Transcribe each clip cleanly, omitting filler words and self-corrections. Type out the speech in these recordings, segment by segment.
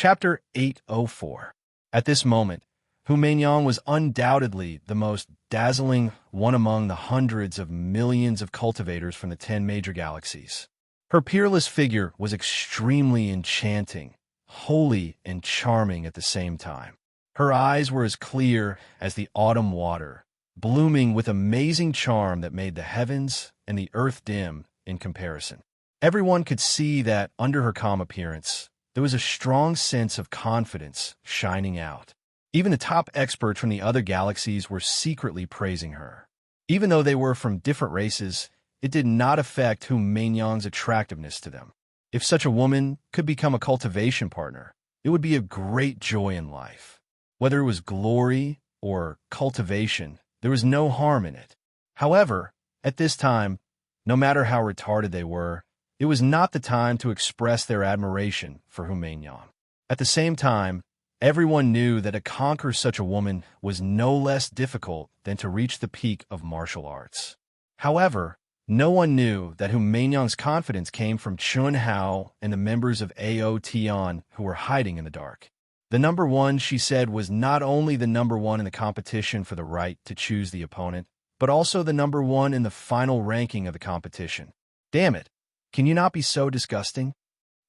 Chapter 804. At this moment, Hu Meinyang was undoubtedly the most dazzling one among the hundreds of millions of cultivators from the 10 major galaxies. Her peerless figure was extremely enchanting, holy and charming at the same time. Her eyes were as clear as the autumn water, blooming with amazing charm that made the heavens and the earth dim in comparison. Everyone could see that under her calm appearance, there was a strong sense of confidence shining out. Even the top experts from the other galaxies were secretly praising her. Even though they were from different races, it did not affect Hu Meinyang's attractiveness to them. If such a woman could become a cultivation partner, it would be a great joy in life. Whether it was glory or cultivation, there was no harm in it. However, at this time, no matter how retarded they were, it was not the time to express their admiration for Hu Meinyang. At the same time, everyone knew that to conquer such a woman was no less difficult than to reach the peak of martial arts. However, no one knew that Hu Meinyang's confidence came from Chun Hao and the members of Ao Tian who were hiding in the dark. The number one, she said, was not only the number one in the competition for the right to choose the opponent, but also the number one in the final ranking of the competition. Damn it! Can you not be so disgusting?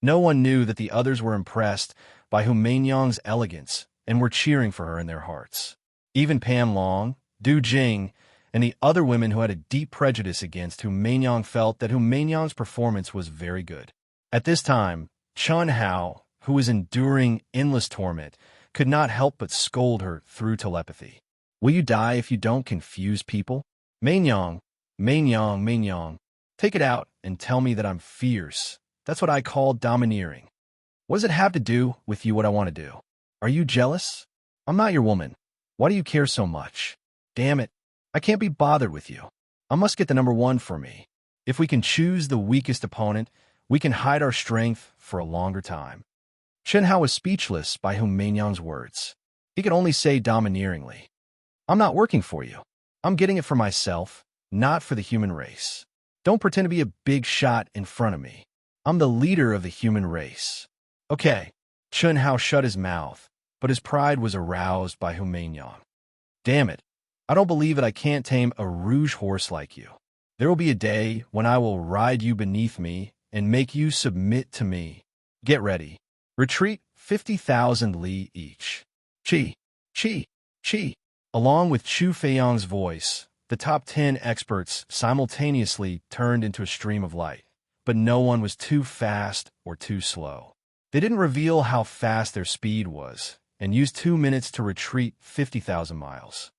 No one knew that the others were impressed by Hu Meinyang's elegance and were cheering for her in their hearts. Even Pan Long, Du Jing, and the other women who had a deep prejudice against Hu Meinyang felt that Hu Meinyang's performance was very good. At this time, Chun Hao, who was enduring endless torment, could not help but scold her through telepathy. Will you die if you don't confuse people? Meinyang, Meinyang, Meinyang, take it out and tell me that I'm fierce. That's what I call domineering. What does it have to do with you what I want to do? Are you jealous? I'm not your woman. Why do you care so much? Damn it. I can't be bothered with you. I must get the number one for me. If we can choose the weakest opponent, we can hide our strength for a longer time. Chen Hao was speechless by Hu Meinyang's words. He could only say domineeringly, I'm not working for you. I'm getting it for myself, not for the human race. Don't pretend to be a big shot in front of me. I'm the leader of the human race. Okay. Chun Hao shut his mouth, but his pride was aroused by Hu Meinyang. Damn it. I don't believe that I can't tame a rouge horse like you. There will be a day when I will ride you beneath me and make you submit to me. Get ready. Retreat 50,000 li each. Chi, chi, chi. Along with Chu Feiyang's voice, the top 10 experts simultaneously turned into a stream of light, but no one was too fast or too slow. They didn't reveal how fast their speed was and used 2 minutes to retreat 50,000 miles.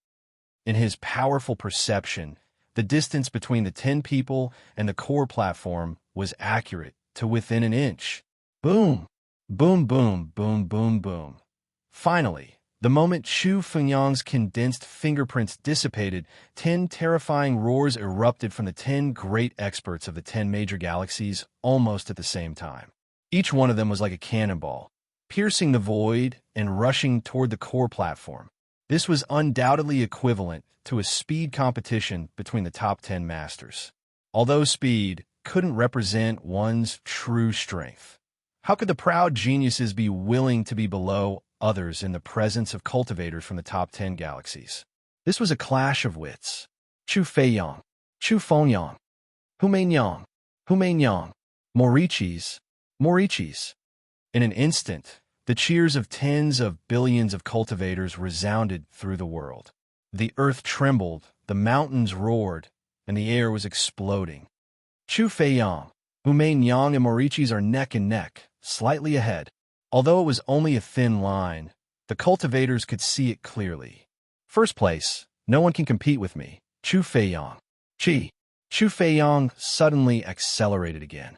In his powerful perception, the distance between the 10 people and the core platform was accurate to within an inch. Boom! Boom, boom, boom, boom, boom. Finally, the moment Chu Feiyang's condensed fingerprints dissipated, 10 terrifying roars erupted from the 10 great experts of the 10 major galaxies almost at the same time. Each one of them was like a cannonball, piercing the void and rushing toward the core platform. This was undoubtedly equivalent to a speed competition between the top 10 masters. Although speed couldn't represent one's true strength, how could the proud geniuses be willing to be below others in the presence of cultivators from the top 10 galaxies? This was a clash of wits. Chu Feiyang, Chu Fengyang, Hu Meinyang, Hu Meinyang, Morichis, Morichis. In an instant, the cheers of tens of billions of cultivators resounded through the world. The earth trembled, the mountains roared, and the air was exploding. Chu Feiyang, Hu Meinyang, and Morichis are neck and neck, slightly ahead. Although it was only a thin line, the cultivators could see it clearly. First place, no one can compete with me. Chu Feiyang. Chi. Chu Feiyang suddenly accelerated again.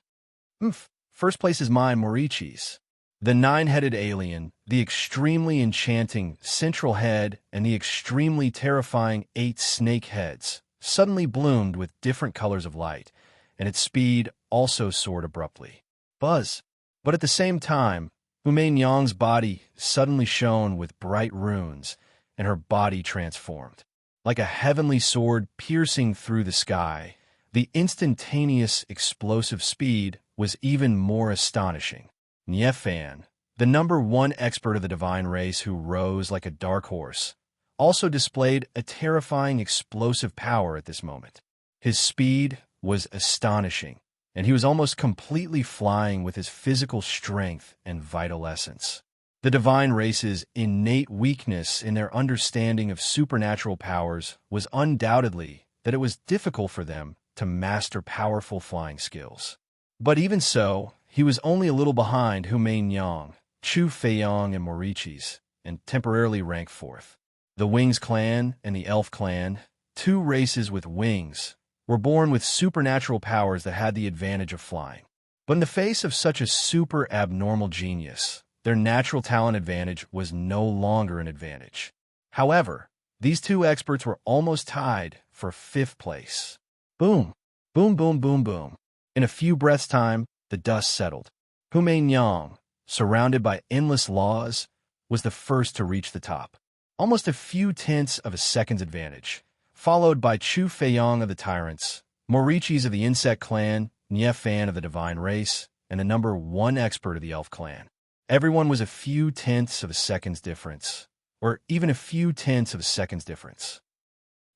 First place is mine, Morichis. The 9-headed alien, the extremely enchanting central head, and the extremely terrifying 8 snake heads suddenly bloomed with different colors of light, and its speed also soared abruptly. Buzz. But at the same time, Hu Meinyang's body suddenly shone with bright runes, and her body transformed. Like a heavenly sword piercing through the sky, the instantaneous explosive speed was even more astonishing. Niefan, The number one expert of the divine race who rose like a dark horse, also displayed a terrifying explosive power at this moment. His speed was astonishing, and he was almost completely flying with his physical strength and vital essence. The divine race's innate weakness in their understanding of supernatural powers was undoubtedly that it was difficult for them to master powerful flying skills. But even so, he was only a little behind Humain Yang, Chu Feiyong, and Morichis, and temporarily ranked fourth. The Wings clan and the Elf clan, two races with wings, were born with supernatural powers that had the advantage of flying. But in the face of such a super abnormal genius, their natural talent advantage was no longer an advantage. However, these two experts were almost tied for fifth place. Boom, boom, boom, boom, boom. In a few breaths' time, the dust settled. Humain Yang, surrounded by endless laws, was the first to reach the top. Almost a few tenths of a second's advantage, followed by Chu Feiyong of the Tyrants, Morichis of the Insect clan, Nie Fan of the Divine Race, and the number one expert of the Elf clan. Everyone was a few tenths of a second's difference, or even a few tenths of a second's difference.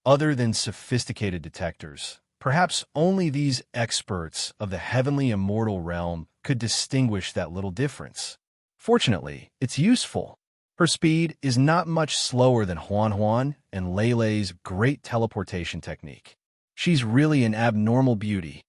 Other than sophisticated detectors, perhaps only these experts of the heavenly immortal realm could distinguish that little difference. Fortunately, it's useful. Her speed is not much slower than Huan Huan and Lei Lei's great teleportation technique. She's really an abnormal beauty.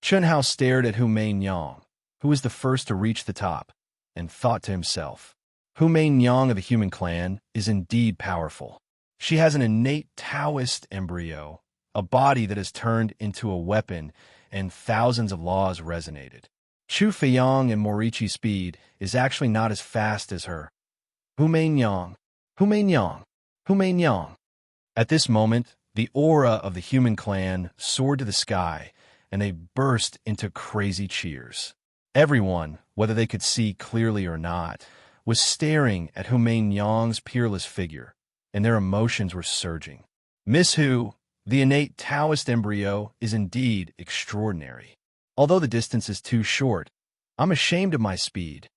Chen Hao stared at Humain Yang, who was the first to reach the top, and thought to himself, Humain Yang of the human clan is indeed powerful. She has an innate Taoist embryo, a body that has turned into a weapon, and thousands of laws resonated. Chu Feiyong and Morichi's speed is actually not as fast as her. Humain Yang, Humain Yang, Humain Yang. At this moment, the aura of the human clan soared to the sky, and they burst into crazy cheers. Everyone, whether they could see clearly or not, was staring at Humain Yang's peerless figure, and their emotions were surging. Miss Hu, the innate Taoist embryo, is indeed extraordinary. Although the distance is too short, I'm ashamed of my speed.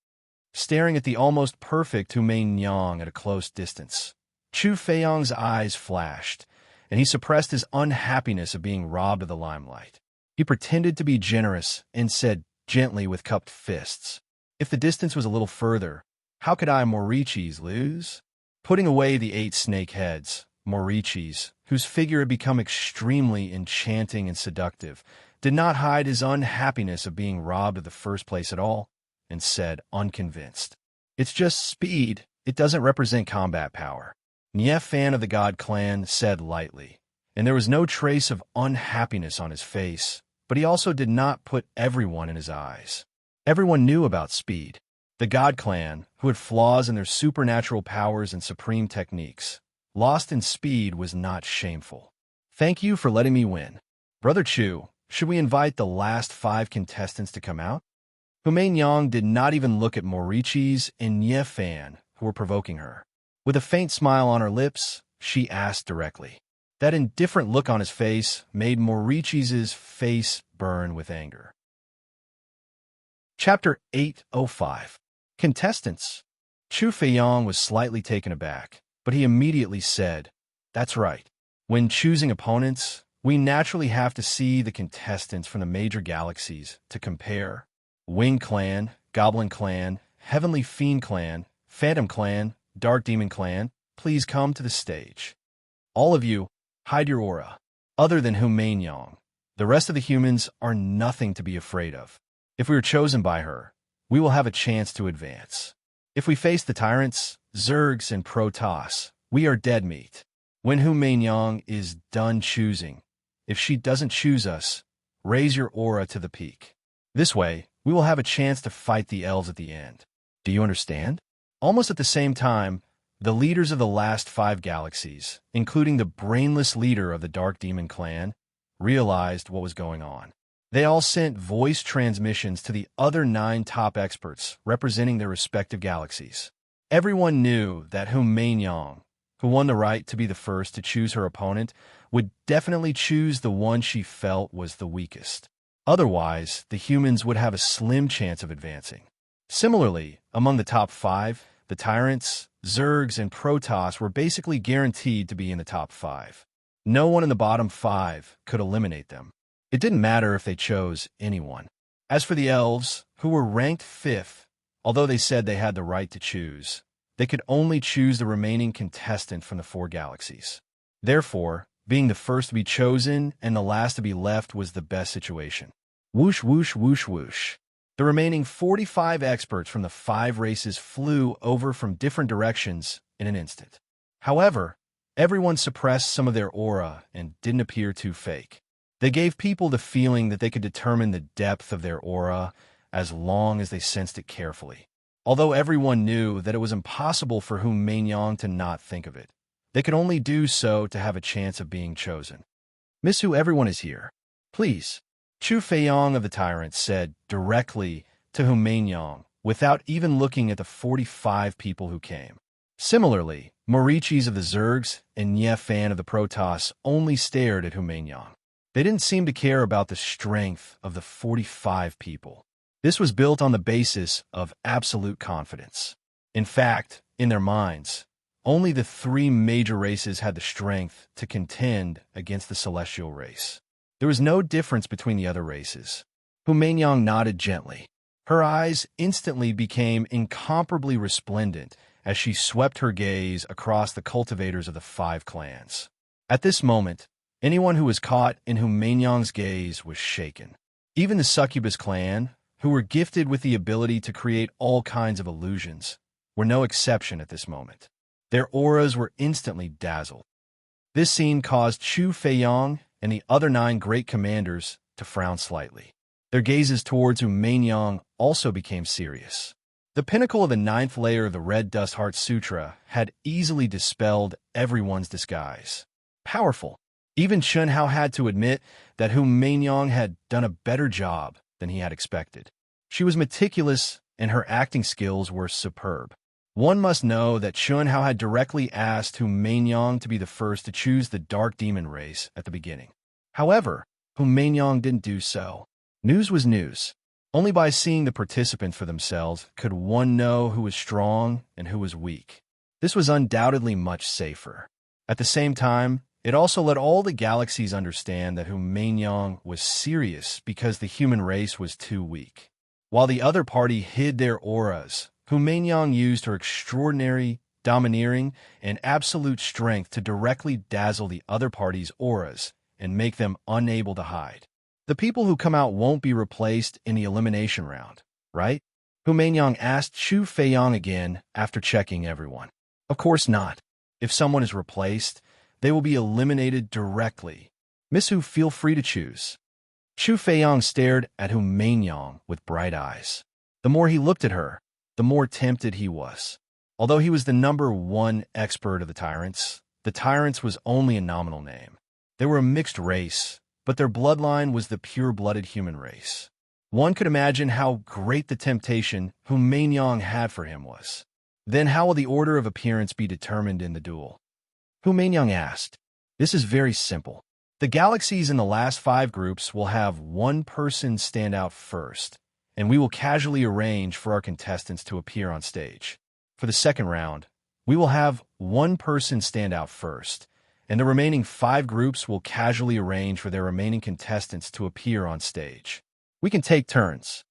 Staring at the almost perfect Humain Yang at a close distance, Chu Feiyong's eyes flashed, and he suppressed his unhappiness of being robbed of the limelight. He pretended to be generous and said gently with cupped fists, if the distance was a little further, how could I, Morichis, lose? Putting away the 8 snake heads, Morichis, whose figure had become extremely enchanting and seductive, did not hide his unhappiness of being robbed of the first place at all, and said, unconvinced, it's just speed, it doesn't represent combat power. Nie Fan of the God clan said lightly, and there was no trace of unhappiness on his face, but he also did not put everyone in his eyes. Everyone knew about speed. The God clan, who had flaws in their supernatural powers and supreme techniques, lost in speed was not shameful. Thank you for letting me win. Brother Chu, should we invite the last 5 contestants to come out? Humain Yang did not even look at Morichis and Nie Fan, who were provoking her. With a faint smile on her lips, she asked directly. That indifferent look on his face made Morichis' face burn with anger. Chapter 805. Contestants. Chu Feiyong was slightly taken aback, but he immediately said, that's right. When choosing opponents, we naturally have to see the contestants from the major galaxies to compare. Wing Clan, Goblin Clan, Heavenly Fiend Clan, Phantom Clan, Dark Demon Clan, please come to the stage. All of you, hide your aura. Other than Humain Yang, the rest of the humans are nothing to be afraid of. If we are chosen by her, we will have a chance to advance. If we face the tyrants, Zergs, and Protoss, we are dead meat. When Humain Yang is done choosing, if she doesn't choose us, raise your aura to the peak. This way, we will have a chance to fight the elves at the end. Do you understand? Almost at the same time, the leaders of the last 5 galaxies, including the brainless leader of the Dark Demon Clan, realized what was going on. They all sent voice transmissions to the other 9 top experts representing their respective galaxies. Everyone knew that Humain Yang, who won the right to be the first to choose her opponent, would definitely choose the one she felt was the weakest. Otherwise, the humans would have a slim chance of advancing. Similarly, among the top 5, the Tyrants, Zergs, and Protoss were basically guaranteed to be in the top 5. No one in the bottom 5 could eliminate them. It didn't matter if they chose anyone. As for the Elves, who were ranked 5th, although they said they had the right to choose, they could only choose the remaining contestant from the 4 galaxies. Therefore, being the first to be chosen and the last to be left was the best situation. Whoosh, whoosh, whoosh, whoosh. The remaining 45 experts from the 5 races flew over from different directions in an instant. However, everyone suppressed some of their aura and didn't appear too fake. They gave people the feeling that they could determine the depth of their aura as long as they sensed it carefully. Although everyone knew that it was impossible for Hu Meinyang to not think of it, they could only do so to have a chance of being chosen. Miss Hu, everyone is here. Please. Chu Feiyong of the Tyrants said directly to Hu Meinyang without even looking at the 45 people who came. Similarly, Morichis of the Zergs and Nye Fan of the Protoss only stared at Hu Meinyang. They didn't seem to care about the strength of the 45 people. This was built on the basis of absolute confidence. In fact, in their minds, only the 3 major races had the strength to contend against the celestial race. There was no difference between the other races. Hu Meinyang nodded gently. Her eyes instantly became incomparably resplendent as she swept her gaze across the cultivators of the 5 clans. At this moment, anyone who was caught in Hu Meinyang's gaze was shaken. Even the Succubus clan, who were gifted with the ability to create all kinds of illusions, were no exception at this moment. Their auras were instantly dazzled. This scene caused Chu Feiyong and the other 9 great commanders to frown slightly. Their gazes towards Hu Meinyang also became serious. The pinnacle of the 9th layer of the Red Dust Heart Sutra had easily dispelled everyone's disguise. Powerful. Even Chun Hao had to admit that Hu Meinyang had done a better job than he had expected. She was meticulous and her acting skills were superb. One must know that Chun Hao had directly asked Hu Meinyang to be the first to choose the Dark Demon race at the beginning. However, Hu Meinyang didn't do so. News was news. Only by seeing the participants for themselves could one know who was strong and who was weak. This was undoubtedly much safer. At the same time, it also let all the galaxies understand that Hu Meinyang was serious because the human race was too weak. While the other party hid their auras, Hu Meinyang used her extraordinary, domineering, and absolute strength to directly dazzle the other party's auras and make them unable to hide. The people who come out won't be replaced in the elimination round, right? Hu Meinyang asked Chu Feiyong again after checking everyone. Of course not. If someone is replaced, they will be eliminated directly. Miss Hu, feel free to choose. Chu Feiyong stared at Hu Meinyang with bright eyes. The more he looked at her, the more tempted he was. Although he was the number 1 expert of the Tyrants was only a nominal name. They were a mixed race, but their bloodline was the pure-blooded human race. One could imagine how great the temptation Hu Meinyang had for him was. Then how will the order of appearance be determined in the duel? Hu Meinyang asked. This is very simple. The galaxies in the last 5 groups will have one person stand out first, and we will casually arrange for our contestants to appear on stage. For the second round, we will have one person stand out first, and the remaining 5 groups will casually arrange for their remaining contestants to appear on stage. We can take turns.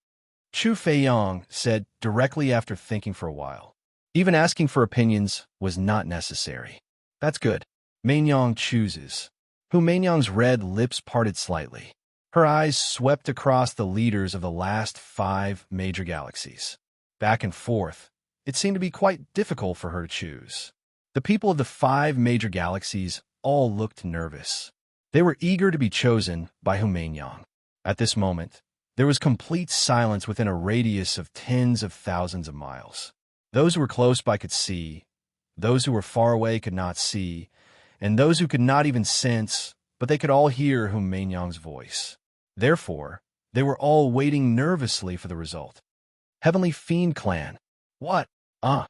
Chu Feiyong said directly after thinking for a while. Even asking for opinions was not necessary. That's good. Meinyang chooses. Hu Meinyang's red lips parted slightly. Her eyes swept across the leaders of the last 5 major galaxies. Back and forth, it seemed to be quite difficult for her to choose. The people of the 5 major galaxies all looked nervous. They were eager to be chosen by Hu Meinyang. At this moment, there was complete silence within a radius of tens of thousands of miles. Those who were close by could see, those who were far away could not see, and those who could not even sense, but they could all hear Hu Meinyang's voice. Therefore, they were all waiting nervously for the result. Heavenly Fiend Clan. What? Ha.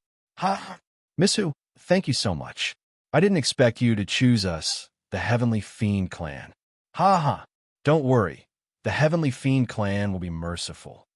Miss Hu, thank you so much. I didn't expect you to choose us, the Heavenly Fiend Clan. Ha. Don't worry. The Heavenly Fiend Clan will be merciful.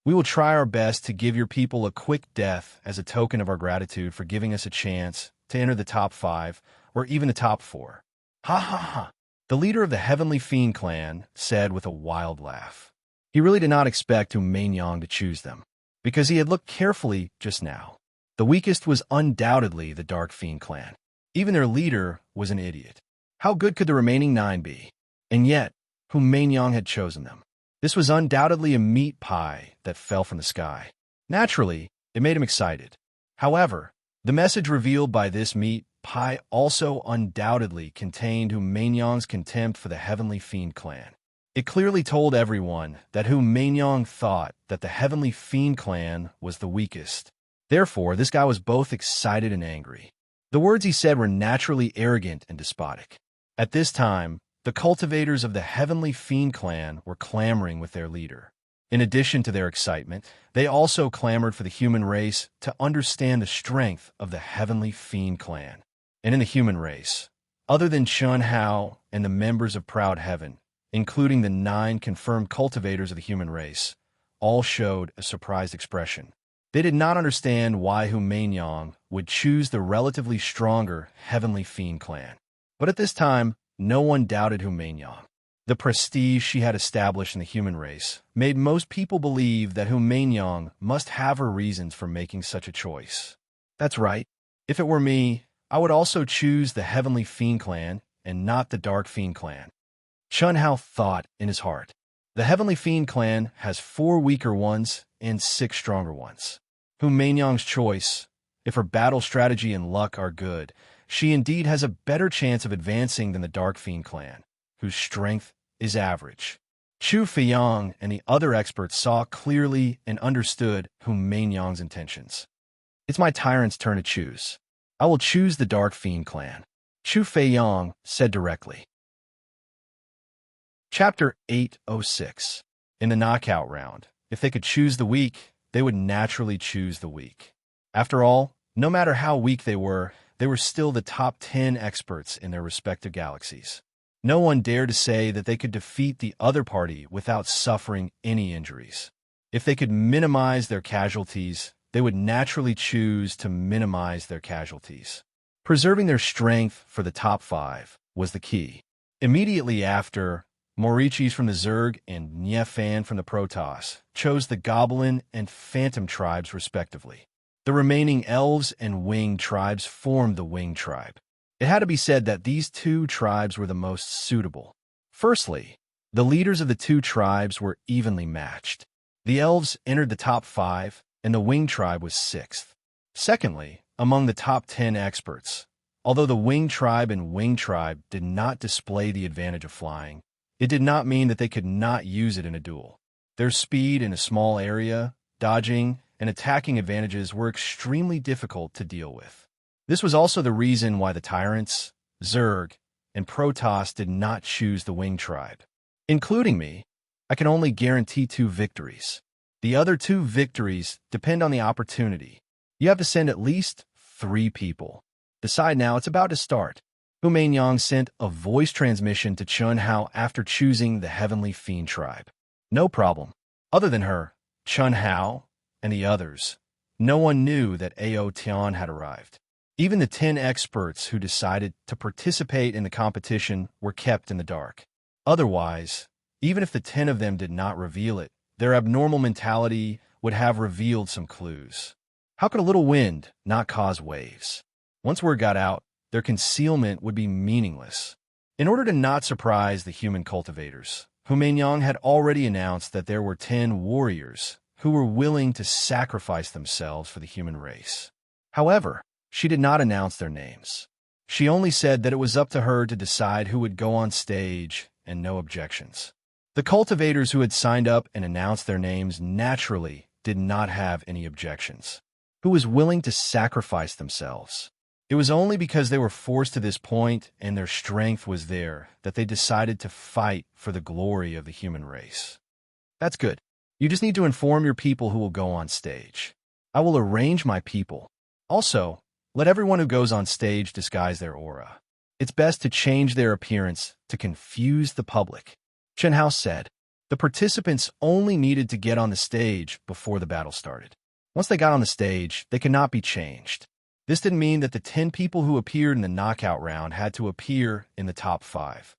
We will try our best to give your people a quick death as a token of our gratitude for giving us a chance to enter the top 5 or even the top 4. Ha ha ha. The leader of the Heavenly Fiend clan said with a wild laugh. He really did not expect Meng to choose them, because he had looked carefully just now. The weakest was undoubtedly the Dark Fiend clan. Even their leader was an idiot. How good could the remaining 9 be? And yet, Meng had chosen them. This was undoubtedly a meat pie that fell from the sky. Naturally, it made him excited. However, the message revealed by this meat pie also undoubtedly contained Meng's contempt for the Heavenly Fiend clan. It clearly told everyone that Meng thought that the Heavenly Fiend clan was the weakest. Therefore, this guy was both excited and angry. The words he said were naturally arrogant and despotic. At this time, the cultivators of the Heavenly Fiend clan were clamoring with their leader. In addition to their excitement, they also clamored for the human race to understand the strength of the Heavenly Fiend clan. And in the human race, other than Chun Hao and the members of Proud Heaven, including the 9 confirmed cultivators of the human race, all showed a surprised expression. They did not understand why Meng would choose the relatively stronger Heavenly Fiend clan. But at this time, no one doubted Meng. The prestige she had established in the human race made most people believe that Meng must have her reasons for making such a choice. That's right. If it were me, I would also choose the Heavenly Fiend clan and not the Dark Fiend clan. Chun Hao thought in his heart. The Heavenly Fiend clan has 4 weaker ones and 6 stronger ones. Meng's choice, if her battle strategy and luck are good, she indeed has a better chance of advancing than the Dark Fiend clan, whose strength is average. Chu Feiyang and the other experts saw clearly and understood Meng's intentions. It's my tyrant's turn to choose. I will choose the Dark Fiend clan, Chu Feiyang said directly. Chapter 806. In the knockout round, if they could choose the weak, they would naturally choose the weak. After all, no matter how weak they were still the top 10 experts in their respective galaxies. No one dared to say that they could defeat the other party without suffering any injuries. If they could minimize their casualties, they would naturally choose to minimize their casualties. Preserving their strength for the top 5 was the key. Immediately after, Morichis from the Zerg and Nyefan from the Protoss chose the Goblin and Phantom tribes respectively. The remaining Elves and Winged tribes formed the Winged tribe. It had to be said that these 2 tribes were the most suitable. Firstly, the leaders of the 2 tribes were evenly matched. The Elves entered the top 5, and the Winged tribe was 6th. Secondly, among the top 10 experts, although the Winged tribe and Winged tribe did not display the advantage of flying, it did not mean that they could not use it in a duel. Their speed in a small area, dodging, and attacking advantages were extremely difficult to deal with. This was also the reason why the Tyrants, Zerg, and Protoss did not choose the Winged tribe. Including me, I can only guarantee 2 victories. The other 2 victories depend on the opportunity. You have to send at least 3 people. Decide now, it's about to start. Meng sent a voice transmission to Chun Hao after choosing the Heavenly Fiend tribe. No problem. Other than her, Chun Hao, and the others, no one knew that Ao Tian had arrived. Even the 10 experts who decided to participate in the competition were kept in the dark. Otherwise, even if the 10 of them did not reveal it, their abnormal mentality would have revealed some clues. How could a little wind not cause waves? Once word got out, their concealment would be meaningless. In order to not surprise the human cultivators, Meng had already announced that there were 10 warriors who were willing to sacrifice themselves for the human race. However, she did not announce their names. She only said that it was up to her to decide who would go on stage and no objections. The cultivators who had signed up and announced their names naturally did not have any objections. Who was willing to sacrifice themselves? It was only because they were forced to this point and their strength was there that they decided to fight for the glory of the human race. That's good. You just need to inform your people who will go on stage. I will arrange my people. Also, let everyone who goes on stage disguise their aura. It's best to change their appearance to confuse the public. Chen Hao said. The participants only needed to get on the stage before the battle started. Once they got on the stage, they could not be changed. This didn't mean that the 10 people who appeared in the knockout round had to appear in the top 5.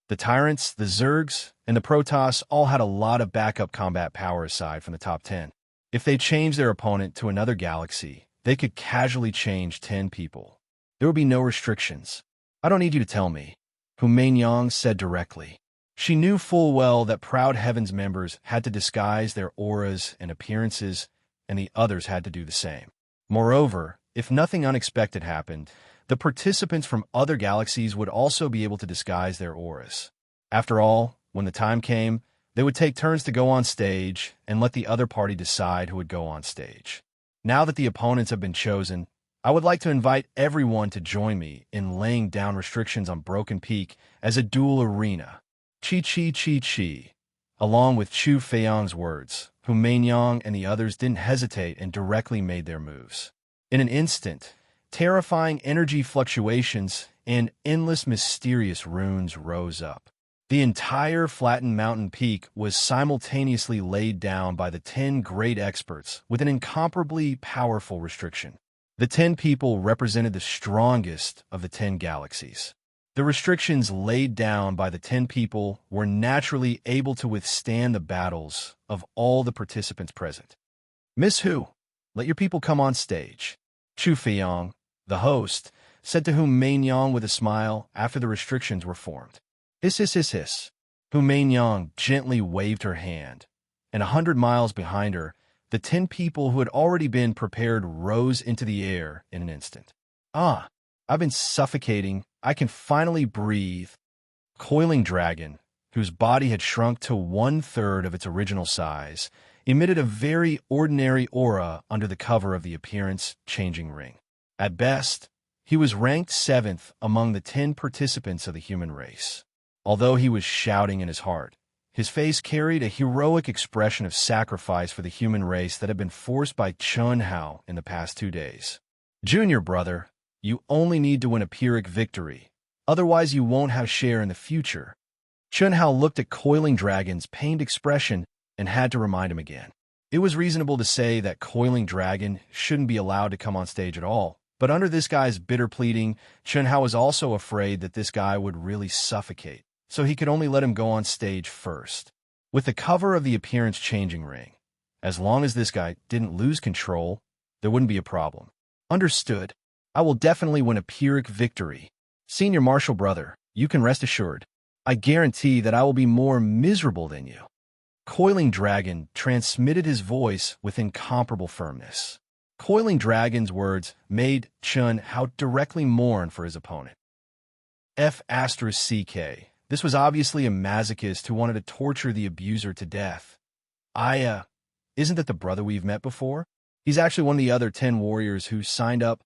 The Tyrants, the Zergs, and the Protoss all had a lot of backup combat power aside from the top 10. If they changed their opponent to another galaxy, they could casually change 10 people. There would be no restrictions. I don't need you to tell me, Hu Meinyang said directly. She knew full well that Proud Heaven's members had to disguise their auras and appearances, and the others had to do the same. Moreover, if nothing unexpected happened, the participants from other galaxies would also be able to disguise their auras. After all, when the time came, they would take turns to go on stage and let the other party decide who would go on stage. Now that the opponents have been chosen, I would like to invite everyone to join me in laying down restrictions on Broken Peak as a dual arena. Chi chi chi chi. Along with Chu Feiyang's words, Hu Meinyang and the others didn't hesitate and directly made their moves. In an instant, terrifying energy fluctuations and endless mysterious runes rose up. The entire flattened mountain peak was simultaneously laid down by the 10 great experts with an incomparably powerful restriction. The 10 people represented the strongest of the 10 galaxies. The restrictions laid down by the 10 people were naturally able to withstand the battles of all the participants present. Miss Hu, let your people come on stage. Chu Feiyang, the host, said to Hu Meinyang with a smile after the restrictions were formed. Hiss. Hu Meinyang gently waved her hand, and 100 miles behind her, the 10 people who had already been prepared rose into the air in an instant. Ah, I've been suffocating. I can finally breathe. Coiling Dragon, whose body had shrunk to 1/3 of its original size, emitted a very ordinary aura under the cover of the appearance-changing ring. At best, he was ranked 7th among the 10 participants of the human race. Although he was shouting in his heart, his face carried a heroic expression of sacrifice for the human race that had been forced by Chun Hao in the past 2 days. Junior brother, you only need to win a Pyrrhic victory. Otherwise, you won't have share in the future. Chun Hao looked at Coiling Dragon's pained expression and had to remind him again. It was reasonable to say that Coiling Dragon shouldn't be allowed to come on stage at all, but under this guy's bitter pleading, Chun Hao was also afraid that this guy would really suffocate, so he could only let him go on stage first. With the cover of the appearance-changing ring, as long as this guy didn't lose control, there wouldn't be a problem. Understood. I will definitely win a Pyrrhic victory. Senior Marshal brother, you can rest assured. I guarantee that I will be more miserable than you. Coiling Dragon transmitted his voice with incomparable firmness. Coiling Dragon's words made Chun Hao directly mourn for his opponent. F***CK. This was obviously a masochist who wanted to torture the abuser to death. Isn't that the brother we've met before? He's actually one of the other 10 warriors who signed up.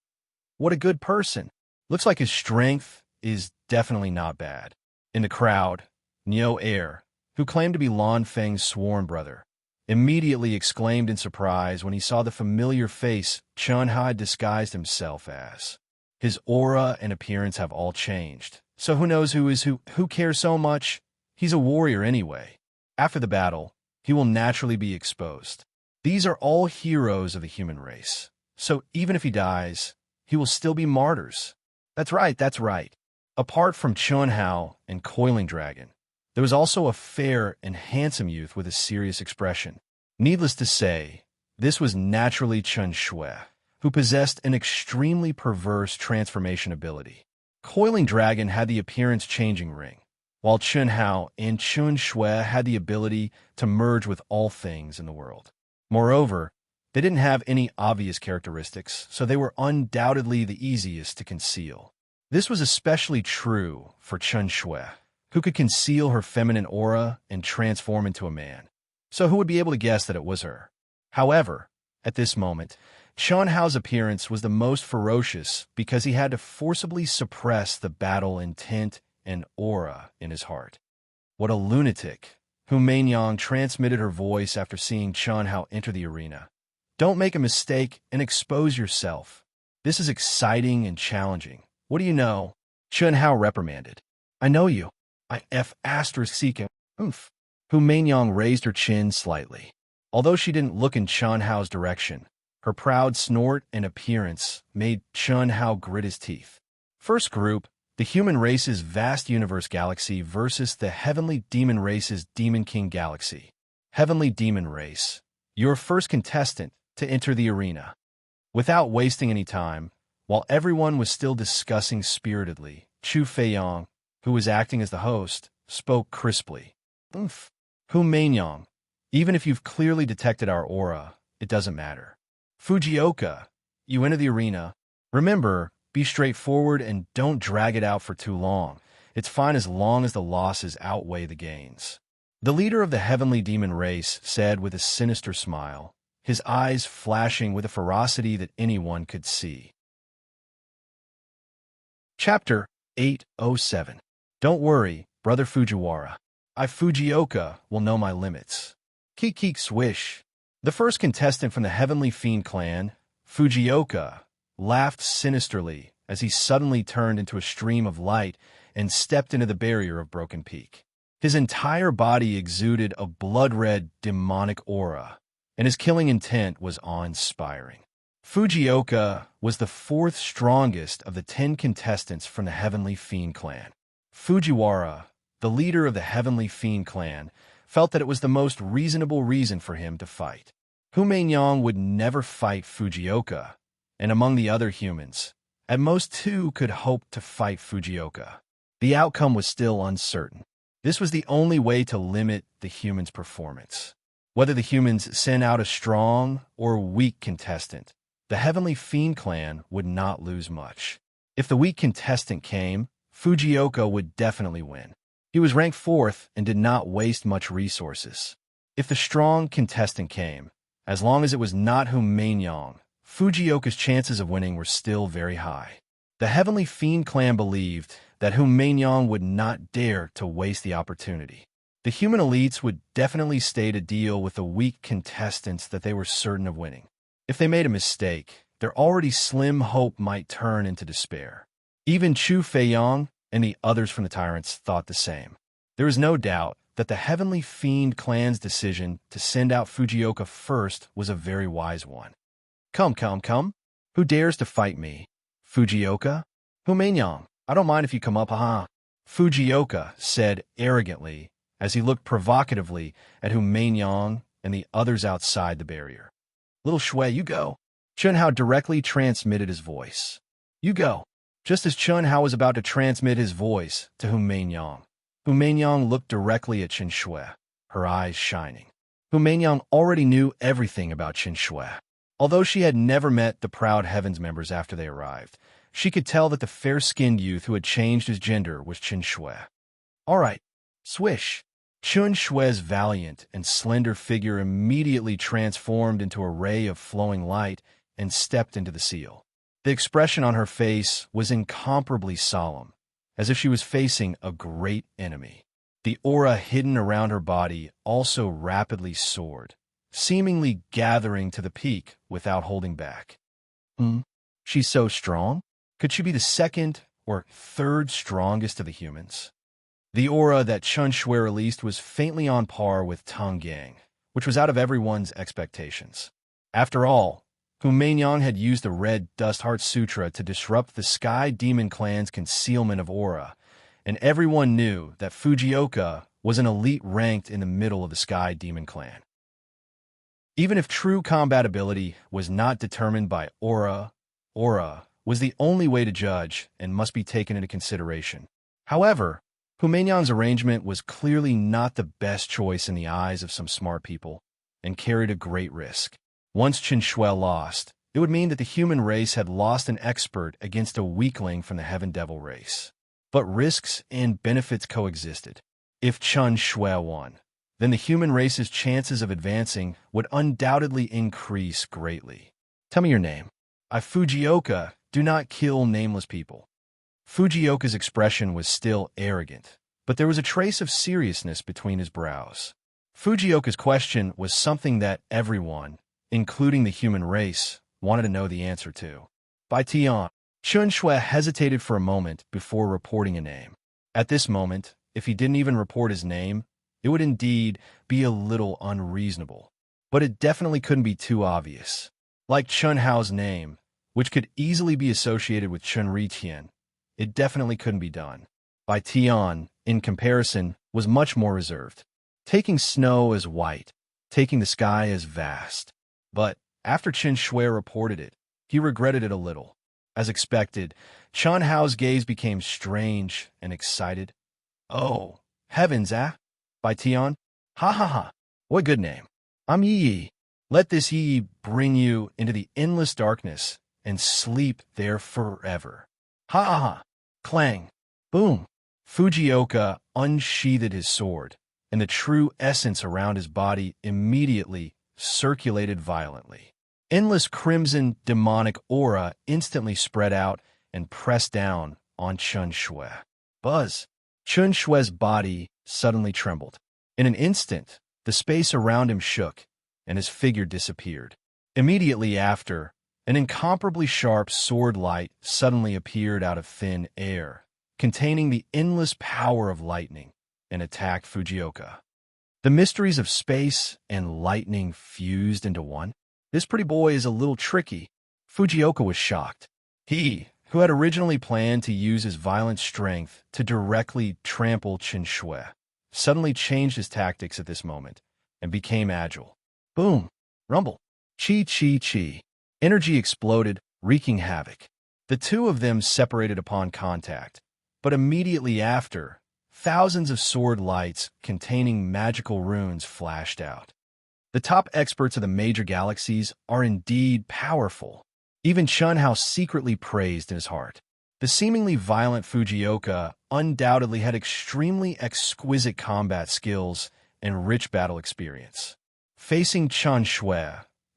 What a good person. Looks like his strength is definitely not bad. In the crowd, Neo Air, who claimed to be Lan Feng's sworn brother, immediately exclaimed in surprise when he saw the familiar face Chun Hao had disguised himself as. His aura and appearance have all changed, so who knows who is who? Who cares so much? He's a warrior anyway. After the battle, he will naturally be exposed. These are all heroes of the human race, so even if he dies, he will still be martyrs. That's right. Apart from Chun Hao and Coiling Dragon, there was also a fair and handsome youth with a serious expression. Needless to say, this was naturally Chun Shui, who possessed an extremely perverse transformation ability. Coiling Dragon had the appearance-changing ring, while Chun Hao and Chun Shui had the ability to merge with all things in the world. Moreover, they didn't have any obvious characteristics, so they were undoubtedly the easiest to conceal. This was especially true for Chun Shui, who could conceal her feminine aura and transform into a man. So who would be able to guess that it was her? However, at this moment, Chun Hao's appearance was the most ferocious because he had to forcibly suppress the battle intent and aura in his heart. What a lunatic! Hu Meinyang transmitted her voice after seeing Chun Hao enter the arena. Don't make a mistake and expose yourself. This is exciting and challenging. What do you know? Chun Hao reprimanded. I know you. I F***. Oomph. Hu Mainyang raised her chin slightly. Although she didn't look in Chun Hao's direction, her proud snort and appearance made Chun Hao grit his teeth. First group, the human race's vast universe galaxy versus the heavenly demon race's Demon King galaxy. Heavenly demon race, your first contestant to enter the arena. Without wasting any time, while everyone was still discussing spiritedly, Chu Feiyang, who was acting as the host, spoke crisply. Oof. Hu Mainyang, even if you've clearly detected our aura, it doesn't matter. Fujioka, you enter the arena. Remember, be straightforward and don't drag it out for too long. It's fine as long as the losses outweigh the gains. The leader of the heavenly demon race said with a sinister smile, his eyes flashing with a ferocity that anyone could see. Chapter 807. Don't worry, Brother Fujiwara. I Fujioka will know my limits. Keek keek swish. The first contestant from the Heavenly Fiend clan, Fujioka, laughed sinisterly as he suddenly turned into a stream of light and stepped into the barrier of Broken Peak. His entire body exuded a blood-red, demonic aura, and his killing intent was awe-inspiring. Fujioka was the fourth strongest of the 10 contestants from the Heavenly Fiend clan. Fujiwara, the leader of the Heavenly Fiend clan, felt that it was the most reasonable reason for him to fight. Hu Mainyang would never fight Fujioka, and among the other humans, at most 2 could hope to fight Fujioka. The outcome was still uncertain. This was the only way to limit the humans' performance. Whether the humans sent out a strong or weak contestant, the Heavenly Fiend clan would not lose much. If the weak contestant came, Fujioka would definitely win. He was ranked 4th and did not waste much resources. If the strong contestant came, as long as it was not Hu Mainyang, Fujioka's chances of winning were still very high. The Heavenly Fiend clan believed that Hu Mainyang would not dare to waste the opportunity. The human elites would definitely stay to deal with the weak contestants that they were certain of winning. If they made a mistake, their already slim hope might turn into despair. Even Chu Feiyang and the others from the Tyrants thought the same. There is no doubt that the Heavenly Fiend clan's decision to send out Fujioka first was a very wise one. Come, come, come. Who dares to fight me? Fujioka? Hu Mainyang, I don't mind if you come up, haha. Fujioka said arrogantly as he looked provocatively at Hu Mainyang and the others outside the barrier. Little Shui, you go. Chun Hao directly transmitted his voice. You go. Just as Chun Hao was about to transmit his voice to Hu Mainyang looked directly at Chen Shui, her eyes shining. Hu Mainyang already knew everything about Chen Shui. Although she had never met the Proud Heavens members after they arrived, she could tell that the fair-skinned youth who had changed his gender was Chen Shui. All right, swish. Chen Shui's valiant and slender figure immediately transformed into a ray of flowing light and stepped into the seal. The expression on her face was incomparably solemn, as if she was facing a great enemy. The aura hidden around her body also rapidly soared, seemingly gathering to the peak without holding back. She's so strong? Could she be the second or third strongest of the humans? The aura that Chen Shui released was faintly on par with Tang Yang, which was out of everyone's expectations. After all, Hu Mainyang had used the Red Dust Heart Sutra to disrupt the Sky Demon clan's concealment of aura, and everyone knew that Fujioka was an elite ranked in the middle of the Sky Demon clan. Even if true combatability was not determined by aura was the only way to judge and must be taken into consideration. However, Hu Mainyang's arrangement was clearly not the best choice in the eyes of some smart people, and carried a great risk. Once Chen Shui lost, it would mean that the human race had lost an expert against a weakling from the Heaven Devil race. But risks and benefits coexisted. If Chen Shui won, then the human race's chances of advancing would undoubtedly increase greatly. Tell me your name. I Fujioka, do not kill nameless people. Fujioka's expression was still arrogant, but there was a trace of seriousness between his brows. Fujioka's question was something that everyone, including the human race, wanted to know the answer to. By Tian, Chen Shui hesitated for a moment before reporting a name. At this moment, if he didn't even report his name, it would indeed be a little unreasonable. But it definitely couldn't be too obvious. Like Chun Hao's name, which could easily be associated with Chun Ri Tian, it definitely couldn't be done. Bai Tian, in comparison, was much more reserved, taking snow as white, taking the sky as vast. But after Chen Shui reported it, he regretted it a little. As expected, Chun Hao's gaze became strange and excited. "Oh, heavens, ah? Bai Tian? Ha ha ha! What good name! I'm Yi. Let this Yi bring you into the endless darkness and sleep there forever. Ha ha ha! Clang! Boom!" Fujioka unsheathed his sword, and the true essence around his body immediately circulated violently. Endless crimson demonic aura instantly spread out and pressed down on Chun Shui. Buzz! Chun Shui's body suddenly trembled. In an instant, the space around him shook, and his figure disappeared. Immediately after, an incomparably sharp sword light suddenly appeared out of thin air, containing the endless power of lightning, and attacked Fujioka. The mysteries of space and lightning fused into one. This pretty boy is a little tricky. Fujioka was shocked. He, who had originally planned to use his violent strength to directly trample Chen Shui, suddenly changed his tactics at this moment and became agile. Boom! Rumble! Chi chi chi! Energy exploded, wreaking havoc. The two of them separated upon contact, but immediately after, thousands of sword lights containing magical runes flashed out. The top experts of the major galaxies are indeed powerful. Even Chun Hao secretly praised in his heart. The seemingly violent Fujioka undoubtedly had extremely exquisite combat skills and rich battle experience. Facing Chun Shui,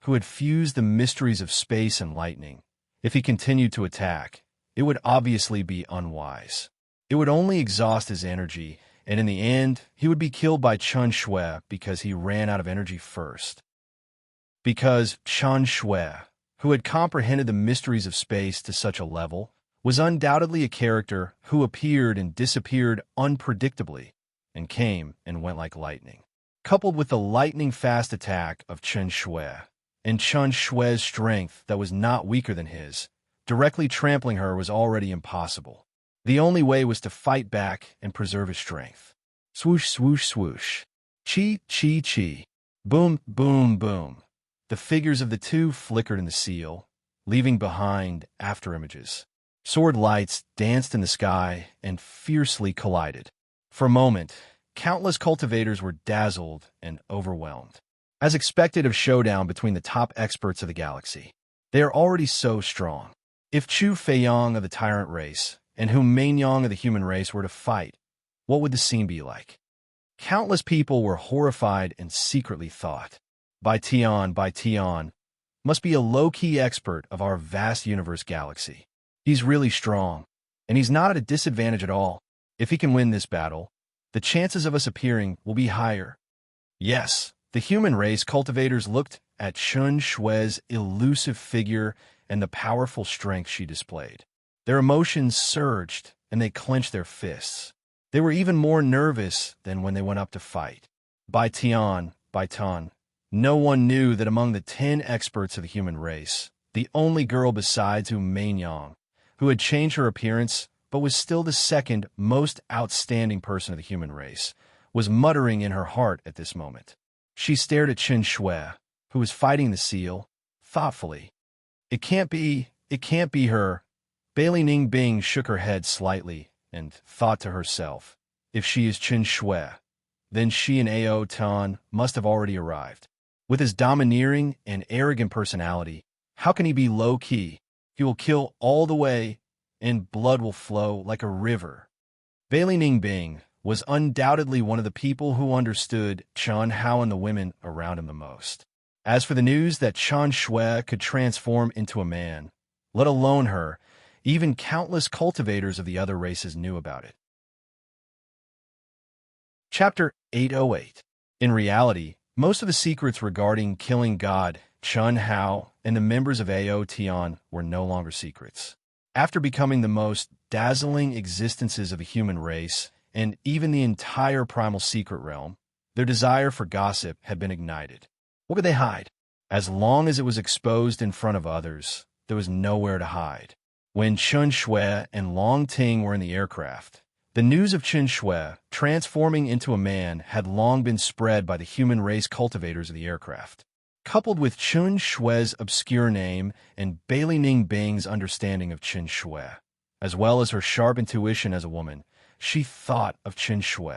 who had fused the mysteries of space and lightning, if he continued to attack, it would obviously be unwise. It would only exhaust his energy, and in the end, he would be killed by Chun Shui because he ran out of energy first. Because Chun Shui, who had comprehended the mysteries of space to such a level, was undoubtedly a character who appeared and disappeared unpredictably and came and went like lightning. Coupled with the lightning-fast attack of Chen Shui, and Chun Shui's strength that was not weaker than his, directly trampling her was already impossible. The only way was to fight back and preserve his strength. Swoosh, swoosh, swoosh. Chi, chi, chi. Boom, boom, boom. The figures of the two flickered in the seal, leaving behind afterimages. Sword lights danced in the sky and fiercely collided. For a moment, countless cultivators were dazzled and overwhelmed. As expected of showdown between the top experts of the galaxy, they are already so strong. If Chu Feiyang of the Tyrant race and Hu Mainyang of the human race were to fight, what would the scene be like? Countless people were horrified and secretly thought, Bai Tian, must be a low-key expert of our vast universe galaxy. He's really strong, and he's not at a disadvantage at all. If he can win this battle, the chances of us appearing will be higher. Yes, the human race cultivators looked at Chun Shui's elusive figure and the powerful strength she displayed. Their emotions surged, and they clenched their fists. They were even more nervous than when they went up to fight. Bai Tan, no one knew that among the 10 experts of the human race, the only girl besides Hu Mainyang, who had changed her appearance but was still the second most outstanding person of the human race, was muttering in her heart at this moment. She stared at Chen Shui, who was fighting the seal, thoughtfully. It can't be her. Bailey Ning Bing shook her head slightly and thought to herself, if she is Chen Shui, then she and Ao Tan must have already arrived. With his domineering and arrogant personality, how can he be low-key? He will kill all the way, and blood will flow like a river. Bailey Ning Bing was undoubtedly one of the people who understood Chun Hao and the women around him the most. As for the news that Chun Shui could transform into a man, let alone her, even countless cultivators of the other races knew about it. Chapter 808. In reality, most of the secrets regarding killing God, Chun Hao, and the members of Ao Tian were no longer secrets. After becoming the most dazzling existences of the human race, and even the entire primal secret realm, Their desire for gossip had been ignited. What could they hide? As long as it was exposed in front of others, there was nowhere to hide. When Chen Shui and Long Ting were in the aircraft, the news of Chen Shui transforming into a man had long been spread by the human race cultivators of the aircraft. Coupled with Chen Shui's obscure name and Bailey Ning Bing's understanding of Chen Shui, as well as her sharp intuition as a woman, she thought of Chen Shui.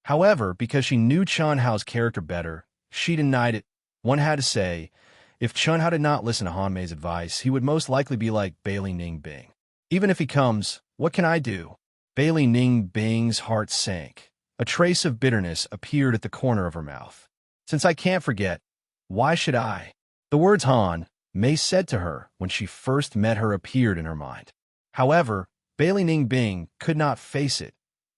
However, because she knew Chen Hao's character better, she denied it. One had to say, if Chen Hao did not listen to Han Mei's advice, he would most likely be like Bailey Ning Bing. Even if he comes, what can I do? Bailey Ning Bing's heart sank. A trace of bitterness appeared at the corner of her mouth. Since I can't forget, why should I? The words Han Mei said to her when she first met her appeared in her mind. However, Bailey Ning Bing could not face it,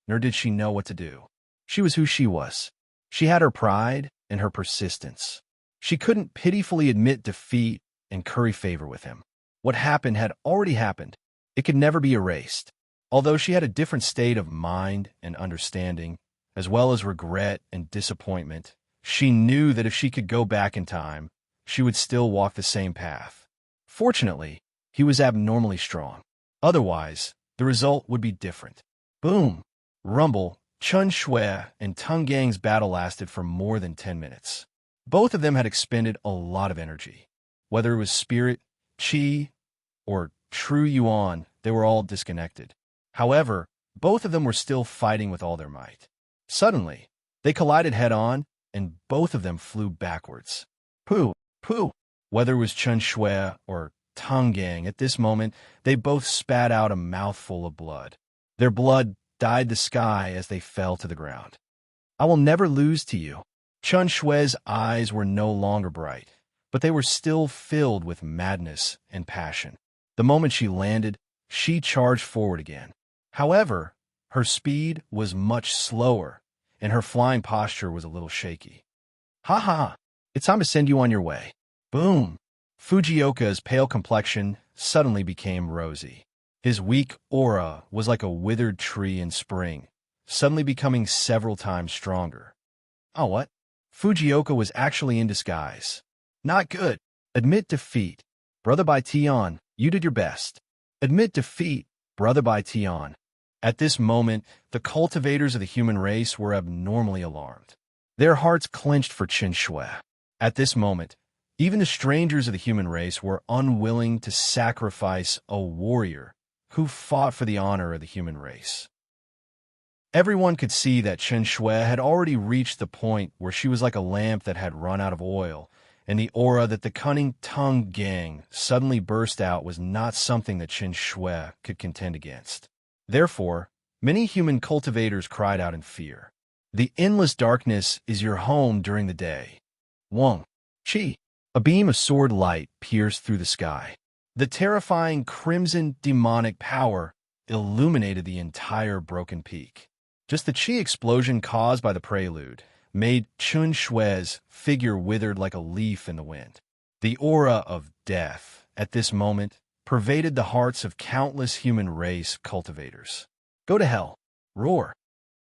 nor did she know what to do. She was who she was. She had her pride and her persistence. She couldn't pitifully admit defeat and curry favor with him. What happened had already happened. It could never be erased. Although she had a different state of mind and understanding, as well as regret and disappointment, she knew that if she could go back in time, she would still walk the same path. Fortunately, he was abnormally strong. Otherwise, the result would be different. Boom! Rumble, Chen Shui and Teng Gang's battle lasted for more than 10 minutes. Both of them had expended a lot of energy. Whether it was spirit, qi, or true yuan, they were all disconnected. However, both of them were still fighting with all their might. Suddenly, they collided head-on, and both of them flew backwards. Pooh! Pooh! Whether it was Chen Shui or Teng Gang, at this moment, they both spat out a mouthful of blood. Their blood dyed the sky as they fell to the ground. I will never lose to you. Chen Shui's eyes were no longer bright, but they were still filled with madness and passion. The moment she landed, she charged forward again. However, her speed was much slower, and her flying posture was a little shaky. Ha ha! It's time to send you on your way. Boom! Fujioka's pale complexion suddenly became rosy. His weak aura was like a withered tree in spring, suddenly becoming several times stronger. Oh, what? Fujioka was actually in disguise. Not good. Admit defeat. Brother Bai Tian, you did your best. Admit defeat, Brother Bai Tian. At this moment, the cultivators of the human race were abnormally alarmed. Their hearts clenched for Chen Shui. At this moment, even the strangers of the human race were unwilling to sacrifice a warrior who fought for the honor of the human race. Everyone could see that Chen Shui had already reached the point where she was like a lamp that had run out of oil, and the aura that the cunning Teng Gang suddenly burst out was not something that Chen Shui could contend against. Therefore, many human cultivators cried out in fear. The endless darkness is your home during the day. Wang. Qi. A beam of sword light pierced through the sky. The terrifying crimson demonic power illuminated the entire broken peak. Just the qi explosion caused by the prelude made Chen Shui's figure withered like a leaf in the wind. The aura of death, at this moment, pervaded the hearts of countless human race cultivators. Go to hell. Roar.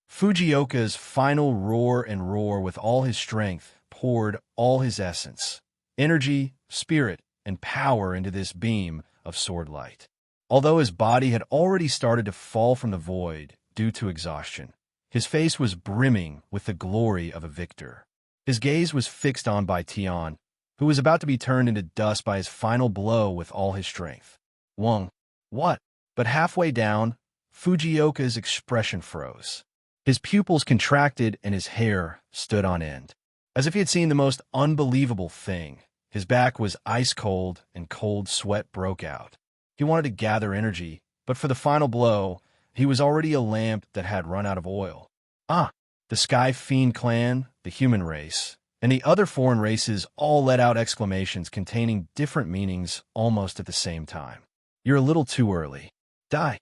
Fujioka's final roar and roar with all his strength poured all his essence, energy, spirit, and power into this beam of sword light. Although his body had already started to fall from the void due to exhaustion, his face was brimming with the glory of a victor. His gaze was fixed on Bai Tian, who was about to be turned into dust by his final blow with all his strength. Wang. What? But halfway down, Fujioka's expression froze. His pupils contracted and his hair stood on end. As if he had seen the most unbelievable thing, his back was ice cold and cold sweat broke out. He wanted to gather energy, but for the final blow, he was already a lamp that had run out of oil. The Sky Fiend clan, the human race, and the other foreign races all let out exclamations containing different meanings almost at the same time. You're a little too early. Die.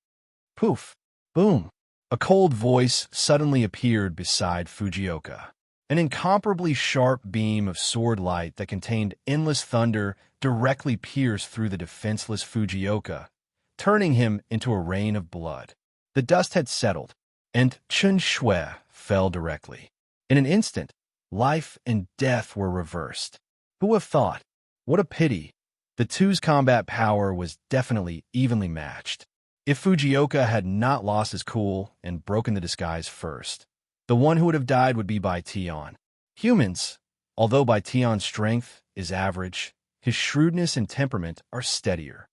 Poof. Boom. A cold voice suddenly appeared beside Fujioka. An incomparably sharp beam of sword light that contained endless thunder directly pierced through the defenseless Fujioka, turning him into a rain of blood. The dust had settled, and Chen Shui fell directly. In an instant, Life and death were reversed. Who would have thought? What a pity. The two's combat power was definitely evenly matched. If Fujioka had not lost his cool and broken the disguise first, the one who would have died would be Bai Tian. Humans, although Bai Tian's strength is average, his shrewdness and temperament are steadier.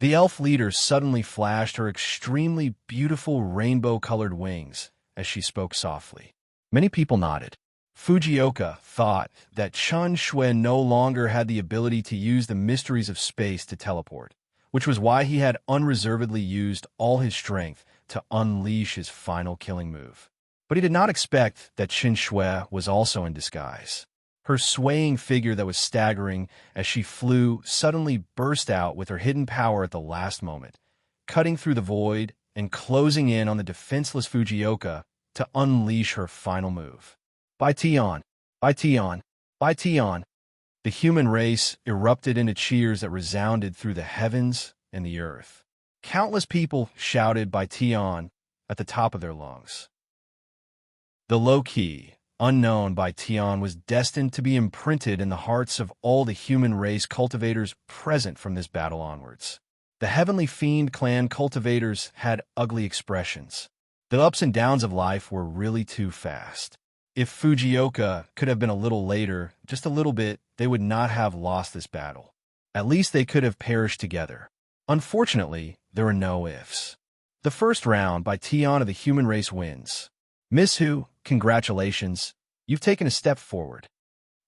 The elf leader suddenly flashed her extremely beautiful rainbow-colored wings as she spoke softly. Many people nodded. Fujioka thought that Chun Shui no longer had the ability to use the mysteries of space to teleport, which was why he had unreservedly used all his strength to unleash his final killing move. But he did not expect that Qin Shui was also in disguise. Her swaying figure that was staggering as she flew suddenly burst out with her hidden power at the last moment, cutting through the void and closing in on the defenseless Fujioka to unleash her final move. Bai Tian! Bai Tian! Bai Tian! The human race erupted into cheers that resounded through the heavens and the earth. Countless people shouted Bai Tian at the top of their lungs. The low-key, unknown Bai Tian was destined to be imprinted in the hearts of all the human race cultivators present from this battle onwards. The Heavenly Fiend clan cultivators had ugly expressions. The ups and downs of life were really too fast. If Fujioka could have been a little later, just a little bit, they would not have lost this battle. At least they could have perished together. Unfortunately, there were no ifs. The first round by Tian of the human race wins. Miss Hu, congratulations. You've taken a step forward.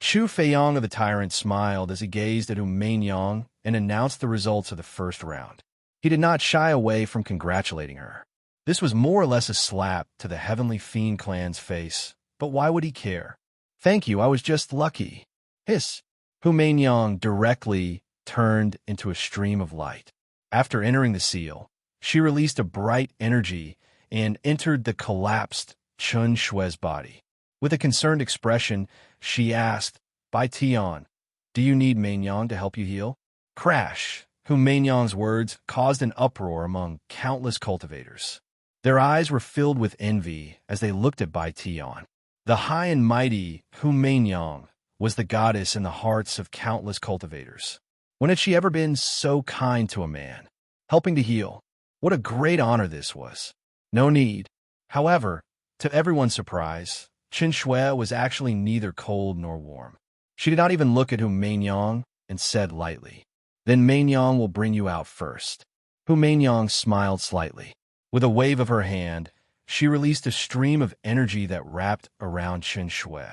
Chu Feiyong of the Tyrant smiled as he gazed at Yang and announced the results of the first round. He did not shy away from congratulating her. This was more or less a slap to the Heavenly Fiend clan's face, but why would he care? Thank you, I was just lucky. Hiss. Yang directly turned into a stream of light. After entering the seal, she released a bright energy and entered the collapsed Chun Shui's body. With a concerned expression, she asked, Bai Tian, do you need Yang to help you heal? Crash! Yang's words caused an uproar among countless cultivators. Their eyes were filled with envy as they looked at Bai Tian. The high and mighty Yang was the goddess in the hearts of countless cultivators. When had she ever been so kind to a man? Helping to heal. What a great honor this was. No need. However, to everyone's surprise, Qin Shui was actually neither cold nor warm. She did not even look at Yang and said lightly, Then Yang will bring you out first. Yang smiled slightly. With a wave of her hand, she released a stream of energy that wrapped around Qin Shui.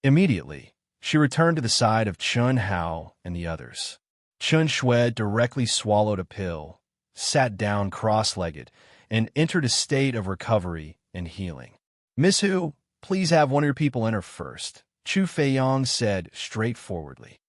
Immediately, she returned to the side of Chun Hao and the others. Qin Shui directly swallowed a pill, sat down cross-legged, and entered a state of recovery and healing. Miss Hu, please have one of your people enter first, Chu Feiyong said straightforwardly.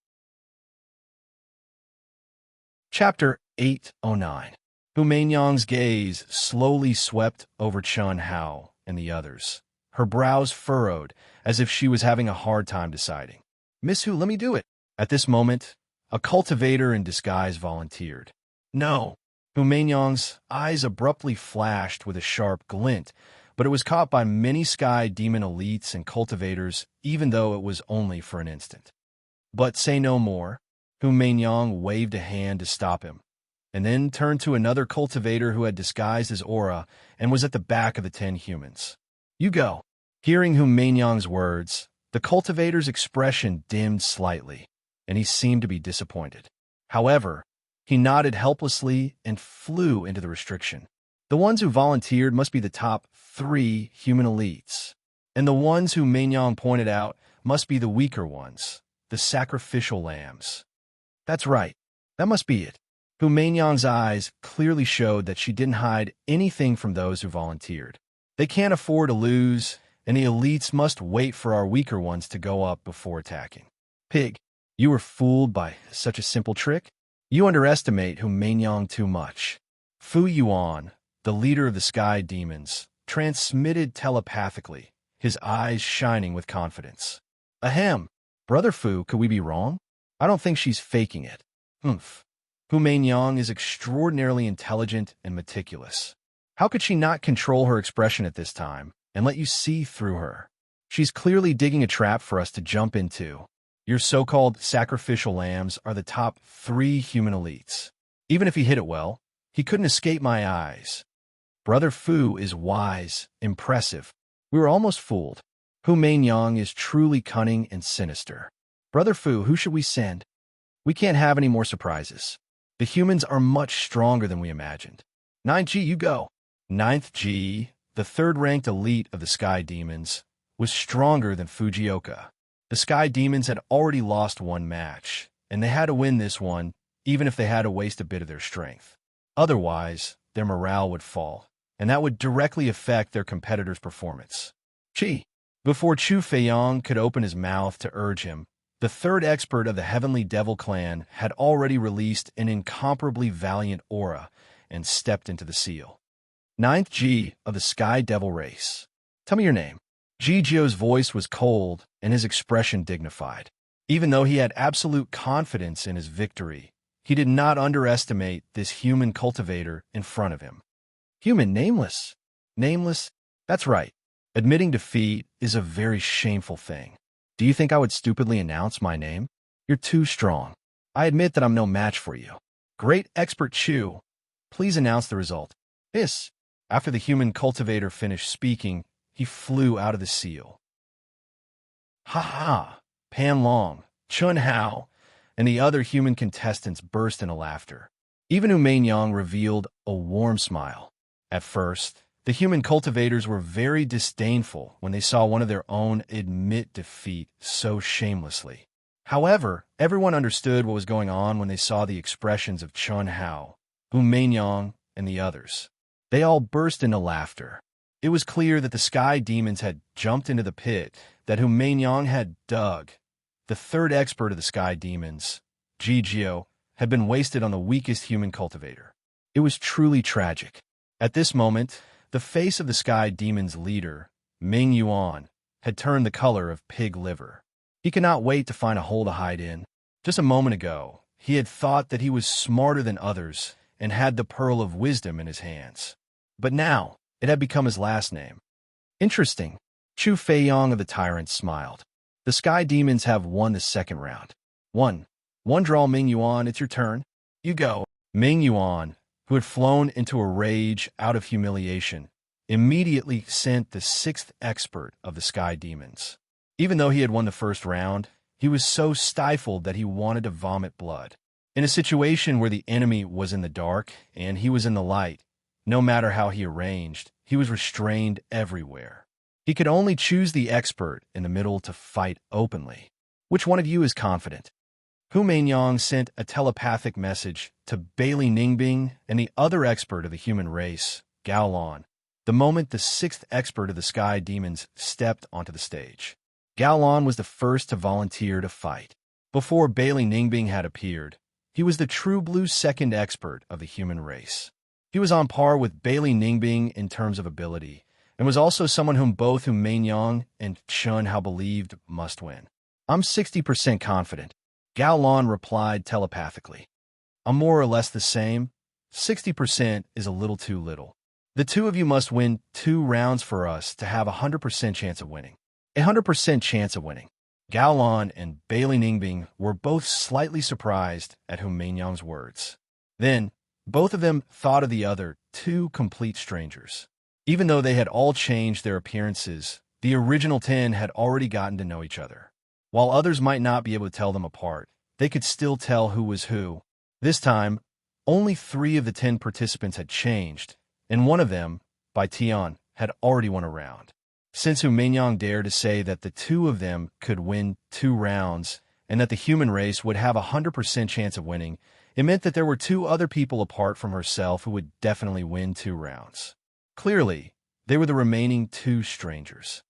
Chapter 809. Yang's gaze slowly swept over Chun Hao and the others, her brows furrowed as if she was having a hard time deciding. Miss Hu, let me do it. At this moment, a cultivator in disguise volunteered. No. Yang's eyes abruptly flashed with a sharp glint, but it was caught by many sky demon elites and cultivators, even though it was only for an instant. But say no more. Yang waved a hand to stop him, and then turned to another cultivator who had disguised his aura and was at the back of the 10 humans. You go. Hearing Yang's words, the cultivator's expression dimmed slightly, and he seemed to be disappointed. However, he nodded helplessly and flew into the restriction. The ones who volunteered must be the top 3 human elites, and the ones who Yang pointed out must be the weaker ones, the sacrificial lambs. That's right. That must be it. Yang's eyes clearly showed that she didn't hide anything from those who volunteered. They can't afford to lose, and the elites must wait for our weaker ones to go up before attacking. Pig, you were fooled by such a simple trick? You underestimate Yang too much. Fu Yuan, the leader of the sky demons, transmitted telepathically, his eyes shining with confidence. Ahem. Brother Fu, could we be wrong? I don't think she's faking it. Humph. Yang is extraordinarily intelligent and meticulous. How could she not control her expression at this time and let you see through her? She's clearly digging a trap for us to jump into. Your so-called sacrificial lambs are the top 3 human elites. Even if he hit it well, he couldn't escape my eyes. Brother Fu is wise, impressive. We were almost fooled. Hu Mainyang is truly cunning and sinister. Brother Fu, who should we send? We can't have any more surprises. The humans are much stronger than we imagined. 9G, you go. 9th G, the 3rd-ranked elite of the Sky Demons, was stronger than Fujioka. The Sky Demons had already lost one match, and they had to win this one, even if they had to waste a bit of their strength. Otherwise, their morale would fall, and that would directly affect their competitor's performance. Chi. Before Chu Feiyong could open his mouth to urge him, the 3rd expert of the Heavenly Devil clan had already released an incomparably valiant aura and stepped into the seal. 9th G of the Sky Devil race. Tell me your name. Jijio's voice was cold and his expression dignified. Even though he had absolute confidence in his victory, he did not underestimate this human cultivator in front of him. Human, nameless. Nameless? That's right. Admitting defeat is a very shameful thing. Do you think I would stupidly announce my name? You're too strong. I admit that I'm no match for you. Great expert Chu, please announce the result. Yes. After the human cultivator finished speaking, he flew out of the seal. Ha ha! Pan Long, Chun Hao, and the other human contestants burst into laughter. Even Hu Mainyang revealed a warm smile. At first, the human cultivators were very disdainful when they saw one of their own admit defeat so shamelessly. However, everyone understood what was going on when they saw the expressions of Chun Hao, Hu Mainyang, and the others. They all burst into laughter. It was clear that the Sky Demons had jumped into the pit that Hu Mainyang had dug. The 3rd expert of the Sky Demons, Jijio, had been wasted on the weakest human cultivator. It was truly tragic. At this moment, the face of the Sky Demons' leader, Ming Yuan, had turned the color of pig liver. He could not wait to find a hole to hide in. Just a moment ago, he had thought that he was smarter than others and had the pearl of wisdom in his hands. But now, it had become his last name. Interesting. Chu Feiyong of the Tyrants smiled. The Sky Demons have won the 2nd round. 1 draw. Ming Yuan, it's your turn. You go. Ming Yuan, who had flown into a rage out of humiliation, immediately sent the 6th expert of the Sky Demons. Even though he had won the 1st round, he was so stifled that he wanted to vomit blood. In a situation where the enemy was in the dark and he was in the light, no matter how he arranged, he was restrained everywhere. He could only choose the expert in the middle to fight openly. Which one of you is confident? Hu Mainyang sent a telepathic message to Bailey Ningbing and the other expert of the human race, Gao Lan, the moment the 6th expert of the Sky Demons stepped onto the stage. Gao Lan was the first to volunteer to fight. Before Bailey Ningbing had appeared, he was the true blue 2nd expert of the human race. He was on par with Bailey Ningbing in terms of ability, and was also someone whom both Hu Mainyang and Chun Hao believed must win. I'm 60% confident. Gao Lan replied telepathically. I'm more or less the same. 60% is a little too little. The 2 of you must win 2 rounds for us to have a 100% chance of winning. 100% chance of winning. Gao Lan and Bailey Ningbing were both slightly surprised at Hu Mainyang's words. Then, both of them thought of the other 2 complete strangers. Even though they had all changed their appearances, the original 10 had already gotten to know each other. While others might not be able to tell them apart, they could still tell who was who. This time, only 3 of the 10 participants had changed, and one of them, Bai Tian, had already won a round. Since Hu Mainyang dared to say that the 2 of them could win 2 rounds, and that the human race would have a 100% chance of winning, it meant that there were 2 other people apart from herself who would definitely win 2 rounds. Clearly, they were the remaining 2 strangers.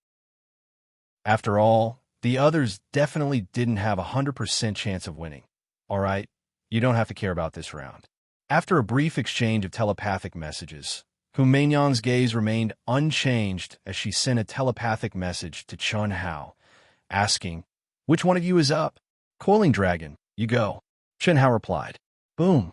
After all, the others definitely didn't have a 100% chance of winning. All right, you don't have to care about this round. After a brief exchange of telepathic messages, Hu Mainyang's gaze remained unchanged as she sent a telepathic message to Chun Hao, asking, "Which one of you is up?" "Coiling Dragon, you go." Chun Hao replied. "Boom.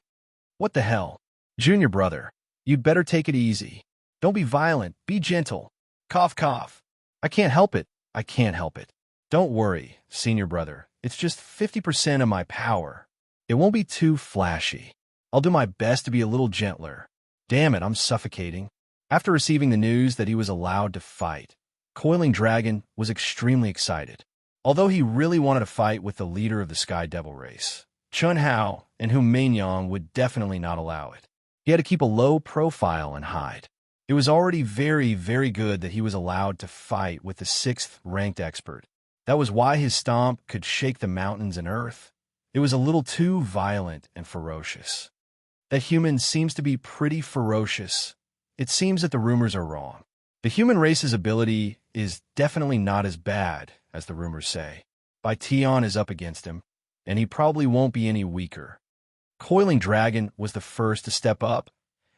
What the hell? Junior brother, you'd better take it easy. Don't be violent, be gentle. Cough, cough. I can't help it. I can't help it. Don't worry, senior brother. It's just 50% of my power. It won't be too flashy. I'll do my best to be a little gentler. Damn it, I'm suffocating. After receiving the news that he was allowed to fight, Coiling Dragon was extremely excited. Although he really wanted to fight with the leader of the Sky Devil race, Chun Hao, and whom Ming-Yang would definitely not allow it. He had to keep a low profile and hide. It was already very, very good that he was allowed to fight with the 6th-ranked expert. That was why his stomp could shake the mountains and earth. It was a little too violent and ferocious. That human seems to be pretty ferocious. It seems that the rumors are wrong. The human race's ability is definitely not as bad as the rumors say. Bai Tian is up against him, and he probably won't be any weaker. Coiling Dragon was the first to step up,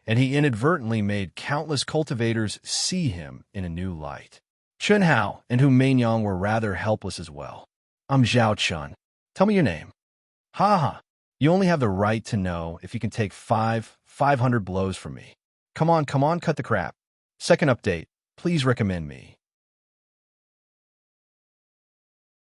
and he inadvertently made countless cultivators see him in a new light. Chun Hao and whom Ming-Yang were rather helpless as well. I'm Zhao Chun. Tell me your name. Ha ha. You only have the right to know if you can take 500 blows from me. Come on, cut the crap. Second update. Please recommend me.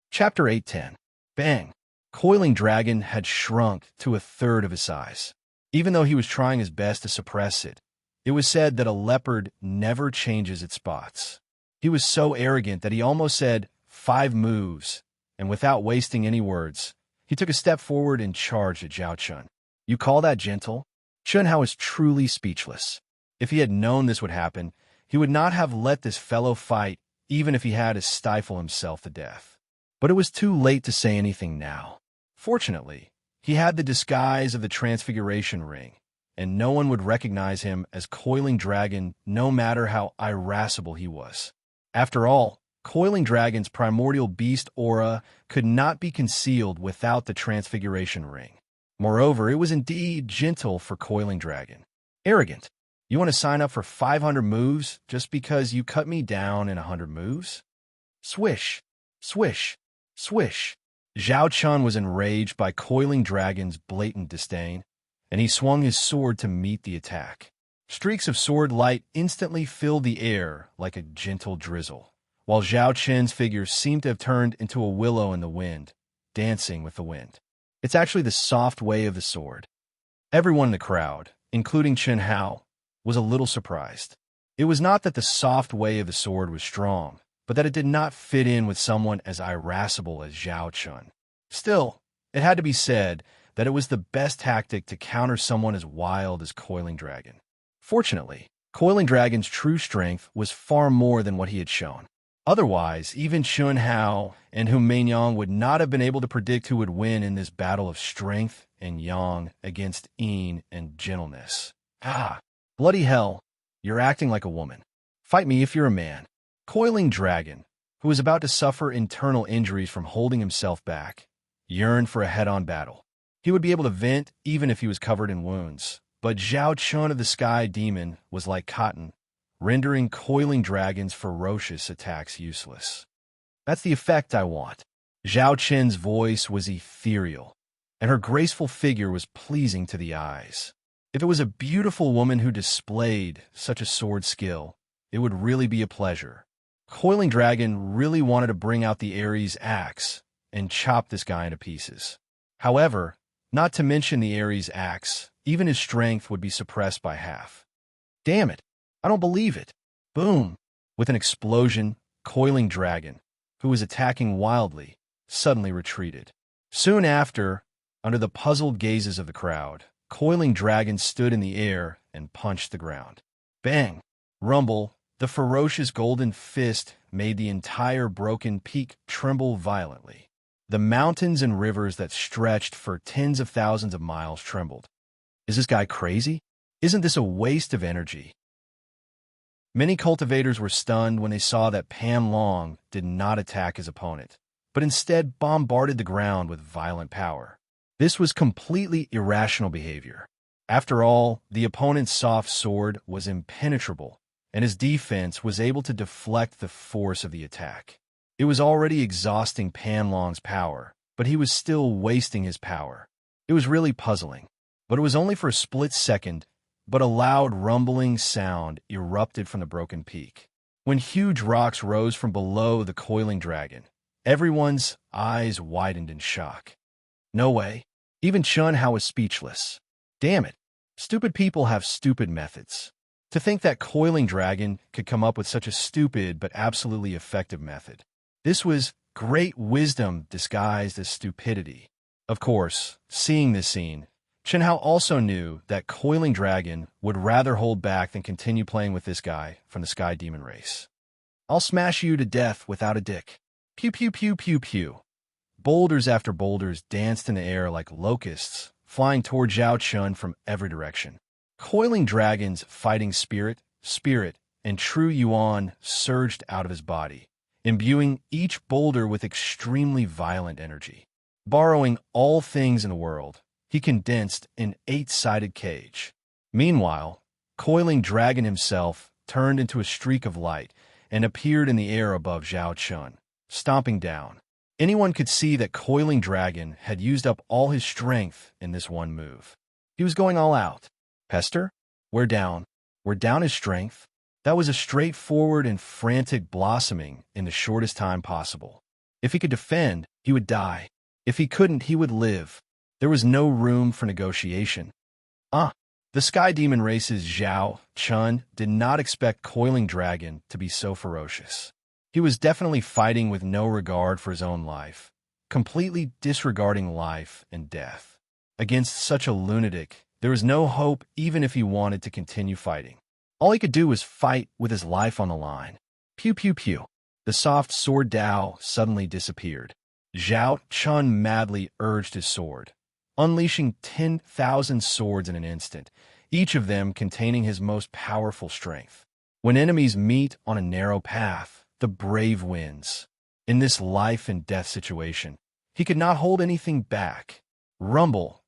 Chapter 810. Bang. Coiling Dragon had shrunk to a third of his size. Even though he was trying his best to suppress it, it was said that a leopard never changes its spots. He was so arrogant that he almost said 5 moves, and without wasting any words, he took a step forward and charged at Zhao Chun. You call that gentle? Chun Hao was truly speechless. If he had known this would happen, he would not have let this fellow fight, even if he had to stifle himself to death. But it was too late to say anything now. Fortunately, he had the disguise of the Transfiguration Ring, and no one would recognize him as Coiling Dragon no matter how irascible he was. After all, Coiling Dragon's primordial beast aura could not be concealed without the Transfiguration Ring. Moreover, it was indeed gentle for Coiling Dragon. Arrogant. You want to sign up for 500 moves just because you cut me down in 100 moves? Swish, swish, swish. Zhao Chun was enraged by Coiling Dragon's blatant disdain, and he swung his sword to meet the attack. Streaks of sword light instantly filled the air like a gentle drizzle, while Zhao Chun's figure seemed to have turned into a willow in the wind, dancing with the wind. It's actually the soft way of the sword. Everyone in the crowd, including Chun Hao, was a little surprised. It was not that the soft way of the sword was strong, but that it did not fit in with someone as irascible as Zhao Chun. Still, it had to be said that it was the best tactic to counter someone as wild as Coiling Dragon. Fortunately, Coiling Dragon's true strength was far more than what he had shown. Otherwise, even Chun Hao and whom Ming-Yang would not have been able to predict who would win in this battle of strength and yang against yin and gentleness. Ah, bloody hell, you're acting like a woman. Fight me if you're a man. Coiling Dragon, who was about to suffer internal injuries from holding himself back, yearned for a head-on battle. He would be able to vent even if he was covered in wounds. But Zhao Chun of the Sky Demon was like cotton, rendering Coiling Dragon's ferocious attacks useless. That's the effect I want. Zhao Chun's voice was ethereal, and her graceful figure was pleasing to the eyes. If it was a beautiful woman who displayed such a sword skill, it would really be a pleasure. Coiling Dragon really wanted to bring out the Ares axe and chop this guy into pieces. However, not to mention the Ares axe, even his strength would be suppressed by half. Damn it, I don't believe it. Boom! With an explosion, Coiling Dragon, who was attacking wildly, suddenly retreated. Soon after, under the puzzled gazes of the crowd, Coiling Dragon stood in the air and punched the ground. Bang! Rumble! The ferocious golden fist made the entire broken peak tremble violently. The mountains and rivers that stretched for tens of thousands of miles trembled. Is this guy crazy? Isn't this a waste of energy? Many cultivators were stunned when they saw that Pan Long did not attack his opponent, but instead bombarded the ground with violent power. This was completely irrational behavior. After all, the opponent's soft sword was impenetrable, and his defense was able to deflect the force of the attack. It was already exhausting Pan Long's power, but he was still wasting his power. It was really puzzling, but it was only for a split second, but a loud rumbling sound erupted from the broken peak. When huge rocks rose from below the coiling dragon, everyone's eyes widened in shock. No way. Even Chun Hao was speechless. Damn it. Stupid people have stupid methods. To think that coiling dragon could come up with such a stupid but absolutely effective method. This was great wisdom disguised as stupidity. Of course, seeing this scene, Chen Hao also knew that coiling dragon would rather hold back than continue playing with this guy from the Sky Demon race. I'll smash you to death without a dick. Pew pew pew pew pew. Boulders after boulders danced in the air like locusts, flying toward Zhao Chun from every direction. Coiling dragon's fighting spirit, and true Yuan surged out of his body, imbuing each boulder with extremely violent energy. Borrowing all things in the world, he condensed an 8-sided cage. Meanwhile, coiling dragon himself turned into a streak of light and appeared in the air above Zhao Chun, stomping down. Anyone could see that coiling dragon had used up all his strength in this one move. He was going all out. Pester? We're down. We're down his strength. That was a straightforward and frantic blossoming in the shortest time possible. If he could defend, he would die. If he couldn't, he would live. There was no room for negotiation. The Sky Demon race's Zhao Chun did not expect coiling dragon to be so ferocious. He was definitely fighting with no regard for his own life, completely disregarding life and death. Against such a lunatic, there was no hope even if he wanted to continue fighting. All he could do was fight with his life on the line. Pew pew pew. The soft sword Dao suddenly disappeared. Zhao Chun madly urged his sword, unleashing 10,000 swords in an instant, each of them containing his most powerful strength. When enemies meet on a narrow path, the brave wins. In this life and death situation, he could not hold anything back. Rumble.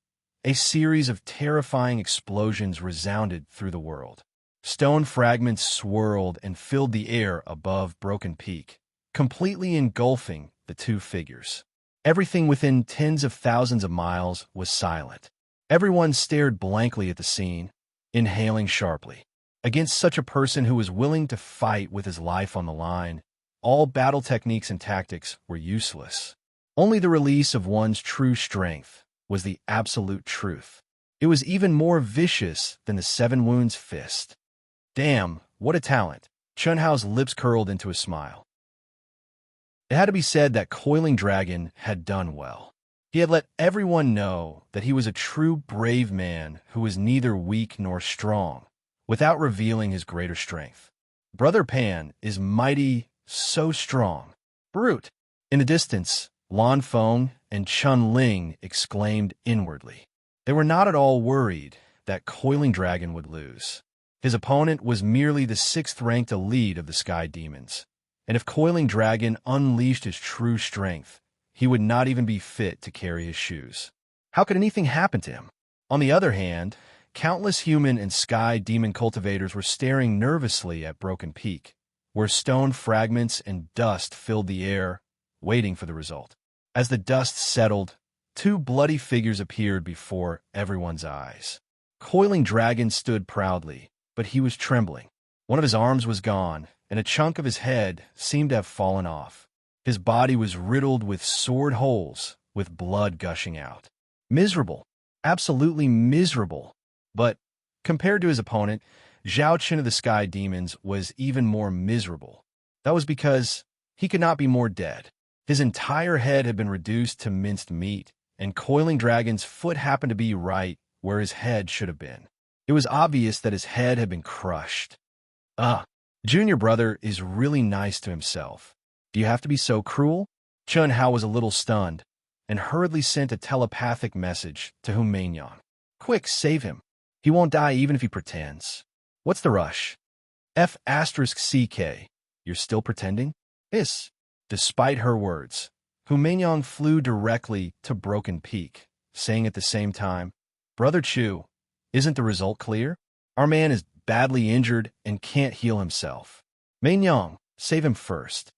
A series of terrifying explosions resounded through the world. Stone fragments swirled and filled the air above Broken Peak, completely engulfing the two figures. Everything within tens of thousands of miles was silent. Everyone stared blankly at the scene, inhaling sharply. Against such a person who was willing to fight with his life on the line, all battle techniques and tactics were useless. Only the release of one's true strength was the absolute truth. It was even more vicious than the 7 Wounds fist. Damn, what a talent. Chun Hao's lips curled into a smile. It had to be said that coiling dragon had done well. He had let everyone know that he was a true brave man who was neither weak nor strong, without revealing his greater strength. Brother Pan is mighty, so strong. Brute. In the distance, Lan Feng and Chun Ling exclaimed inwardly. They were not at all worried that coiling dragon would lose. His opponent was merely the 6th-ranked elite of the Sky Demons, and if coiling dragon unleashed his true strength, he would not even be fit to carry his shoes. How could anything happen to him? On the other hand, countless human and Sky Demon cultivators were staring nervously at Broken Peak, where stone fragments and dust filled the air, waiting for the result. As the dust settled, 2 bloody figures appeared before everyone's eyes. Coiling dragon stood proudly, but he was trembling. One of his arms was gone, and a chunk of his head seemed to have fallen off. His body was riddled with sword holes, with blood gushing out. Miserable. Absolutely miserable. But, compared to his opponent, Zhao Chun of the Sky Demons was even more miserable. That was because he could not be more dead. His entire head had been reduced to minced meat, and coiling dragon's foot happened to be right where his head should have been. It was obvious that his head had been crushed. Junior brother is really nice to himself. Do you have to be so cruel? Chun Hao was a little stunned, and hurriedly sent a telepathic message to Humaignon. Quick, save him. He won't die even if he pretends. What's the rush? F***CK. You're still pretending? Hiss. Despite her words, Humaignon flew directly to Broken Peak, saying at the same time, Brother Chu, isn't the result clear? Our man is badly injured and can't heal himself. Maignon, save him first.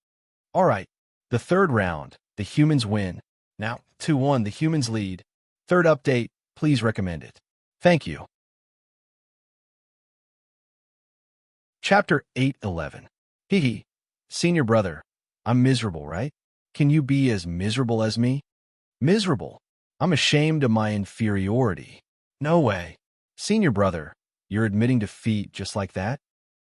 All right, the 3rd round, the humans win. Now, 2-1, the humans lead. 3rd update, please recommend it. Thank you. Chapter 8:11. Hee hee. Senior brother, I'm miserable, right? Can you be as miserable as me? Miserable. I'm ashamed of my inferiority. No way. Senior brother, you're admitting defeat just like that?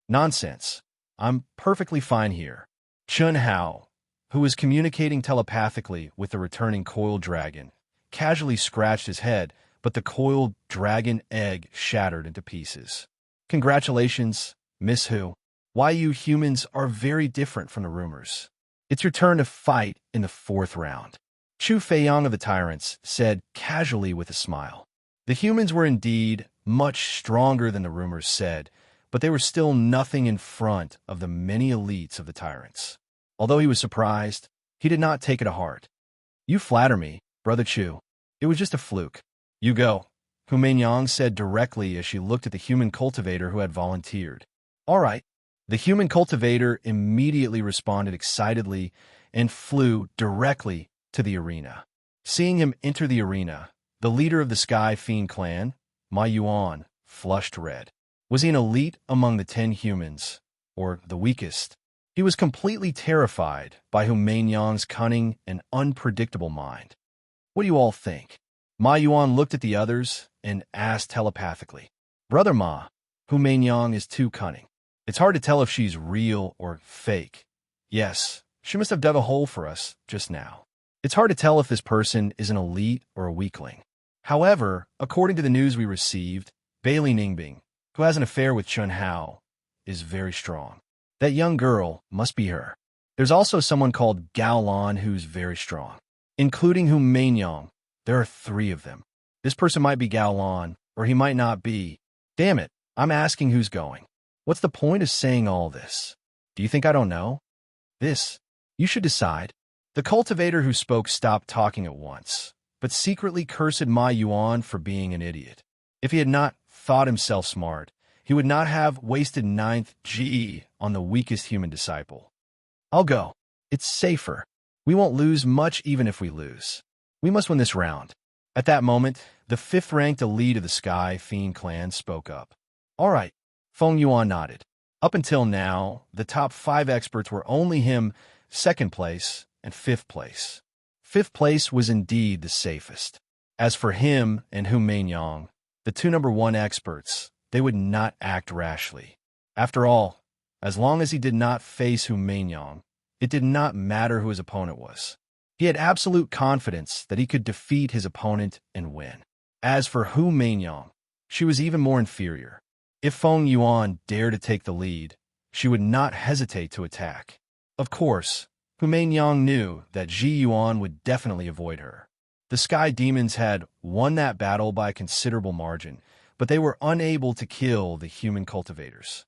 Nonsense. I'm perfectly fine here. Chun Hao, who was communicating telepathically with the returning coiled dragon, casually scratched his head, but the coiled dragon egg shattered into pieces. Congratulations, Miss Hu. Why you humans are very different from the rumors. It's your turn to fight in the 4th round. Chu Feiyang of the Tyrants said casually with a smile. The humans were indeed much stronger than the rumors said, but they were still nothing in front of the many elites of the Tyrants. Although he was surprised, he did not take it to heart. You flatter me, Brother Chu. It was just a fluke. You go, Hu Meinyang said directly as she looked at the human cultivator who had volunteered. All right. The human cultivator immediately responded excitedly and flew directly to the arena. Seeing him enter the arena, the leader of the Sky Fiend clan, Ma Yuan, flushed red. Was he an elite among the 10 humans, or the weakest? He was completely terrified by Hu Meinyang's cunning and unpredictable mind. What do you all think? Ma Yuan looked at the others and asked telepathically. Brother Ma, Hu Meinyang is too cunning. It's hard to tell if she's real or fake. Yes, she must have dug a hole for us just now. It's hard to tell if this person is an elite or a weakling. However, according to the news we received, Bailey Ningbing, who has an affair with Chun Hao, is very strong. That young girl must be her. There's also someone called Gao Lan who's very strong. Including Hu Meinyang, there are 3 of them. This person might be Gao Lan, or he might not be. Damn it, I'm asking who's going. What's the point of saying all this? Do you think I don't know? You should decide. The cultivator who spoke stopped talking at once, but secretly cursed Ma Yuan for being an idiot. If he had not thought himself smart, he would not have wasted 9th GE on the weakest human disciple. I'll go. It's safer. We won't lose much even if we lose. We must win this round. At that moment, the 5th-ranked elite of the Sky Fiend clan spoke up. All right. Feng Yuan nodded. Up until now, the top 5 experts were only him, 2nd place, and 5th place. 5th place was indeed the safest. As for him and Hu Meinyang, the 2 number 1 experts, they would not act rashly. After all, as long as he did not face Hu Meinyang, it did not matter who his opponent was. He had absolute confidence that he could defeat his opponent and win. As for Hu Meinyang, she was even more inferior. If Feng Yuan dared to take the lead, she would not hesitate to attack. Of course, Hu Meinyang knew that Ji Yuan would definitely avoid her. The Sky Demons had won that battle by a considerable margin, but they were unable to kill the human cultivators.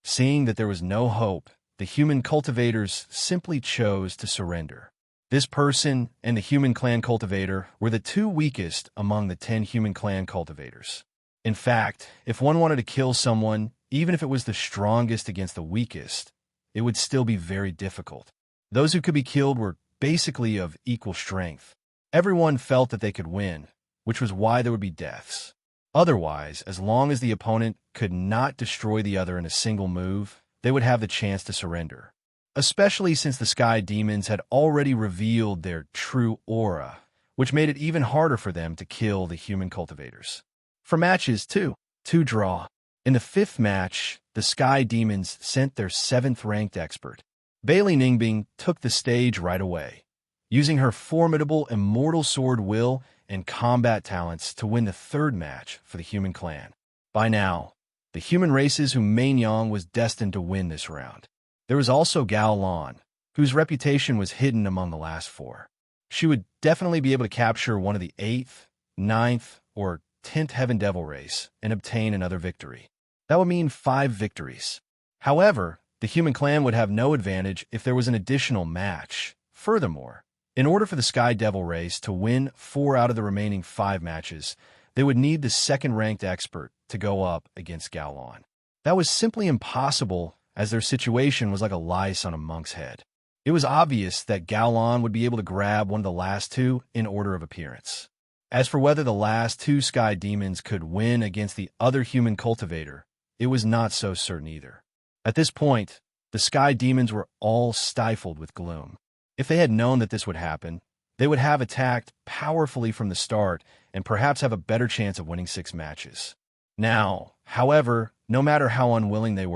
Seeing that there was no hope, the human cultivators simply chose to surrender. This person and the human clan cultivator were the 2 weakest among the 10 human clan cultivators. In fact, if one wanted to kill someone, even if it was the strongest against the weakest, it would still be very difficult. Those who could be killed were basically of equal strength. Everyone felt that they could win, which was why there would be deaths. Otherwise, as long as the opponent could not destroy the other in a single move, they would have the chance to surrender. Especially since the Sky Demons had already revealed their true aura, which made it even harder for them to kill the human cultivators. For matches, too, 2 draw. In the 5th match, the Sky Demons sent their 7th-ranked expert. Bailey Ningbing took the stage right away, using her formidable immortal sword will and combat talents to win the 3rd match for the human clan. By now, the human race's Hu Meinyang was destined to win this round. There was also Gao Lan, whose reputation was hidden among the last 4. She would definitely be able to capture one of the 8th, 9th, or 10th Heaven Devil race and obtain another victory. That would mean 5 victories. However, the human clan would have no advantage if there was an additional match. Furthermore, in order for the Sky Devil race to win 4 out of the remaining 5 matches, they would need the 2nd-ranked expert to go up against Gao Lan. That was simply impossible, as their situation was like a lice on a monk's head. It was obvious that Gao Lan would be able to grab one of the last 2 in order of appearance. As for whether the last 2 Sky Demons could win against the other human cultivator, it was not so certain either. At this point, the sky demons were all stifled with gloom. If they had known that this would happen, they would have attacked powerfully from the start and perhaps have a better chance of winning 6 matches. Now, however, no matter how unwilling they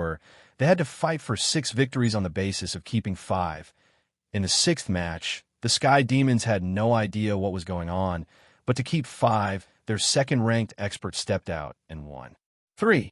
had to fight for 6 victories on the basis of keeping 5. In the 6th match, the Sky Demons had no idea what was going on, but to keep 5, their second-ranked expert stepped out and won. 3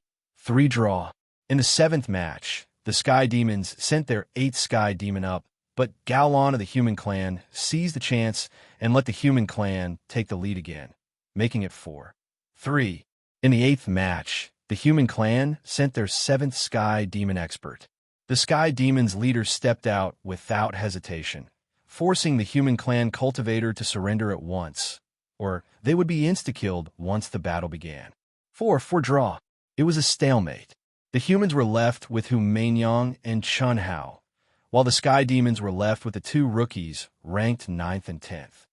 draw. In the 7th match, the Sky Demons sent their 8th Sky Demon up, but Gaolon of the Human Clan seized the chance and let the Human Clan take the lead again, making it 4-3. In the 8th match, the Human Clan sent their 7th Sky Demon expert. The Sky Demon's leader stepped out without hesitation, forcing the Human Clan cultivator to surrender at once, or they would be insta-killed once the battle began. 4 draw. It was a stalemate. The humans were left with Hu Mainyang and Chun Hao, while the Sky Demons were left with the 2 rookies ranked 9th and 10th.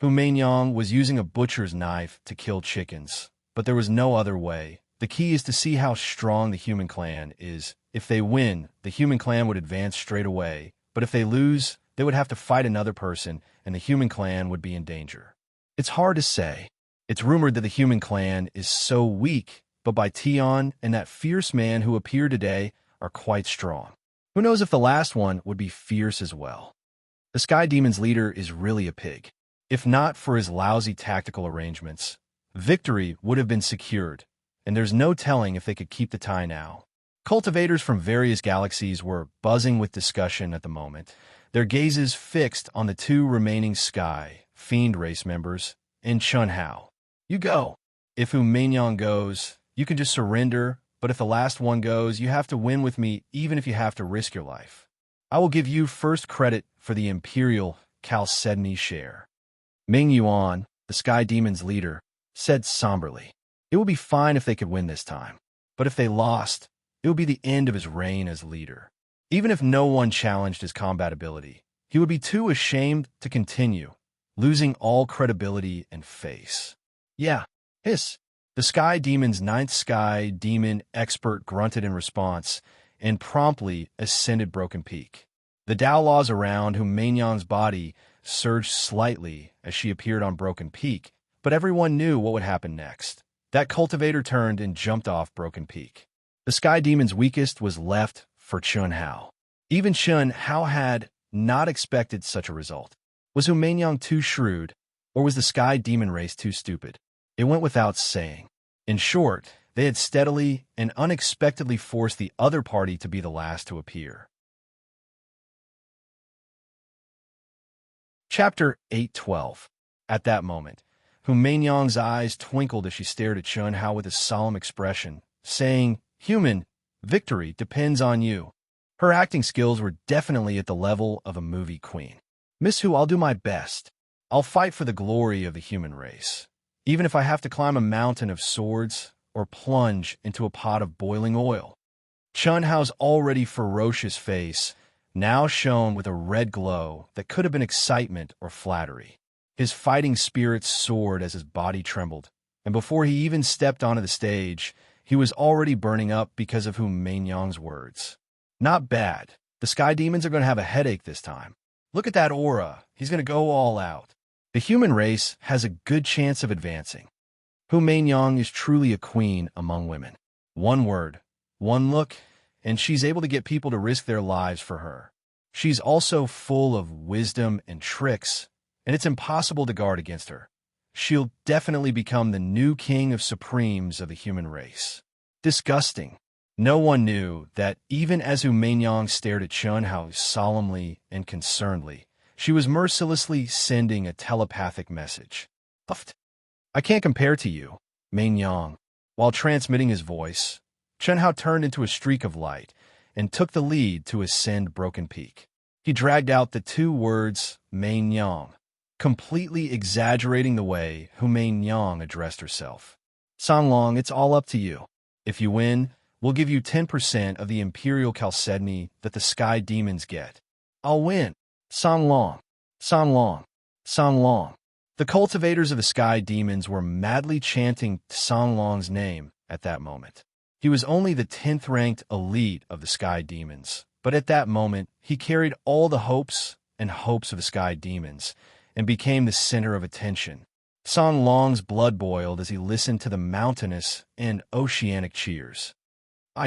Hu Mainyang was using a butcher's knife to kill chickens, but there was no other way. The key is to see how strong the Human Clan is. If they win, the Human Clan would advance straight away, but if they lose, they would have to fight another person, and the Human Clan would be in danger. It's hard to say. It's rumored that the Human Clan is so weak, but by Tion and that fierce man who appeared today are quite strong. Who knows if the last one would be fierce as well? The Sky Demon's leader is really a pig. If not for his lousy tactical arrangements, victory would have been secured, and there's no telling if they could keep the tie now. Cultivators from various galaxies were buzzing with discussion at the moment, their gazes fixed on the 2 remaining Sky Fiend race members and Chun Hao. You go. If Hu Mainyang goes, you can just surrender, but if the last one goes, you have to win with me even if you have to risk your life. I will give you first credit for the Imperial Chalcedony share. Ming Yuan, the Sky Demon's leader, said somberly. It would be fine if they could win this time, but if they lost, it would be the end of his reign as leader. Even if no one challenged his combat ability, he would be too ashamed to continue, losing all credibility and face. Yeah, hiss. The Sky Demon's 9th Sky Demon expert grunted in response and promptly ascended Broken Peak. The Dao laws around Hu Mainyang's body surged slightly as she appeared on Broken Peak, but everyone knew what would happen next. That cultivator turned and jumped off Broken Peak. The Sky Demon's weakest was left for Chun Hao. Even Chun Hao had not expected such a result. Was Hu Mainyang too shrewd, or was the Sky Demon race too stupid? It went without saying. In short, they had steadily and unexpectedly forced the other party to be the last to appear. Chapter 8:12. At that moment, Hu Mainyang's eyes twinkled as she stared at Chun Hao with a solemn expression, saying, "Human, victory depends on you." Her acting skills were definitely at the level of a movie queen. "Miss Hu, I'll do my best. I'll fight for the glory of the human race, even if I have to climb a mountain of swords or plunge into a pot of boiling oil." Chun Hao's already ferocious face now shone with a red glow that could have been excitement or flattery. His fighting spirits soared as his body trembled, and before he even stepped onto the stage, he was already burning up because of Hu Mainyang's words. Not bad. The Sky Demons are going to have a headache this time. Look at that aura. He's going to go all out. The human race has a good chance of advancing. Hu Mainyang is truly a queen among women. One word, one look, and she's able to get people to risk their lives for her. She's also full of wisdom and tricks, and it's impossible to guard against her. She'll definitely become the new king of supremes of the human race. Disgusting. No one knew that even as Hu Mainyang stared at Chun Hao solemnly and concernedly, she was mercilessly sending a telepathic message. "Puffed. I can't compare to you, Mainyang." While transmitting his voice, Chun Hao turned into a streak of light and took the lead to ascend Broken Peak. He dragged out the 2 words, Mainyang, completely exaggerating the way Hu Mainyang addressed herself. "Sanglong, it's all up to you. If you win, we'll give you 10% of the Imperial Chalcedony that the Sky Demons get." "I'll win. Sanglong, Sanglong, Sanglong." The cultivators of the Sky Demons were madly chanting Sanglong's name at that moment. He was only the 10th-ranked elite of the sky demons, but at that moment, he carried all the hopes and hopes of the sky demons and became the center of attention. Song Long's blood boiled as he listened to the mountainous and oceanic cheers.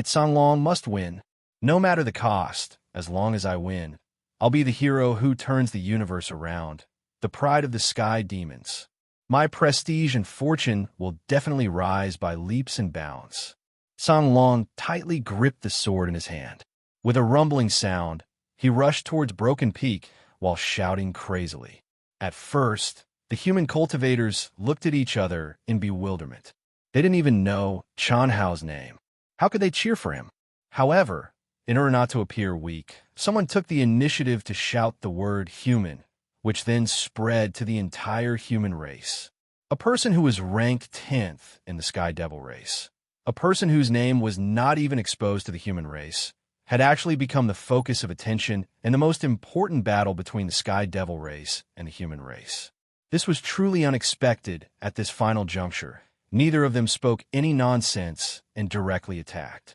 Song Long must win. No matter the cost, as long as I win, I'll be the hero who turns the universe around, the pride of the sky demons. My prestige and fortune will definitely rise by leaps and bounds. Song Long tightly gripped the sword in his hand. With a rumbling sound, he rushed towards Broken Peak while shouting crazily. At first, the human cultivators looked at each other in bewilderment. They didn't even know Chun Hao's name. How could they cheer for him? However, in order not to appear weak, someone took the initiative to shout the word human, which then spread to the entire human race. A person who was ranked 10th in the Sky Devil race, a person whose name was not even exposed to the human race, had actually become the focus of attention in the most important battle between the Sky Devil race and the human race. This was truly unexpected at this final juncture. Neither of them spoke any nonsense and directly attacked.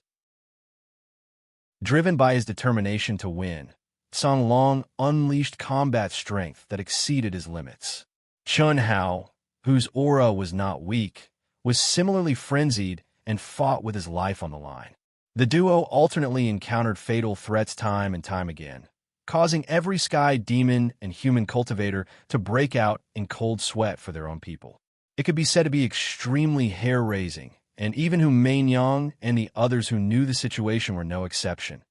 Driven by his determination to win, Song Long unleashed combat strength that exceeded his limits. Chun Hao, whose aura was not weak, was similarly frenzied and fought with his life on the line. The duo alternately encountered fatal threats time and time again, causing every sky demon and human cultivator to break out in cold sweat for their own people. It could be said to be extremely hair-raising, and even Hu Mainyang and the others who knew the situation were no exception.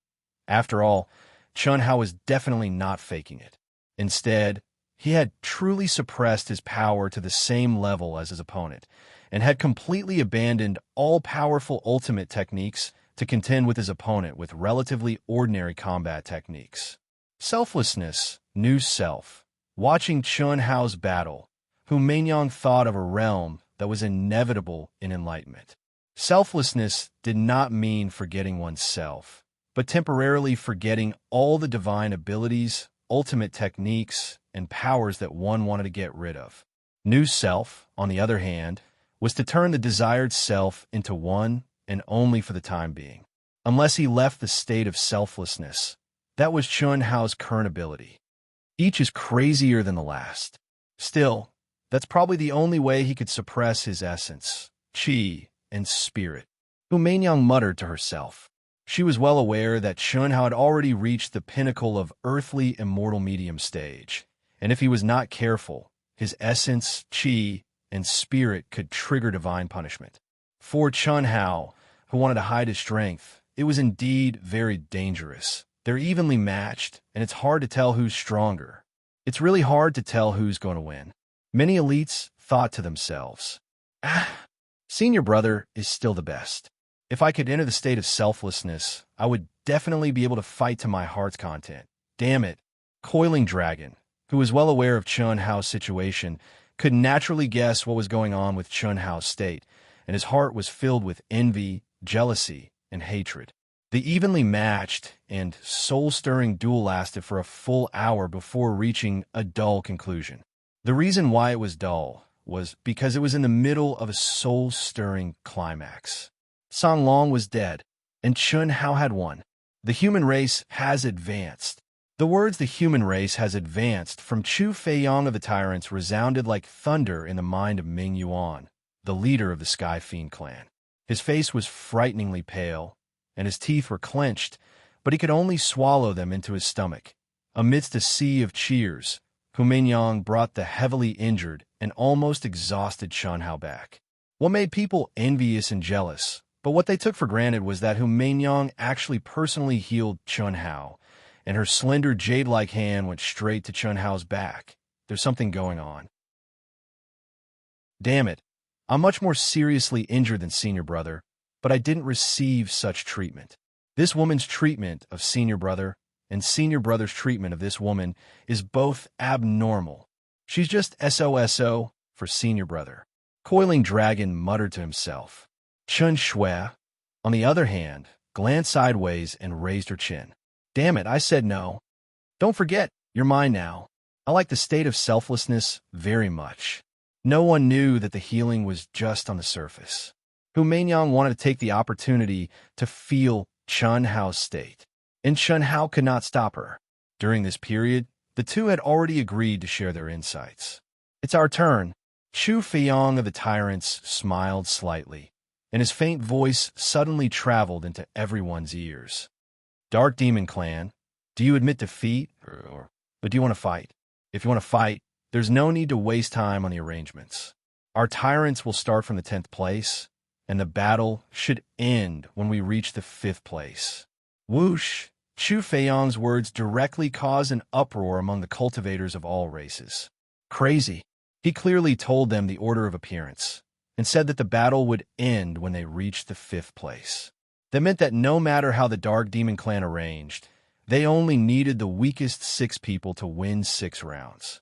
After all, Chun Hao was definitely not faking it. Instead, he had truly suppressed his power to the same level as his opponent, and had completely abandoned all-powerful ultimate techniques to contend with his opponent with relatively ordinary combat techniques. Selflessness, new self. Watching Chun Hao's battle, Hu Mainyang thought of a realm that was inevitable in enlightenment. Selflessness did not mean forgetting oneself, but temporarily forgetting all the divine abilities, ultimate techniques, and powers that one wanted to get rid of. New self, on the other hand, was to turn the desired self into one and only for the time being. Unless he left the state of selflessness, that was Chun Hao's current ability. Each is crazier than the last. Still, that's probably the only way he could suppress his essence, qi, and spirit. Hu Mainyang muttered to herself. She was well aware that Chun Hao had already reached the pinnacle of earthly immortal medium stage, and if he was not careful, his essence, qi, and spirit could trigger divine punishment. For Chun Hao, who wanted to hide his strength, it was indeed very dangerous. They're evenly matched, and it's hard to tell who's stronger. It's really hard to tell who's going to win. Many elites thought to themselves, Senior Brother is still the best. If I could enter the state of selflessness, I would definitely be able to fight to my heart's content. Damn it. Coiling Dragon, who was well aware of Chun Hao's situation, could naturally guess what was going on with Chun Hao's state, and his heart was filled with envy, jealousy, and hatred. The evenly matched and soul-stirring duel lasted for a full hour before reaching a dull conclusion. The reason why it was dull was because it was in the middle of a soul-stirring climax. Song Long was dead, and Chun Hao had won. The human race has advanced. The words "the human race has advanced" from Chu Feiyang of the Tyrants resounded like thunder in the mind of Ming Yuan, the leader of the Sky Fiend clan. His face was frighteningly pale, and his teeth were clenched, but he could only swallow them into his stomach. Amidst a sea of cheers, Hu Mainyang brought the heavily injured and almost exhausted Chun Hao back. What made people envious and jealous, but what they took for granted, was that Hu Mainyang actually personally healed Chun Hao, and her slender jade-like hand went straight to Chun Hao's back. There's something going on. Damn it, I'm much more seriously injured than Senior Brother, but I didn't receive such treatment. This woman's treatment of Senior Brother and Senior Brother's treatment of this woman is both abnormal. She's just SOSO for Senior Brother. Coiling Dragon muttered to himself. Chun Shui, on the other hand, glanced sideways and raised her chin. Damn it, I said no. Don't forget, you're mine now. I like the state of selflessness very much. No one knew that the healing was just on the surface. Hu Meinyang wanted to take the opportunity to feel Chun Hao's state, and Chun Hao could not stop her. During this period, the two had already agreed to share their insights. "It's our turn." Chu Feiyong of the Tyrants smiled slightly, and his faint voice suddenly traveled into everyone's ears. "Dark Demon Clan, do you admit defeat, or do you want to fight? If you want to fight, there's no need to waste time on the arrangements. Our Tyrants will start from the 10th place, and the battle should end when we reach the 5th place." Whoosh! Chu Feiyong's words directly caused an uproar among the cultivators of all races. Crazy. He clearly told them the order of appearance, and said that the battle would end when they reached the 5th place. That meant that no matter how the Dark Demon Clan arranged, they only needed the weakest 6 people to win 6 rounds.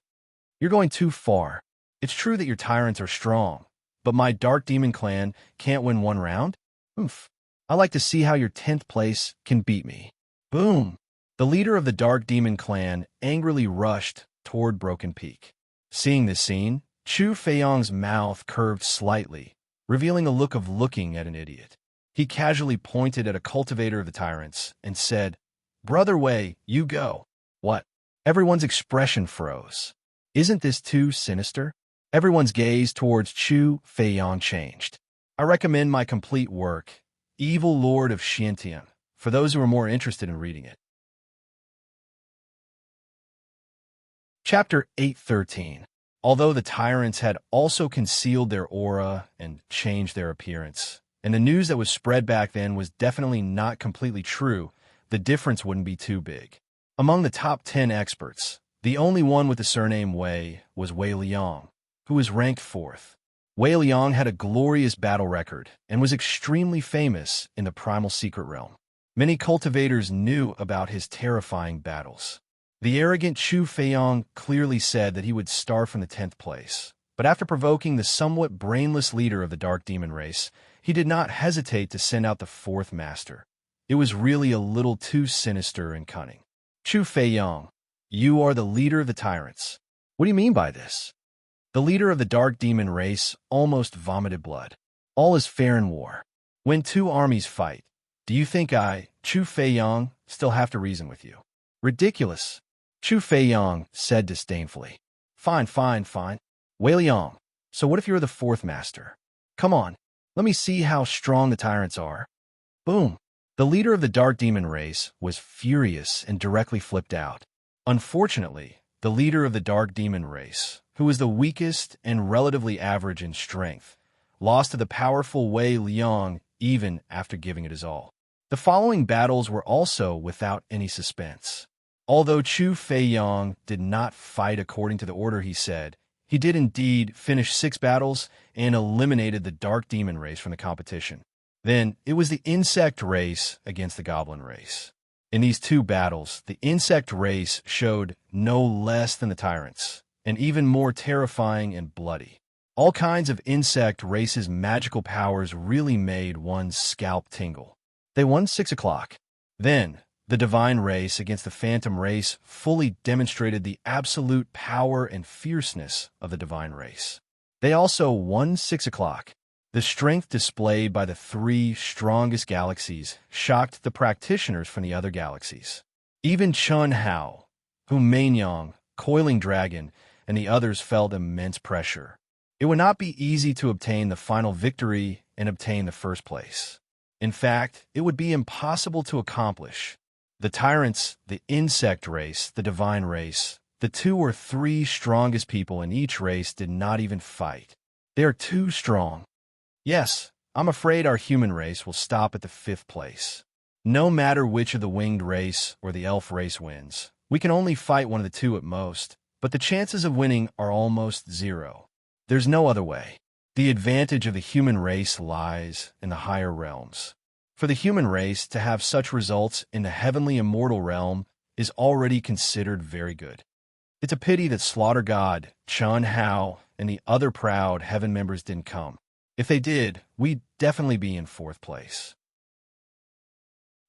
"You're going too far. It's true that your Tyrants are strong, but my Dark Demon Clan can't win 1 round? Oof. I like to see how your 10th place can beat me." Boom! The leader of the Dark Demon Clan angrily rushed toward Broken Peak. Seeing this scene, Chu Feiyong's mouth curved slightly, revealing a look of looking at an idiot. He casually pointed at a cultivator of the Tyrants and said, "Brother Wei, you go." What? Everyone's expression froze. Isn't this too sinister? Everyone's gaze towards Chu Feiyong changed. I recommend my complete work, Evil Lord of Xiantian, for those who are more interested in reading it. Chapter 813. Although the Tyrants had also concealed their aura and changed their appearance, and the news that was spread back then was definitely not completely true, the difference wouldn't be too big. Among the top 10 experts, the only one with the surname Wei was Wei Liang, who was ranked 4th. Wei Liang had a glorious battle record and was extremely famous in the Primal Secret Realm. Many cultivators knew about his terrifying battles. The arrogant Chu Feiyong clearly said that he would start from the 10th place, but after provoking the somewhat brainless leader of the Dark Demon race, he did not hesitate to send out the 4th master. It was really a little too sinister and cunning. "Chu Feiyong, you are the leader of the Tyrants. What do you mean by this?" The leader of the Dark Demon race almost vomited blood. "All is fair in war. When 2 armies fight, do you think I, Chu Feiyong, still have to reason with you?" "Ridiculous," Chu Feiyong said disdainfully. Fine. Wei Liang, so what if you're the 4th master? Come on, let me see how strong the Tyrants are." Boom! The leader of the Dark Demon race was furious and directly flipped out. Unfortunately, the leader of the Dark Demon race, who was the weakest and relatively average in strength, lost to the powerful Wei Liang even after giving it his all. The following battles were also without any suspense. Although Chu Feiyong did not fight according to the order he said, he did indeed finish 6 battles and eliminated the Dark Demon race from the competition. Then, it was the Insect race against the Goblin race. In these 2 battles, the Insect race showed no less than the Tyrants, and even more terrifying and bloody. All kinds of Insect races' magical powers really made one's scalp tingle. They won 6 o'clock. Then, the Divine race against the Phantom race fully demonstrated the absolute power and fierceness of the Divine race. They also won 6 o'clock. The strength displayed by the 3 strongest galaxies shocked the practitioners from the other galaxies. Even Chun Hao, Hu Meinyang, Coiling Dragon, and the others felt immense pressure. It would not be easy to obtain the final victory and obtain the 1st place. In fact, it would be impossible to accomplish. The Tyrants, the Insect race, the Divine race, the 2 or 3 strongest people in each race did not even fight. They are too strong. Yes, I'm afraid our human race will stop at the 5th place. No matter which of the winged race or the elf race wins, we can only fight one of the 2 at most, but the chances of winning are almost 0. There's no other way. The advantage of the human race lies in the higher realms. For the human race to have such results in the heavenly immortal realm is already considered very good. It's a pity that Slaughter God, Chun Hao, and the other proud heaven members didn't come. If they did, we'd definitely be in 4th place.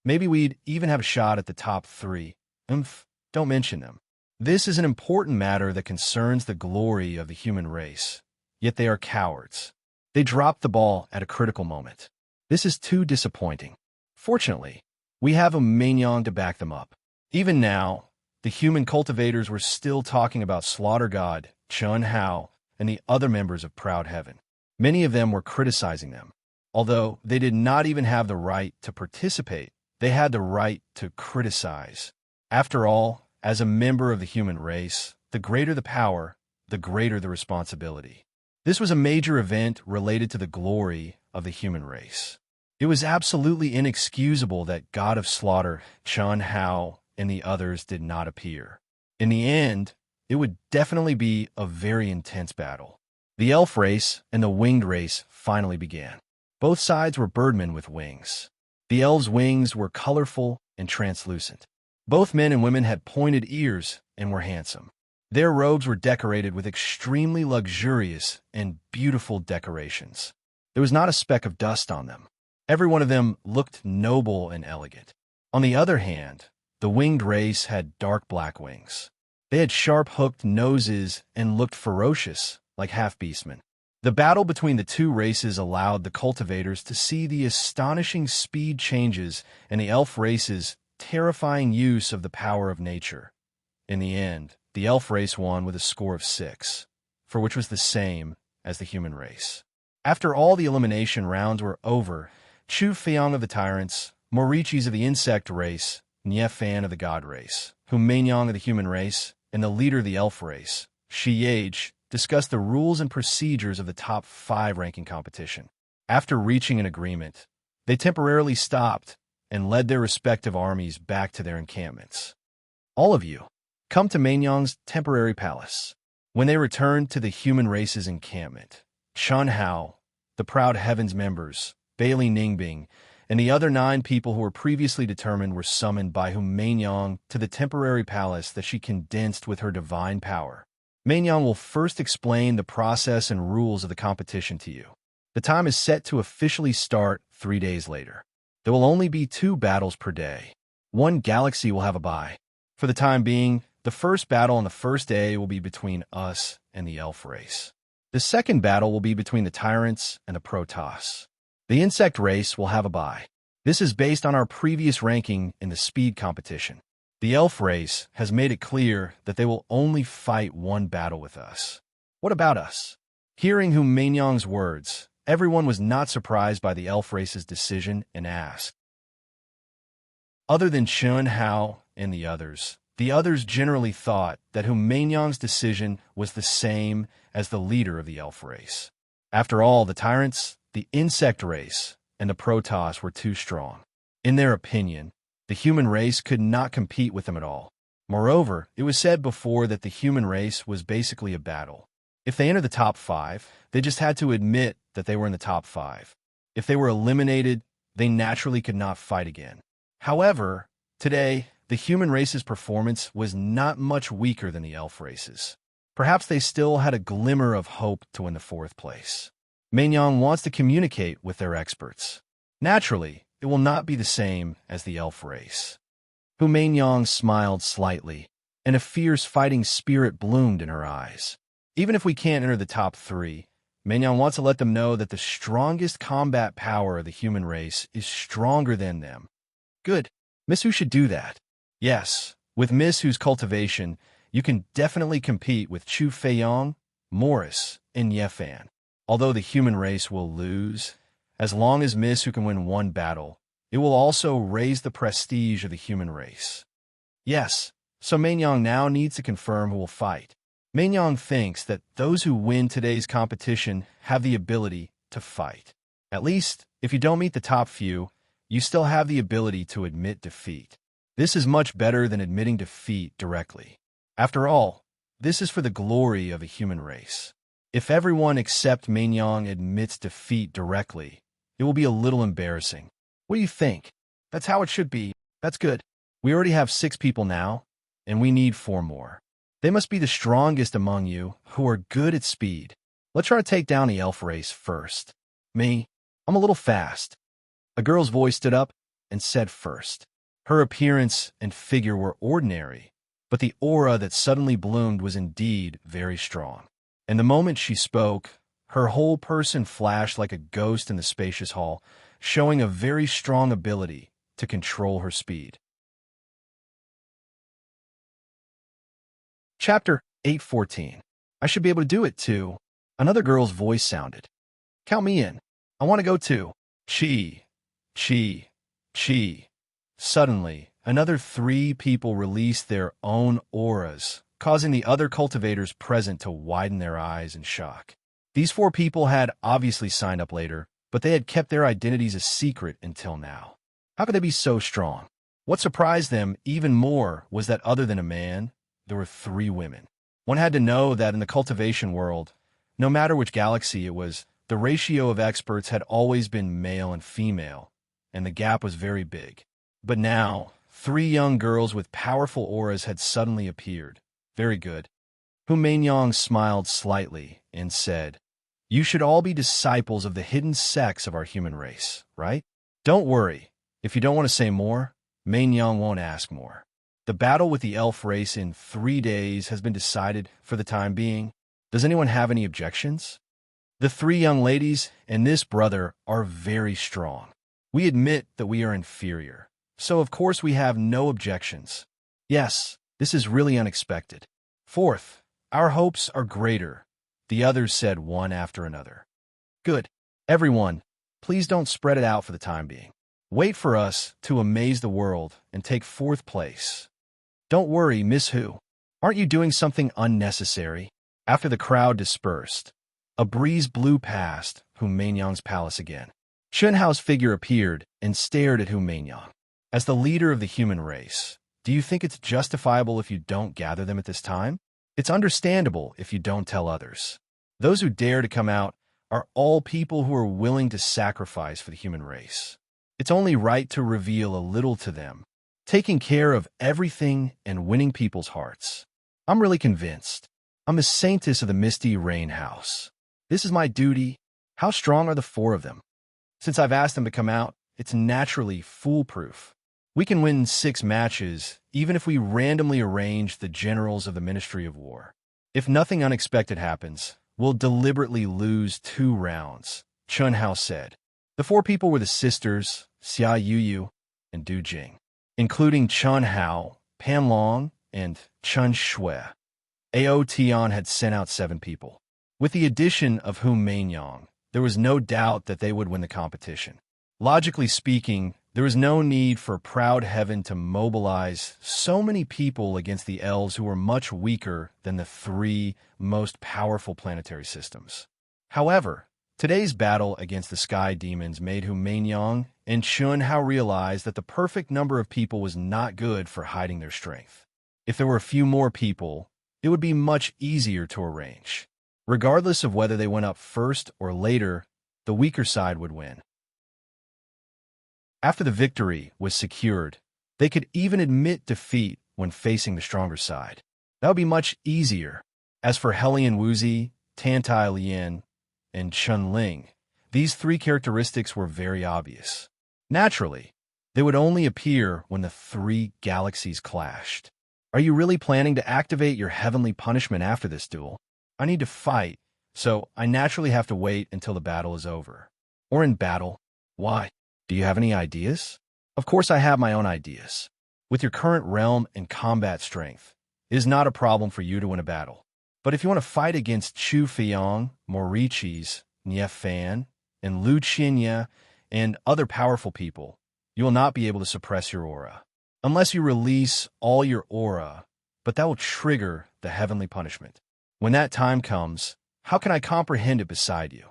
Maybe we'd even have a shot at the top 3. Don't mention them. This is an important matter that concerns the glory of the human race, yet they are cowards. They dropped the ball at a critical moment. This is too disappointing. Fortunately, we have a Mignon to back them up. Even now, the human cultivators were still talking about Slaughter God, Chun Hao, and the other members of Proud Heaven. Many of them were criticizing them. Although they did not even have the right to participate, they had the right to criticize. After all, as a member of the human race, the greater the power, the greater the responsibility. This was a major event related to the glory of the human race. It was absolutely inexcusable that God of Slaughter, Chun Hao, and the others did not appear. In the end, it would definitely be a very intense battle. The elf race and the winged race finally began. Both sides were birdmen with wings. The elves' wings were colorful and translucent. Both men and women had pointed ears and were handsome. Their robes were decorated with extremely luxurious and beautiful decorations. There was not a speck of dust on them. Every one of them looked noble and elegant. On the other hand, the winged race had dark black wings. They had sharp hooked noses and looked ferocious, like half-beastmen. The battle between the two races allowed the cultivators to see the astonishing speed changes in the elf race's terrifying use of the power of nature. In the end, the elf race won with a score of 6, for which was the same as the human race. After all the elimination rounds were over, Chu Feiyang of the Tyrants, Morichis of the insect race, Nie Fan of the god race, Hu Meinyang of the human race, and the leader of the elf race, Shi Yage, discussed the rules and procedures of the top 5 ranking competition. After reaching an agreement, they temporarily stopped and led their respective armies back to their encampments. All of you, come to Meinyang's temporary palace. When they returned to the human race's encampment, Chun Hao, the Proud Heavens members, Bailey Ningbing, and the other 9 people who were previously determined were summoned by Hu Meinyang to the temporary palace that she condensed with her divine power. Meinyang will first explain the process and rules of the competition to you. The time is set to officially start 3 days later. There will only be 2 battles per day. 1 galaxy will have a bye. For the time being, the first battle on the first day will be between us and the elf race. The second battle will be between the Tyrants and the Protoss. The insect race will have a bye. This is based on our previous ranking in the speed competition. The elf race has made it clear that they will only fight 1 battle with us. What about us? Hearing Hu Meinyang's words, everyone was not surprised by the elf race's decision and asked. Other than Chun Hao and the others generally thought that Hu Meinyang's decision was the same as the leader of the elf race. After all, the Tyrants, the insect race, and the Protoss were too strong. In their opinion, the human race could not compete with them at all. Moreover, it was said before that the human race was basically a battle. If they entered the top 5, they just had to admit that they were in the top 5. If they were eliminated, they naturally could not fight again. However, today, the human race's performance was not much weaker than the elf race's. Perhaps they still had a glimmer of hope to win the 4th place. Meinyang wants to communicate with their experts. Naturally, it will not be the same as the elf race. Hu Meinyang smiled slightly, and a fierce fighting spirit bloomed in her eyes. Even if we can't enter the top 3, Meinyang wants to let them know that the strongest combat power of the human race is stronger than them. Good. Miss Hu should do that. Yes, with Miss Hu's cultivation, you can definitely compete with Chu Feiyang, Morris, and Yefan. Although the human race will lose, as long as Miss Hu can win 1 battle, it will also raise the prestige of the human race. Yes, so Meinyang now needs to confirm who will fight. Meinyang thinks that those who win today's competition have the ability to fight. At least, if you don't meet the top few, you still have the ability to admit defeat. This is much better than admitting defeat directly. After all, this is for the glory of a human race. If everyone except Meinyang admits defeat directly, it will be a little embarrassing. What do you think? That's how it should be. That's good. We already have 6 people now, and we need 4 more. They must be the strongest among you who are good at speed. Let's try to take down the elf race first. Me? I'm a little fast. A girl's voice stood up and said first. Her appearance and figure were ordinary, but the aura that suddenly bloomed was indeed very strong. And the moment she spoke, Her whole person flashed like a ghost in the spacious hall, showing a very strong ability to control her speed. Chapter 8:14. I should be able to do it too. Another girl's voice sounded. Count me in. I want to go too. Chi, chi, chi. Suddenly, another 3 people released their own auras, causing the other cultivators present to widen their eyes in shock. These 4 people had obviously signed up later, but they had kept their identities a secret until now. How could they be so strong? What surprised them even more was that other than a man, there were 3 women. One had to know that in the cultivation world, no matter which galaxy it was, the ratio of experts had always been male and female, and the gap was very big. But now, 3 young girls with powerful auras had suddenly appeared. Very good. Hu Meinyang smiled slightly and said, You should all be disciples of the hidden sex of our human race, right? Don't worry. If you don't want to say more, Meinyang won't ask more. The battle with the elf race in 3 days has been decided for the time being. Does anyone have any objections? The 3 young ladies and this brother are very strong. We admit that we are inferior, so of course we have no objections. Yes, this is really unexpected. Fourth, our hopes are greater, the others said one after another. Good. Everyone, please don't spread it out for the time being. Wait for us to amaze the world and take 4th place. Don't worry, Miss Hu. Aren't you doing something unnecessary? After the crowd dispersed, a breeze blew past Hu Meinyang's palace again. Chun Hao's figure appeared and stared at Hu Meinyang. As the leader of the human race, do you think it's justifiable if you don't gather them at this time? It's understandable if you don't tell others. Those who dare to come out are all people who are willing to sacrifice for the human race. It's only right to reveal a little to them, taking care of everything and winning people's hearts. I'm really convinced. I'm a saintess of the misty rain house. This is my duty. How strong are the 4 of them? Since I've asked them to come out, it's naturally foolproof. We can win 6 matches, even if we randomly arrange the generals of the Ministry of War. If nothing unexpected happens, we'll deliberately lose 2 rounds, Chun Hao said. The 4 people were the sisters, Xia Yuyu and Du Jing, including Chun Hao, Pan Long, and Chun Shui. Ao Tian had sent out 7 people. With the addition of Hu Meinyang, there was no doubt that they would win the competition. Logically speaking, there was no need for Proud Heaven to mobilize so many people against the elves who were much weaker than the 3 most powerful planetary systems. However, today's battle against the sky demons made Hu Meinyang and Chun Hao realize that the perfect number of people was not good for hiding their strength. If there were a few more people, it would be much easier to arrange. Regardless of whether they went up first or later, the weaker side would win. After the victory was secured, they could even admit defeat when facing the stronger side. That would be much easier. As for Helian Wuzi, Tantai Lian, and Chun Ling, these 3 characteristics were very obvious. Naturally, they would only appear when the 3 galaxies clashed. Are you really planning to activate your heavenly punishment after this duel? I need to fight, so I naturally have to wait until the battle is over. Or in battle. Why? Do you have any ideas? Of course I have my own ideas. With your current realm and combat strength, it is not a problem for you to win a battle. But if you want to fight against Chu Fiong, Morichis, Nie Fan, and Lu Qinya, and other powerful people, you will not be able to suppress your aura. Unless you release all your aura, but that will trigger the heavenly punishment. When that time comes, how can I comprehend it beside you?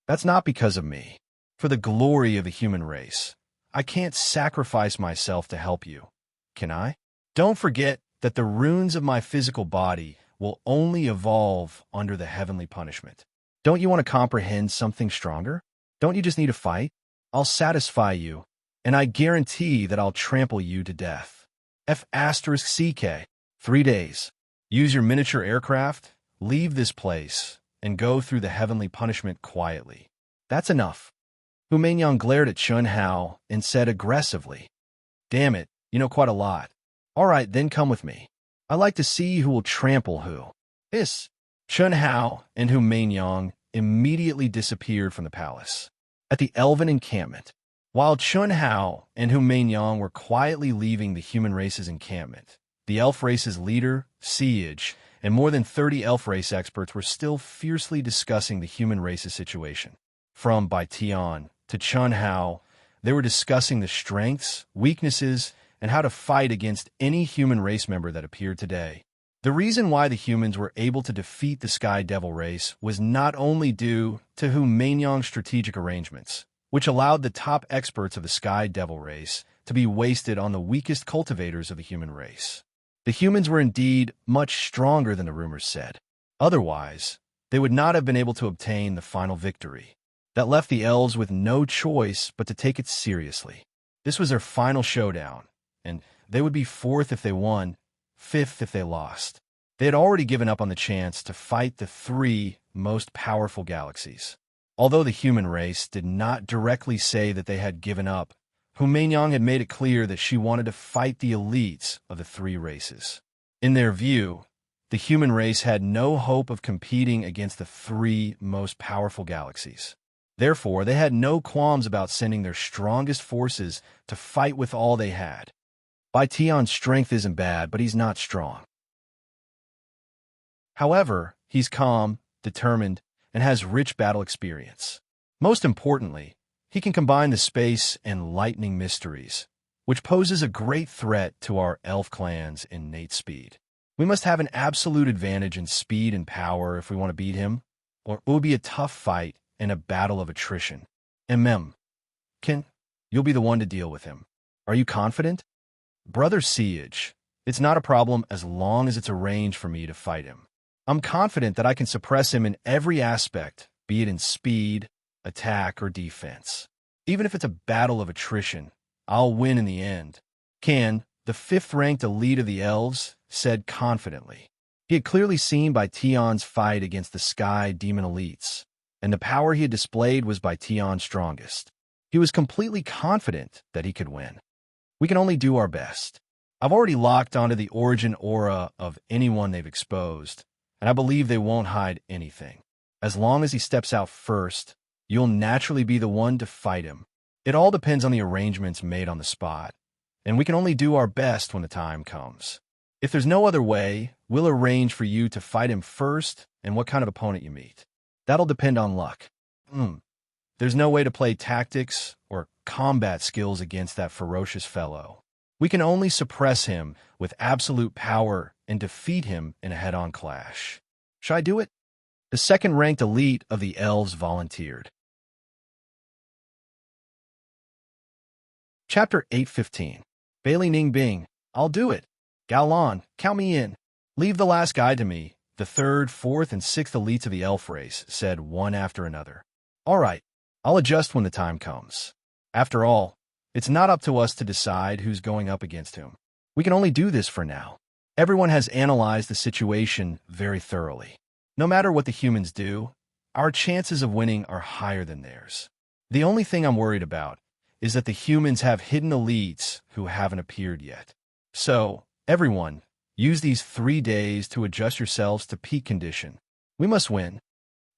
That's not because of me. For the glory of the human race, I can't sacrifice myself to help you. Can I? Don't forget that the runes of my physical body will only evolve under the heavenly punishment. Don't you want to comprehend something stronger? Don't you just need to fight? I'll satisfy you, and I guarantee that I'll trample you to death. F*CK. 3 days. Use your miniature aircraft, leave this place, and go through the heavenly punishment quietly. That's enough. Hu Meinyang glared at Chun Hao and said aggressively, Damn it, you know quite a lot. All right, then come with me. I'd like to see who will trample who. Chun Hao and Hu Meinyang immediately disappeared from the palace. At the elven encampment, while Chun Hao and Hu Meinyang were quietly leaving the human race's encampment, the elf race's leader, Siege, and more than 30 elf race experts were still fiercely discussing the human race's situation. From Bai Tian to Chun Hao, they were discussing the strengths, weaknesses, and how to fight against any human race member that appeared today. The reason why the humans were able to defeat the Sky Devil race was not only due to Hu Meinyang's strategic arrangements, which allowed the top experts of the Sky Devil race to be wasted on the weakest cultivators of the human race. The humans were indeed much stronger than the rumors said. Otherwise, they would not have been able to obtain the final victory. That left the elves with no choice but to take it seriously. This was their final showdown, and they would be fourth if they won, fifth if they lost. They had already given up on the chance to fight the three most powerful galaxies. Although the human race did not directly say that they had given up, Hu Meinyang had made it clear that she wanted to fight the elites of the three races. In their view, the human race had no hope of competing against the three most powerful galaxies. Therefore, they had no qualms about sending their strongest forces to fight with all they had. Bai Tian's strength isn't bad, but he's not strong. However, he's calm, determined, and has rich battle experience. Most importantly, he can combine the space and lightning mysteries, which poses a great threat to our elf clan's innate speed. We must have an absolute advantage in speed and power if we want to beat him, or it will be a tough fight and a battle of attrition. Ken, you'll be the one to deal with him. Are you confident? Brother Siege, it's not a problem as long as it's arranged for me to fight him. I'm confident that I can suppress him in every aspect, be it in speed, attack, or defense. Even if it's a battle of attrition, I'll win in the end. Can, the fifth-ranked elite of the elves, said confidently. He had clearly seen Bai Tian's fight against the Sky Demon elites, and the power he had displayed was Bai Tian's strongest. He was completely confident that he could win. We can only do our best. I've already locked onto the origin aura of anyone they've exposed, and I believe they won't hide anything. As long as he steps out first, you'll naturally be the one to fight him. It all depends on the arrangements made on the spot, and we can only do our best when the time comes. If there's no other way, we'll arrange for you to fight him first and what kind of opponent you meet. That'll depend on luck. There's no way to play tactics or combat skills against that ferocious fellow. We can only suppress him with absolute power and defeat him in a head-on clash. Shall I do it? The second-ranked elite of the elves volunteered. Chapter 8:15. Bailey Ning Bing. I'll do it. Galan, count me in. Leave the last guy to me. The third, fourth, and sixth elites of the elf race said one after another. All right, I'll adjust when the time comes. After all, it's not up to us to decide who's going up against whom. We can only do this for now. Everyone has analyzed the situation very thoroughly. No matter what the humans do, our chances of winning are higher than theirs. The only thing I'm worried about is that the humans have hidden elites who haven't appeared yet. So, everyone, use these 3 days to adjust yourselves to peak condition. We must win.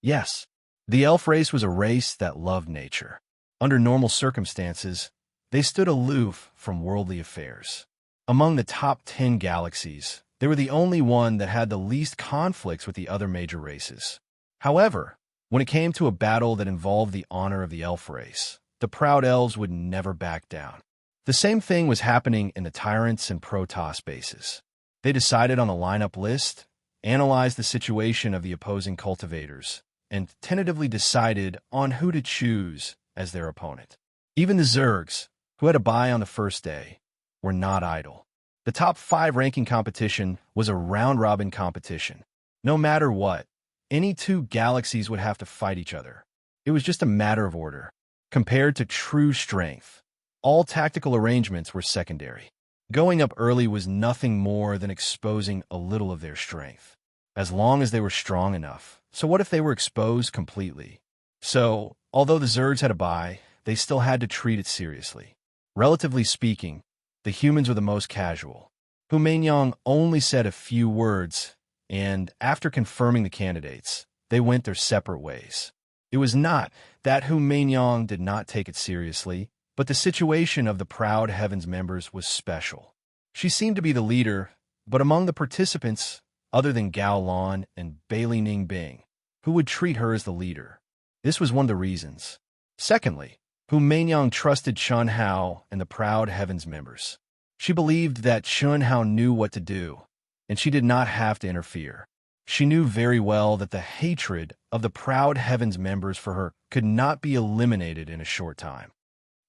Yes, the elf race was a race that loved nature. Under normal circumstances, they stood aloof from worldly affairs. Among the top 10 galaxies, they were the only one that had the least conflicts with the other major races. However, when it came to a battle that involved the honor of the elf race, the proud elves would never back down. The same thing was happening in the Tyrants and Protoss bases. They decided on a lineup list, analyzed the situation of the opposing cultivators, and tentatively decided on who to choose as their opponent. Even the Zergs, who had a bye on the first day, were not idle. The top 5 ranking competition was a round-robin competition. No matter what, any 2 galaxies would have to fight each other. It was just a matter of order. Compared to true strength, all tactical arrangements were secondary. Going up early was nothing more than exposing a little of their strength, as long as they were strong enough. So what if they were exposed completely? So, although the Zergs had a bye, they still had to treat it seriously. Relatively speaking, the humans were the most casual. Hu Meinyang only said a few words, and after confirming the candidates, they went their separate ways. It was not that Hu Meinyang did not take it seriously, but the situation of the Proud Heavens members was special. She seemed to be the leader, but among the participants, other than Gao Lan and Bailey Ning Bing, who would treat her as the leader. This was one of the reasons. Secondly, Hu Meinyang trusted Chun Hao and the Proud Heavens members. She believed that Chun Hao knew what to do, and she did not have to interfere. She knew very well that the hatred of the Proud Heavens members for her could not be eliminated in a short time.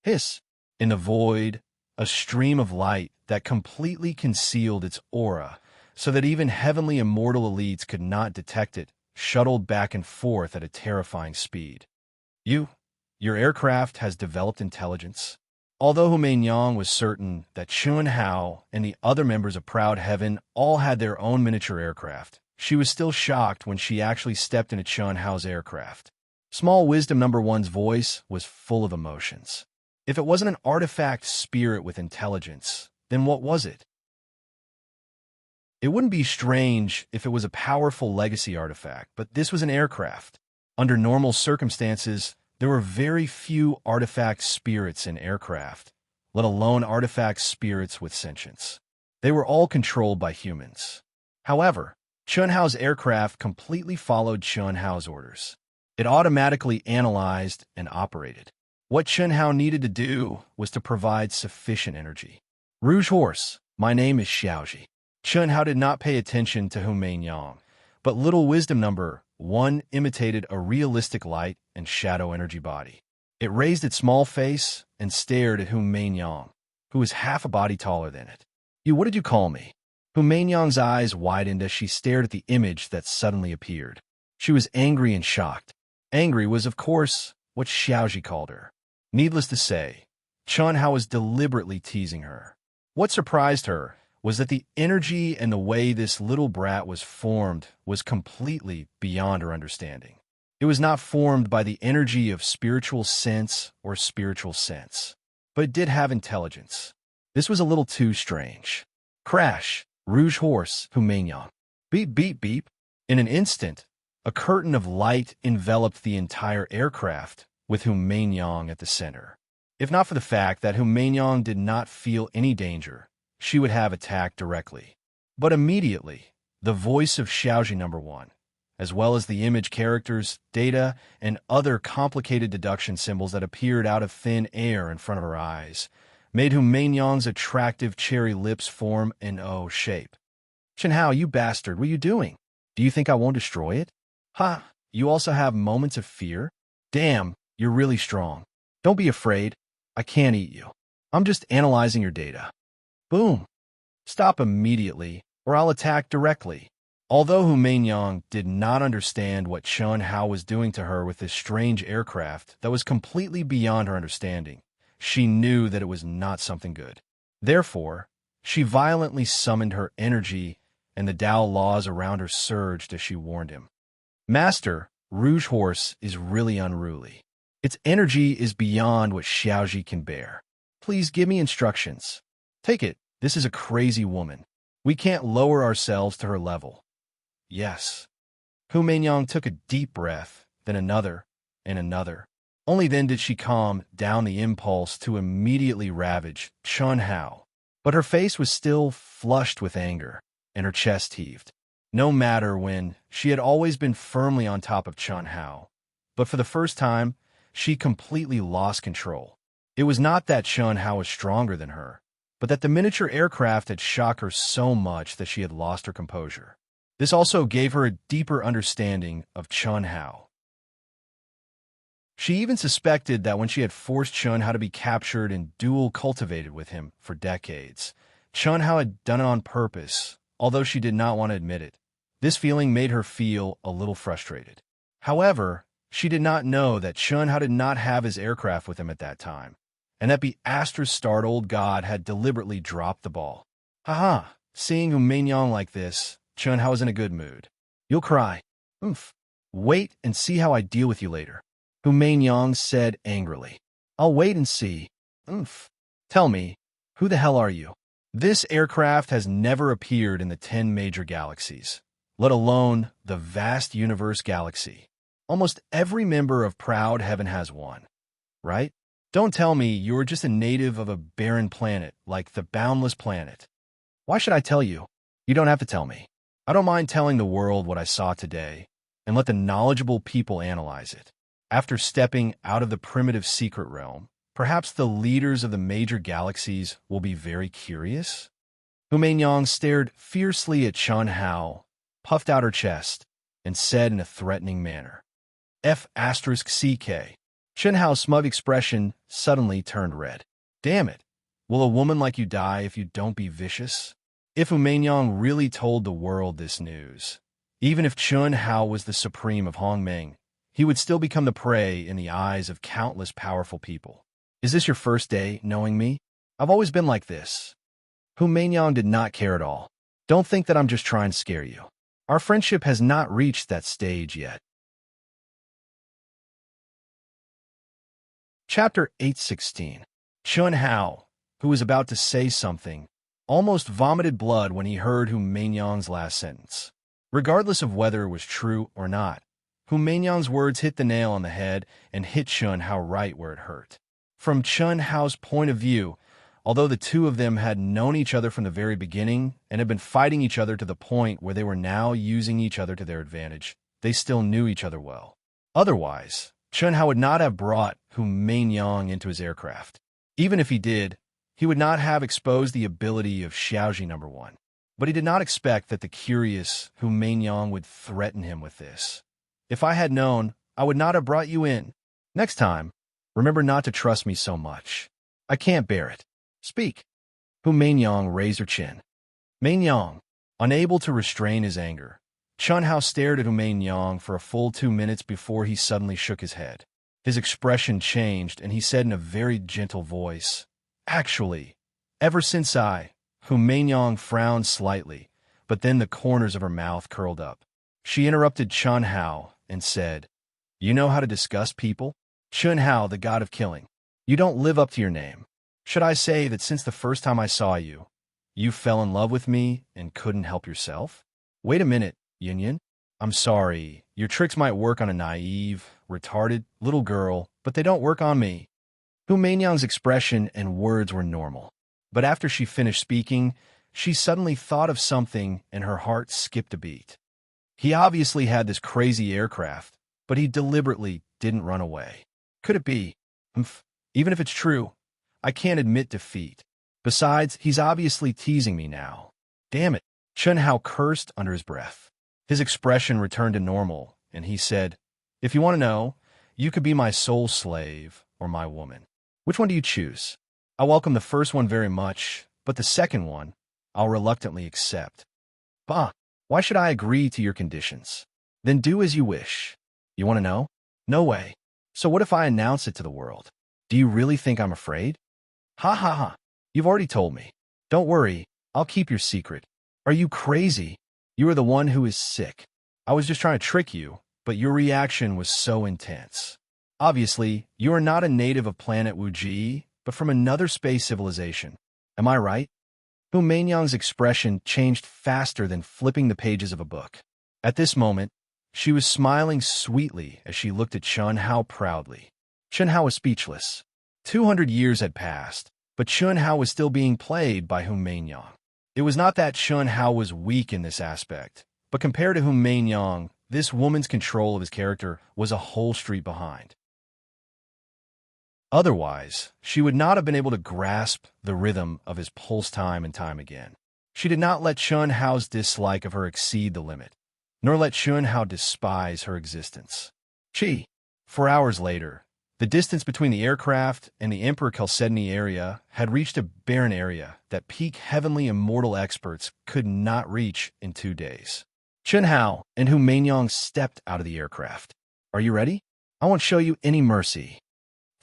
Hiss! In the void, a stream of light that completely concealed its aura, so that even heavenly immortal elites could not detect it, shuttled back and forth at a terrifying speed. Your aircraft has developed intelligence. Although Hu Meinyang was certain that Chun Hao and the other members of Proud Heaven all had their own miniature aircraft, she was still shocked when she actually stepped into Chun Hao's aircraft. Small Wisdom Number One's voice was full of emotions. If it wasn't an artifact spirit with intelligence, then what was it? It wouldn't be strange if it was a powerful legacy artifact, but this was an aircraft. Under normal circumstances, there were very few artifact spirits in aircraft, let alone artifact spirits with sentience. They were all controlled by humans. However, Chun Hao's aircraft completely followed Chun Hao's orders. It automatically analyzed and operated. What Chun Hao needed to do was to provide sufficient energy. Rouge Horse, my name is Xiaoji. Chun Hao did not pay attention to Hu Meinyang, but Little Wisdom Number One imitated a realistic light and shadow energy body. It raised its small face and stared at Hu Meinyang, who was half a body taller than it. What did you call me? Hu Meinyang's eyes widened as she stared at the image that suddenly appeared. She was angry and shocked. Angry was, of course, what Xiaoji called her. Needless to say, Chun Hao was deliberately teasing her. What surprised her was that the energy and the way this little brat was formed was completely beyond her understanding. It was not formed by the energy of spiritual sense or spiritual sense, but it did have intelligence. This was a little too strange. Crash! Rouge Horse, Hu Meinyang. Beep, beep, beep. In an instant, a curtain of light enveloped the entire aircraft, with Hu Meinyang at the center. If not for the fact that Hu Meinyang did not feel any danger, she would have attacked directly. But immediately, the voice of Xiaoji Number One, as well as the image characters, data, and other complicated deduction symbols that appeared out of thin air in front of her eyes, made Hu Meinyang's attractive cherry lips form an O shape. Chun Hao, you bastard, what are you doing? Do you think I won't destroy it? Ha! You also have moments of fear? Damn, you're really strong. Don't be afraid. I can't eat you. I'm just analyzing your data. Boom. Stop immediately, or I'll attack directly. Although Hu Meinyang did not understand what Chun Hao was doing to her with this strange aircraft that was completely beyond her understanding, she knew that it was not something good. Therefore, she violently summoned her energy, and the Tao laws around her surged as she warned him. Master, Rouge Horse is really unruly. Its energy is beyond what Xiaoji can bear. Please give me instructions. Take it. This is a crazy woman. We can't lower ourselves to her level. Yes. Hu Meinyang took a deep breath, then another, and another. Only then did she calm down the impulse to immediately ravage Chun Hao. But her face was still flushed with anger, and her chest heaved. No matter when, she had always been firmly on top of Chun Hao. But for the first time, she completely lost control. It was not that Chun Hao was stronger than her, but that the miniature aircraft had shocked her so much that she had lost her composure. This also gave her a deeper understanding of Chun Hao. She even suspected that when she had forced Chun Hao to be captured and dual cultivated with him for decades, Chun Hao had done it on purpose, although she did not want to admit it. This feeling made her feel a little frustrated. However, she did not know that Chun Hao did not have his aircraft with him at that time, and that the Astra-starred old god had deliberately dropped the ball. Haha, seeing Hu Meinyang like this, Chun Hao was in a good mood. You'll cry. Oomph. Wait and see how I deal with you later. Hu Meinyang said angrily. I'll wait and see. Oomph. Tell me, who the hell are you? This aircraft has never appeared in the 10 major galaxies. let alone the vast universe galaxy. Almost every member of Proud Heaven has one, right? Don't tell me you're just a native of a barren planet like the Boundless Planet. Why should I tell you? You don't have to tell me. I don't mind telling the world what I saw today, and let the knowledgeable people analyze it. After stepping out of the primitive secret realm, perhaps the leaders of the major galaxies will be very curious? Hu Meinyang stared fiercely at Chun Hao, puffed out her chest, and said in a threatening manner, F***CK. Chun Hao's smug expression suddenly turned red. Damn it. Will a woman like you die if you don't be vicious? If Hu Meinyang really told the world this news, even if Chun Hao was the supreme of Hongmeng, he would still become the prey in the eyes of countless powerful people. Is this your first day knowing me? I've always been like this. Hu Meinyang did not care at all. Don't think that I'm just trying to scare you. Our friendship has not reached that stage yet. Chapter 816. Chun Hao, who was about to say something, almost vomited blood when he heard Hu Meinyang's last sentence. Regardless of whether it was true or not, Hu Meinyang's words hit the nail on the head and hit Chun Hao right where it hurt. From Chun Hao's point of view, although the two of them had known each other from the very beginning and had been fighting each other to the point where they were now using each other to their advantage, they still knew each other well. Otherwise, Chun Hao would not have brought Hu Meinyang into his aircraft. Even if he did, he would not have exposed the ability of Xiaoji No. 1. But he did not expect that the curious Hu Meinyang would threaten him with this. If I had known, I would not have brought you in. Next time, remember not to trust me so much. I can't bear it. Speak. Hu Meinyang raised her chin. Meinyang, unable to restrain his anger, Chun Hao stared at Hu Meinyang for a full 2 minutes before he suddenly shook his head. His expression changed, and he said in a very gentle voice, Actually, ever since Hu Meinyang frowned slightly, but then the corners of her mouth curled up. She interrupted Chun Hao and said, You know how to discuss people? Chun Hao, the god of killing. You don't live up to your name. Should I say that since the first time I saw you, you fell in love with me and couldn't help yourself? Wait a minute, Yin Yin. I'm sorry, your tricks might work on a naive, retarded little girl, but they don't work on me. Hu Meinyang's expression and words were normal. But after she finished speaking, she suddenly thought of something and her heart skipped a beat. He obviously had this crazy aircraft, but he deliberately didn't run away. Could it be? Even if it's true, I can't admit defeat. Besides, he's obviously teasing me now. Damn it. Chun Hao cursed under his breath. His expression returned to normal, and he said, If you want to know, you could be my soul slave or my woman. Which one do you choose? I welcome the first one very much, but the second one, I'll reluctantly accept. Bah, why should I agree to your conditions? Then do as you wish. You want to know? No way. So what if I announce it to the world? Do you really think I'm afraid? Ha ha ha. You've already told me. Don't worry, I'll keep your secret. Are you crazy? You are the one who is sick. I was just trying to trick you, but your reaction was so intense. Obviously, you are not a native of planet Wuji, but from another space civilization. Am I right? Hu Meinyang's expression changed faster than flipping the pages of a book. At this moment, she was smiling sweetly as she looked at Chun Hao proudly. Chun Hao was speechless. 200 years had passed, but Chun Hao was still being played by Hu Meinyang. It was not that Chun Hao was weak in this aspect, but compared to Hu Meinyang, this woman's control of his character was a whole street behind. Otherwise, she would not have been able to grasp the rhythm of his pulse time and time again. She did not let Chun Hao's dislike of her exceed the limit, nor let Chun Hao despise her existence. 4 hours later, the distance between the aircraft and the Emperor Chalcedony area had reached a barren area that peak heavenly immortal experts could not reach in 2 days. Chun Hao and Hu Meinyang stepped out of the aircraft. Are you ready? I won't show you any mercy.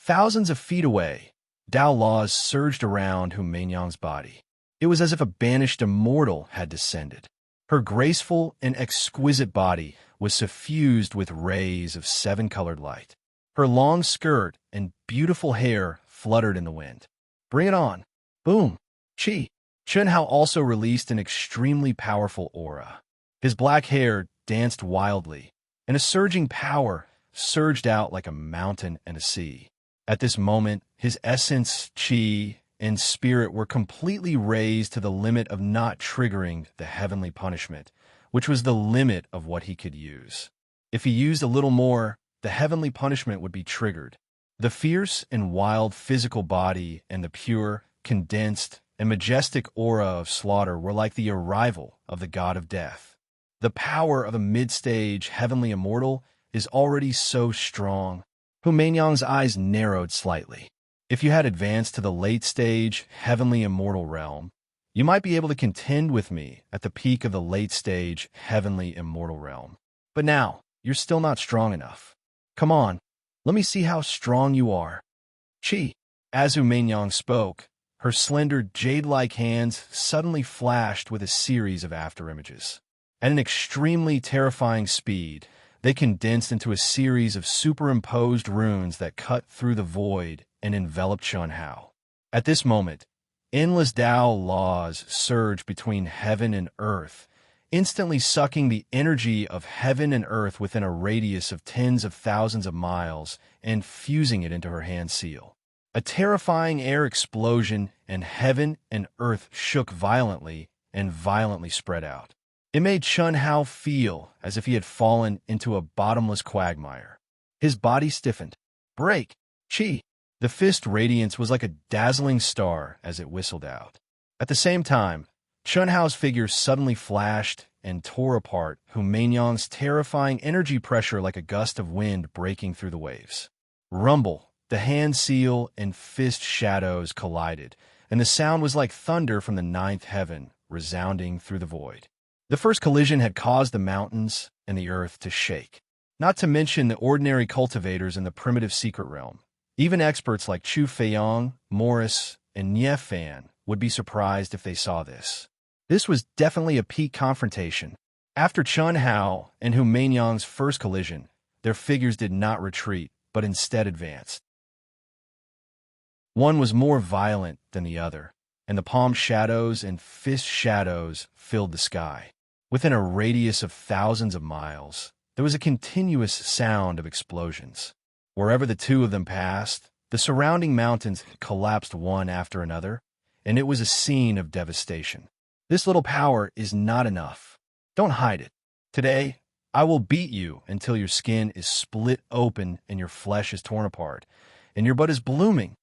Thousands of feet away, Dao laws surged around Hu Meinyang's body. It was as if a banished immortal had descended. Her graceful and exquisite body was suffused with rays of 7-colored light. Her long skirt and beautiful hair fluttered in the wind. Bring it on. Boom. Chun Hao also released an extremely powerful aura. His black hair danced wildly, and a surging power surged out like a mountain and a sea. At this moment, his essence, chi, and spirit were completely raised to the limit of not triggering the heavenly punishment, which was the limit of what he could use. If he used a little more, the heavenly punishment would be triggered. The fierce and wild physical body and the pure, condensed, and majestic aura of slaughter were like the arrival of the god of death. The power of a mid-stage heavenly immortal is already so strong. Hu Meinyang's eyes narrowed slightly. If you had advanced to the late-stage heavenly immortal realm, you might be able to contend with me at the peak of the late-stage heavenly immortal realm. But now, you're still not strong enough. Come on, let me see how strong you are. Chi. As Hu Meinyang spoke, her slender jade-like hands suddenly flashed with a series of afterimages. At an extremely terrifying speed, they condensed into a series of superimposed runes that cut through the void and enveloped Chun Hao. At this moment, endless Tao laws surged between heaven and earth, instantly sucking the energy of heaven and earth within a radius of tens of thousands of miles and fusing it into her hand seal. A terrifying air explosion, and heaven and earth shook violently and violently spread out. It made Chun Hao feel as if he had fallen into a bottomless quagmire. His body stiffened. Break! Chi! The fist radiance was like a dazzling star as it whistled out. At the same time, Chun Hao's figure suddenly flashed and tore apart, Hu Meinyang's terrifying energy pressure like a gust of wind breaking through the waves. Rumble! The hand seal and fist shadows collided, and the sound was like thunder from the ninth heaven, resounding through the void. The first collision had caused the mountains and the earth to shake, not to mention the ordinary cultivators in the primitive secret realm. Even experts like Chu Feiyong, Morris, and Nie Fan would be surprised if they saw this. This was definitely a peak confrontation. After Chun Hao and Hu Meinyang's first collision, their figures did not retreat, but instead advanced. One was more violent than the other, and the palm shadows and fist shadows filled the sky. Within a radius of thousands of miles, there was a continuous sound of explosions. Wherever the two of them passed, the surrounding mountains collapsed one after another, and it was a scene of devastation. This little power is not enough. Don't hide it. Today, I will beat you until your skin is split open and your flesh is torn apart, and your butt is blooming.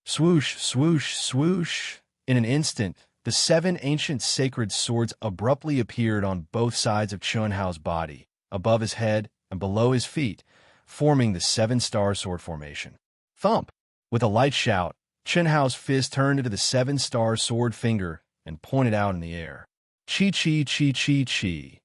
Swoosh, swoosh, swoosh. In an instant, the 7 ancient sacred swords abruptly appeared on both sides of Chun Hao's body, above his head and below his feet, forming the 7-star sword formation. Thump! With a light shout, Chun Hao's fist turned into the 7-star sword finger and pointed out in the air. Chi chi chi chi chi.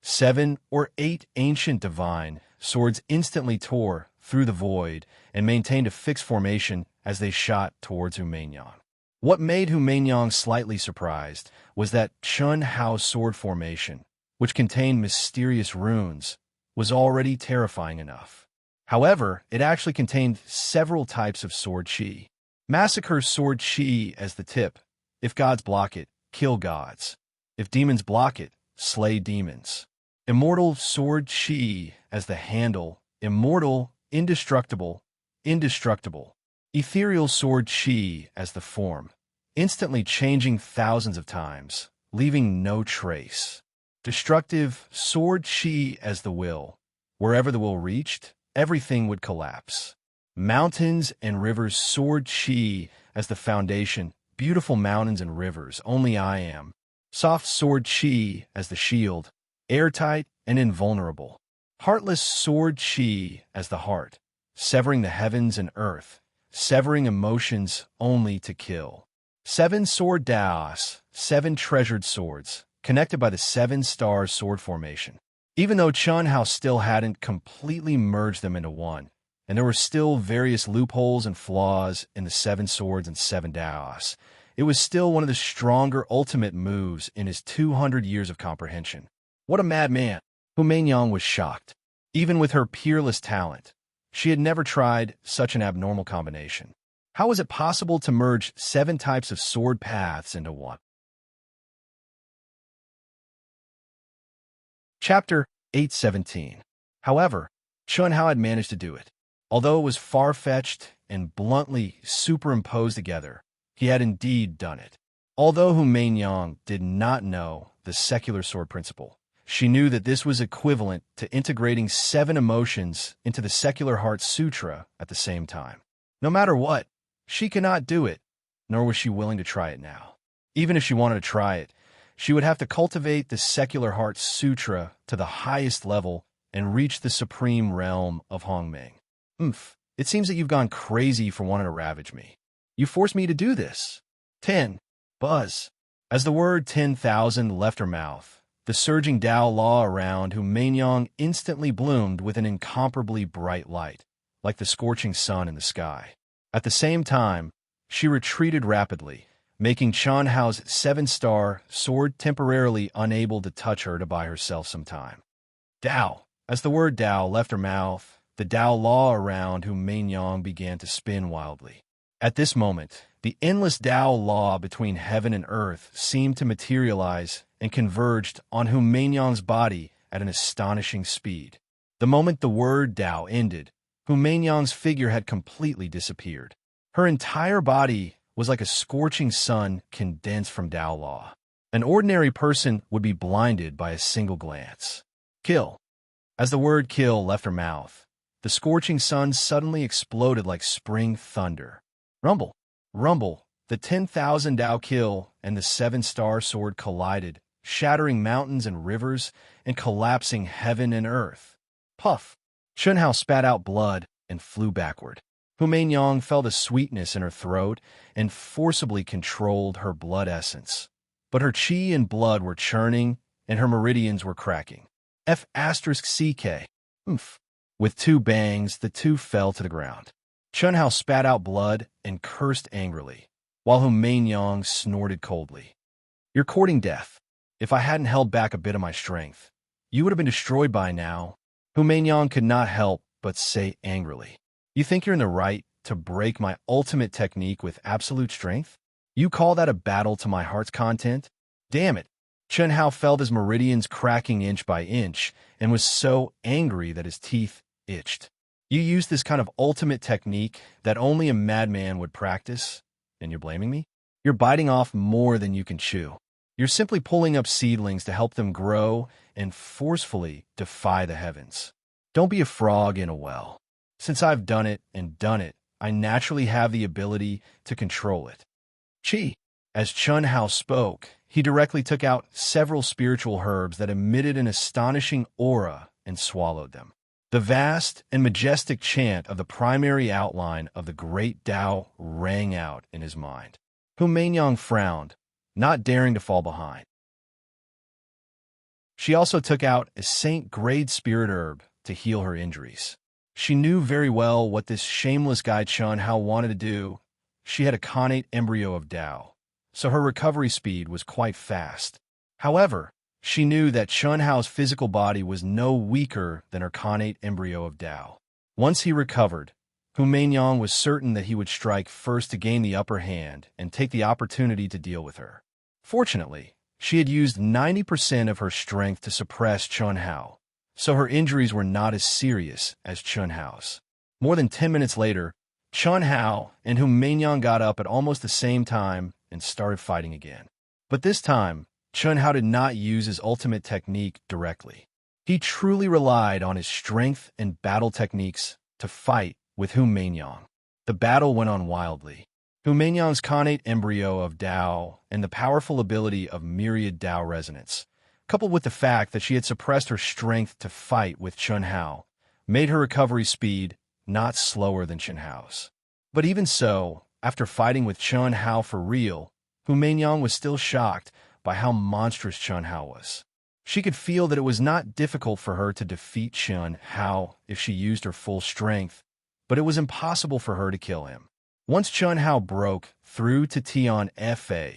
7 or 8 ancient divine swords instantly tore through the void and maintained a fixed formation as they shot towards Hu Meinyang. What made Hu Meinyang slightly surprised was that Chun Hao's sword formation, which contained mysterious runes, was already terrifying enough. However, it actually contained several types of sword chi. Massacre sword chi as the tip. If gods block it, kill gods. If demons block it, slay demons. Immortal sword chi as the handle. Immortal, indestructible, indestructible. Ethereal sword chi as the form, instantly changing thousands of times, leaving no trace. Destructive sword chi as the will. Wherever the will reached, everything would collapse. Mountains and rivers sword chi as the foundation. Beautiful mountains and rivers, only I am. Soft sword chi as the shield, airtight and invulnerable. Heartless sword chi as the heart, severing the heavens and earth, severing emotions only to kill. 7 sword daos, 7 treasured swords, connected by the 7-star sword formation. Even though Chun Hao still hadn't completely merged them into one, and there were still various loopholes and flaws in the 7 swords and 7 daos, it was still one of the stronger ultimate moves in his 200 years of comprehension. What a madman! Hu Meinyang was shocked. Even with her peerless talent, she had never tried such an abnormal combination. How was it possible to merge 7 types of sword paths into one? Chapter 817. However, Chun Hao had managed to do it. Although it was far-fetched and bluntly superimposed together, he had indeed done it. Although Hu Meinyang did not know the secular sword principle, she knew that this was equivalent to integrating 7 emotions into the secular heart sutra at the same time. No matter what, she could not do it, nor was she willing to try it now. Even if she wanted to try it, she would have to cultivate the secular heart sutra to the highest level and reach the supreme realm of Hongmeng. It seems that you've gone crazy for wanting to ravage me. You forced me to do this. 10. Buzz. As the word 10,000 left her mouth, the surging Dao law around Hu Meinyang instantly bloomed with an incomparably bright light, like the scorching sun in the sky. At the same time, she retreated rapidly, making Chun Hao's 7-star sword temporarily unable to touch her to buy herself some time. Dao. As the word Dao left her mouth, the Dao law around Hu Meinyang began to spin wildly. At this moment, the endless Dao law between heaven and earth seemed to materialize and converged on Hu Meinyang's body at an astonishing speed. The moment the word Dao ended, Hu Meinyang's figure had completely disappeared. Her entire body was like a scorching sun condensed from Dao law. An ordinary person would be blinded by a single glance. Kill. As the word kill left her mouth, the scorching sun suddenly exploded like spring thunder. Rumble. Rumble. The 10,000 Dao kill and the 7-star sword collided, shattering mountains and rivers and collapsing heaven and earth. Puff. Chun Hao spat out blood and flew backward. Hu Meinyang felt a sweetness in her throat and forcibly controlled her blood essence. But her qi and blood were churning and her meridians were cracking. F***CK. With 2 bangs, the two fell to the ground. Chun Hao spat out blood and cursed angrily, while Hu Meinyang snorted coldly. You're courting death. If I hadn't held back a bit of my strength, you would have been destroyed by now. Hu Meinyang could not help but say angrily. You think you're in the right to break my ultimate technique with absolute strength? You call that a battle to my heart's content? Damn it. Chun Hao felt his meridians cracking inch by inch and was so angry that his teeth itched. You used this kind of ultimate technique that only a madman would practice, and you're blaming me? You're biting off more than you can chew. You're simply pulling up seedlings to help them grow and forcefully defy the heavens. Don't be a frog in a well. Since I've done it, I naturally have the ability to control it. Qi. As Chun Hao spoke, he directly took out several spiritual herbs that emitted an astonishing aura and swallowed them. The vast and majestic chant of the primary outline of the great Tao rang out in his mind. Hu Meinyang frowned, not daring to fall behind. She also took out a saint-grade spirit herb to heal her injuries. She knew very well what this shameless guy Chun Hao wanted to do. She had a connate embryo of Tao, so her recovery speed was quite fast. However, she knew that Chun Hao's physical body was no weaker than her connate embryo of Tao. Once he recovered, Hu Meinyang was certain that he would strike first to gain the upper hand and take the opportunity to deal with her. Fortunately, she had used 90% of her strength to suppress Chun Hao, so her injuries were not as serious as Chun Hao's. More than 10 minutes later, Chun Hao and Hu Meinyang got up at almost the same time and started fighting again. But this time, Chun Hao did not use his ultimate technique directly. He truly relied on his strength and battle techniques to fight with Hu Meinyang. The battle went on wildly. Hu Meinyang's connate embryo of Tao and the powerful ability of myriad Tao resonance, coupled with the fact that she had suppressed her strength to fight with Chun Hao, made her recovery speed not slower than Chun Hao's. But even so, after fighting with Chun Hao for real, Hu Meinyang was still shocked by how monstrous Chun Hao was. She could feel that it was not difficult for her to defeat Chun Hao if she used her full strength, but it was impossible for her to kill him. Once Chun Hao broke through to Tian Fa,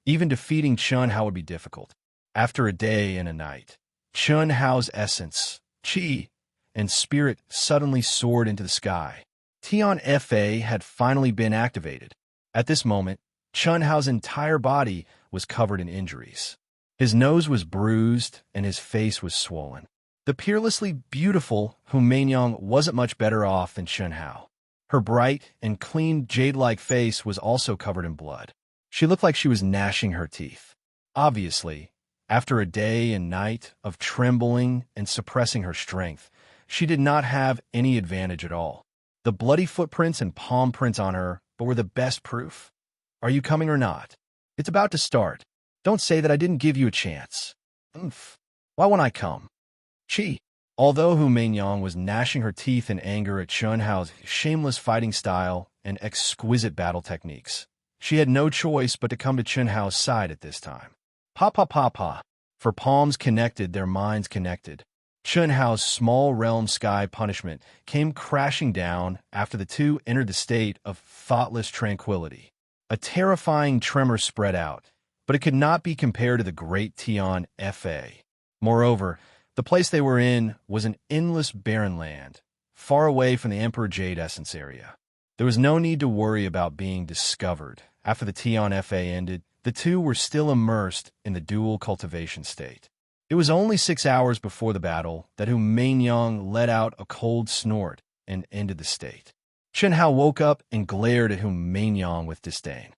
even defeating Chun Hao would be difficult. After a day and a night, Chun Hao's essence, qi, and spirit suddenly soared into the sky. Tian Fa had finally been activated. At this moment, Chun Hao's entire body was covered in injuries. His nose was bruised and his face was swollen. The peerlessly beautiful Hu Meinyang wasn't much better off than Chen Hao. Her bright and clean jade-like face was also covered in blood. She looked like she was gnashing her teeth. Obviously, after a day and night of trembling and suppressing her strength, she did not have any advantage at all. The bloody footprints and palm prints on her were the best proof. Are you coming or not? It's about to start. Don't say that I didn't give you a chance. Oomph. Why won't I come? Chi. Although Hu Meinyang was gnashing her teeth in anger at Chen Hao's shameless fighting style and exquisite battle techniques, she had no choice but to come to Chen Hao's side at this time. Pa pa pa pa. For palms connected, their minds connected. Chen Hao's small realm sky punishment came crashing down after the two entered the state of thoughtless tranquility. A terrifying tremor spread out, but it could not be compared to the Great Tian Fa. Moreover, the place they were in was an endless barren land, far away from the Emperor Jade Essence area. There was no need to worry about being discovered. After the Tian Fa ended, the two were still immersed in the dual cultivation state. It was only 6 hours before the battle that Hu Meinyang let out a cold snort and ended the state. Chen Hao woke up and glared at Hu Meinyang with disdain.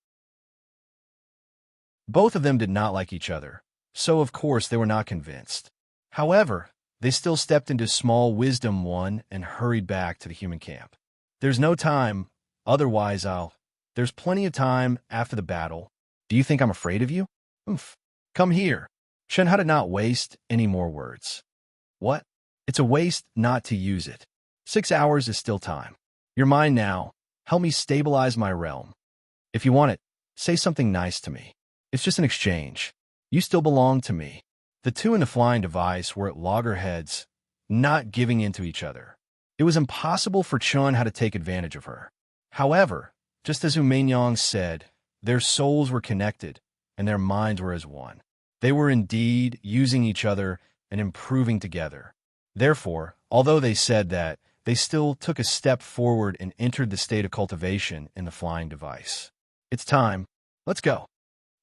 Both of them did not like each other, so of course they were not convinced. However, they still stepped into Small Wisdom 1 and hurried back to the human camp. There's no time, otherwise There's plenty of time after the battle. Do you think I'm afraid of you? Oomph. Come here. Chen Hao did not waste any more words. What? It's a waste not to use it. 6 hours is still time. You're mine now. Help me stabilize my realm. If you want it, say something nice to me. It's just an exchange. You still belong to me. The two in the flying device were at loggerheads, not giving in to each other. It was impossible for Chen Hao to take advantage of her. However, just as Hu Meinyang said, their souls were connected and their minds were as one. They were indeed using each other and improving together. Therefore, although they said that, they still took a step forward and entered the state of cultivation in the flying device. It's time. Let's go.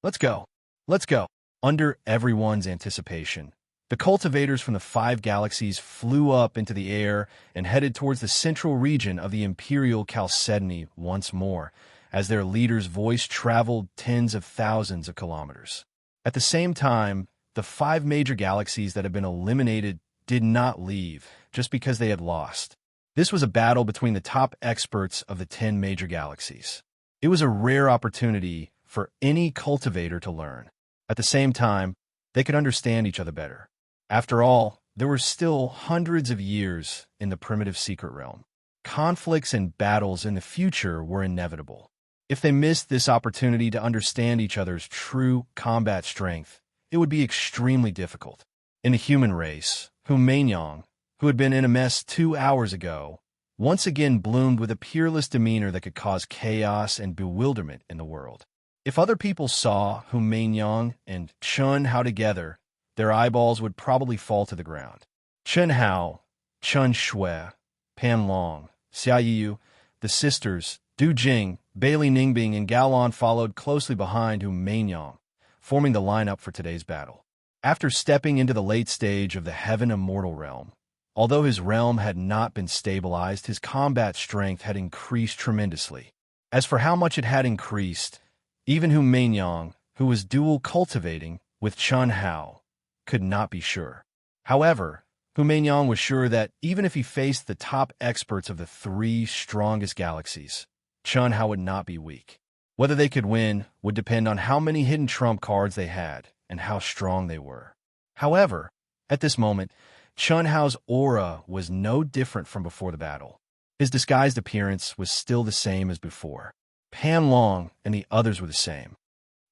Let's go. Let's go. Under everyone's anticipation, the cultivators from the 5 galaxies flew up into the air and headed towards the central region of the Imperial Chalcedony once more, as their leader's voice traveled tens of thousands of kilometers. At the same time, the 5 major galaxies that had been eliminated did not leave just because they had lost. This was a battle between the top experts of the 10 major galaxies. It was a rare opportunity for any cultivator to learn. At the same time, they could understand each other better. After all, there were still hundreds of years in the primitive secret realm. Conflicts and battles in the future were inevitable. If they missed this opportunity to understand each other's true combat strength, it would be extremely difficult. In the human race, Hu Meinyang, who had been in a mess 2 hours ago, once again bloomed with a peerless demeanor that could cause chaos and bewilderment in the world. If other people saw Hu Meinyang and Chen Hao together, their eyeballs would probably fall to the ground. Chen Hao, Chen Shui, Pan Long, Xia Yiyu, the sisters, Du Jing, Bailey Ningbing, and Gao Lan followed closely behind Hu Meinyang, forming the lineup for today's battle. After stepping into the late stage of the Heaven Immortal realm, although his realm had not been stabilized, his combat strength had increased tremendously. As for how much it had increased, even Hu Meinyang, who was dual cultivating with Chen Hao, could not be sure. However, Hu Meinyang was sure that even if he faced the top experts of the 3 strongest galaxies, Chen Hao would not be weak. Whether they could win would depend on how many hidden trump cards they had and how strong they were. However, at this moment, Chen Hao's aura was no different from before the battle. His disguised appearance was still the same as before. Pan Long and the others were the same.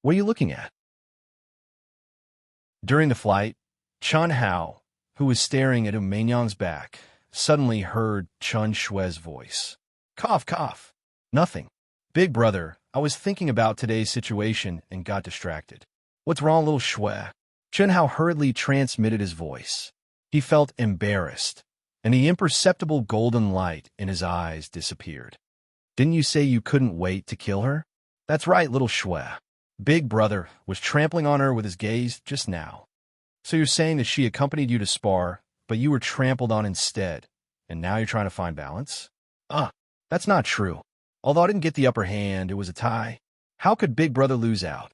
What are you looking at? During the flight, Chen Hao, who was staring at Hu Meinyang's back, suddenly heard Chen Shui's voice. Cough, cough. Nothing. Big brother, I was thinking about today's situation and got distracted. What's wrong, little Shui? Chen Hao hurriedly transmitted his voice. He felt embarrassed, and the imperceptible golden light in his eyes disappeared. Didn't you say you couldn't wait to kill her? That's right, little Shui. Big Brother was trampling on her with his gaze just now. So you're saying that she accompanied you to spar, but you were trampled on instead, and now you're trying to find balance? That's not true. Although I didn't get the upper hand, it was a tie. How could Big Brother lose out?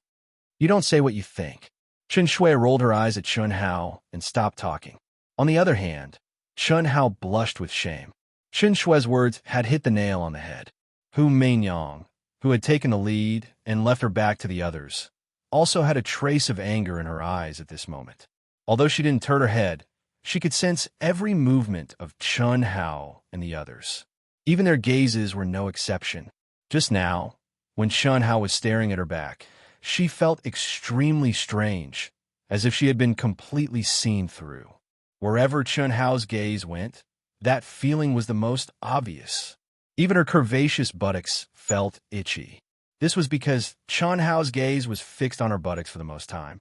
You don't say what you think. Chen Shui rolled her eyes at Chun Hao and stopped talking. On the other hand, Chun Hao blushed with shame. Chen Shui's words had hit the nail on the head. Hu Meinyang, who had taken the lead and left her back to the others, also had a trace of anger in her eyes at this moment. Although she didn't turn her head, she could sense every movement of Chun Hao and the others. Even their gazes were no exception. Just now, when Chun Hao was staring at her back, she felt extremely strange, as if she had been completely seen through. Wherever Chun Hao's gaze went, that feeling was the most obvious. Even her curvaceous buttocks felt itchy. This was because Chun Hao's gaze was fixed on her buttocks for the most time.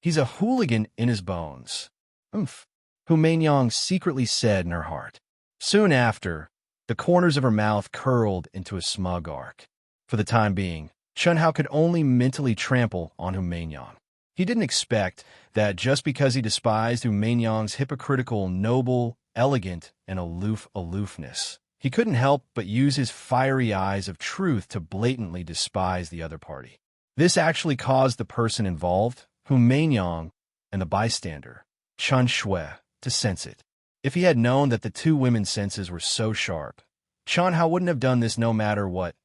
He's a hooligan in his bones. Oomph, Hu Meinyang secretly said in her heart. Soon after, the corners of her mouth curled into a smug arc. For the time being, Chun Hao could only mentally trample on Hu Meinyang. He didn't expect that just because he despised Hu Meinyang's hypocritical, noble, elegant, and aloof aloofness, he couldn't help but use his fiery eyes of truth to blatantly despise the other party. This actually caused the person involved, Hu Meinyang, and the bystander, Chen Shui, to sense it. If he had known that the two women's senses were so sharp, Chun Hao wouldn't have done this no matter what.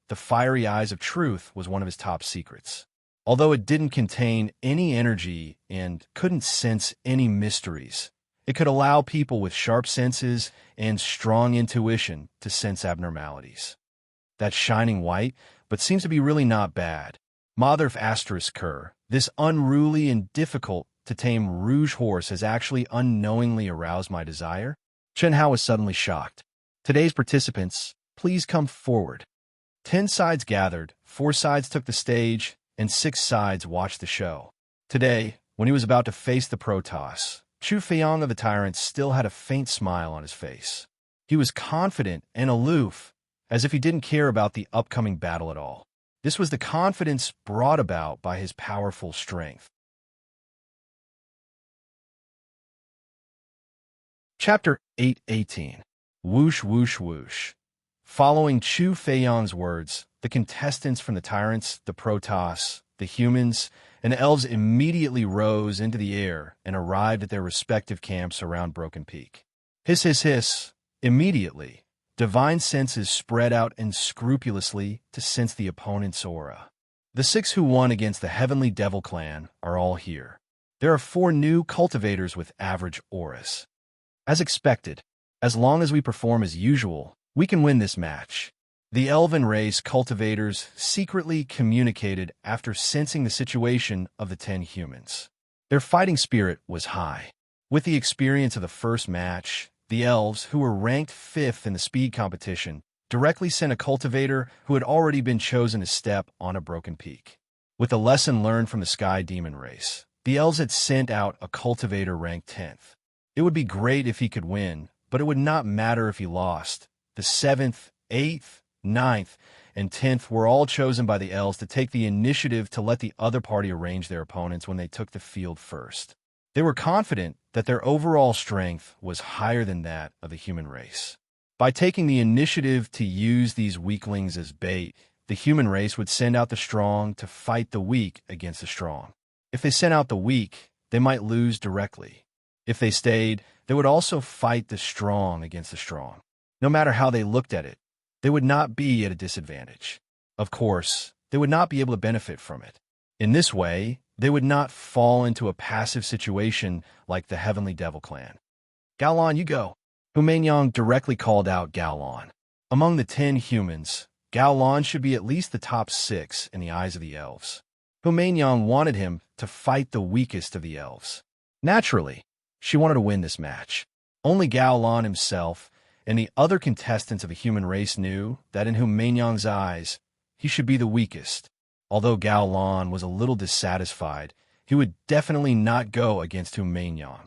The fiery eyes of truth was one of his top secrets. Although it didn't contain any energy and couldn't sense any mysteries, it could allow people with sharp senses and strong intuition to sense abnormalities. That shining white, but seems to be really not bad. Motherf asterisk cur, this unruly and difficult to tame rouge horse has actually unknowingly aroused my desire? Chen Hao was suddenly shocked. Today's participants, please come forward. 10 sides gathered, 4 sides took the stage, and 6 sides watched the show. Today, when he was about to face the Protoss, Chu Feiyang of the Tyrants still had a faint smile on his face. He was confident and aloof, as if he didn't care about the upcoming battle at all. This was the confidence brought about by his powerful strength. Chapter 8:18. Whoosh, whoosh, whoosh. Following Chu Feiyang's words, the contestants from the Tyrants, the Protoss, the humans, and the elves immediately rose into the air and arrived at their respective camps around Broken Peak. Hiss, hiss, hiss. Immediately, divine senses spread out unscrupulously to sense the opponent's aura. The 6 who won against the Heavenly Devil Clan are all here. There are 4 new cultivators with average auras. As expected, as long as we perform as usual, we can win this match. The elven race cultivators secretly communicated after sensing the situation of the 10 humans. Their fighting spirit was high. With the experience of the first match, the elves, who were ranked 5th in the speed competition, directly sent a cultivator who had already been chosen to step on a Broken Peak. With the lesson learned from the Sky Demon race, the elves had sent out a cultivator ranked 10th. It would be great if he could win, but it would not matter if he lost. The 7th, 8th, 9th, and 10th were all chosen by the elves to take the initiative to let the other party arrange their opponents when they took the field first. They were confident that their overall strength was higher than that of the human race. By taking the initiative to use these weaklings as bait, the human race would send out the strong to fight the weak against the strong. If they sent out the weak, they might lose directly. If they stayed, they would also fight the strong against the strong. No matter how they looked at it, they would not be at a disadvantage. Of course, they would not be able to benefit from it. In this way, they would not fall into a passive situation like the Heavenly Devil Clan. Gaolon, you go. Hu Meinyang directly called out Gaolon. Among the 10 humans, Gaolon should be at least the top 6 in the eyes of the elves. Hu Meinyang wanted him to fight the weakest of the elves. Naturally, she wanted to win this match. Only Gaolon himself and the other contestants of the human race knew that in Hu Meinyang's eyes, he should be the weakest. Although Gaolon was a little dissatisfied, he would definitely not go against Hu Meinyang.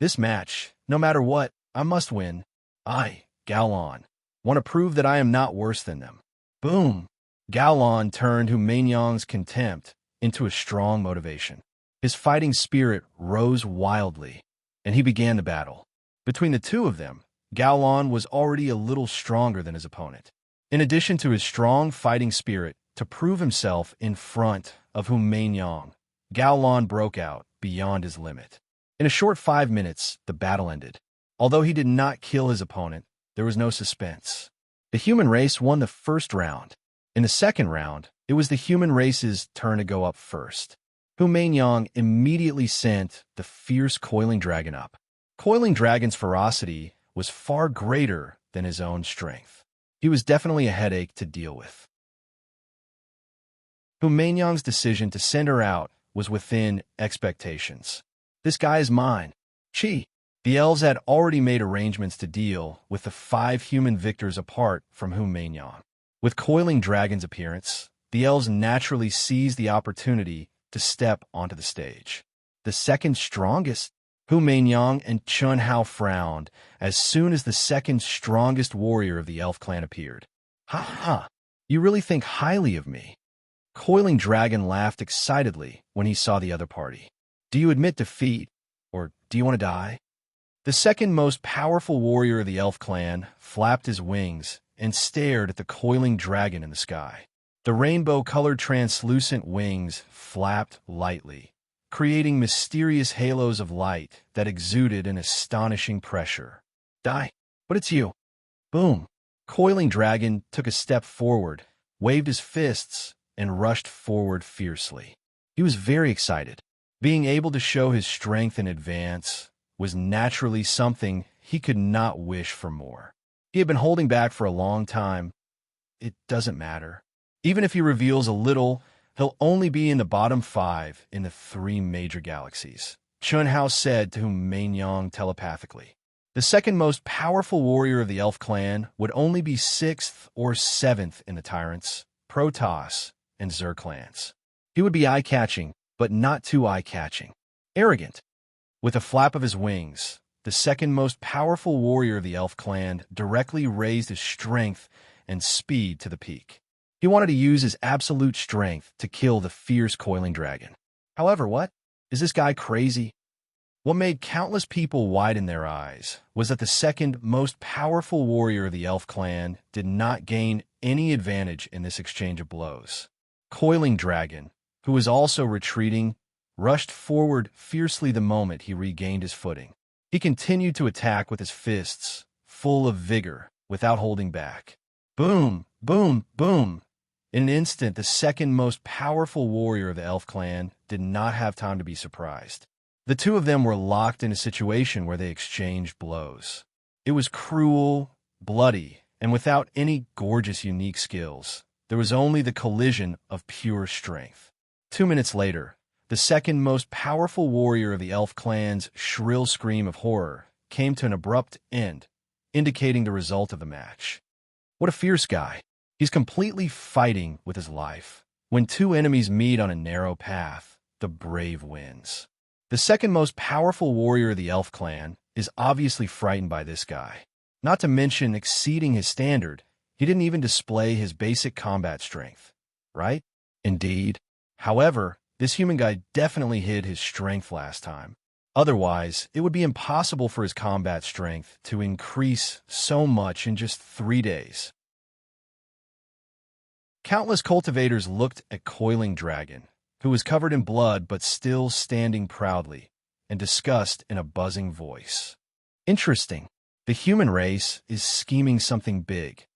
This match, no matter what, I must win. I, Gaolon, want to prove that I am not worse than them. Boom! Gaolon turned Hu Meinyang's contempt into a strong motivation. His fighting spirit rose wildly, and he began the battle. Between the two of them, Gaolon was already a little stronger than his opponent. In addition to his strong fighting spirit to prove himself in front of Yang, Gaolon broke out beyond his limit. In a short 5 minutes, the battle ended. Although he did not kill his opponent, there was no suspense. The human race won the first round. In the second round, it was the human race's turn to go up first. Yang immediately sent the fierce coiling dragon up. Coiling dragon's ferocity was far greater than his own strength. He was definitely a headache to deal with. Yang's decision to send her out was within expectations. This guy is mine. Chi. The elves had already made arrangements to deal with the 5 human victors apart from Yang. With Coiling Dragon's appearance, the elves naturally seized the opportunity to step onto the stage. The second strongest? Yang and Chun Hao frowned as soon as the second strongest warrior of the elf clan appeared. Ha ha! You really think highly of me? Coiling Dragon laughed excitedly when he saw the other party. Do you admit defeat, or do you want to die? The second most powerful warrior of the elf clan flapped his wings and stared at the coiling dragon in the sky. The rainbow-colored translucent wings flapped lightly, creating mysterious halos of light that exuded an astonishing pressure. Die, but it's you. Boom. Coiling Dragon took a step forward, waved his fists, and rushed forward fiercely. He was very excited. Being able to show his strength in advance was naturally something he could not wish for more. He had been holding back for a long time. It doesn't matter. Even if he reveals a little, he'll only be in the bottom 5 in the 3 major galaxies, Chun Hao said to Yang telepathically. The second most powerful warrior of the elf clan would only be 6th or 7th in the Tyrants, Protoss, and Zur clans. He would be eye-catching, but not too eye-catching. Arrogant. With a flap of his wings, the second most powerful warrior of the elf clan directly raised his strength and speed to the peak. He wanted to use his absolute strength to kill the fierce coiling dragon. However, what? Is this guy crazy? What made countless people widen their eyes was that the second most powerful warrior of the elf clan did not gain any advantage in this exchange of blows. Coiling Dragon, who was also retreating, rushed forward fiercely the moment he regained his footing. He continued to attack with his fists, full of vigor, without holding back. Boom, boom, boom. In an instant, the second most powerful warrior of the elf clan did not have time to be surprised. The two of them were locked in a situation where they exchanged blows. It was cruel, bloody, and without any gorgeous unique skills. There was only the collision of pure strength. 2 minutes later, the second most powerful warrior of the elf clan's shrill scream of horror came to an abrupt end, indicating the result of the match. What a fierce guy. He's completely fighting with his life. When two enemies meet on a narrow path, the brave wins. The second most powerful warrior of the elf clan is obviously frightened by this guy. Not to mention exceeding his standard, he didn't even display his basic combat strength, right? Indeed. However, this human guy definitely hid his strength last time. Otherwise, it would be impossible for his combat strength to increase so much in just 3 days. Countless cultivators looked at Coiling Dragon, who was covered in blood but still standing proudly, and discussed in a buzzing voice. Interesting. The human race is scheming something big.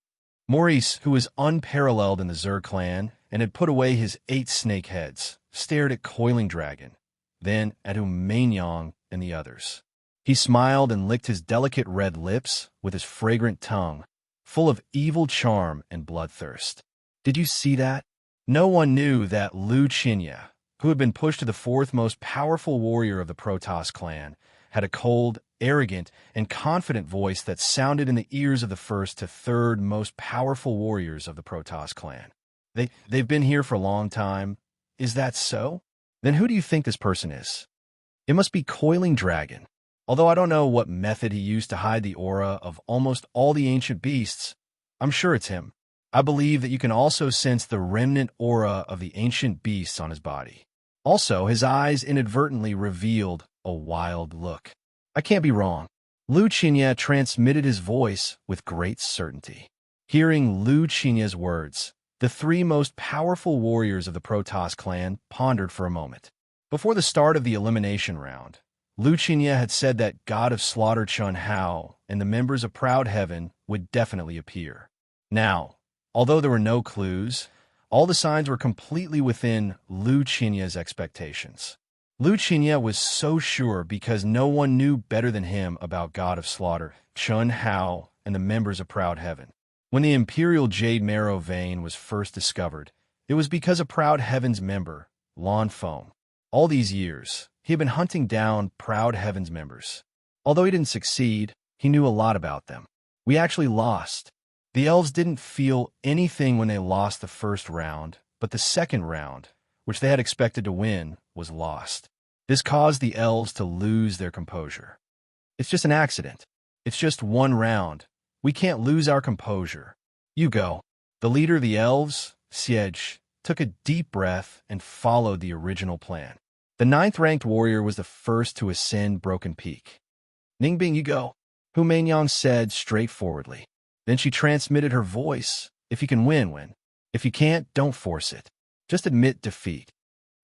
Maurice, who was unparalleled in the Zur clan and had put away his 8 snake heads, stared at Coiling Dragon, then at Yang and the others. He smiled and licked his delicate red lips with his fragrant tongue, full of evil charm and bloodthirst. Did you see that? No one knew that Lu Qinya, who had been pushed to the 4th most powerful warrior of the Protoss clan, had a cold, arrogant, and confident voice that sounded in the ears of the 1st to 3rd most powerful warriors of the Protoss clan. They've been here for a long time. Is that so? Then who do you think this person is? It must be Coiling Dragon. Although I don't know what method he used to hide the aura of almost all the ancient beasts, I'm sure it's him. I believe that you can also sense the remnant aura of the ancient beasts on his body. Also, his eyes inadvertently revealed a wild look. I can't be wrong. Lu Qinya transmitted his voice with great certainty. Hearing Lu Qinya's words, the three most powerful warriors of the Protoss clan pondered for a moment. Before the start of the elimination round, Lu Qinya had said that God of Slaughter Chun Hao and the members of Proud Heaven would definitely appear. Now, although there were no clues, all the signs were completely within Lu Qinya's expectations. Lu Qinya was so sure because no one knew better than him about God of Slaughter, Chun Hao, and the members of Proud Heaven. When the Imperial Jade Marrow vein was first discovered, it was because a Proud Heaven's member, Lan Feng. All these years, he had been hunting down Proud Heaven's members. Although he didn't succeed, he knew a lot about them. We actually lost. The elves didn't feel anything when they lost the first round, but the second round, which they had expected to win, was lost. This caused the elves to lose their composure. It's just an accident. It's just one round. We can't lose our composure. You go. The leader of the elves, Siege, took a deep breath and followed the original plan. The 9th-ranked warrior was the first to ascend Broken Peak. Ningbing, you go, Hu Mainyang said straightforwardly. Then she transmitted her voice. If you can win, win. If you can't, don't force it. Just admit defeat.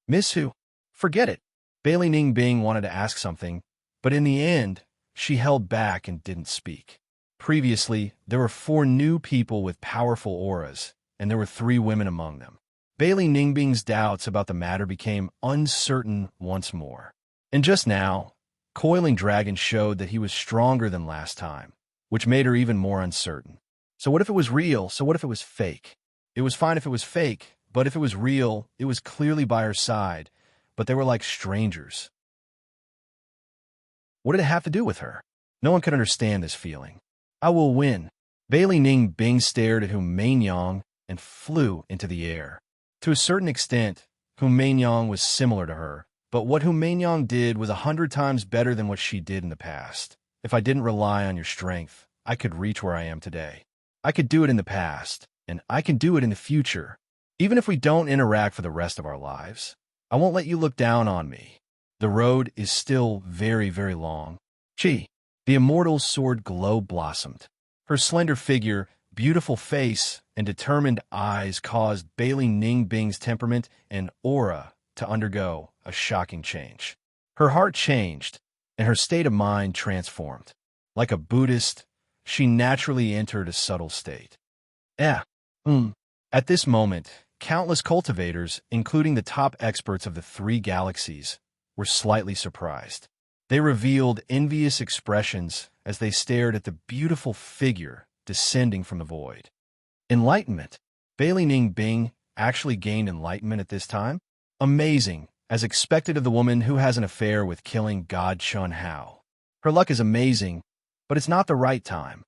Miss Hu, forget it. Bailey Ningbing wanted to ask something, but in the end, she held back and didn't speak. Previously, there were 4 new people with powerful auras, and there were 3 women among them. Bailey Ningbing's doubts about the matter became uncertain once more. And just now, Coiling Dragon showed that he was stronger than last time, which made her even more uncertain. So what if it was real? So what if it was fake? It was fine if it was fake, but if it was real, it was clearly by her side, but they were like strangers. What did it have to do with her? No one could understand this feeling. I will win. Bailey Ningbing stared at Hu Mainyang and flew into the air. To a certain extent, Hu Mainyang was similar to her, but what Hu Mainyang did was 100 times better than what she did in the past. If I didn't rely on your strength, I could reach where I am today. I could do it in the past, and I can do it in the future. Even if we don't interact for the rest of our lives, I won't let you look down on me. The road is still very, very long. Chi, the immortal's sword glow blossomed. Her slender figure, beautiful face, and determined eyes caused Bailey Ningbing's temperament and aura to undergo a shocking change. Her heart changed, and her state of mind transformed. Like a Buddhist, she naturally entered a subtle state. At this moment, countless cultivators, including the top experts of the 3 galaxies, were slightly surprised. They revealed envious expressions as they stared at the beautiful figure descending from the void. Enlightenment. Bailey Ningbing actually gained enlightenment at this time? Amazing, as expected of the woman who has an affair with killing God Chun Hao. Her luck is amazing, but it's not the right time.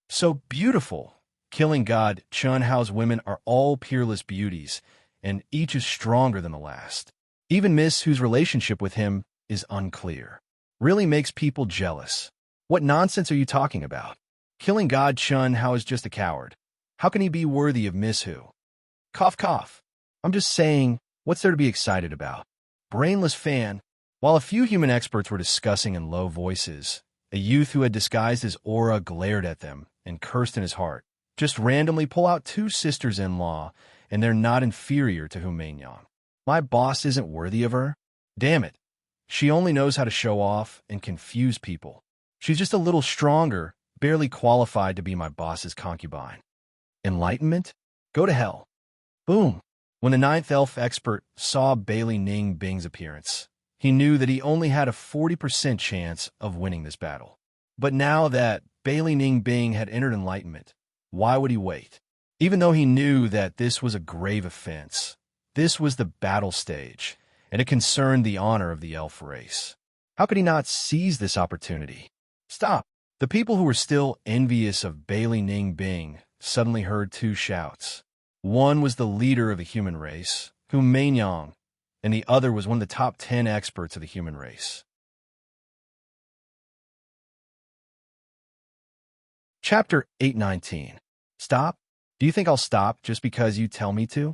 So beautiful. Killing God Chun Hao's women are all peerless beauties, and each is stronger than the last. Even Miss Hu's relationship with him is unclear. Really makes people jealous. What nonsense are you talking about? Killing God Chun Hao is just a coward. How can he be worthy of Miss Hu? Cough, cough. I'm just saying, what's there to be excited about? Brainless fan. While a few human experts were discussing in low voices, a youth who had disguised his aura glared at them and cursed in his heart. Just randomly pull out 2 sisters-in-law, and they're not inferior to Hu Mainyang. My boss isn't worthy of her? Damn it. She only knows how to show off and confuse people. She's just a little stronger, barely qualified to be my boss's concubine. Enlightenment? Go to hell. Boom. When the 9th elf expert saw Bailey Ningbing's appearance, he knew that he only had a 40% chance of winning this battle. But now that Bailey Ningbing had entered enlightenment, why would he wait? Even though he knew that this was a grave offense, this was the battle stage, and it concerned the honor of the elf race. How could he not seize this opportunity? Stop! The people who were still envious of Bailey Ningbing suddenly heard 2 shouts. One was the leader of the human race, Hu Mainyang, and the other was one of the top 10 experts of the human race. Chapter 819. Stop? Do you think I'll stop just because you tell me to?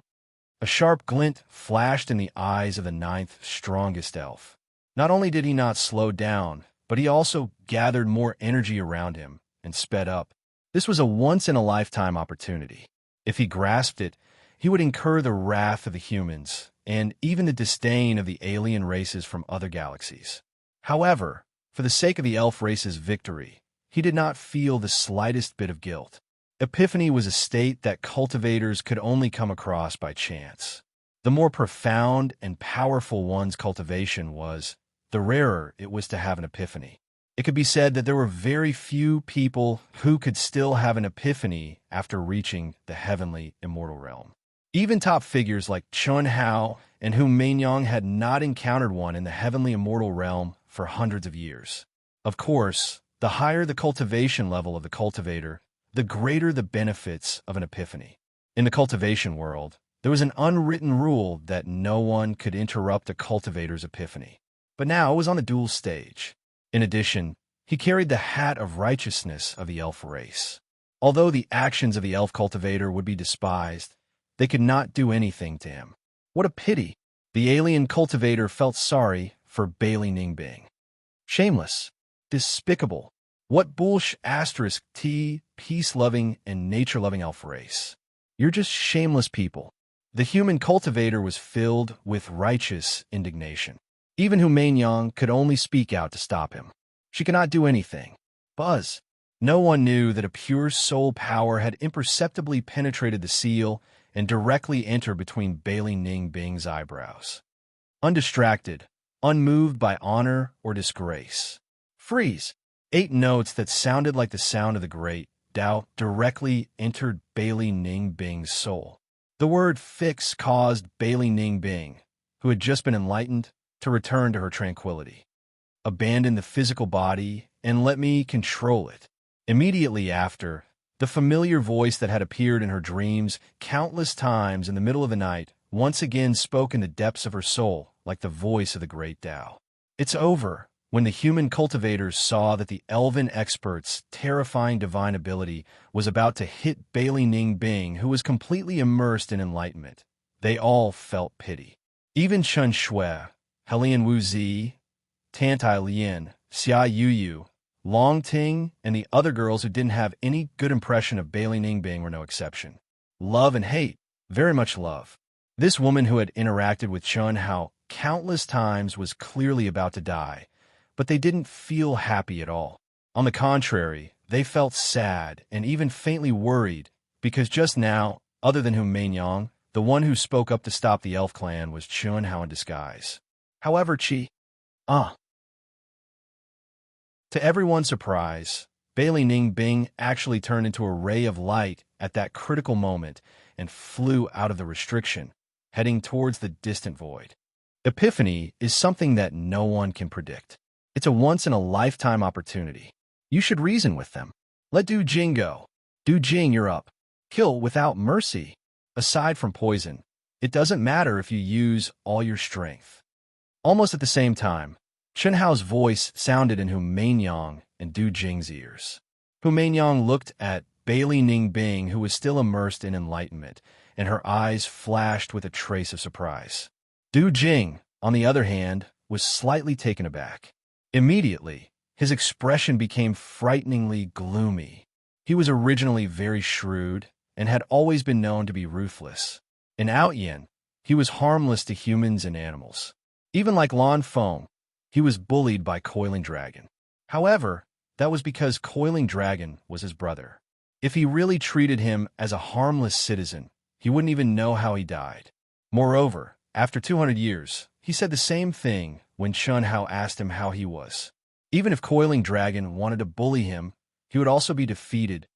A sharp glint flashed in the eyes of the ninth strongest elf. Not only did he not slow down, but he also gathered more energy around him and sped up. This was a once-in-a-lifetime opportunity. If he grasped it, he would incur the wrath of the humans and even the disdain of the alien races from other galaxies. However, for the sake of the elf race's victory, he did not feel the slightest bit of guilt. Epiphany was a state that cultivators could only come across by chance. The more profound and powerful one's cultivation was, the rarer it was to have an epiphany. It could be said that there were very few people who could still have an epiphany after reaching the heavenly immortal realm. Even top figures like Chun Hao and Hu Meinyang had not encountered one in the heavenly immortal realm for hundreds of years. Of course, the higher the cultivation level of the cultivator, the greater the benefits of an epiphany. In the cultivation world, there was an unwritten rule that no one could interrupt a cultivator's epiphany. But now it was on a dual stage. In addition, he carried the hat of righteousness of the elf race. Although the actions of the elf cultivator would be despised, they could not do anything to him. What a pity! The alien cultivator felt sorry for Bailey Ningbing. Shameless. Despicable. What *T, peace-loving and nature-loving elf race. You're just shameless people. The human cultivator was filled with righteous indignation. Even Hu Meinyang could only speak out to stop him. She could not do anything. Buzz. No one knew that a pure soul power had imperceptibly penetrated the seal and directly entered between Bailey Ningbing's eyebrows. Undistracted, unmoved by honor or disgrace. Freeze. 8 notes that sounded like the sound of the great Tao directly entered Bailey Ningbing's soul. The word fix caused Bailey Ningbing, who had just been enlightened, to return to her tranquility. Abandon the physical body and let me control it. Immediately after, the familiar voice that had appeared in her dreams countless times in the middle of the night once again spoke in the depths of her soul like the voice of the great Tao. It's over. When the human cultivators saw that the elven expert's terrifying divine ability was about to hit Bailey Ningbing, who was completely immersed in enlightenment, they all felt pity. Even Chun Shui, Helian Wu Zi, Tantai Lien, Xia Yuyu, Long Ting, and the other girls who didn't have any good impression of Bailey Ningbing were no exception. Love and hate, very much love. This woman who had interacted with Chun Hao countless times was clearly about to die, but they didn't feel happy at all. On the contrary, they felt sad and even faintly worried because just now, other than Hu Meinyang, the one who spoke up to stop the elf clan was Chun Hao in disguise. However, to everyone's surprise, Bailey Ningbing actually turned into a ray of light at that critical moment and flew out of the restriction, heading towards the distant void. Epiphany is something that no one can predict. It's a once-in-a-lifetime opportunity. You should reason with them. Let Du Jing go. Du Jing, you're up. Kill without mercy. Aside from poison, it doesn't matter if you use all your strength. Almost at the same time, Chun Hao's voice sounded in Hu Meinyang and Du Jing's ears. Hu Meinyang looked at Bailey Ningbing, who was still immersed in enlightenment, and her eyes flashed with a trace of surprise. Du Jing, on the other hand, was slightly taken aback. Immediately, his expression became frighteningly gloomy. He was originally very shrewd and had always been known to be ruthless. In Outyen, he was harmless to humans and animals. Even like Lan Feng, he was bullied by Coiling Dragon. However, that was because Coiling Dragon was his brother. If he really treated him as a harmless citizen, he wouldn't even know how he died. Moreover, after 200 years, he said the same thing when Chun Hao asked him how he was. Even if Coiling Dragon wanted to bully him, he would also be defeated.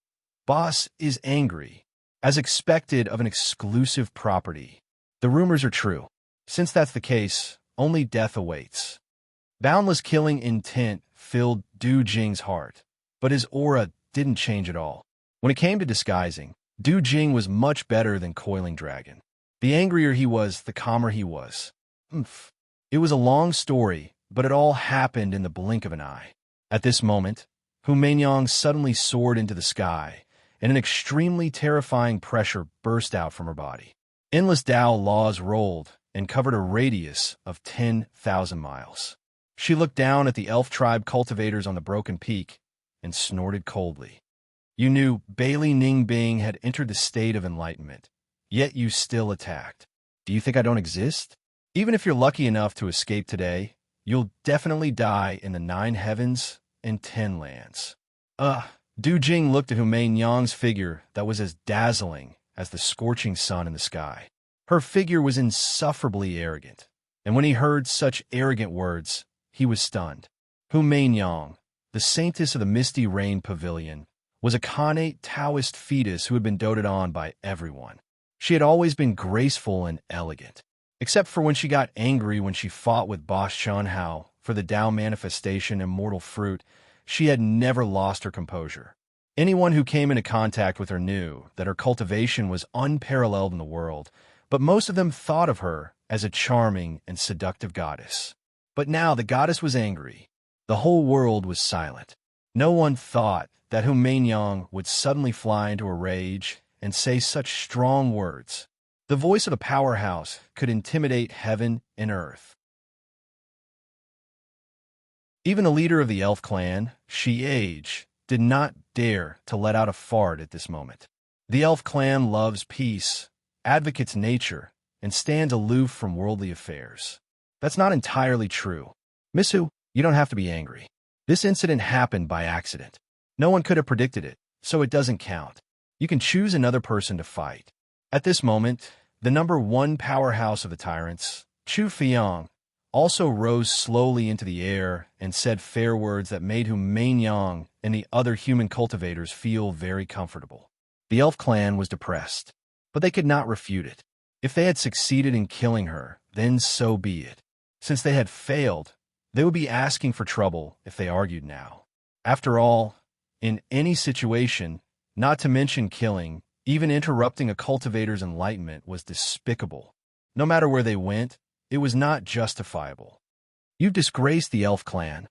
Boss is angry, as expected of an exclusive property. The rumors are true. Since that's the case, only death awaits. Boundless killing intent filled Du Jing's heart, but his aura didn't change at all. When it came to disguising, Du Jing was much better than Coiling Dragon. The angrier he was, the calmer he was. It was a long story, but it all happened in the blink of an eye. At this moment, Hu Meinyang suddenly soared into the sky, and an extremely terrifying pressure burst out from her body. Endless Tao laws rolled and covered a radius of 10,000 miles. She looked down at the elf tribe cultivators on the broken peak and snorted coldly. You knew Bailey Ning Bing had entered the state of enlightenment, yet you still attacked. Do you think I don't exist? Even if you're lucky enough to escape today, you'll definitely die in the 9 heavens and 10 lands. Du Jing looked at Humain Yang's figure that was as dazzling as the scorching sun in the sky. Her figure was insufferably arrogant, and when he heard such arrogant words, he was stunned. Humain Yang, the saintess of the Misty Rain Pavilion, was a Khanate Taoist fetus who had been doted on by everyone. She had always been graceful and elegant, except for when she got angry when she fought with Boss Chun Hao for the Tao manifestation Immortal Fruit. She had never lost her composure. Anyone who came into contact with her knew that her cultivation was unparalleled in the world, but most of them thought of her as a charming and seductive goddess. But now the goddess was angry. The whole world was silent. No one thought that Humain Yang would suddenly fly into a rage and say such strong words. The voice of a powerhouse could intimidate heaven and earth. Even the leader of the elf clan, Shi-Age, did not dare to let out a fart at this moment. The elf clan loves peace, advocates nature, and stands aloof from worldly affairs. That's not entirely true. Miss Hu, you don't have to be angry. This incident happened by accident. No one could have predicted it, so it doesn't count. You can choose another person to fight. At this moment, the number 1 powerhouse of the tyrants, Chu Fiang, also rose slowly into the air and said fair words that made Humain Yang and the other human cultivators feel very comfortable. The elf clan was depressed, but they could not refute it. If they had succeeded in killing her, then so be it. Since they had failed, they would be asking for trouble if they argued now. After all, in any situation, not to mention killing, even interrupting a cultivator's enlightenment was despicable. No matter where they went, it was not justifiable. You've disgraced the elf clan.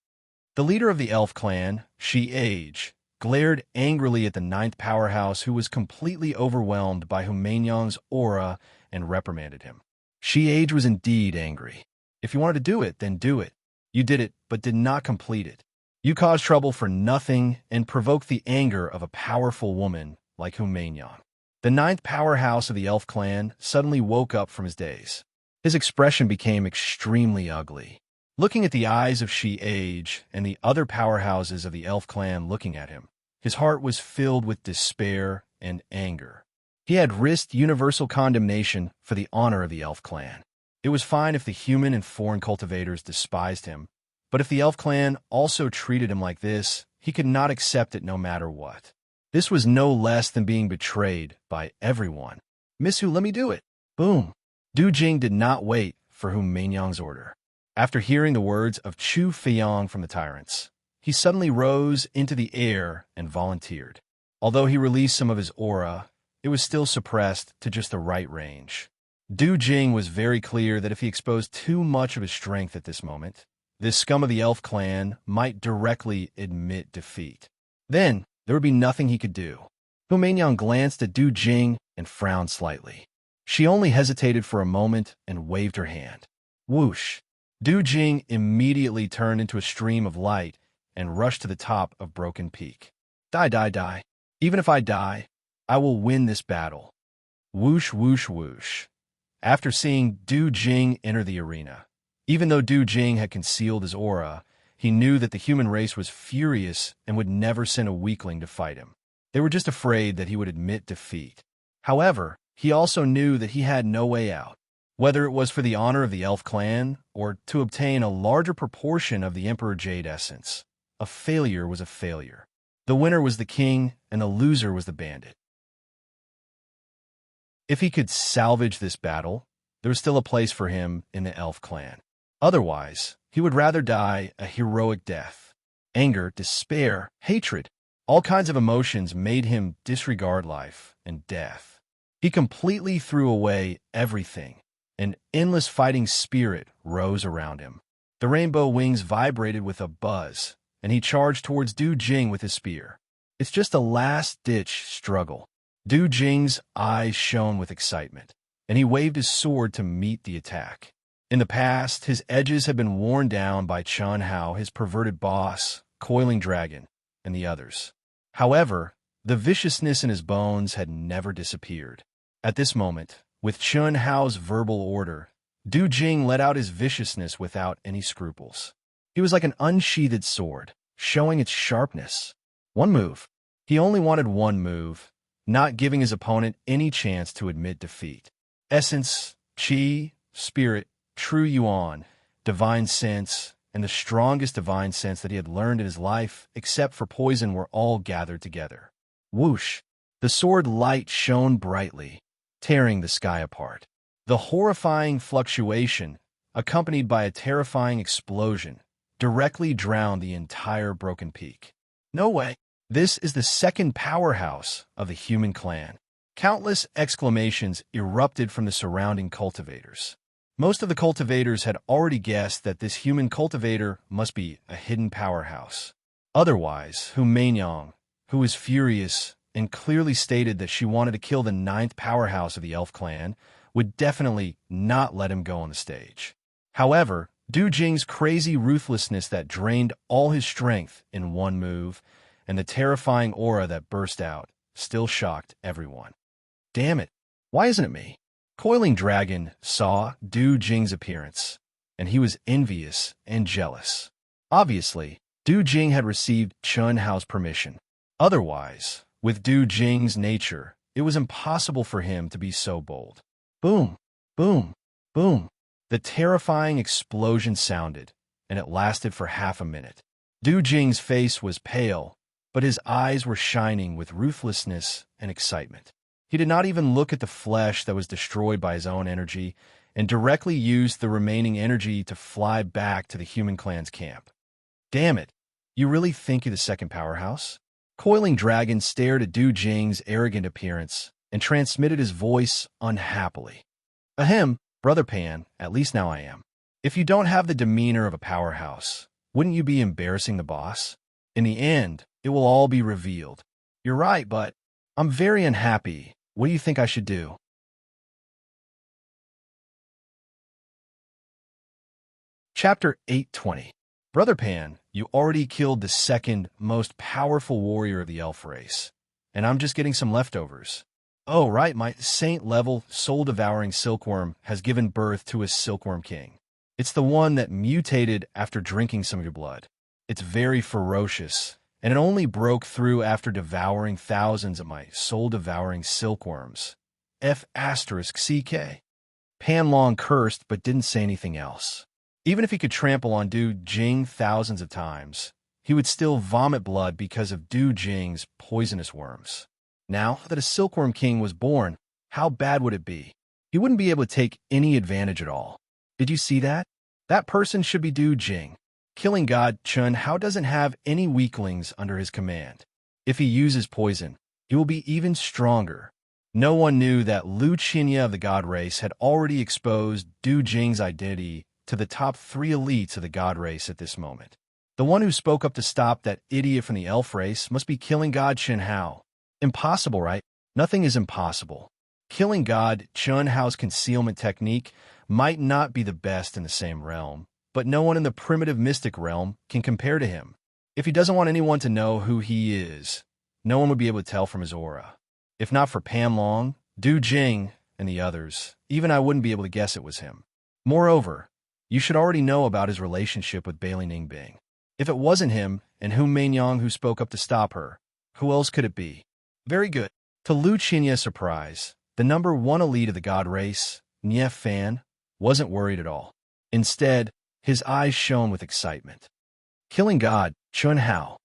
The leader of the elf clan, Shi-Age, glared angrily at the 9th powerhouse who was completely overwhelmed by Humain Yang's aura and reprimanded him. Shi-Age was indeed angry. If you wanted to do it, then do it. You did it, but did not complete it. You caused trouble for nothing and provoked the anger of a powerful woman like Humain Yang. The 9th powerhouse of the elf clan suddenly woke up from his daze. His expression became extremely ugly. Looking at the eyes of Shi-Age and the other powerhouses of the elf clan looking at him, his heart was filled with despair and anger. He had risked universal condemnation for the honor of the elf clan. It was fine if the human and foreign cultivators despised him, but if the elf clan also treated him like this, he could not accept it no matter what. This was no less than being betrayed by everyone. Miss Hu, let me do it. Boom. Du Jing did not wait for Humain Yang's order. After hearing the words of Chu Fiang from the tyrants, he suddenly rose into the air and volunteered. Although he released some of his aura, it was still suppressed to just the right range. Du Jing was very clear that if he exposed too much of his strength at this moment, this scum of the elf clan might directly admit defeat. Then, there would be nothing he could do. Humain Yang glanced at Du Jing and frowned slightly. She only hesitated for a moment and waved her hand. Whoosh! Du Jing immediately turned into a stream of light and rushed to the top of Broken Peak. Die, die, die. Even if I die, I will win this battle. Whoosh, whoosh, whoosh. After seeing Du Jing enter the arena, even though Du Jing had concealed his aura, he knew that the human race was furious and would never send a weakling to fight him. They were just afraid that he would admit defeat. However, he also knew that he had no way out. Whether it was for the honor of the elf clan or to obtain a larger proportion of the Emperor Jade essence, a failure was a failure. The winner was the king and the loser was the bandit. If he could salvage this battle, there was still a place for him in the elf clan. Otherwise, he would rather die a heroic death. Anger, despair, hatred, all kinds of emotions made him disregard life and death. He completely threw away everything. An endless fighting spirit rose around him. The rainbow wings vibrated with a buzz, and he charged towards Du Jing with his spear. It's just a last-ditch struggle. Du Jing's eyes shone with excitement, and he waved his sword to meet the attack. In the past, his edges had been worn down by Chun Hao, his perverted boss, Coiling Dragon, and the others. However, the viciousness in his bones had never disappeared. At this moment, with Chun Hao's verbal order, Du Jing let out his viciousness without any scruples. He was like an unsheathed sword, showing its sharpness. One move. He only wanted one move, not giving his opponent any chance to admit defeat. Essence, Qi, Spirit, True Yuan, Divine Sense, and the strongest divine sense that he had learned in his life, except for poison, were all gathered together. Whoosh! The sword light shone brightly, tearing the sky apart. The horrifying fluctuation, accompanied by a terrifying explosion, directly drowned the entire broken peak. No way! This is the second powerhouse of the human clan. Countless exclamations erupted from the surrounding cultivators. Most of the cultivators had already guessed that this human cultivator must be a hidden powerhouse. Otherwise, Hu Meinyang, who was furious and clearly stated that she wanted to kill the 9th powerhouse of the elf clan, would definitely not let him go on the stage. However, Du Jing's crazy ruthlessness that drained all his strength in one move, and the terrifying aura that burst out, still shocked everyone. Damn it, why isn't it me? Coiling Dragon saw Du Jing's appearance, and he was envious and jealous. Obviously, Du Jing had received Chun Hao's permission. Otherwise, with Du Jing's nature, it was impossible for him to be so bold. Boom, boom, boom. The terrifying explosion sounded, and it lasted for half a minute. Du Jing's face was pale, but his eyes were shining with ruthlessness and excitement. He did not even look at the flesh that was destroyed by his own energy, and directly used the remaining energy to fly back to the human clan's camp. Damn it, you really think you're the second powerhouse? Coiling Dragon stared at Du Jing's arrogant appearance and transmitted his voice unhappily. Ahem, Brother Pan, at least now I am. If you don't have the demeanor of a powerhouse, wouldn't you be embarrassing the boss? In the end, it will all be revealed. You're right, but I'm very unhappy. What do you think I should do? Chapter 820. Brother Pan, you already killed the second most powerful warrior of the elf race, and I'm just getting some leftovers. Oh, right, my saint-level, soul-devouring silkworm has given birth to a silkworm king. It's the one that mutated after drinking some of your blood. It's very ferocious, and it only broke through after devouring thousands of my soul-devouring silkworms. F***CK. Panlong cursed but didn't say anything else. Even if he could trample on Du Jing thousands of times, he would still vomit blood because of Du Jing's poisonous worms. Now that a silkworm king was born, how bad would it be? He wouldn't be able to take any advantage at all. Did you see that? That person should be Du Jing. Killing God Chun Hao doesn't have any weaklings under his command. If he uses poison, he will be even stronger. No one knew that Lu Qinya of the God race had already exposed Du Jing's identity to the top 3 elites of the God race at this moment. The one who spoke up to stop that idiot from the elf race must be killing God Chun Hao. Impossible, right? Nothing is impossible. Killing God Chun Hao's concealment technique might not be the best in the same realm, but no one in the primitive mystic realm can compare to him. If he doesn't want anyone to know who he is, no one would be able to tell from his aura. If not for Panlong, Du Jing, and the others, even I wouldn't be able to guess it was him. Moreover, you should already know about his relationship with Bailey Ningbing. If it wasn't him and Hu Meinyang who spoke up to stop her, who else could it be? Very good. To Lu Qinya's surprise, the number 1 elite of the God race, Nie Fan, wasn't worried at all. Instead, his eyes shone with excitement. Killing God Chun Hao.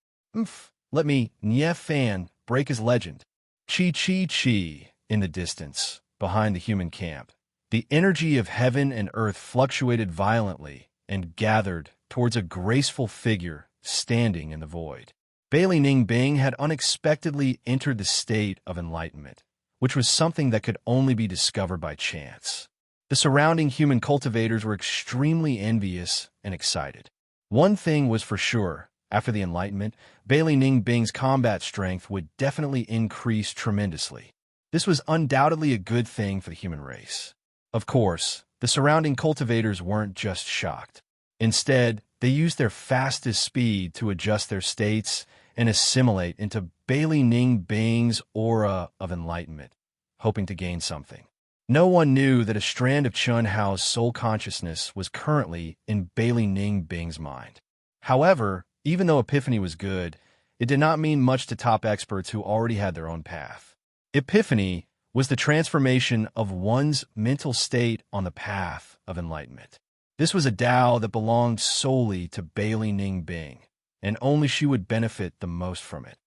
Let me, Nie Fan, break his legend. Chi Chi Chi, in the distance, behind the human camp. The energy of heaven and earth fluctuated violently and gathered towards a graceful figure standing in the void. Bailey Ningbing had unexpectedly entered the state of enlightenment, which was something that could only be discovered by chance. The surrounding human cultivators were extremely envious and excited. One thing was for sure, After the Enlightenment, Bailey Ningbing's combat strength would definitely increase tremendously. This was undoubtedly a good thing for the human race. Of course, the surrounding cultivators weren't just shocked. Instead, they used their fastest speed to adjust their states and assimilate into Bailey Ningbing's aura of enlightenment, hoping to gain something. No one knew that a strand of Chun Hao's soul consciousness was currently in Bailey Ningbing's mind. However, even though Epiphany was good, it did not mean much to top experts who already had their own path. Epiphany was the transformation of one's mental state on the path of enlightenment. This was a Tao that belonged solely to Bailey Ningbing, and only she would benefit the most from it.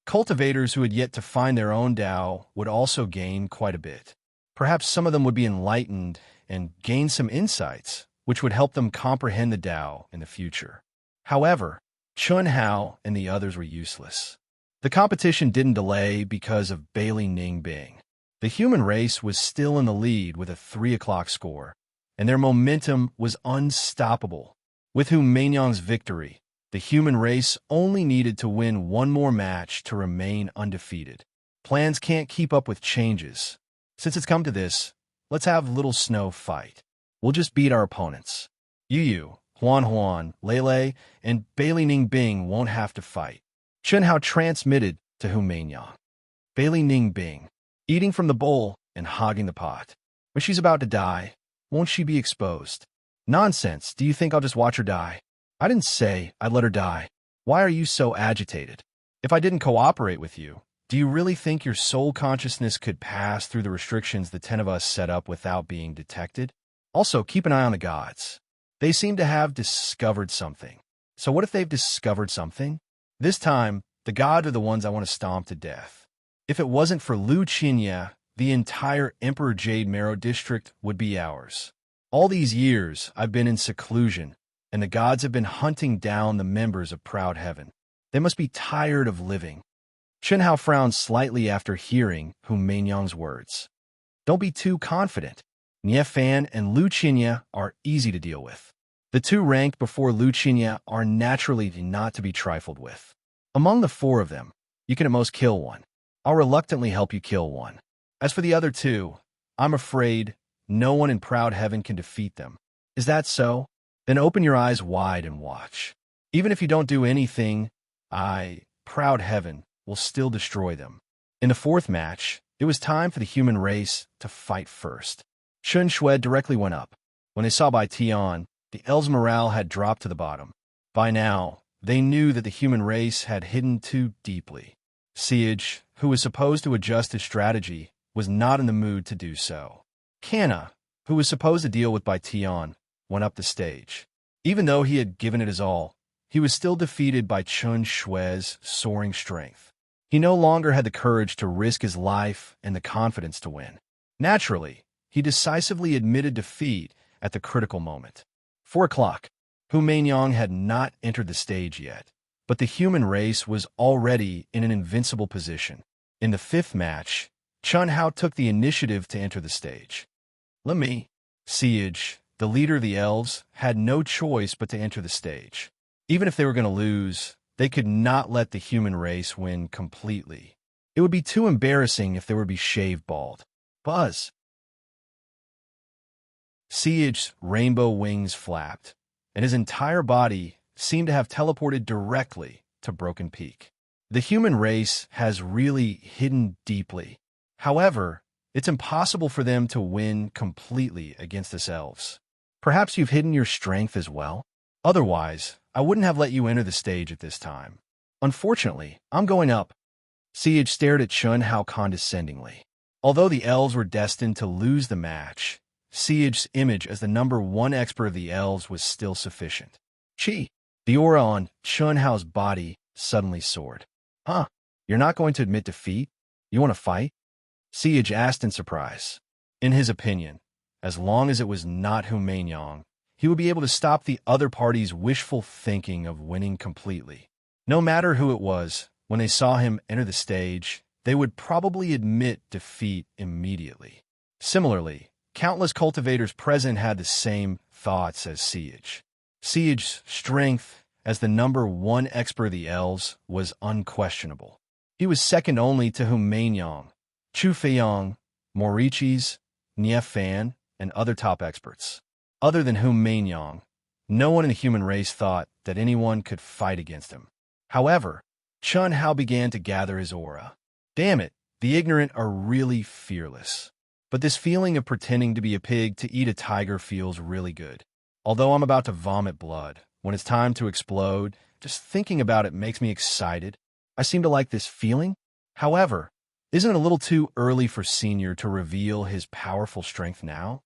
Cultivators who had yet to find their own Tao would also gain quite a bit. Perhaps some of them would be enlightened and gain some insights, which would help them comprehend the Tao in the future. However, Chun Hao and the others were useless. The competition didn't delay because of Bailey Ningbing. The human race was still in the lead with a 3 o'clock score, and their momentum was unstoppable. With Hu Meinyang's victory, the human race only needed to win one more match to remain undefeated. Plans can't keep up with changes. Since it's come to this, let's have Little Snow fight. We'll just beat our opponents. Yu, Huan, Lele, and Bailey Ningbing won't have to fight. Chun Hao transmitted to Hu Meinyang. Bailey Ningbing, eating from the bowl and hogging the pot. When she's about to die, won't she be exposed? Nonsense, do you think I'll just watch her die? I didn't say I'd let her die. Why are you so agitated? If I didn't cooperate with you, do you really think your soul consciousness could pass through the restrictions the 10 of us set up without being detected? Also, keep an eye on the gods. They seem to have discovered something. So what if they've discovered something? This time, the gods are the ones I want to stomp to death. If it wasn't for Lu Qinya, the entire Emperor Jade Marrow district would be ours. All these years, I've been in seclusion, and the gods have been hunting down the members of Proud Heaven. They must be tired of living. Chun Hao frowned slightly after hearing Hu Meinyang's words. Don't be too confident. Nie Fan and Lu Qinya are easy to deal with. The two ranked before Lu Qinya are naturally not to be trifled with. Among the 4 of them, you can at most kill one. I'll reluctantly help you kill one. As for the other 2, I'm afraid no one in Proud Heaven can defeat them. Is that so? Then open your eyes wide and watch. Even if you don't do anything, Proud Heaven, will still destroy them. In the 4th match, it was time for the human race to fight first. Chun Shui directly went up. When they saw Bai Tian, the elves' morale had dropped to the bottom. By now, they knew that the human race had hidden too deeply. Siege, who was supposed to adjust his strategy, was not in the mood to do so. Kana, who was supposed to deal with Bai Tian, went up the stage. Even though he had given it his all, he was still defeated by Chun Shui's soaring strength. He no longer had the courage to risk his life and the confidence to win. Naturally, he decisively admitted defeat at the critical moment. 4 o'clock. Hu Meinyang had not entered the stage yet, but the human race was already in an invincible position. In the 5th match, Chun Hao took the initiative to enter the stage. Siege, the leader of the elves, had no choice but to enter the stage. Even if they were going to lose, they could not let the human race win completely. It would be too embarrassing if they were to be shaved bald. Buzz! Siege's rainbow wings flapped, and his entire body seemed to have teleported directly to Broken Peak. The human race has really hidden deeply. However, it's impossible for them to win completely against us elves. Perhaps you've hidden your strength as well? Otherwise, I wouldn't have let you enter the stage at this time. Unfortunately, I'm going up. Siege stared at Chun Hao condescendingly. Although the elves were destined to lose the match, Siege's image as the #1 expert of the elves was still sufficient. Chi! The aura on Chun Hao's body suddenly soared. Huh? You're not going to admit defeat? You want to fight? Siege asked in surprise. In his opinion, as long as it was not Hu Meinyang, he would be able to stop the other party's wishful thinking of winning completely. No matter who it was, when they saw him enter the stage, they would probably admit defeat immediately. Similarly, countless cultivators present had the same thoughts as Siege. Siege's strength as the #1 expert of the elves was unquestionable. He was second only to Humainiang, Chu Feiyang, Morichis, Niefan, and other top experts. Other than Humainiang, no one in the human race thought that anyone could fight against him. However, Chun Hao began to gather his aura. Damn it, the ignorant are really fearless. But this feeling of pretending to be a pig to eat a tiger feels really good. Although I'm about to vomit blood, when it's time to explode, just thinking about it makes me excited. I seem to like this feeling. However, isn't it a little too early for Senior to reveal his powerful strength now?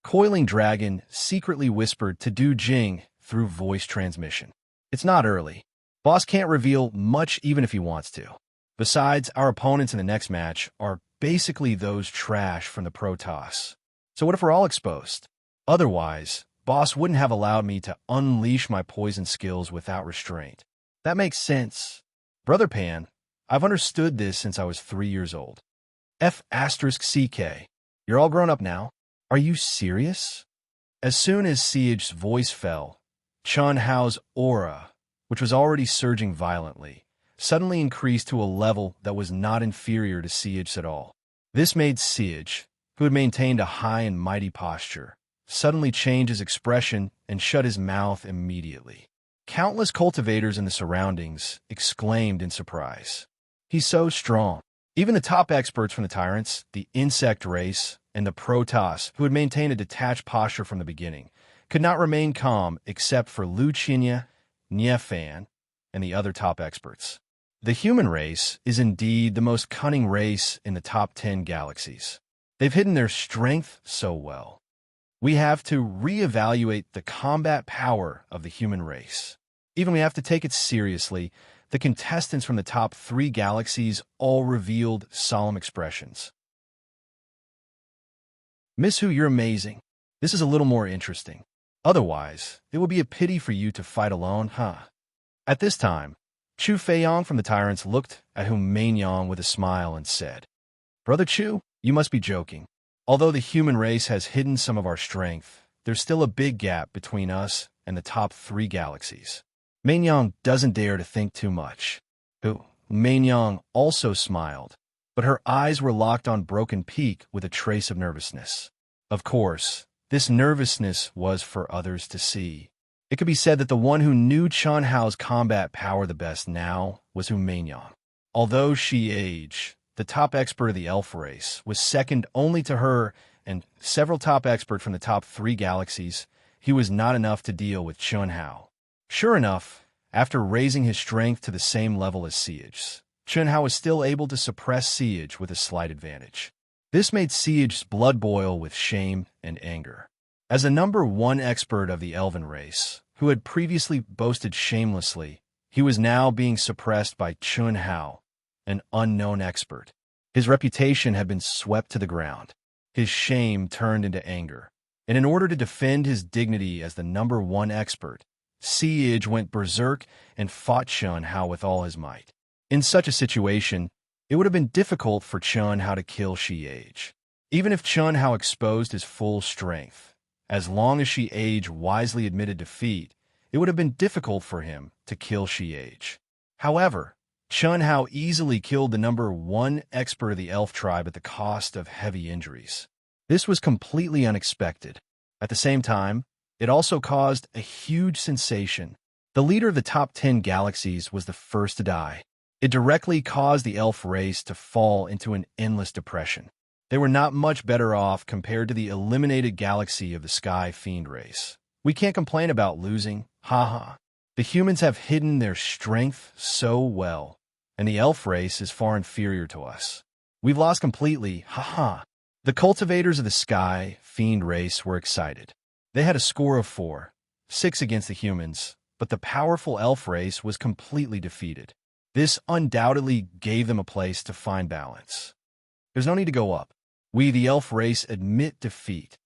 Coiling Dragon secretly whispered to Du Jing through voice transmission. It's not early. Boss can't reveal much even if he wants to. Besides, our opponents in the next match are basically those trash from the Protoss. So what if we're all exposed? Otherwise, Boss wouldn't have allowed me to unleash my poison skills without restraint. That makes sense. Brother Pan, I've understood this since I was 3 years old. F***CK. You're all grown up now. Are you serious? As soon as Siege's voice fell, Chun Hao's aura, which was already surging violently, suddenly increased to a level that was not inferior to Siege's at all. This made Siege, who had maintained a high and mighty posture, suddenly change his expression and shut his mouth immediately. Countless cultivators in the surroundings exclaimed in surprise. He's so strong. Even the top experts from the Tyrants, the insect race, and the Protoss, who had maintained a detached posture from the beginning, could not remain calm except for Lu Qinya, Niefan, and the other top experts. The human race is indeed the most cunning race in the top 10 galaxies. They've hidden their strength so well. We have to reevaluate the combat power of the human race. Even we have to take it seriously. The contestants from the top 3 galaxies all revealed solemn expressions. Miss Hu, you're amazing. This is a little more interesting. Otherwise, it would be a pity for you to fight alone, huh? At this time, Chu Feiyang from the Tyrants looked at Humainiang with a smile and said, Brother Chu, you must be joking. Although the human race has hidden some of our strength, there's still a big gap between us and the top 3 galaxies. Mainyang doesn't dare to think too much. Mainyang also smiled, but her eyes were locked on Broken Peak with a trace of nervousness. Of course, this nervousness was for others to see. It could be said that the one who knew Chun Hao's combat power the best now was Humainiang. Although she aged, the top expert of the elf race was second only to her and several top experts from the top 3 galaxies. He was not enough to deal with Chun Hao. Sure enough, after raising his strength to the same level as Siege's, Chun Hao was still able to suppress Siege with a slight advantage. This made Siege's blood boil with shame and anger. As a #1 expert of the elven race, who had previously boasted shamelessly, he was now being suppressed by Chun Hao, an unknown expert. His reputation had been swept to the ground. His shame turned into anger. And in order to defend his dignity as the #1 expert, Siege went berserk and fought Chun Hao with all his might. In such a situation, it would have been difficult for Chun Hao to kill Siege. Even if Chun Hao exposed his full strength, as long as Siege wisely admitted defeat, it would have been difficult for him to kill Siege. However, Chun Hao easily killed the #1 expert of the elf tribe at the cost of heavy injuries. This was completely unexpected. At the same time, it also caused a huge sensation. The leader of the top 10 galaxies was the first to die. It directly caused the elf race to fall into an endless depression. They were not much better off compared to the eliminated galaxy of the Sky Fiend race. We can't complain about losing, haha. The humans have hidden their strength so well, and the elf race is far inferior to us. We've lost completely, haha. The cultivators of the Sky Fiend race were excited. They had a score of 4-6 against the humans, but the powerful elf race was completely defeated. This undoubtedly gave them a place to find balance. There's no need to go up. We, the elf race, admit defeat.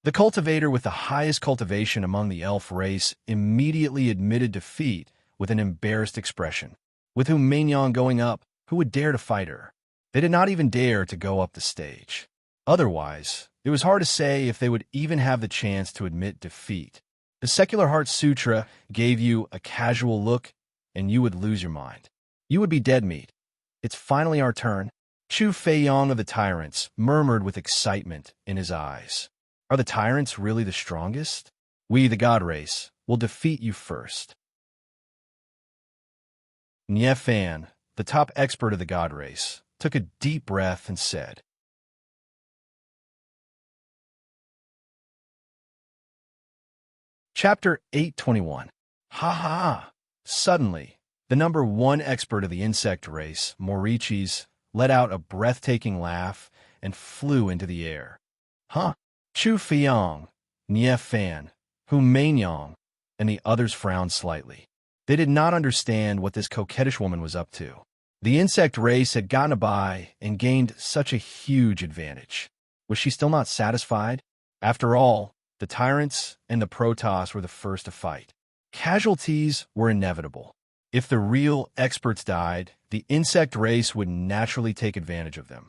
The cultivator with the highest cultivation among the elf race immediately admitted defeat with an embarrassed expression. With Humainiang going up, who would dare to fight her? They did not even dare to go up the stage. Otherwise, it was hard to say if they would even have the chance to admit defeat. The Secular Heart Sutra gave you a casual look, and you would lose your mind. You would be dead meat. It's finally our turn. Chu Feiyong of the Tyrants murmured with excitement in his eyes. Are the Tyrants really the strongest? We, the God Race, will defeat you first. Nie Fan, the top expert of the God Race, took a deep breath and said, Chapter 821. Ha ha! Suddenly, the number one expert of the insect race, Morichis, let out a breathtaking laugh and flew into the air. Huh? Chu Feiyong, Nie Fan, Hu Mainyong, and the others frowned slightly. They did not understand what this coquettish woman was up to. The insect race had gotten by and gained such a huge advantage. Was she still not satisfied? After all, the Tyrants and the Protoss were the first to fight. Casualties were inevitable. If the real experts died, the insect race would naturally take advantage of them.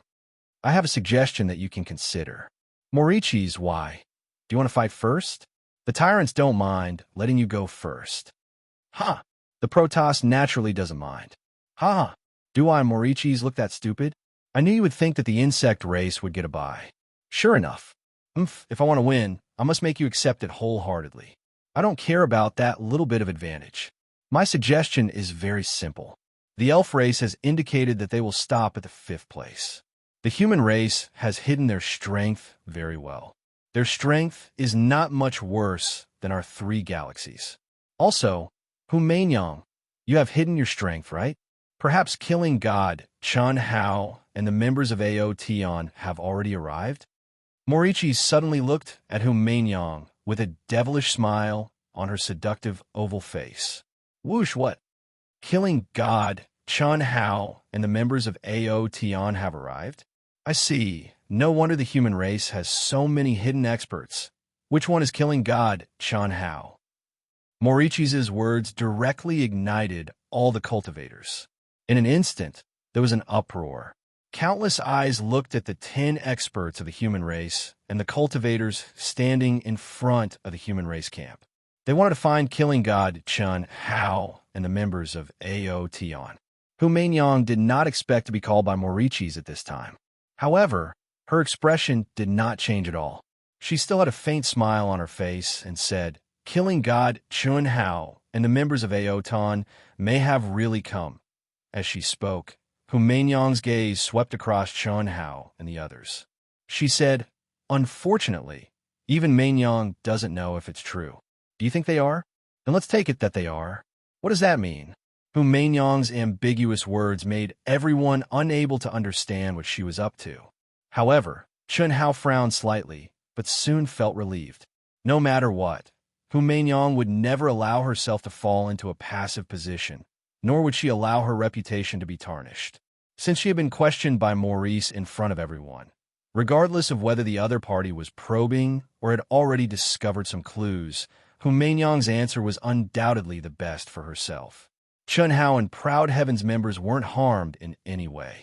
I have a suggestion that you can consider. Morichis, why? Do you want to fight first? The Tyrants don't mind letting you go first. Ha! The Protoss naturally doesn't mind. Ha! Do I, Morichis, look that stupid? I knew you would think that the insect race would get a bye. Sure enough. If I want to win, I must make you accept it wholeheartedly. I don't care about that little bit of advantage. My suggestion is very simple. The elf race has indicated that they will stop at the 5th place. The human race has hidden their strength very well. Their strength is not much worse than our 3 galaxies. Also, Hu Mainyong, you have hidden your strength, right? Perhaps killing God, Chun Hao, and the members of Aotion have already arrived? Morichi suddenly looked at Hu Mainyong with a devilish smile on her seductive oval face. Whoosh, what? Killing God, Chun Hao, and the members of Aotion have arrived? I see. No wonder the human race has so many hidden experts. Which one is killing God, Chun Hao? Morichi's words directly ignited all the cultivators. In an instant, there was an uproar. Countless eyes looked at the 10 experts of the human race and the cultivators standing in front of the human race camp. They wanted to find killing God Chun Hao and the members of Aotion. Hu Mainyong did not expect to be called by Morichis at this time. However, her expression did not change at all. She still had a faint smile on her face and said, killing God Chun Hao and the members of Aotion may have really come. As she spoke, Hu Mainyong's gaze swept across Chun Hao and the others. She said, unfortunately, even Mainyong doesn't know if it's true. Do you think they are? Then let's take it that they are. What does that mean? Hu Mainyong's ambiguous words made everyone unable to understand what she was up to. However, Chun Hao frowned slightly, but soon felt relieved. No matter what, Hu Mainyong would never allow herself to fall into a passive position, nor would she allow her reputation to be tarnished. Since she had been questioned by Maurice in front of everyone, regardless of whether the other party was probing or had already discovered some clues, Hu Mainyong's answer was undoubtedly the best for herself. Chun Hao and Proud Heaven's members weren't harmed in any way.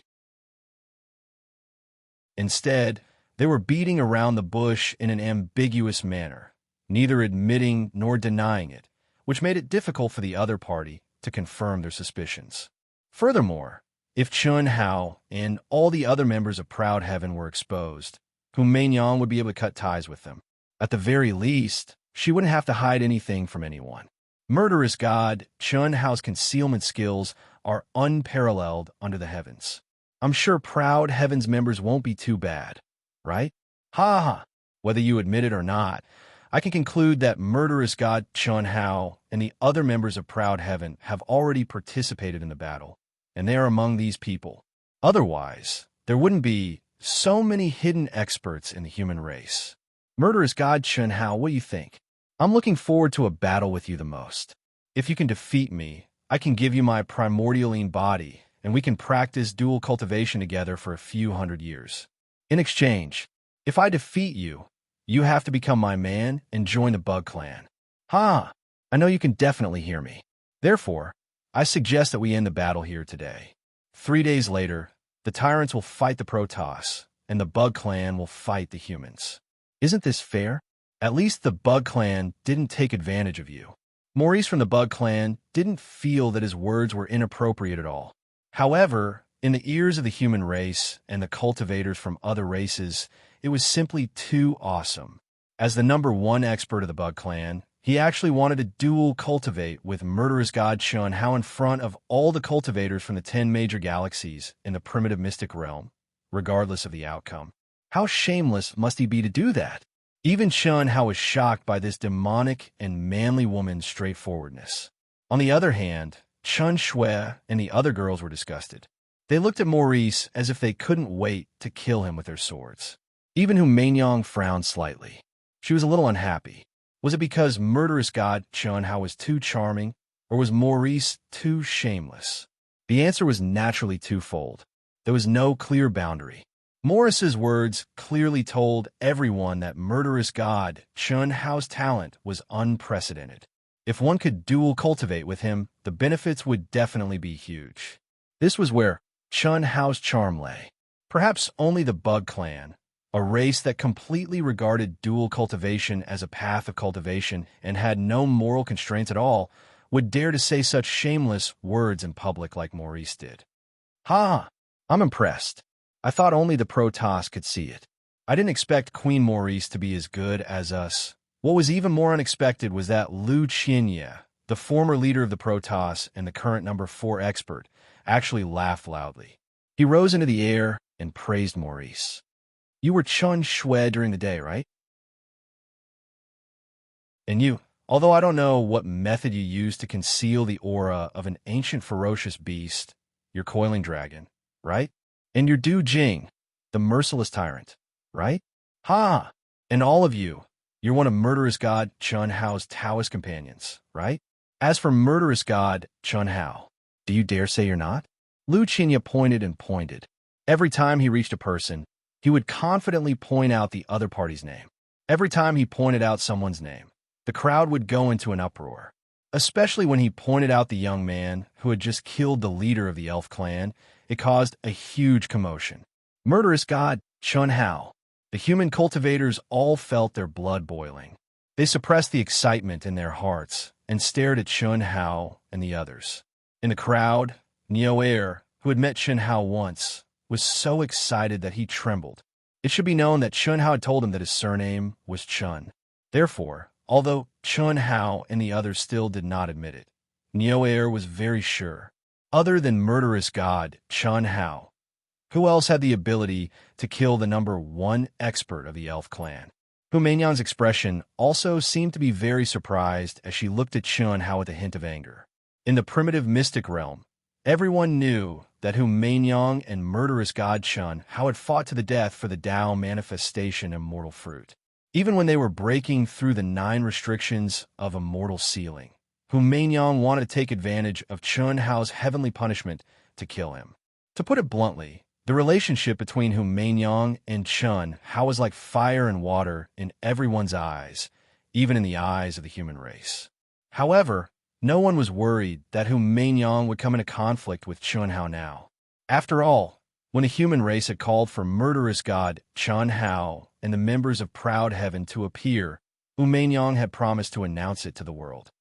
Instead, they were beating around the bush in an ambiguous manner, neither admitting nor denying it, which made it difficult for the other party to confirm their suspicions. Furthermore, if Chun Hao and all the other members of Proud Heaven were exposed, Hu Mainyong would be able to cut ties with them. At the very least, she wouldn't have to hide anything from anyone. Murderous God, Chun Hao's concealment skills are unparalleled under the heavens. I'm sure Proud Heaven's members won't be too bad, right? Ha ha! Whether you admit it or not, I can conclude that murderous God Chun Hao and the other members of Proud Heaven have already participated in the battle, and they are among these people. Otherwise, there wouldn't be so many hidden experts in the human race. Murderous God Chun Hao, what do you think? I'm looking forward to a battle with you the most. If you can defeat me, I can give you my primordialine body, and we can practice dual cultivation together for a few hundred years. In exchange, if I defeat you, you have to become my man and join the Bug Clan. Ha! I know you can definitely hear me. Therefore, I suggest that we end the battle here today. 3 days later, the Tyrants will fight the Protoss, and the Bug Clan will fight the humans. Isn't this fair? At least the Bug Clan didn't take advantage of you. Maurice from the Bug Clan didn't feel that his words were inappropriate at all. However, in the ears of the human race and the cultivators from other races, it was simply too awesome. As the #1 expert of the Bug Clan, he actually wanted to dual cultivate with murderous god Chun Hao in front of all the cultivators from the 10 major galaxies in the primitive mystic realm, regardless of the outcome. How shameless must he be to do that? Even Chun Hao was shocked by this demonic and manly woman's straightforwardness. On the other hand, Chun Shui and the other girls were disgusted. They looked at Maurice as if they couldn't wait to kill him with their swords. Even Hu Mainyang frowned slightly. She was a little unhappy. Was it because murderous god Chun Hao was too charming, or was Maurice too shameless? The answer was naturally twofold. There was no clear boundary. Maurice's words clearly told everyone that murderous god Chun Hao's talent was unprecedented. If one could dual cultivate with him, the benefits would definitely be huge. This was where Chun Hao's charm lay. Perhaps only the Bug Clan, a race that completely regarded dual cultivation as a path of cultivation and had no moral constraints at all, would dare to say such shameless words in public like Maurice did. Ha! I'm impressed. I thought only the Protoss could see it. I didn't expect Queen Maurice to be as good as us. What was even more unexpected was that Lu Qianye, the former leader of the Protoss and the current #4 expert, actually laughed loudly. He rose into the air and praised Maurice. You were Chun Shui during the day, right? And you, although I don't know what method you used to conceal the aura of an ancient ferocious beast, your coiling dragon, right? And you're Du Jing, the merciless tyrant, right? Ha! And all of you, you're one of murderous god Chun Hao's Taoist companions, right? As for murderous god Chun Hao, do you dare say you're not? Lu Qianye pointed and pointed. Every time he reached a person, he would confidently point out the other party's name. Every time he pointed out someone's name, the crowd would go into an uproar. Especially when he pointed out the young man who had just killed the leader of the elf clan, it caused a huge commotion. Murderous god Chun Hao. The human cultivators all felt their blood boiling. They suppressed the excitement in their hearts and stared at Chun Hao and the others. In the crowd, Neo Air, who had met Chun Hao once, was so excited that he trembled. It should be known that Chun Hao had told him that his surname was Chun. Therefore, although Chun Hao and the others still did not admit it, Neo Air was very sure. Other than murderous god Chun Hao, who else had the ability to kill the #1 expert of the elf clan? Hu Mainyang's expression also seemed to be very surprised as she looked at Chun Hao with a hint of anger. In the primitive mystic realm, everyone knew that Hu Mainyang and murderous god Chun Hao had fought to the death for the Tao manifestation immortal fruit. Even when they were breaking through the 9 restrictions of immortal sealing, Hu Mainyang wanted to take advantage of Chun Hao's heavenly punishment to kill him. To put it bluntly, the relationship between Hu Mainyang and Chun Hao was like fire and water in everyone's eyes, even in the eyes of the human race. However, no one was worried that Hu Mainyang would come into conflict with Chun Hao now. After all, when the human race had called for murderous god Chun Hao and the members of Proud Heaven to appear, Hu Mainyang had promised to announce it to the world.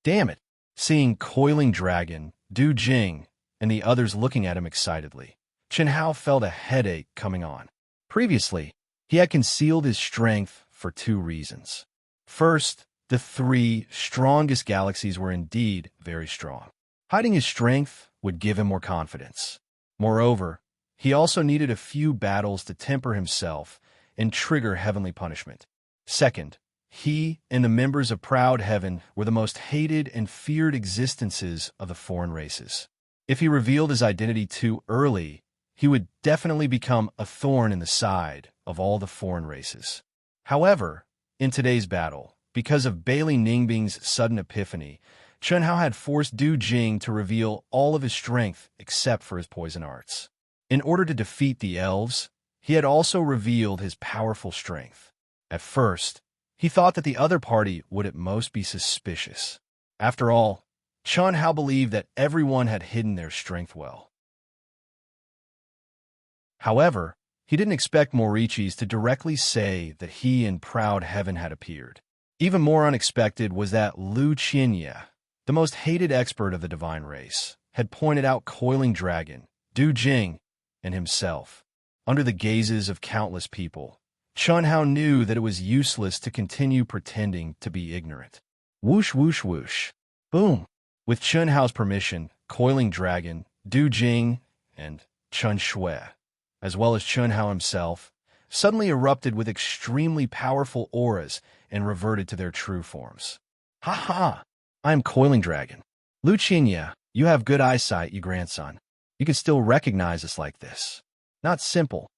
Damn it! Seeing Coiling Dragon, Du Jing, and the others looking at him excitedly, Chun Hao felt a headache coming on. Previously, he had concealed his strength for 2 reasons. First, the 3 strongest galaxies were indeed very strong. Hiding his strength would give him more confidence. Moreover, he also needed a few battles to temper himself and trigger heavenly punishment. Second, he and the members of Proud Heaven were the most hated and feared existences of the foreign races. If he revealed his identity too early, he would definitely become a thorn in the side of all the foreign races. However, in today's battle, because of Bailey Ningbing's sudden epiphany, Chun Hao had forced Du Jing to reveal all of his strength except for his poison arts. In order to defeat the elves, he had also revealed his powerful strength. At first, he thought that the other party would at most be suspicious. After all, Chun Hao believed that everyone had hidden their strength well. However, He didn't expect Morichis to directly say that he and proud heaven had appeared. Even more unexpected was that Lu Qianye, the most hated expert of the divine race, had pointed out coiling dragon, Du Jing, and himself. Under the gazes of countless people, Chun Hao knew that it was useless to continue pretending to be ignorant. Whoosh, whoosh, whoosh. Boom. With Chun Hao's permission, coiling dragon, Du Jing, and Chun Shui, as well as Chun Hao himself, suddenly erupted with extremely powerful auras and reverted to their true forms. Ha ha! I am Coiling Dragon. Lu Qianye, you have good eyesight, you grandson. You can still recognize us like this. Not simple.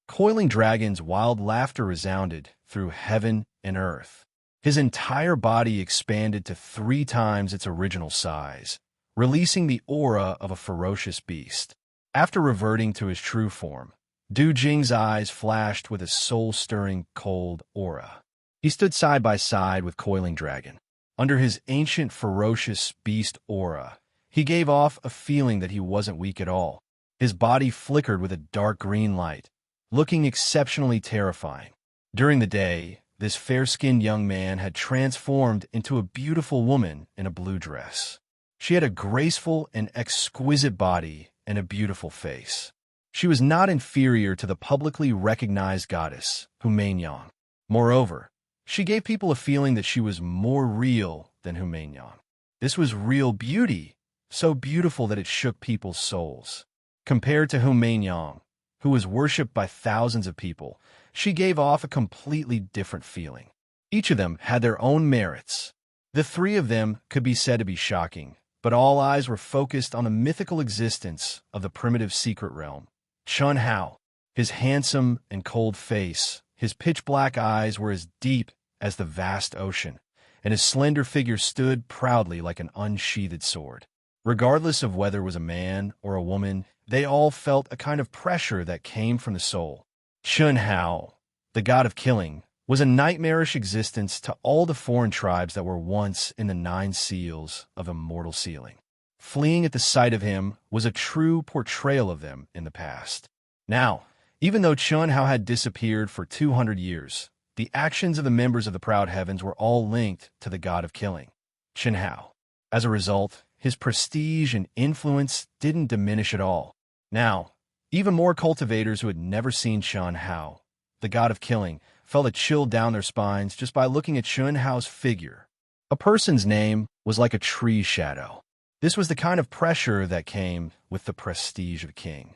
Coiling Dragon's wild laughter resounded through heaven and earth. His entire body expanded to 3 times its original size, releasing the aura of a ferocious beast. After reverting to his true form, Du Jing's eyes flashed with a soul-stirring cold aura. He stood side by side with Coiling Dragon. Under his ancient ferocious beast aura, he gave off a feeling that he wasn't weak at all. His body flickered with a dark green light, looking exceptionally terrifying. During the day, this fair-skinned young man had transformed into a beautiful woman in a blue dress. She had a graceful and exquisite body and a beautiful face. She was not inferior to the publicly recognized goddess, Humaingyang. Moreover, she gave people a feeling that she was more real than Humaingyang. This was real beauty, so beautiful that it shook people's souls. Compared to Humaingyang, who was worshipped by thousands of people, she gave off a completely different feeling. Each of them had their own merits. The 3 of them could be said to be shocking, but all eyes were focused on the mythical existence of the primitive secret realm. Chun Hao, his handsome and cold face, his pitch-black eyes were as deep as the vast ocean, and his slender figure stood proudly like an unsheathed sword. Regardless of whether it was a man or a woman, they all felt a kind of pressure that came from the soul. Chun Hao, the god of killing, was a nightmarish existence to all the foreign tribes that were once in the 9 seals of immortal sealing. Fleeing at the sight of him was a true portrayal of them in the past. Now, even though Chun Hao had disappeared for 200 years, the actions of the members of the Proud Heavens were all linked to the god of killing, Chun Hao. As a result, his prestige and influence didn't diminish at all. Now, even more cultivators who had never seen Chun Hao, the god of killing, felt a chill down their spines just by looking at Chun Hao's figure. A person's name was like a tree's shadow. This was the kind of pressure that came with the prestige of a king.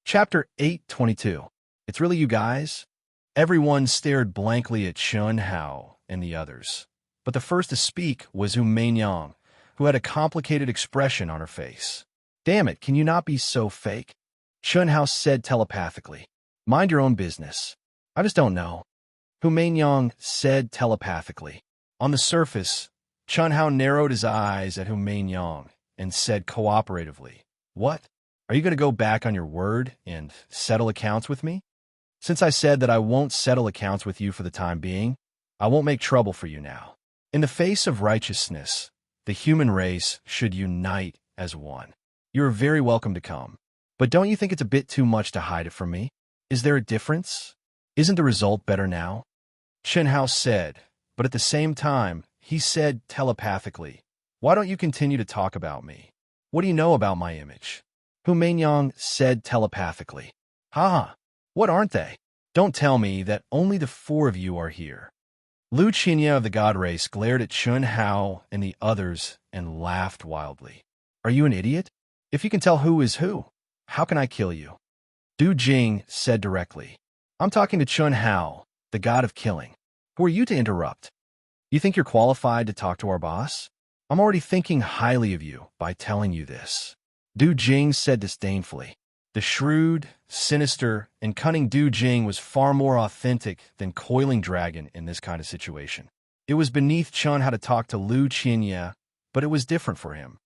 Chapter 822. It's really you guys? Everyone stared blankly at Chun Hao and the others. But the first to speak was Humaingyang, who had a complicated expression on her face. Damn it, can you not be so fake? Chun Hao said telepathically. Mind your own business. I just don't know. Humaingyang said telepathically. On the surface, Chun Hao narrowed his eyes at Humaingyang and said cooperatively, What? Are you going to go back on your word and settle accounts with me? Since I said that I won't settle accounts with you for the time being, I won't make trouble for you now. In the face of righteousness, the human race should unite as one. You are very welcome to come. But don't you think it's a bit too much to hide it from me? Is there a difference? Isn't the result better now? Chun Hao said, but at the same time, he said telepathically, Why don't you continue to talk about me? What do you know about my image? Humaingyang said telepathically, Ha! What aren't they? Don't tell me that only the 4 of you are here. Lu Qianye of the god race glared at Chun Hao and the others and laughed wildly. Are you an idiot? If you can tell who is who, how can I kill you? Du Jing said directly, I'm talking to Chun Hao, the god of killing. Who are you to interrupt? You think you're qualified to talk to our boss? I'm already thinking highly of you by telling you this. Du Jing said disdainfully. The shrewd, sinister, and cunning Du Jing was far more authentic than Coiling Dragon in this kind of situation. It was beneath Chun Hao to talk to Lu Qianye, but it was different for him.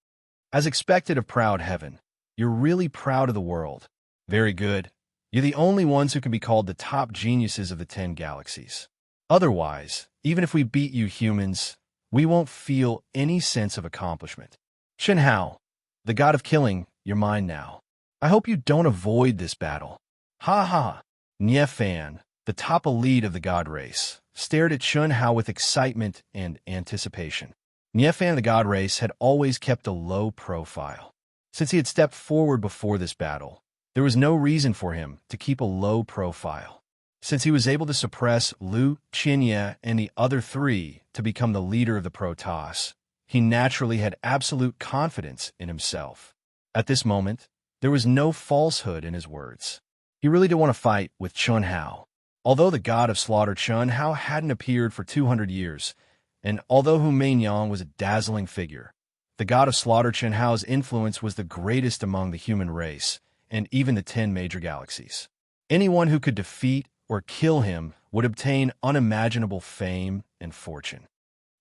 As expected of Proud Heaven, you're really proud of the world. Very good. You're the only ones who can be called the top geniuses of the 10 galaxies. Otherwise, even if we beat you humans, we won't feel any sense of accomplishment. Chun Hao, The god of killing, you're mine now. I hope you don't avoid this battle. Ha ha. Nye Fan, the top elite of the god race, stared at Chun Hao with excitement and anticipation. Nye Fan, the god race, had always kept a low profile. Since he had stepped forward before this battle, there was no reason for him to keep a low profile. Since he was able to suppress Lu, Qianye, and the other three to become the leader of the Protoss, he naturally had absolute confidence in himself. At this moment, there was no falsehood in his words. He really did want to fight with Chun Hao. Although the god of slaughter Chun Hao hadn't appeared for 200 years, and although Hu Meinyang was a dazzling figure, the god of slaughter Chun Hao's influence was the greatest among the human race and even the 10 major galaxies. Anyone who could defeat or kill him would obtain unimaginable fame and fortune.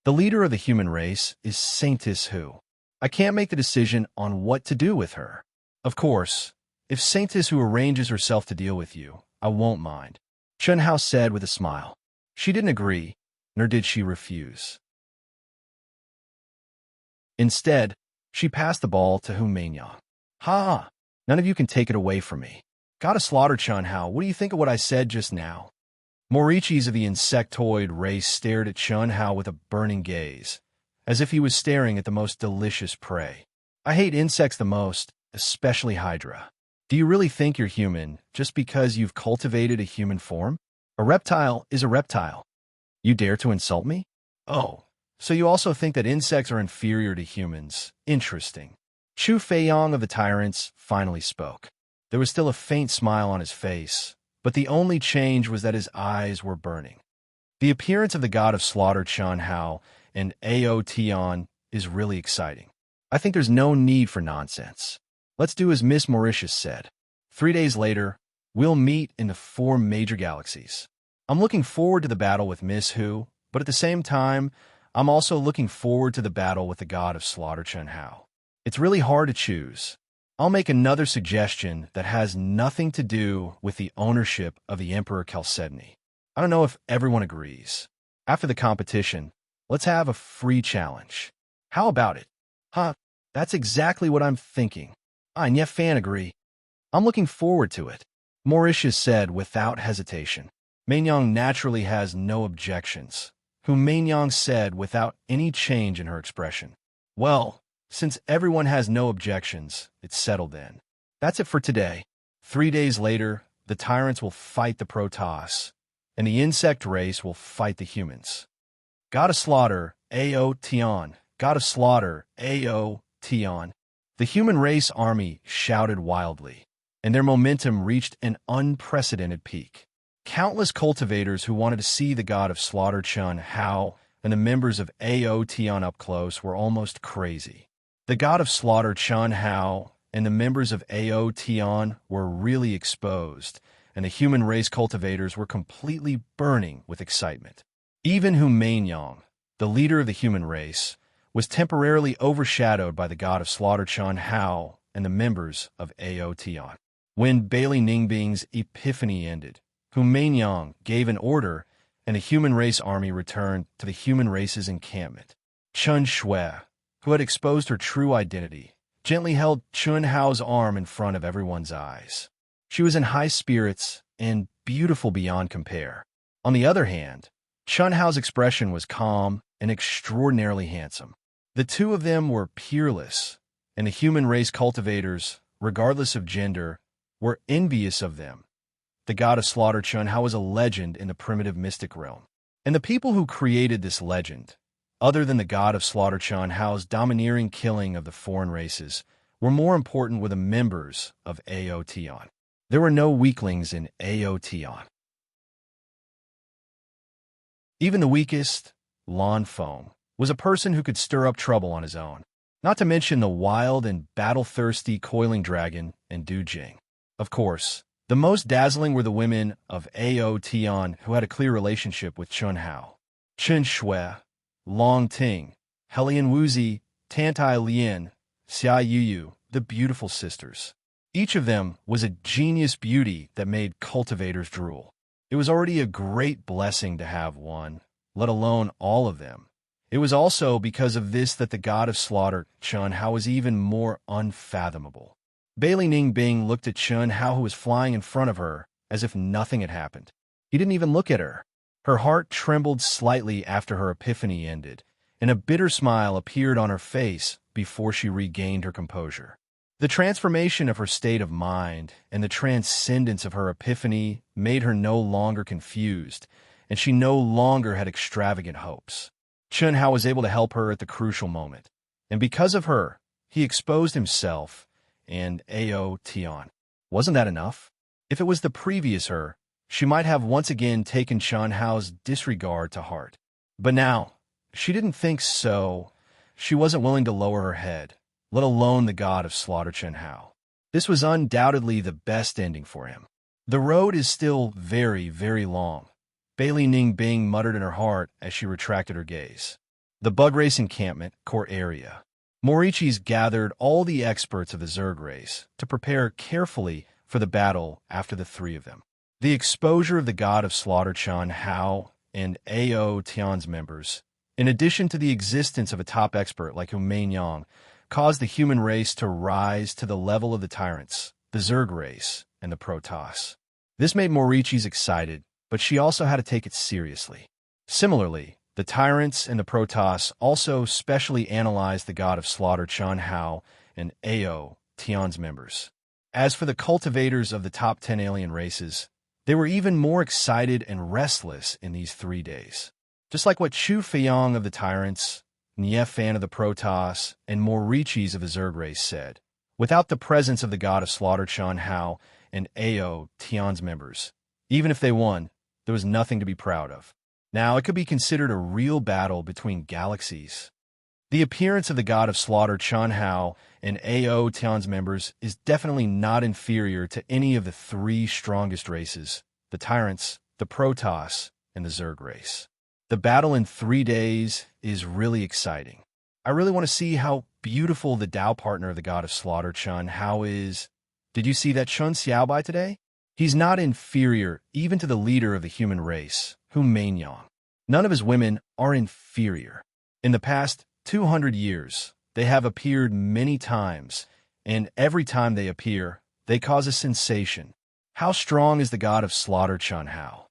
The leader of the human race is Saintess Hu. I can't make the decision on what to do with her. Of course, if Saintess Hu arranges herself to deal with you, I won't mind, Chun Hao said with a smile. She didn't agree, nor did she refuse. Instead, she passed the ball to Hu Meinyang. Ha! None of you can take it away from me. Gotta slaughter Chun Hao. What do you think of what I said just now? Morichis of the insectoid race stared at Chun Hao with a burning gaze, as if he was staring at the most delicious prey. I hate insects the most, especially Hydra. Do you really think you're human just because you've cultivated a human form? A reptile is a reptile. You dare to insult me? Oh, so you also think that insects are inferior to humans. Interesting. Chu Feiyong of the Tyrants finally spoke. There was still a faint smile on his face, but the only change was that his eyes were burning. The appearance of the god of slaughter Chun Hao and Ao Tian is really exciting. I think there's no need for nonsense. Let's do as Miss Mauritius said. 3 days later, we'll meet in the 4 major galaxies. I'm looking forward to the battle with Miss Hu, but at the same time, I'm also looking forward to the battle with the god of slaughter Chun Hao. It's really hard to choose. I'll make another suggestion that has nothing to do with the ownership of the Emperor Chalcedony. I don't know if everyone agrees. After the competition, let's have a free challenge. How about it? Huh, that's exactly what I'm thinking. I and Fan agree. I'm looking forward to it, Mauritius said without hesitation. Meinyang naturally has no objections, Hu Meinyang said without any change in her expression. Well, since everyone has no objections, it's settled then. That's it for today. 3 days later, the Tyrants will fight the Protoss, and the insect race will fight the humans. God of slaughter, Ao Tian. God of slaughter, Ao Tian. The human race army shouted wildly, and their momentum reached an unprecedented peak. Countless cultivators who wanted to see the god of slaughter Chun Hao and the members of Ao Tian up close were almost crazy. The god of slaughter Chun Hao and the members of Ao Tian were really exposed, and the human race cultivators were completely burning with excitement. Even Hu Meinyang, the leader of the human race, was temporarily overshadowed by the god of slaughter Chun Hao and the members of Ao Tian. When Bailey Ningbing's epiphany ended, Hu Meinyang gave an order, and the human race army returned to the human race's encampment. Chun Shui, who had exposed her true identity, gently held Chun Hao's arm in front of everyone's eyes. She was in high spirits and beautiful beyond compare. On the other hand, Chun Hao's expression was calm and extraordinarily handsome. The two of them were peerless, and the human race cultivators, regardless of gender, were envious of them. The god of slaughter Chun Hao was a legend in the primitive mystic realm, and the people who created this legend, other than the god of slaughter Chun Hao's domineering killing of the foreign races, were more important were the members of Ao Tian. There were no weaklings in Ao Tian. Even the weakest, Lan Feng, was a person who could stir up trouble on his own, not to mention the wild and battle-thirsty coiling dragon and Du Jing. Of course, the most dazzling were the women of Ao Tian who had a clear relationship with Chun Hao. Chen Shui, Long Ting, Helian Wuzi, Tantai Lian, Xia Yuyu, the beautiful sisters. Each of them was a genius beauty that made cultivators drool. It was already a great blessing to have one, let alone all of them, It was also because of this that the god of slaughter, Chun Hao, was even more unfathomable. Bailey Ning Bing looked at Chun Hao, who was flying in front of her, as if nothing had happened. He didn't even look at her. Her heart trembled slightly after her epiphany ended, and a bitter smile appeared on her face before she regained her composure. The transformation of her state of mind and the transcendence of her epiphany made her no longer confused, and she no longer had extravagant hopes. Chun Hao was able to help her at the crucial moment, and because of her, he exposed himself and Ao Tian. Wasn't that enough? If it was the previous her, she might have once again taken Chun Hao's disregard to heart. But now, she didn't think so. She wasn't willing to lower her head, let alone the god of slaughter Chun Hao. This was undoubtedly the best ending for him. The road is still very, very long, Bailey Ning Bing muttered in her heart as she retracted her gaze. The bug race encampment, core area. Morichi's gathered all the experts of the Zerg race to prepare carefully for the battle after the three of them. The exposure of the god of slaughter Chun Hao and Ao Tian's members, in addition to the existence of a top expert like Hu Meinyang, caused the human race to rise to the level of the tyrants, the Zerg race, and the Protoss. This made Morichi's excited, but she also had to take it seriously. Similarly, the tyrants and the Protoss also specially analyzed the god of slaughter Chun Hao and Ao Tian's members. As for the cultivators of the top 10 alien races, they were even more excited and restless in these 3 days. Just like what Chu Feiyang of the tyrants, Nie Fan of the Protoss, and Morichi's of the Zerg race said, without the presence of the god of slaughter Chun Hao and Ao Tian's members, even if they won, there was nothing to be proud of. Now, it could be considered a real battle between galaxies. The appearance of the god of slaughter Chun Hao and Ao Tian's members is definitely not inferior to any of the 3 strongest races, the tyrants, the Protoss, and the Zerg race. The battle in 3 days is really exciting. I really want to see how beautiful the Dao partner of the god of slaughter Chun Hao is. Did you see that Chun Xiaobai today? He's not inferior even to the leader of the human race, Hu Meinyang. None of his women are inferior. In the past 200 years, they have appeared many times, and every time they appear, they cause a sensation. How strong is the god of slaughter Chun Hao?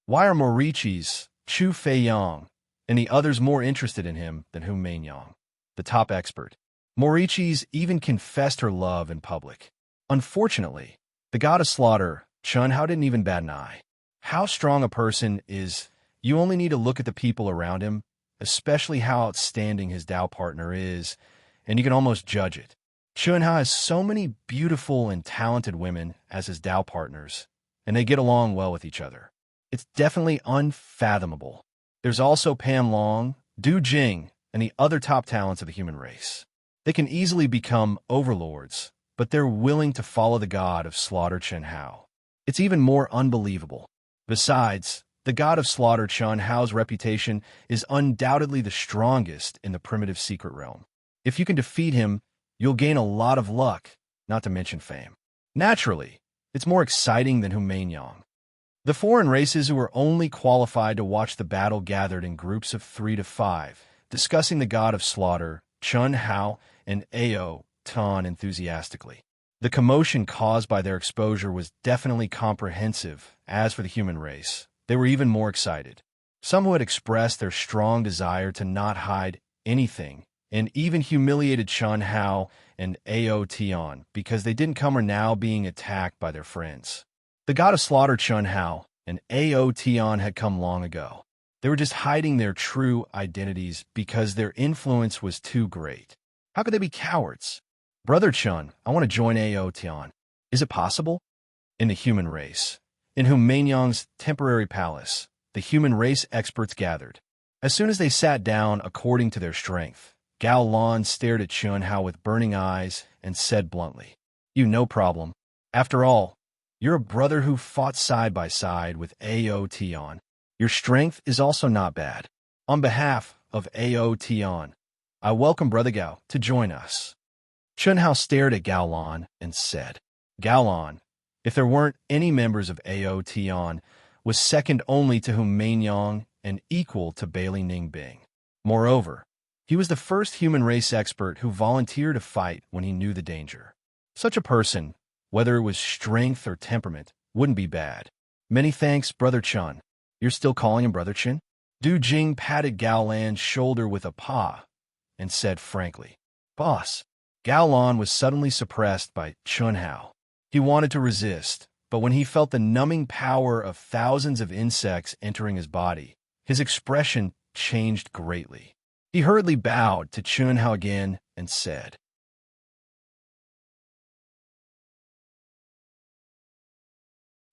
Why are Morichi's, Chu Feiyang, and the others more interested in him than Hu Meinyang, the top expert? Morichi's even confessed her love in public. Unfortunately, the god of slaughter, Chun Hao, didn't even bat an eye. How strong a person is, you only need to look at the people around him, especially how outstanding his Dao partner is, and you can almost judge it. Chun Hao has so many beautiful and talented women as his Dao partners, and they get along well with each other. It's definitely unfathomable. There's also Pan Long, Du Jing, and the other top talents of the human race. They can easily become overlords, but they're willing to follow the god of slaughter Chun Hao. It's even more unbelievable. Besides, the god of slaughter Chun Hao's reputation is undoubtedly the strongest in the primitive secret realm. If you can defeat him, you'll gain a lot of luck, not to mention fame. Naturally, it's more exciting than Hu Meinyang. The foreign races who were only qualified to watch the battle gathered in groups of 3 to 5, discussing the god of slaughter, Chun Hao, and Ao Tian enthusiastically. The commotion caused by their exposure was definitely comprehensive. As for the human race, they were even more excited. Some who had expressed their strong desire to not hide anything, and even humiliated Chun Hao and Ao Tian because they didn't come are now being attacked by their friends. The god of slaughter Chun Hao and Ao Tian had come long ago. They were just hiding their true identities because their influence was too great. How could they be cowards? Brother Chun, I want to join Ao Tian. Is it possible? In the human race, in Hu Meinyang's temporary palace, the human race experts gathered. As soon as they sat down according to their strength, Gao Lan stared at Chun Hao with burning eyes and said bluntly, "You no problem. After all, you're a brother who fought side by side with Ao Tian. Your strength is also not bad. On behalf of Ao Tian, I welcome Brother Gao to join us." Chun Hao stared at Gao Lan and said, Gao Lan, if there weren't any members of Ao Tian, was second only to Hu Meinyang and equal to Bailey Ningbing. Moreover, he was the first human race expert who volunteered to fight when he knew the danger. Such a person, whether it was strength or temperament, wouldn't be bad. Many thanks, Brother Chun. You're still calling him Brother Chun? Du Jing patted Gao Lan's shoulder with a paw and said frankly, Boss. Gao Lan was suddenly suppressed by Chun Hao. He wanted to resist, but when he felt the numbing power of thousands of insects entering his body, his expression changed greatly. He hurriedly bowed to Chun Hao again and said,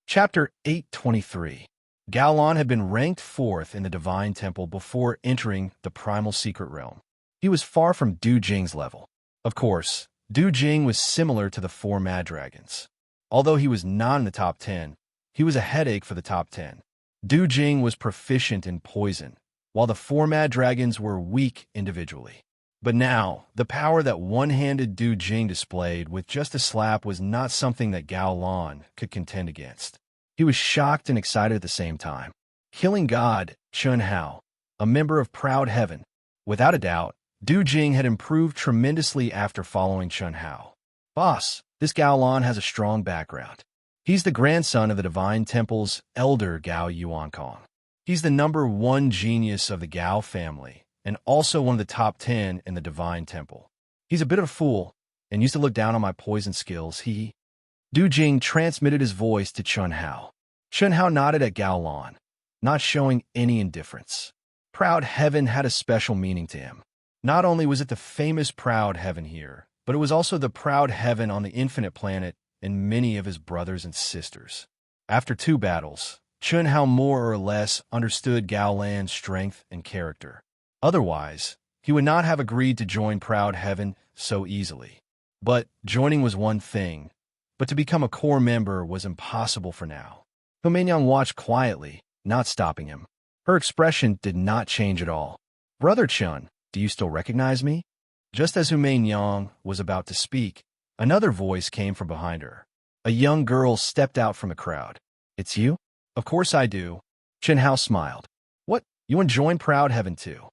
Chapter 823. Gao Lan had been ranked 4th in the Divine Temple before entering the Primal Secret Realm. He was far from Du Jing's level. Of course, Du Jing was similar to the 4 Mad Dragons. Although he was not in the top 10, he was a headache for the top 10. Du Jing was proficient in poison, while the 4 Mad Dragons were weak individually. But now, the power that one-handed Du Jing displayed with just a slap was not something that Gao Lan could contend against. He was shocked and excited at the same time. Killing God, Chun Hao, a member of Proud Heaven. Without a doubt, Du Jing had improved tremendously after following Chun Hao. Boss, this Gao Lan has a strong background. He's the grandson of the Divine Temple's elder Gao Yuankong. He's the #1 genius of the Gao family, and also one of the top 10 in the Divine Temple. He's a bit of a fool, and used to look down on my poison skills. Du Jing transmitted his voice to Chun Hao. Chun Hao nodded at Gao Lan, not showing any indifference. Proud Heaven had a special meaning to him. Not only was it the famous Proud Heaven here, but it was also the Proud Heaven on the Infinite Planet and many of his brothers and sisters. After 2 battles, Chun Hao more or less understood Gao Lan's strength and character. Otherwise, he would not have agreed to join Proud Heaven so easily. But joining was one thing, but to become a core member was impossible for now. Hu Meinyang watched quietly, not stopping him. Her expression did not change at all. Brother Chun, do you still recognize me? Just as Hu Meinyang was about to speak, another voice came from behind her. A young girl stepped out from the crowd. It's you? Of course I do. Chun Hao smiled. What? You want to join Proud Heaven too?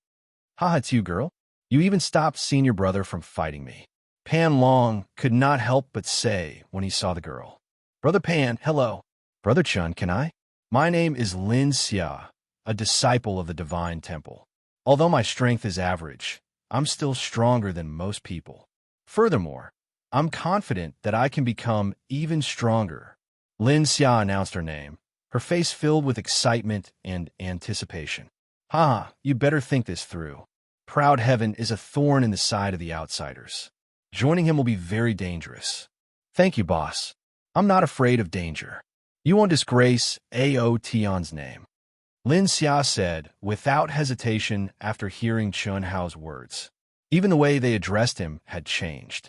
Haha, it's you, girl. You even stopped seeing your brother from fighting me. Pan Long could not help but say when he saw the girl. Brother Pan, hello. Brother Chun, can I? My name is Lin Xia, a disciple of the Divine Temple. Although my strength is average, I'm still stronger than most people. Furthermore, I'm confident that I can become even stronger. Lin Xia announced her name, her face filled with excitement and anticipation. You better think this through. Proud Heaven is a thorn in the side of the outsiders. Joining him will be very dangerous. Thank you, boss. I'm not afraid of danger. You won't disgrace A.O. Tion's name. Lin Xia said, without hesitation after hearing Chun Hao's words. Even the way they addressed him had changed.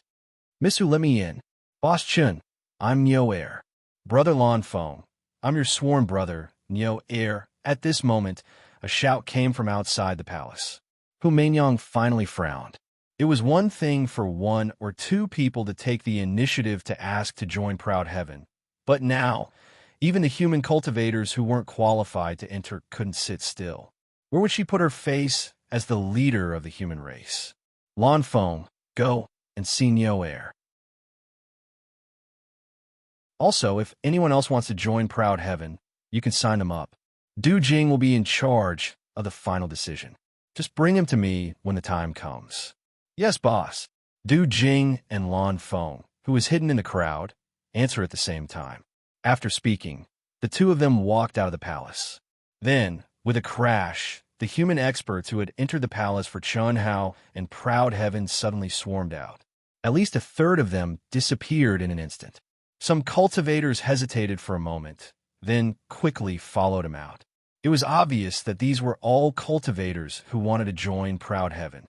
Miss Hu, let me in. Boss Chun, I'm Nyo Air. Brother Lan Feng, I'm your sworn brother, Nyo Air. At this moment, a shout came from outside the palace. Hu Meinyang finally frowned. It was one thing for 1 or 2 people to take the initiative to ask to join Proud Heaven, but now, even the human cultivators who weren't qualified to enter couldn't sit still. Where would she put her face as the leader of the human race? Lan Feng, go and see Nyo Air. Also, if anyone else wants to join Proud Heaven, you can sign them up. Du Jing will be in charge of the final decision. Just bring him to me when the time comes. Yes, boss. Du Jing and Lan Feng, who was hidden in the crowd, answer at the same time. After speaking, the 2 of them walked out of the palace. Then, with a crash, the human experts who had entered the palace for Chun Hao and Proud Heaven suddenly swarmed out. At least a third of them disappeared in an instant. Some cultivators hesitated for a moment, then quickly followed him out. It was obvious that these were all cultivators who wanted to join Proud Heaven.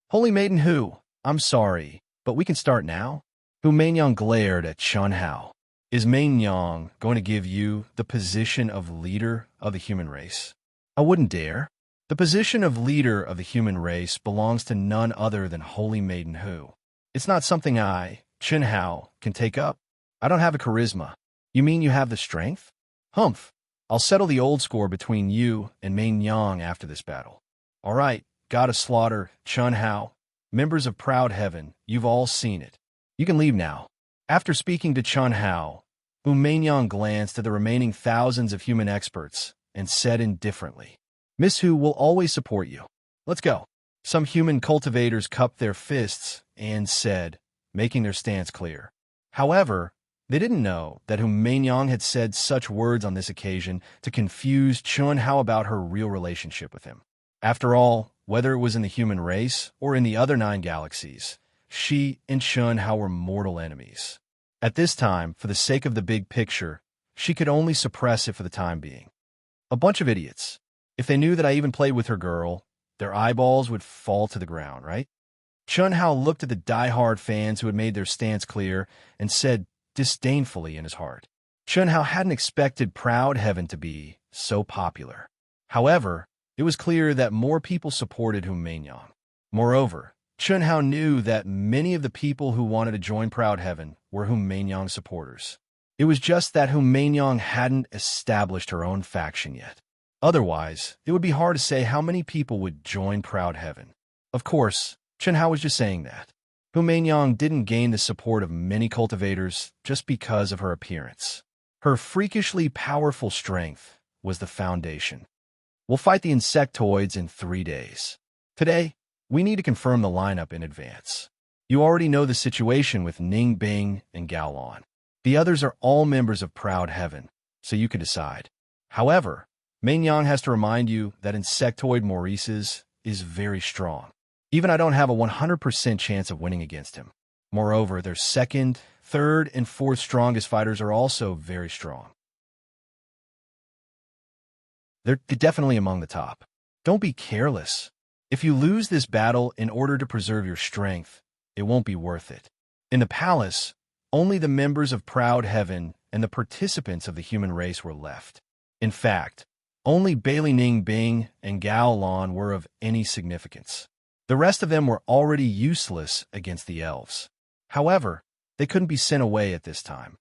Holy Maiden Hu, I'm sorry, but we can start now? Hu Meinyang glared at Chun Hao. Is Meinyang going to give you the position of leader of the human race? I wouldn't dare. The position of leader of the human race belongs to none other than Holy Maiden Hu. It's not something I, Chun Hao, can take up. I don't have a charisma. You mean you have the strength? Humph. I'll settle the old score between you and Main Yang after this battle. All right, gotta slaughter, Chun Hao. Members of Proud Heaven, you've all seen it. You can leave now. After speaking to Chun Hao, Yang glanced at the remaining thousands of human experts and said indifferently, Miss Hu will always support you. Let's go. Some human cultivators cupped their fists and said, making their stance clear. However, they didn't know that Yang had said such words on this occasion to confuse Chun Hao about her real relationship with him. After all, whether it was in the human race or in the other 9 galaxies, she and Chun Hao were mortal enemies. At this time, for the sake of the big picture, she could only suppress it for the time being. A bunch of idiots. If they knew that I even played with her girl, their eyeballs would fall to the ground, right? Chun Hao looked at the die-hard fans who had made their stance clear and said disdainfully in his heart, Chun Hao hadn't expected Proud Heaven to be so popular. However, it was clear that more people supported Yang. Moreover, Chun Hao knew that many of the people who wanted to join Proud Heaven were Yang supporters. It was just that Yang hadn't established her own faction yet. Otherwise, it would be hard to say how many people would join Proud Heaven. Of course, Chun Hao was just saying that. Yang didn't gain the support of many cultivators just because of her appearance. Her freakishly powerful strength was the foundation. We'll fight the insectoids in 3 days. Today, we need to confirm the lineup in advance. You already know the situation with Ning Bing and Gao Lan. The others are all members of Proud Heaven, so you can decide. However, Yang has to remind you that insectoid Maurice's is very strong. Even I don't have a 100% chance of winning against him. Moreover, their second, third, and fourth strongest fighters are also very strong. They're definitely among the top. Don't be careless. If you lose this battle in order to preserve your strength, it won't be worth it. In the palace, only the members of Proud Heaven and the participants of the human race were left. In fact, only Bailey Ning Bing and Gao Lan were of any significance. The rest of them were already useless against the elves. However, they couldn't be sent away at this time.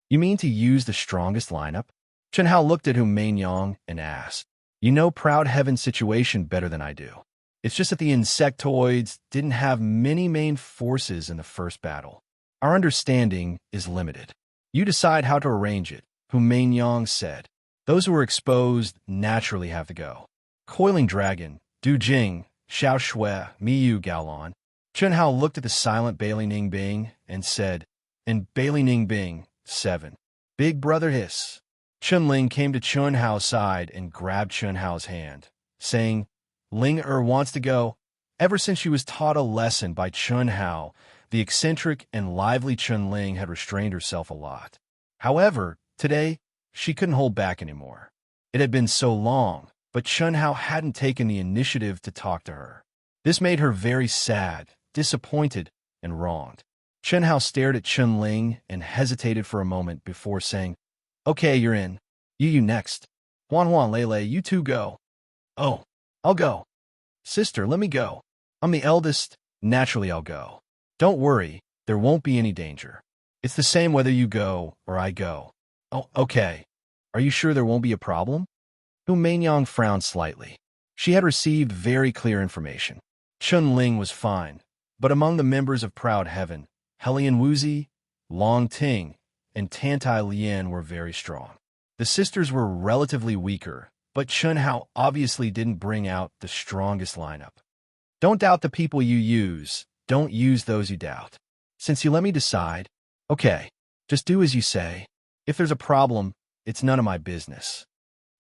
You mean to use the strongest lineup? Chun Hao looked at Yang and asked, You know Proud Heaven's situation better than I do. It's just that the insectoids didn't have many main forces in the first battle. Our understanding is limited. You decide how to arrange it, Yang said. Those who are exposed naturally have to go. Coiling Dragon, Du Jing, Xiao Shui, Miyu Gaolan. Chun Hao looked at the silent Bailey Ning Bing and said, And Bailey Ning Bing, 7. Big brother hiss. Chun Ling came to Chun Hao's side and grabbed Chun Hao's hand, saying, Ling wants to go. Ever since she was taught a lesson by Chun Hao, the eccentric and lively Chun Ling had restrained herself a lot. However, today, she couldn't hold back anymore. It had been so long, but Chun Hao hadn't taken the initiative to talk to her. This made her very sad, disappointed, and wronged. Chun Hao stared at Chun Ling and hesitated for a moment before saying, Okay, you're in. You next. Huan Lele, you two go. Oh, I'll go. Sister, let me go. I'm the eldest. Naturally, I'll go. Don't worry, there won't be any danger. It's the same whether you go or I go. Oh, okay. Are you sure there won't be a problem? Yang frowned slightly. She had received very clear information. Chun Ling was fine, but among the members of Proud Heaven, Helian Wuzi, Long Ting, and Tantai Lian were very strong. The sisters were relatively weaker, but Chun Hao obviously didn't bring out the strongest lineup. Don't doubt the people you use. Don't use those you doubt. Since you let me decide, okay, just do as you say. If there's a problem, it's none of my business.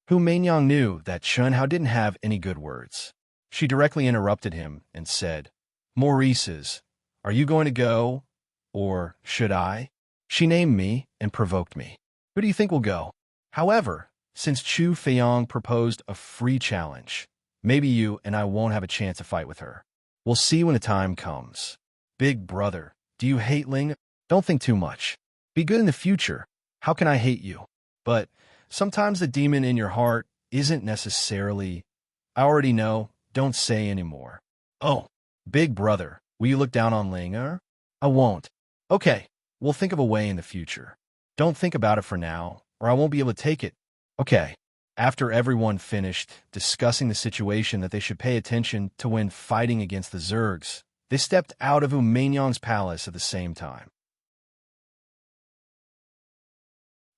Yang knew that Chun Hao didn't have any good words. She directly interrupted him and said, Maurice's, are you going to go, or should I? She named me and provoked me. Who do you think will go? However, since Chu Feiyong proposed a free challenge, maybe you and I won't have a chance to fight with her. We'll see when the time comes. Big brother, do you hate Ling? Don't think too much. Be good in the future. How can I hate you? But sometimes the demon in your heart isn't necessarily... I already know. Don't say anymore. Oh, big brother, will you look down on Ling? I won't. Okay, we'll think of a way in the future. Don't think about it for now, or I won't be able to take it. Okay, After everyone finished discussing the situation that they should pay attention to when fighting against the Zergs, they stepped out of Umaynang's palace at the same time.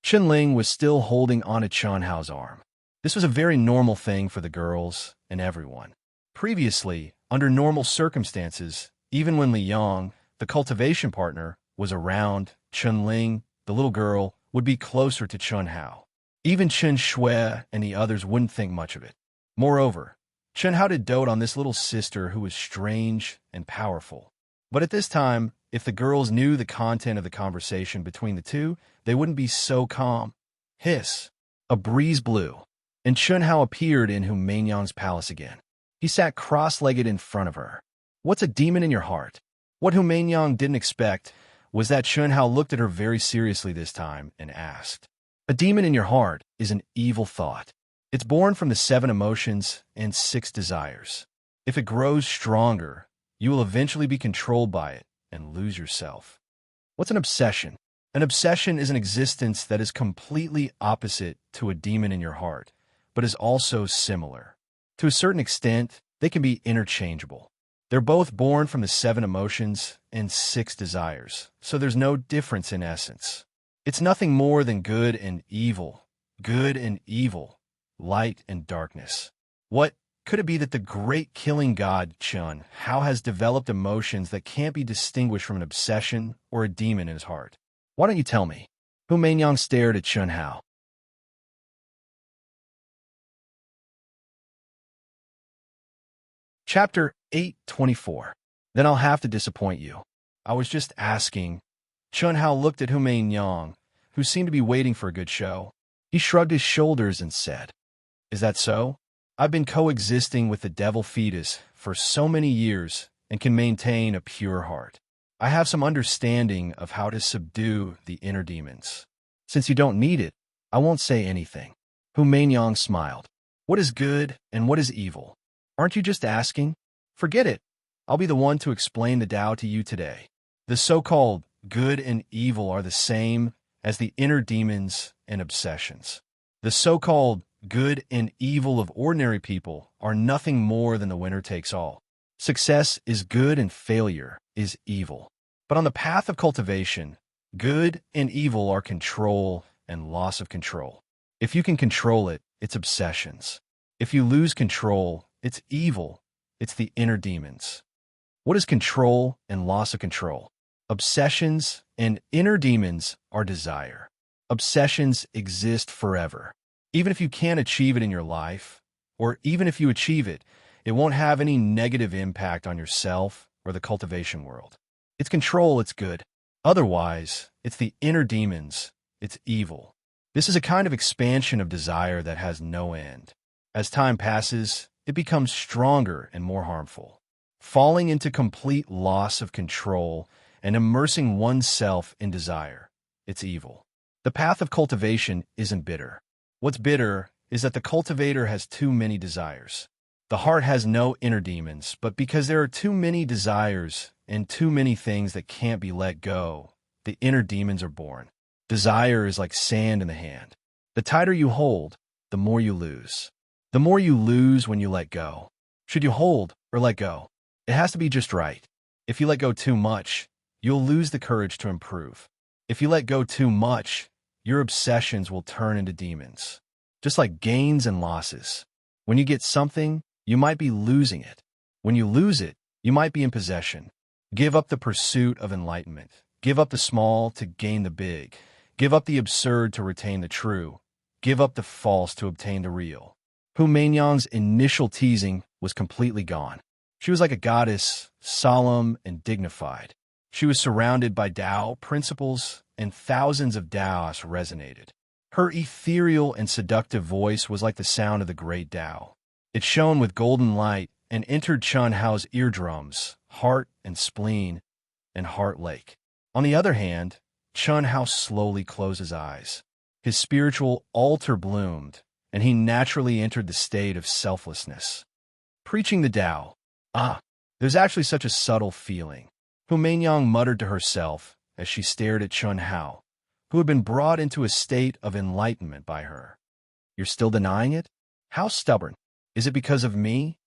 Qinling was still holding onto Chunhao's arm. This was a very normal thing for the girls and everyone. Previously, under normal circumstances, even when Li Yong, the cultivation partner, was around, Qinling, the little girl, would be closer to Chunhao. Even Chen Shui and the others wouldn't think much of it. Moreover, Chunhao did dote on this little sister who was strange and powerful. But at this time, if the girls knew the content of the conversation between the two, they wouldn't be so calm. Hiss. A breeze blew, and Chunhao appeared in Humaynang's palace again. He sat cross-legged in front of her. What's a demon in your heart? What Humaynang didn't expect was that Chunhao looked at her very seriously this time and asked, "A demon in your heart is an evil thought. It's born from the 7 emotions and 6 desires. If it grows stronger, you will eventually be controlled by it and lose yourself." What's an obsession? An obsession is an existence that is completely opposite to a demon in your heart, but is also similar. To a certain extent, they can be interchangeable. They're both born from the 7 emotions and 6 desires, so there's no difference in essence. It's nothing more than good and evil, light and darkness. What could it be that the great killing god Chun Hao has developed emotions that can't be distinguished from an obsession or a demon in his heart? Why don't you tell me? Humaynang stared at Chun Hao. Chapter 824. Then I'll have to disappoint you. I was just asking. Chun Hao looked at Humaynang, who seemed to be waiting for a good show. He shrugged his shoulders and said, "Is that so? I've been coexisting with the devil fetus for so many years and can maintain a pure heart. I have some understanding of how to subdue the inner demons. Since you don't need it, I won't say anything." Humaynang smiled. "What is good and what is evil? Aren't you just asking? Forget it. I'll be the one to explain the Tao to you today. The so-called good and evil are the same as the inner demons and obsessions. The so-called good and evil of ordinary people are nothing more than the winner takes all. Success is good and failure is evil. But on the path of cultivation, good and evil are control and loss of control. If you can control it, it's obsessions. If you lose control, it's evil. It's the inner demons. What is control and loss of control? Obsessions and inner demons are desire. Obsessions exist forever. Even if you can't achieve it in your life, or even if you achieve it, it won't have any negative impact on yourself or the cultivation world. It's control, it's good. Otherwise, it's the inner demons, it's evil. This is a kind of expansion of desire that has no end. As time passes, it becomes stronger and more harmful, falling into complete loss of control and immersing oneself in desire. It's evil. The path of cultivation isn't bitter. What's bitter is that the cultivator has too many desires. The heart has no inner demons, but because there are too many desires and too many things that can't be let go, the inner demons are born. Desire is like sand in the hand. The tighter you hold, the more you lose. The more you lose when you let go. Should you hold or let go? It has to be just right. If you let go too much, you'll lose the courage to improve. If you let go too much, your obsessions will turn into demons. Just like gains and losses. When you get something, you might be losing it. When you lose it, you might be in possession. Give up the pursuit of enlightenment. Give up the small to gain the big. Give up the absurd to retain the true. Give up the false to obtain the real. Humaynang's initial teasing was completely gone. She was like a goddess, solemn and dignified. She was surrounded by Tao principles, and thousands of Taoists resonated. Her ethereal and seductive voice was like the sound of the great Tao. It shone with golden light and entered Chun Hao's eardrums, heart and spleen, and heart lake. On the other hand, Chun Hao slowly closed his eyes. His spiritual altar bloomed, and he naturally entered the state of selflessness. Preaching the Tao. There's actually such a subtle feeling. Humaynang muttered to herself as she stared at Chun Hao, who had been brought into a state of enlightenment by her. You're still denying it? How stubborn? Is it because of me?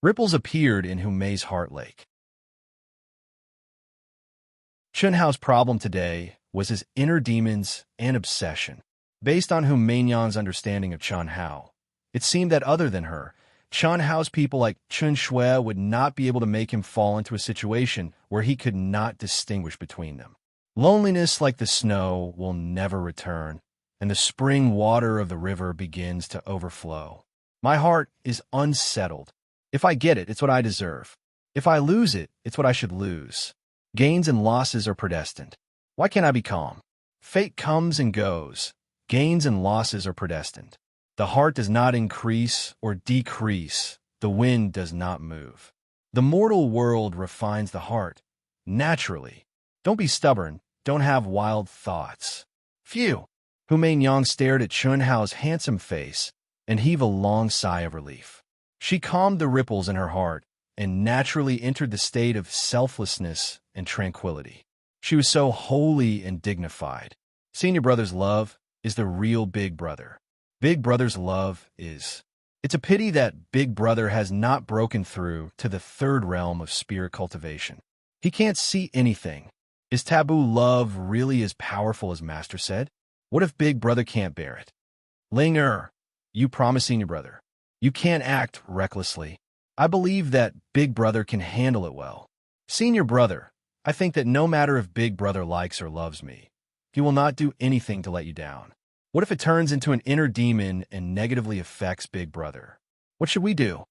Ripples appeared in Humei's heart lake. Chunhao's problem today was his inner demons and obsession. Based on Humenyang's understanding of Chunhao, it seemed that other than her, Chunhao's people like Chun Shui would not be able to make him fall into a situation where he could not distinguish between them. Loneliness like the snow will never return, and the spring water of the river begins to overflow. My heart is unsettled. If I get it, it's what I deserve. If I lose it, it's what I should lose. Gains and losses are predestined. Why can't I be calm? Fate comes and goes. Gains and losses are predestined. The heart does not increase or decrease. The wind does not move. The mortal world refines the heart, naturally. Don't be stubborn. Don't have wild thoughts. Phew! Humenyang stared at Chunhao's handsome face and heaved a long sigh of relief. She calmed the ripples in her heart and naturally entered the state of selflessness and tranquility. She was so holy and dignified. Senior brother's love is the real big brother. Big brother's love is. It's a pity that big brother has not broken through to the third realm of spirit cultivation. He can't see anything. Is taboo love really as powerful as Master said? What if big brother can't bear it? Linger, you promised senior brother. You can't act recklessly. I believe that big brother can handle it well. Senior brother, I think that no matter if big brother likes or loves me, he will not do anything to let you down. What if it turns into an inner demon and negatively affects big brother? What should we do?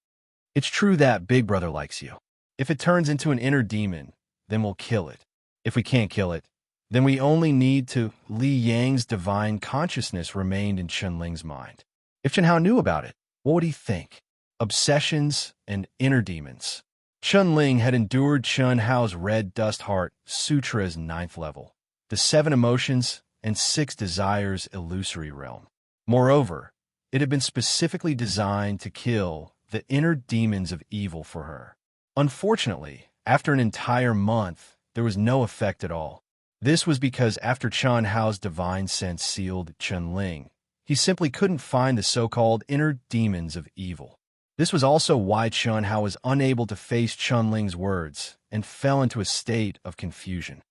It's true that big brother likes you. If it turns into an inner demon, then we'll kill it. If we can't kill it, then we only need to. Li Yang's divine consciousness remained in Chunling's mind. If Chunhao knew about it, what would he think? Obsessions and inner demons. Chunling had endured Chunhao's red dust heart sutra's 9th level, the 7 emotions and 6 desires illusory realm. Moreover, it had been specifically designed to kill the inner demons of evil for her. Unfortunately, after an entire month, there was no effect at all. This was because after Chunhao's divine sense sealed Chunling, he simply couldn't find the so-called inner demons of evil. This was also why Chunhao was unable to face Chunling's words and fell into a state of confusion.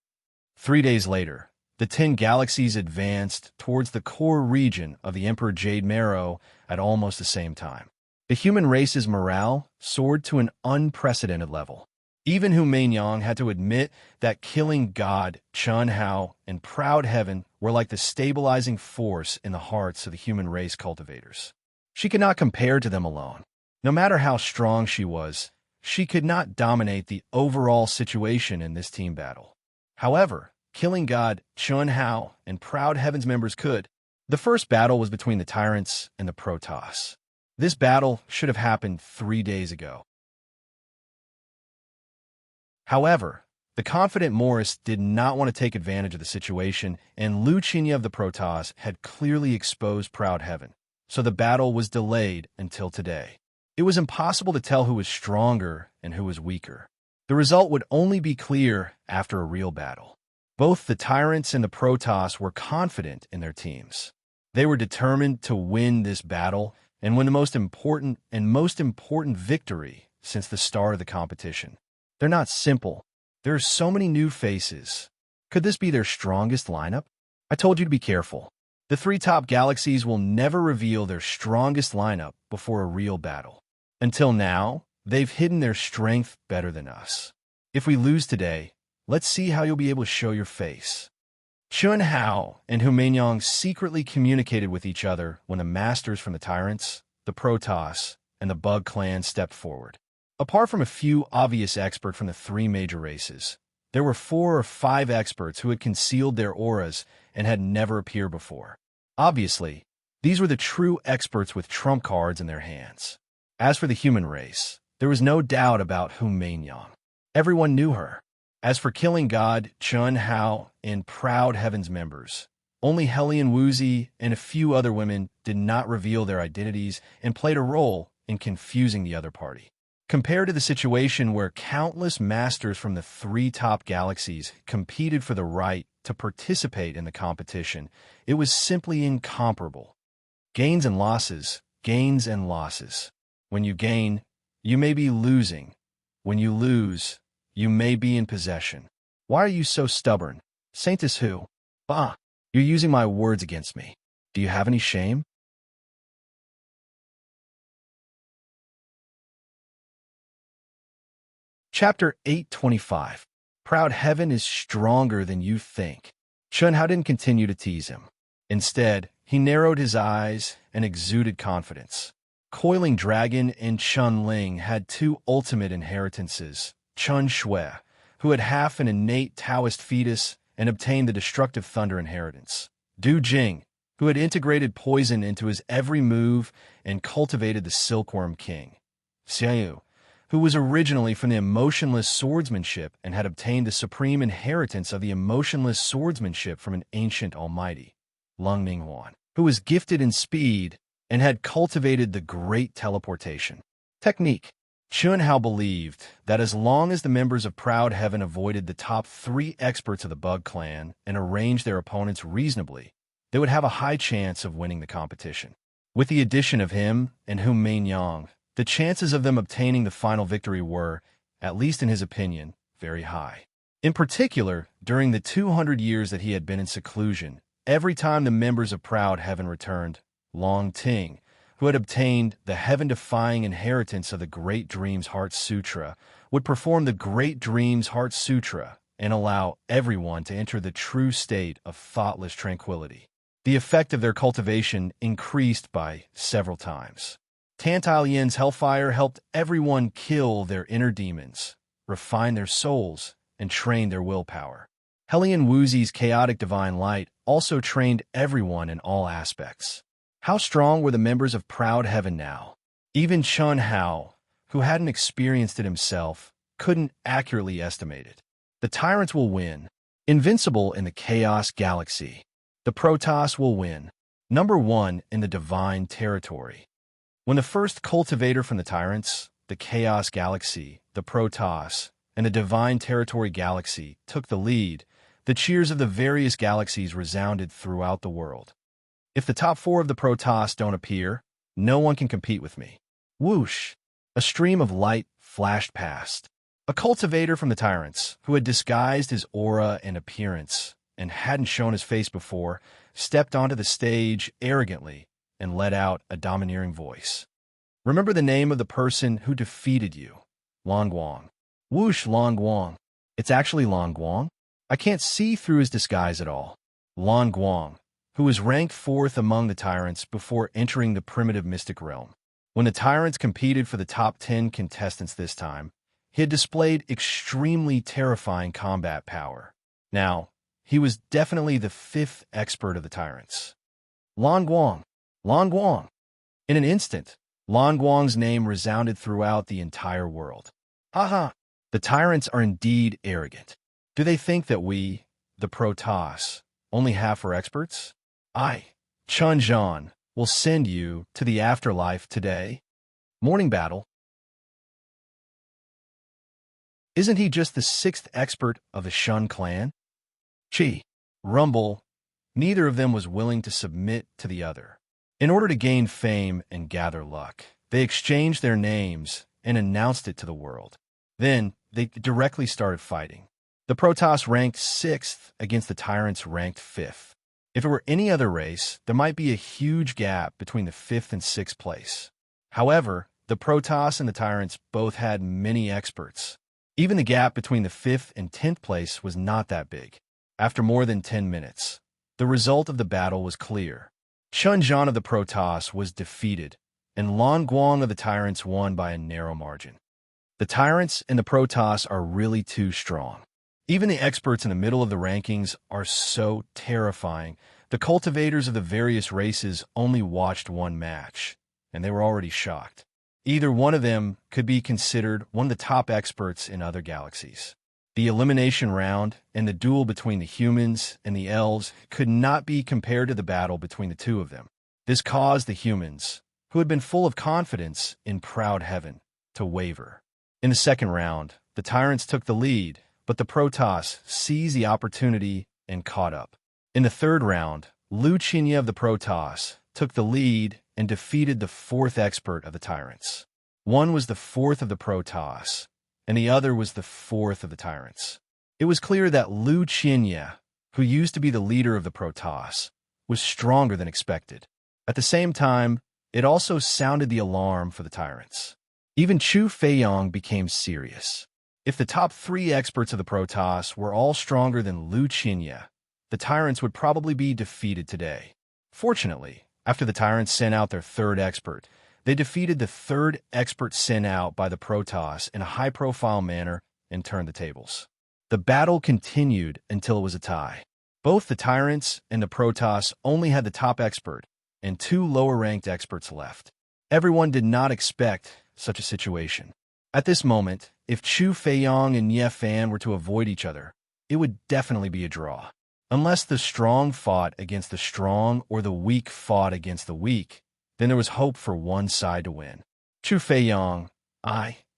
3 days later, the 10 galaxies advanced towards the core region of the Emperor Jade Marrow at almost the same time. The human race's morale soared to an unprecedented level. Even Humenyang had to admit that killing God, Chunhao, and Proud Heaven were like the stabilizing force in the hearts of the human race cultivators. She could not compare to them alone. No matter how strong she was, she could not dominate the overall situation in this team battle. However, killing God, Chunhao, and Proud Heaven's members could. The first battle was between the Tyrants and the Protoss. This battle should have happened 3 days ago. However, the confident Morris did not want to take advantage of the situation, and Lu Qinya of the Protoss had clearly exposed Proud Heaven, so the battle was delayed until today. It was impossible to tell who was stronger and who was weaker. The result would only be clear after a real battle. Both the Tyrants and the Protoss were confident in their teams. They were determined to win this battle and win the most important victory since the start of the competition. They're not simple. There are so many new faces. Could this be their strongest lineup? I told you to be careful. The 3 top galaxies will never reveal their strongest lineup before a real battle. Until now, they've hidden their strength better than us. If we lose today, let's see how you'll be able to show your face. Chunhao and Humenyang secretly communicated with each other when the masters from the Tyrants, the Protoss, and the Bug Clan stepped forward. Apart from a few obvious experts from the 3 major races, there were 4 or 5 experts who had concealed their auras and had never appeared before. Obviously, these were the true experts with trump cards in their hands. As for the human race, there was no doubt about Humenyang. Everyone knew her. As for killing God, Chunhao, and Proud Heaven's members, only Hellion Woozy and a few other women did not reveal their identities and played a role in confusing the other party. Compared to the situation where countless masters from the 3 top galaxies competed for the right to participate in the competition, it was simply incomparable. Gains and losses, gains and losses. When you gain, you may be losing. When you lose, you may be in possession. Why are you so stubborn? Saintess who? Bah! You're using my words against me. Do you have any shame? Chapter 825. Proud heaven is stronger than you think. Chun Hao didn't continue to tease him. Instead, he narrowed his eyes and exuded confidence. Coiling Dragon and Chun Ling had two ultimate inheritances. Chun Shui, who had half an innate Taoist fetus and obtained the destructive thunder inheritance. Du Jing, who had integrated poison into his every move and cultivated the silkworm king. Xiaoyu, who was originally from the emotionless swordsmanship and had obtained the supreme inheritance of the emotionless swordsmanship from an ancient almighty. Lung Minghuan, who was gifted in speed and had cultivated the great teleportation technique. Chun Hao believed that as long as the members of Proud Heaven avoided the top 3 experts of the Bug Clan and arranged their opponents reasonably, they would have a high chance of winning the competition. With the addition of him and Hu Meinyang, the chances of them obtaining the final victory were, at least in his opinion, very high. In particular, during the 200 years that he had been in seclusion, every time the members of Proud Heaven returned, Long Ting, who had obtained the heaven-defying inheritance of the Great Dreams Heart Sutra, would perform the Great Dreams Heart Sutra and allow everyone to enter the true state of thoughtless tranquility. The effect of their cultivation increased by several times. Tantile Yin's hellfire helped everyone kill their inner demons, refine their souls, and train their willpower. Hellion Wuzi's chaotic divine light also trained everyone in all aspects. How strong were the members of Proud Heaven now? Even Chun Hao, who hadn't experienced it himself, couldn't accurately estimate it. The tyrants will win. Invincible in the Chaos Galaxy. The Protoss will win. Number 1 in the Divine Territory. When the first cultivator from the tyrants, the Chaos Galaxy, the Protoss, and the Divine Territory Galaxy took the lead, the cheers of the various galaxies resounded throughout the world. If the top 4 of the Protoss don't appear, no one can compete with me. Whoosh! A stream of light flashed past. A cultivator from the tyrants, who had disguised his aura and appearance and hadn't shown his face before, stepped onto the stage arrogantly and let out a domineering voice. Remember the name of the person who defeated you. Long Guang. Whoosh, Long Guang. It's actually Long Guang? I can't see through his disguise at all. Long Guang, who was ranked 4th among the tyrants before entering the primitive mystic realm. When the tyrants competed for the top 10 contestants this time, he had displayed extremely terrifying combat power. Now, he was definitely the 5th expert of the tyrants. Lan Guang. Lan Guang. In an instant, Lan Guang's name resounded throughout the entire world. Haha, the tyrants are indeed arrogant. Do they think that we, the Protoss, only have for experts? I, Chun Zhan, will send you to the afterlife today. Morning battle. Isn't he just the 6th expert of the Shun clan? Chi, rumble, neither of them was willing to submit to the other. In order to gain fame and gather luck, they exchanged their names and announced it to the world. Then, they directly started fighting. The Protoss ranked 6th against the Tyrants ranked 5th. If it were any other race, there might be a huge gap between the 5th and 6th place. However, the Protoss and the Tyrants both had many experts. Even the gap between the 5th and 10th place was not that big. After more than 10 minutes, the result of the battle was clear. Chun Zhan of the Protoss was defeated, and Lan Guang of the Tyrants won by a narrow margin. The Tyrants and the Protoss are really too strong. Even the experts in the middle of the rankings are so terrifying. The cultivators of the various races only watched one match, and they were already shocked. Either one of them could be considered one of the top experts in other galaxies. The elimination round and the duel between the humans and the elves could not be compared to the battle between the two of them. This caused the humans, who had been full of confidence in Proud Heaven, to waver. In the second round, the Tyrants took the lead, but the Protoss seized the opportunity and caught up. In the third round, Lu Qinya of the Protoss took the lead and defeated the fourth expert of the tyrants. One was the fourth of the Protoss, and the other was the fourth of the tyrants. It was clear that Lu Qinya, who used to be the leader of the Protoss, was stronger than expected. At the same time, it also sounded the alarm for the tyrants. Even Chu Feiyong became serious. If the top 3 experts of the Protoss were all stronger than Lu Qinya, the tyrants would probably be defeated today. Fortunately, after the tyrants sent out their 3rd expert, they defeated the 3rd expert sent out by the Protoss in a high-profile manner and turned the tables. The battle continued until it was a tie. Both the tyrants and the Protoss only had the top expert and 2 lower-ranked experts left. Everyone did not expect such a situation. At this moment, if Chu Feiyong and Ye Fan were to avoid each other, it would definitely be a draw. Unless the strong fought against the strong or the weak fought against the weak, then there was hope for one side to win. Chu Feiyong,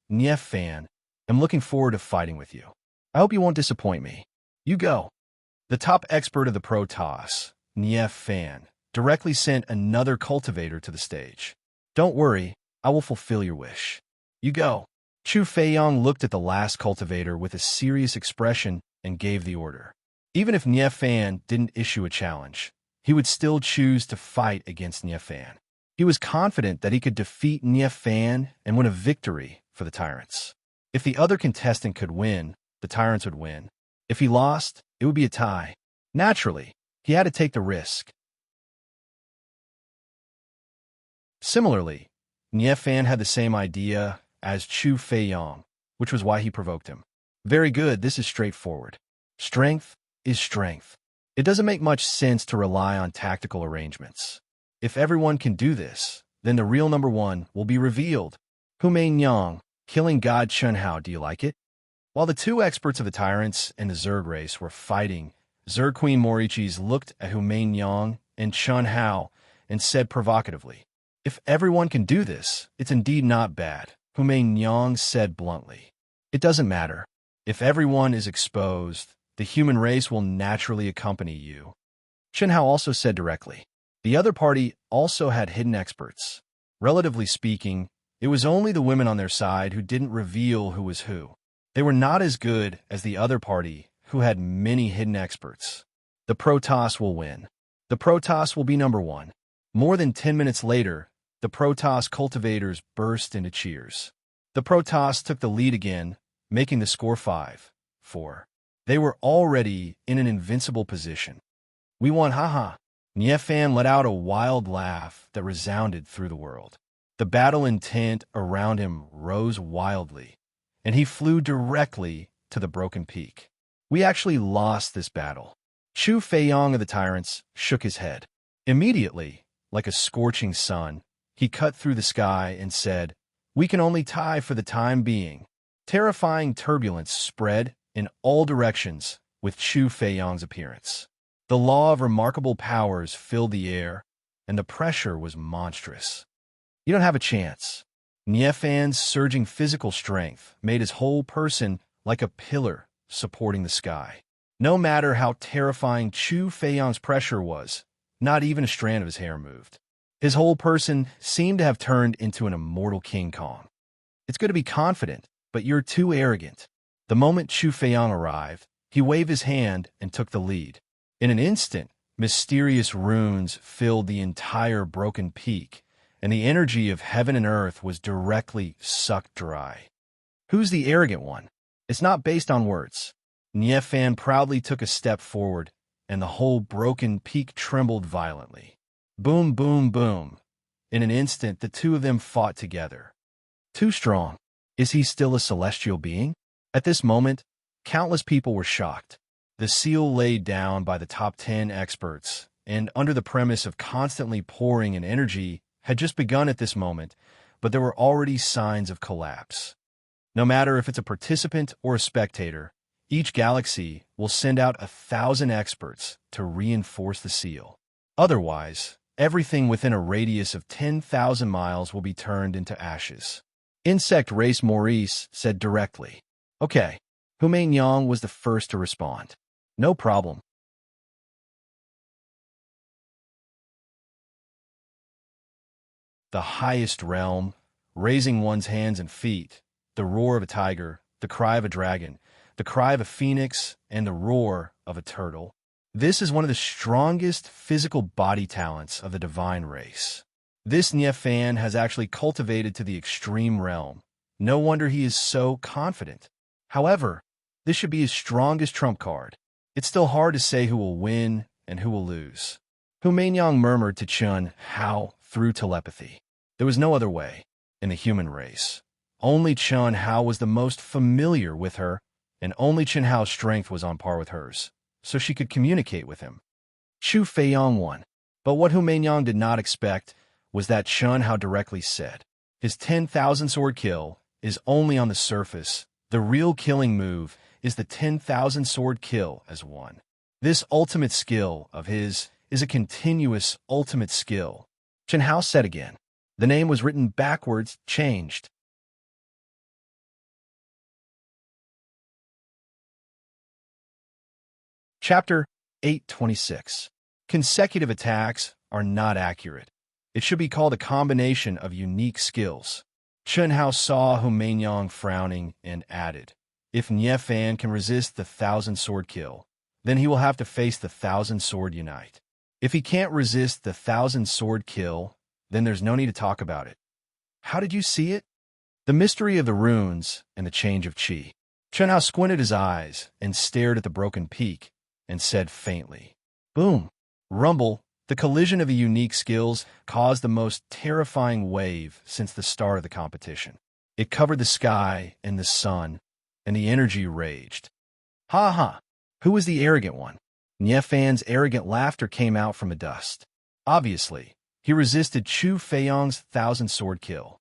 Ye Fan, am looking forward to fighting with you. I hope you won't disappoint me. You go. The top expert of the Protoss, Ye Fan, directly sent another cultivator to the stage. Don't worry, I will fulfill your wish. You go. Chu Feiyong looked at the last cultivator with a serious expression and gave the order. Even if Ye Fan didn't issue a challenge, he would still choose to fight against Ye Fan. He was confident that he could defeat Ye Fan and win a victory for the tyrants. If the other contestant could win, the tyrants would win. If he lost, it would be a tie. Naturally, he had to take the risk. Similarly, Ye Fan had the same idea as Chu Feiyong, which was why he provoked him. Very good, this is straightforward. Strength is strength. It doesn't make much sense to rely on tactical arrangements. If everyone can do this, then the real number 1 will be revealed. Hu Meinyang, killing God Chen Hao, do you like it? While the 2 experts of the tyrants and the Zerg race were fighting, Zerg Queen Morichis looked at Hu Meinyang and Chen Hao and said provocatively, "If everyone can do this, it's indeed not bad." Hu Meinyang said bluntly, "It doesn't matter. If everyone is exposed, the human race will naturally accompany you." Chen Hao also said directly. The other party also had hidden experts. Relatively speaking, it was only the women on their side who didn't reveal who was who. They were not as good as the other party, who had many hidden experts. The Protoss will win. The Protoss will be number 1. More than 10 minutes later, the Protoss cultivators burst into cheers. The Protoss took the lead again, making the score 5-4. They were already in an invincible position. We won, haha. Ye Fan let out a wild laugh that resounded through the world. The battle intent around him rose wildly, and he flew directly to the broken peak. We actually lost this battle. Chu Feiyong of the tyrants shook his head. Immediately, like a scorching sun, he cut through the sky and said, "We can only tie for the time being." Terrifying turbulence spread in all directions with Chu Feiyong's appearance. The law of remarkable powers filled the air, and the pressure was monstrous. You don't have a chance. Ye Fan's surging physical strength made his whole person like a pillar supporting the sky. No matter how terrifying Chu Feiyong's pressure was, not even a strand of his hair moved. His whole person seemed to have turned into an immortal King Kong. It's good to be confident, but you're too arrogant. The moment Chu Feiyong arrived, he waved his hand and took the lead. In an instant, mysterious runes filled the entire broken peak, and the energy of heaven and earth was directly sucked dry. Who's the arrogant one? It's not based on words. Ye Fan proudly took a step forward, and the whole broken peak trembled violently. Boom, boom, boom. In an instant, the 2 of them fought together. Too strong. Is he still a celestial being? At this moment, countless people were shocked. The seal laid down by the top 10 experts, and under the premise of constantly pouring in energy, had just begun at this moment, but there were already signs of collapse. No matter if it's a participant or a spectator, each galaxy will send out 1,000 experts to reinforce the seal. Otherwise, everything within a radius of 10,000 miles will be turned into ashes. Insect Race Maurice said directly. Okay. Hu Meinyang was the first to respond. No problem. the highest realm, raising one's hands and feet, the roar of a tiger, the cry of a dragon, the cry of a phoenix, and the roar of a turtle. This is one of the strongest physical body talents of the divine race. This Niefan has actually cultivated to the extreme realm. No wonder he is so confident. However, this should be his strongest trump card. It's still hard to say who will win and who will lose. Hu Meinyang murmured to Chun Hao through telepathy. There was no other way in the human race. Only Chun Hao was the most familiar with her, and only Chun Hao's strength was on par with hers, so she could communicate with him. Chu Feiyong won, but what Hu Meinyang did not expect was that Chun Hao directly said, his 10,000 sword kill is only on the surface. The real killing move is the 10,000 sword kill as one. This ultimate skill of his is a continuous ultimate skill. Chun Hao said again. The name was written backwards, changed. Chapter 826. Consecutive attacks are not accurate. It should be called a combination of unique skills. Chun Hao saw Hu Meinyang frowning and added, if Niefan can resist the 1,000 sword kill, then he will have to face the 1,000 sword unite. If he can't resist the 1,000 sword kill, then there's no need to talk about it. How did you see it? The mystery of the runes and the change of chi. Chun Hao squinted his eyes and stared at the broken peak and said faintly, boom, rumble. The collision of the unique skills caused the most terrifying wave since the start of the competition. It covered the sky and the sun, and the energy raged. Ha ha! Who was the arrogant one? Niefan's arrogant laughter came out from the dust. Obviously, he resisted Chu Feiyong's 1,000 sword kill.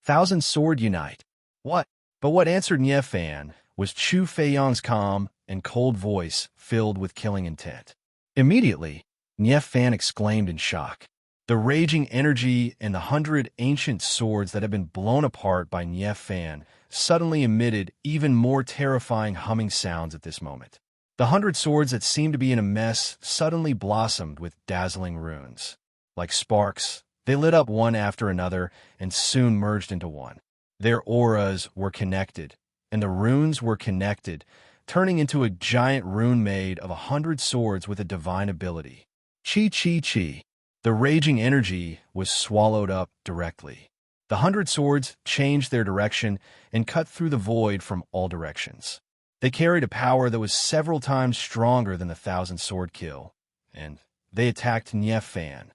1,000 sword unite. What? But what answered Niefan was Chu Feiyong's calm and cold voice filled with killing intent. Immediately, Niefan exclaimed in shock. The raging energy and the 100 ancient swords that had been blown apart by Niefan suddenly emitted even more terrifying humming sounds at this moment. The 100 swords that seemed to be in a mess suddenly blossomed with dazzling runes. Like sparks, they lit up one after another and soon merged into one. Their auras were connected, and the runes were connected, turning into a giant rune made of 100 swords with a divine ability. Chi chi chi. The raging energy was swallowed up directly. The 100 swords changed their direction and cut through the void from all directions. They carried a power that was several times stronger than the 1,000 sword kill, and they attacked Niefan.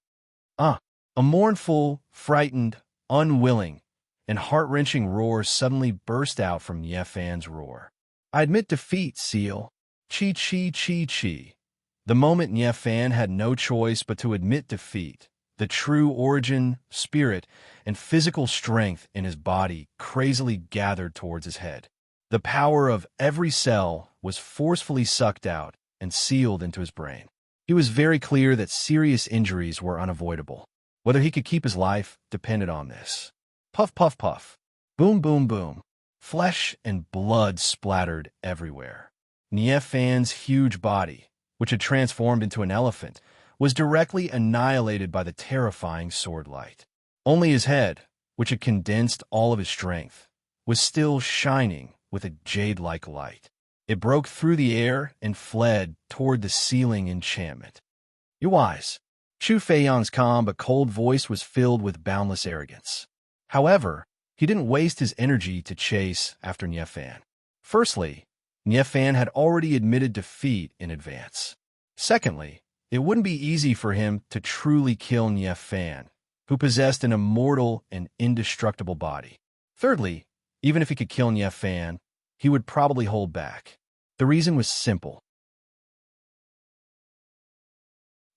A mournful, frightened, unwilling, and heart-wrenching roar suddenly burst out from Niefan's roar. I admit defeat, Seal. Chi chi chi chi. The moment Niefan had no choice but to admit defeat, the true origin, spirit, and physical strength in his body crazily gathered towards his head. The power of every cell was forcefully sucked out and sealed into his brain. He was very clear that serious injuries were unavoidable. Whether he could keep his life depended on this. Puff, puff, puff. Boom, boom, boom. Flesh and blood splattered everywhere. Niefan's huge body, which had transformed into an elephant, was directly annihilated by the terrifying sword light. Only his head, which had condensed all of his strength, was still shining with a jade-like light. It broke through the air and fled toward the ceiling enchantment. You're wise. Chu Feiyang's calm but cold voice was filled with boundless arrogance. However, he didn't waste his energy to chase after Niefan. Firstly, Niefan had already admitted defeat in advance. Secondly, it wouldn't be easy for him to truly kill Niefan, who possessed an immortal and indestructible body. Thirdly, even if he could kill Niefan, he would probably hold back. The reason was simple.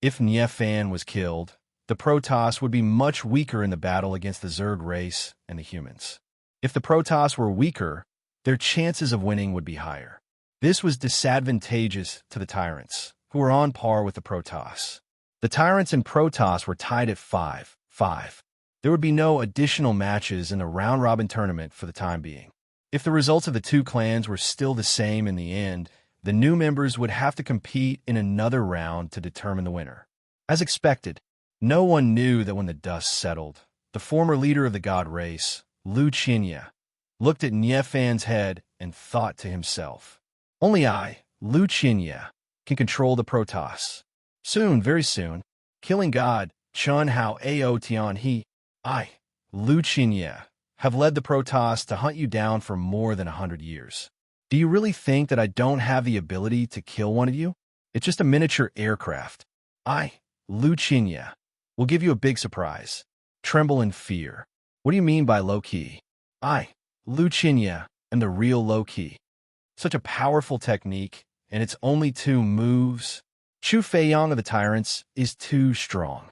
If Niefan was killed, the Protoss would be much weaker in the battle against the Zerg race and the humans. If the Protoss were weaker, their chances of winning would be higher. This was disadvantageous to the Tyrants, who were on par with the Protoss. The Tyrants and Protoss were tied at 5-5. There would be no additional matches in the round-robin tournament for the time being. If the results of the two clans were still the same in the end, the new members would have to compete in another round to determine the winner. As expected, no one knew that when the dust settled, the former leader of the god race, Lu Qinya, looked at Niefan's head and thought to himself, only I, Lu Qinya, can control the Protoss. Soon, very soon, killing god Chun Hao Ao Tian He, I, Lu Qinya, have led the Protoss to hunt you down for more than 100 years. Do you really think that I don't have the ability to kill one of you? It's just a miniature aircraft. I, Lu Qinya, will give you a big surprise. Tremble in fear. What do you mean by low-key? I, Lu Qinya, am the real low-key. Such a powerful technique, and it's only 2 moves. Chu Feiyang of the Tyrants is too strong.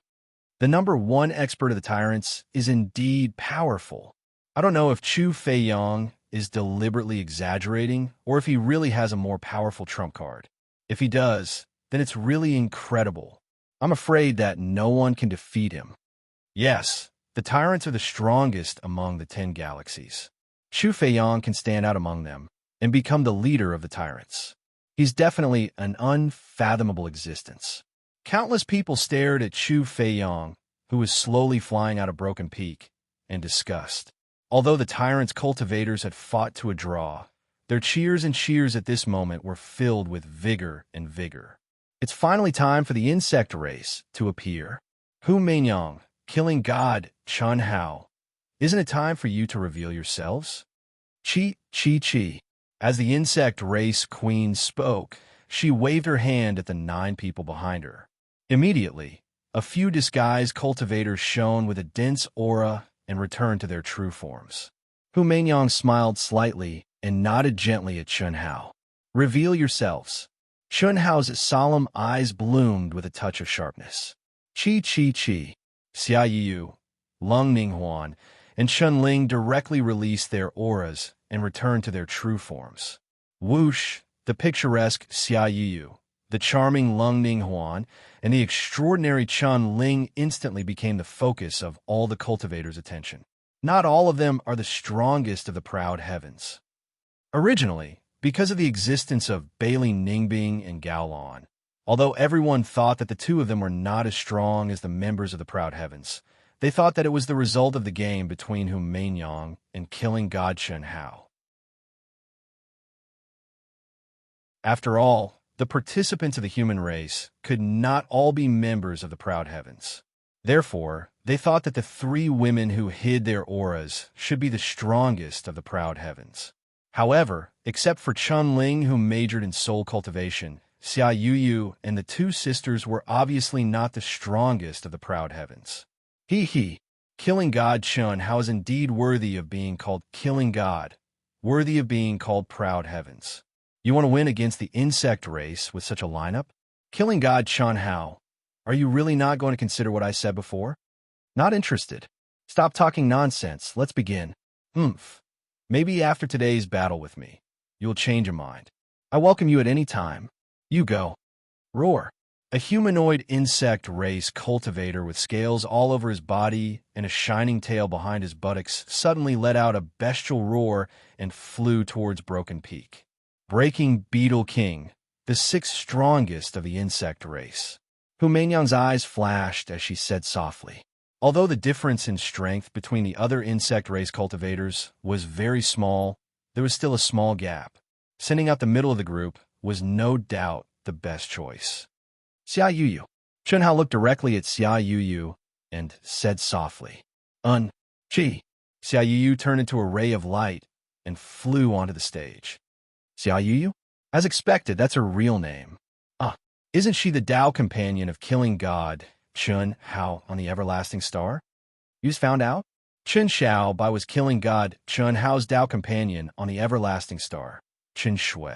The #1 expert of the Tyrants is indeed powerful. I don't know if Chu Feiyang is deliberately exaggerating or if he really has a more powerful trump card. If he does, then it's really incredible. I'm afraid that no one can defeat him. Yes, the Tyrants are the strongest among the 10 galaxies. Chu Feiyang can stand out among them and become the leader of the Tyrants. He's definitely an unfathomable existence. Countless people stared at Chu Feiyang, who was slowly flying out of Broken Peak, in disgust. Although the Tyrants' cultivators had fought to a draw, their cheers and cheers at this moment were filled with vigor and vigor. It's finally time for the insect race to appear. Hu Meinyang, killing god Chun Hao. Isn't it time for you to reveal yourselves? Chi, chi, chi. As the insect race queen spoke, she waved her hand at the 9 people behind her. Immediately, a few disguised cultivators shone with a dense aura and returned to their true forms. Hu Meinyang smiled slightly and nodded gently at Chun Hao. Reveal yourselves. Chun Hao's solemn eyes bloomed with a touch of sharpness. Chi, chi, chi. Xia Yiyu, Lung Ninghuan, and Chun Ling directly released their auras and returned to their true forms. Whoosh, the picturesque Xia Yiyu, the charming Lung Ninghuan, and the extraordinary Chun Ling instantly became the focus of all the cultivators' attention. Not all of them are the strongest of the proud heavens. Originally, because of the existence of Bailey Ningbing and Gao Lan, although everyone thought that the 2 of them were not as strong as the members of the proud heavens, they thought that it was the result of the game between Hu Meinyang and killing god Chun Hao. After all, the participants of the human race could not all be members of the proud heavens. Therefore, they thought that the 3 women who hid their auras should be the strongest of the proud heavens. However, except for Chun Ling, who majored in soul cultivation, Xia Yuyu and the 2 sisters were obviously not the strongest of the proud heavens. He, killing god Chun Hao is indeed worthy of being called killing god, worthy of being called proud heavens. You want to win against the insect race with such a lineup? Killing god Chun Hao, are you really not going to consider what I said before? Not interested. Stop talking nonsense. Let's begin. Maybe after today's battle with me, you'll change your mind. I welcome you at any time. You go. Roar. A humanoid insect race cultivator with scales all over his body and a shining tail behind his buttocks suddenly let out a bestial roar and flew towards Broken Peak. Breaking Beetle King, the 6th strongest of the insect race. Hu Meinyang's eyes flashed as she said softly. Although the difference in strength between the other insect race cultivators was very small, there was still a small gap. Sending out the middle of the group was no doubt the best choice. Xia Yuyu. Chun Hao looked directly at Xia Yuyu and said softly, Chi. Xia Yuyu turned into a ray of light and flew onto the stage. Xia Yuyu? As expected, that's her real name. Isn't she the Tao companion of killing god Chun Hao on the Everlasting Star? You just found out? Chen Xiao Bai was killing god Chun Hao's Tao companion on the Everlasting Star, Chen Shui.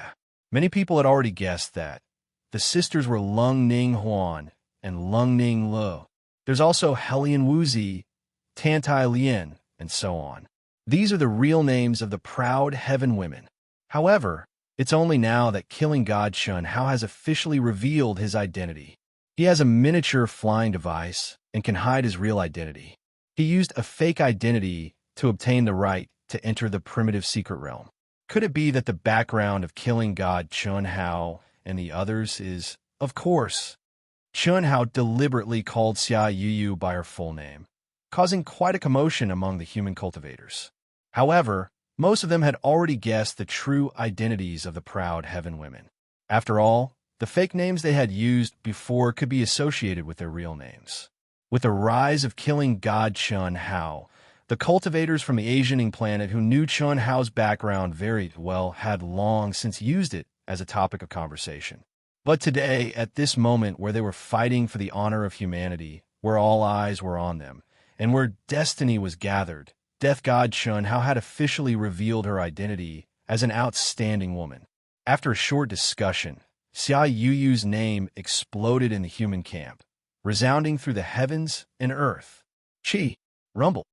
Many people had already guessed that. The sisters were Lung Ning Huan and Lung Ning Lu. There's also Helian Wuzi, Tantai Lien, and so on. These are the real names of the proud heaven women. However, it's only now that killing god Chun Hao has officially revealed his identity. He has a miniature flying device and can hide his real identity. He used a fake identity to obtain the right to enter the primitive secret realm. Could it be that the background of killing god Chun Hao and the others is, of course, Chun Hao deliberately called Xia Yuyu by her full name. causing quite a commotion among the human cultivators. However, most of them had already guessed the true identities of the proud heaven women. After all, the fake names they had used before could be associated with their real names. With the rise of killing god Chun Hao, the cultivators from the Asian planet who knew Chun Hao's background very well had long since used it as a topic of conversation. But today, at this moment where they were fighting for the honor of humanity, where all eyes were on them, and where destiny was gathered, Death God Chun Hao had officially revealed her identity as an outstanding woman. After a short discussion, Xia Yuyu's name exploded in the human camp, resounding through the heavens and earth. Chi! Rumble!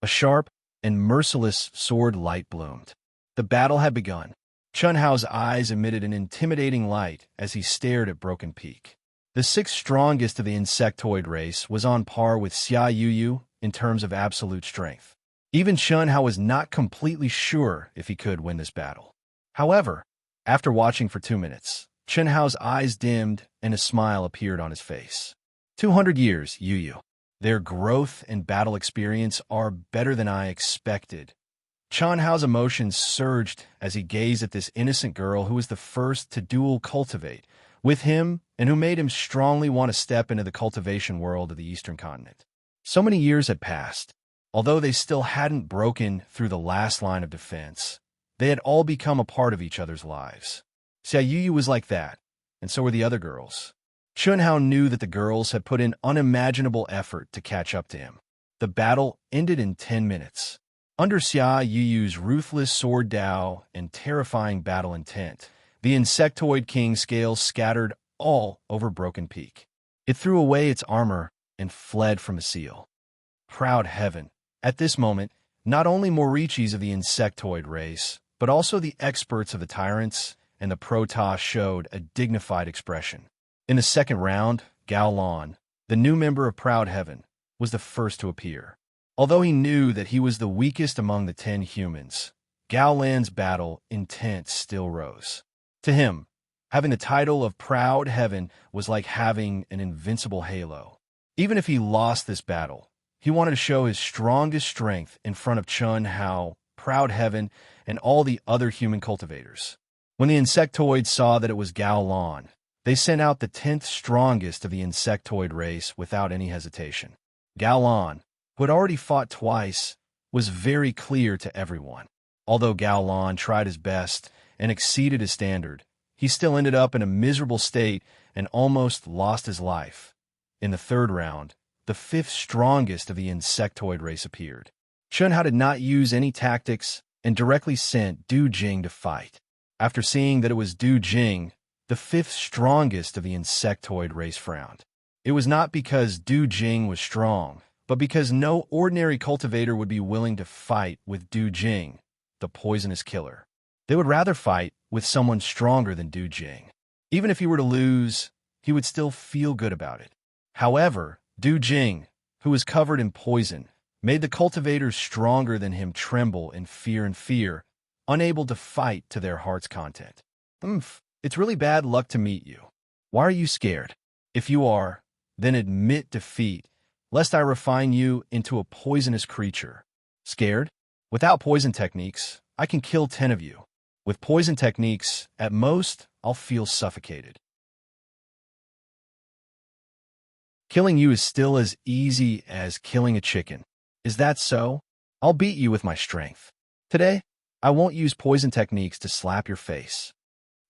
A sharp and merciless sword light bloomed. The battle had begun. Chun Hao's eyes emitted an intimidating light as he stared at Broken Peak. The sixth strongest of the insectoid race was on par with Xia Yuyu in terms of absolute strength. Even Chun Hao was not completely sure if he could win this battle. However, after watching for 2 minutes, Chun Hao's eyes dimmed and a smile appeared on his face. 200 years, Yuyu. Their growth and battle experience are better than I expected. Chun Hao's emotions surged as he gazed at this innocent girl who was the first to dual cultivate with him and who made him strongly want to step into the cultivation world of the Eastern continent. So many years had passed. Although they still hadn't broken through the last line of defense, they had all become a part of each other's lives. Xia Yuyu was like that, and so were the other girls. Chun Hao knew that the girls had put in unimaginable effort to catch up to him. The battle ended in 10 minutes. Under Xia Yuyu's ruthless sword Dao and terrifying battle intent, the insectoid king's scales scattered all over Broken Peak. It threw away its armor and fled from a seal. Proud heaven. At this moment, not only Morichis of the insectoid race, but also the experts of the tyrants and the Protoss showed a dignified expression. In the second round, Gao Lan, the new member of Proud Heaven, was the first to appear. Although he knew that he was the weakest among the 10 humans, Gao Lan's battle intent still rose. To him, having the title of Proud Heaven was like having an invincible halo. Even if he lost this battle, he wanted to show his strongest strength in front of Chun Hao, Proud Heaven, and all the other human cultivators. When the insectoids saw that it was Gao Lan, they sent out the 10th strongest of the insectoid race without any hesitation. Gao Lan, who had already fought twice, was very clear to everyone. Although Gao Lan tried his best and exceeded his standard, he still ended up in a miserable state and almost lost his life. In the third round, the 5th strongest of the insectoid race appeared. Chun Hao did not use any tactics and directly sent Du Jing to fight. After seeing that it was Du Jing, the 5th strongest of the insectoid race frowned. It was not because Du Jing was strong, but because no ordinary cultivator would be willing to fight with Du Jing, the poisonous killer. They would rather fight with someone stronger than Du Jing. Even if he were to lose, he would still feel good about it. However, Du Jing, who was covered in poison, made the cultivators stronger than him tremble in fear, unable to fight to their heart's content. It's really bad luck to meet you. Why are you scared? If you are, then admit defeat, lest I refine you into a poisonous creature. Scared? Without poison techniques, I can kill 10 of you. With poison techniques, at most, I'll feel suffocated. Killing you is still as easy as killing a chicken. Is that so? I'll beat you with my strength. Today, I won't use poison techniques to slap your face.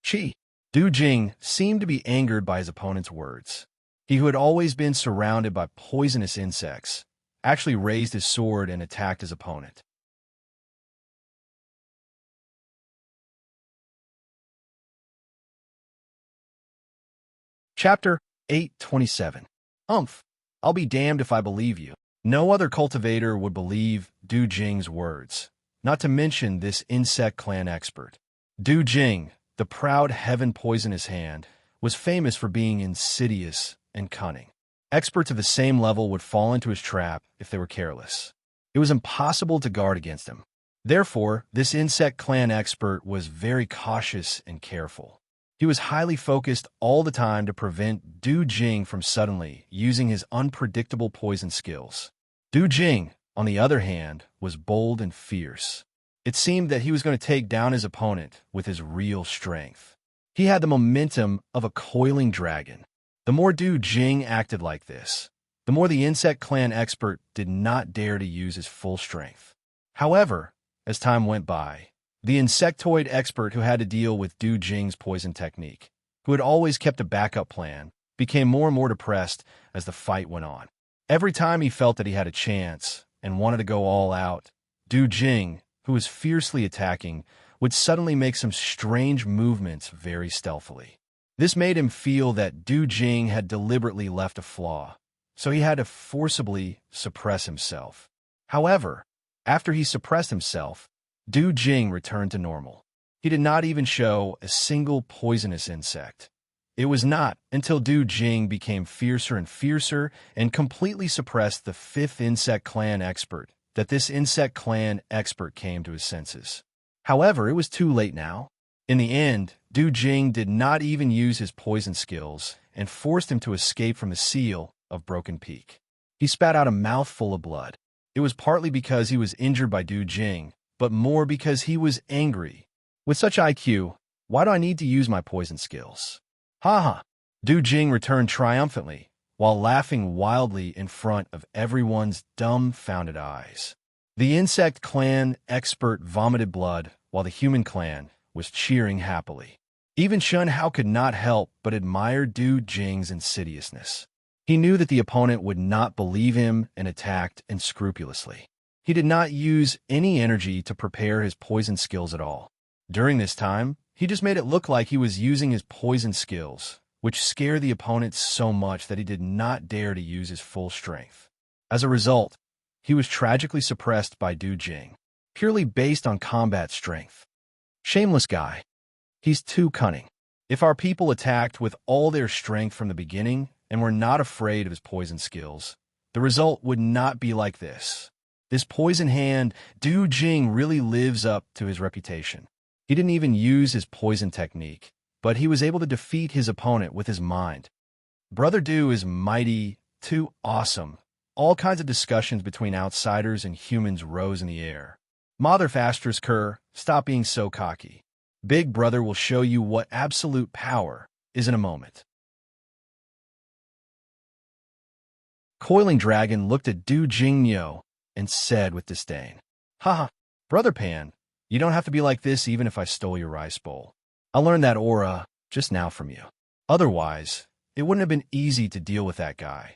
Chi. Du Jing seemed to be angered by his opponent's words. He, who had always been surrounded by poisonous insects, actually raised his sword and attacked his opponent. Chapter 827. I'll be damned if I believe you. No other cultivator would believe Du Jing's words, not to mention this insect clan expert. Du Jing, the proud heaven poisonous hand, was famous for being insidious and cunning. Experts of the same level would fall into his trap if they were careless. It was impossible to guard against him. Therefore, this insect clan expert was very cautious and careful. He was highly focused all the time to prevent Du Jing from suddenly using his unpredictable poison skills. Du Jing, on the other hand, was bold and fierce. It seemed that he was going to take down his opponent with his real strength. He had the momentum of a coiling dragon. The more Du Jing acted like this, the more the insect clan expert did not dare to use his full strength. However, as time went by, the insectoid expert who had to deal with Du Jing's poison technique, who had always kept a backup plan, became more and more depressed as the fight went on. Every time he felt that he had a chance and wanted to go all out, Du Jing, who was fiercely attacking, would suddenly make some strange movements very stealthily. This made him feel that Du Jing had deliberately left a flaw, so he had to forcibly suppress himself. However, after he suppressed himself, Du Jing returned to normal. He did not even show a single poisonous insect. It was not until Du Jing became fiercer and fiercer and completely suppressed the fifth insect clan expert that this insect clan expert came to his senses. However, it was too late now. In the end, Du Jing did not even use his poison skills and forced him to escape from the seal of Broken Peak. He spat out a mouthful of blood. It was partly because he was injured by Du Jing, but more because he was angry. With such IQ, why do I need to use my poison skills? Ha ha! Du Jing returned triumphantly, while laughing wildly in front of everyone's dumbfounded eyes. The insect clan expert vomited blood, while the human clan was cheering happily. Even Chun Hao could not help but admire Du Jing's insidiousness. He knew that the opponent would not believe him and attacked unscrupulously. He did not use any energy to prepare his poison skills at all. During this time, he just made it look like he was using his poison skills, which scared the opponent so much that he did not dare to use his full strength. As a result, he was tragically suppressed by Du Jing, purely based on combat strength. Shameless guy. He's too cunning. If our people attacked with all their strength from the beginning and were not afraid of his poison skills, the result would not be like this. This poison hand, Du Jing, really lives up to his reputation. He didn't even use his poison technique, but he was able to defeat his opponent with his mind. Brother Du is mighty, too awesome. All kinds of discussions between outsiders and humans rose in the air. Mother Faster's Kerr, stop being so cocky. Big Brother will show you what absolute power is in a moment. Coiling Dragon looked at Du Jingyo and said with disdain, "Haha, Brother Pan, you don't have to be like this even if I stole your rice bowl. I learned that aura just now from you. Otherwise, it wouldn't have been easy to deal with that guy."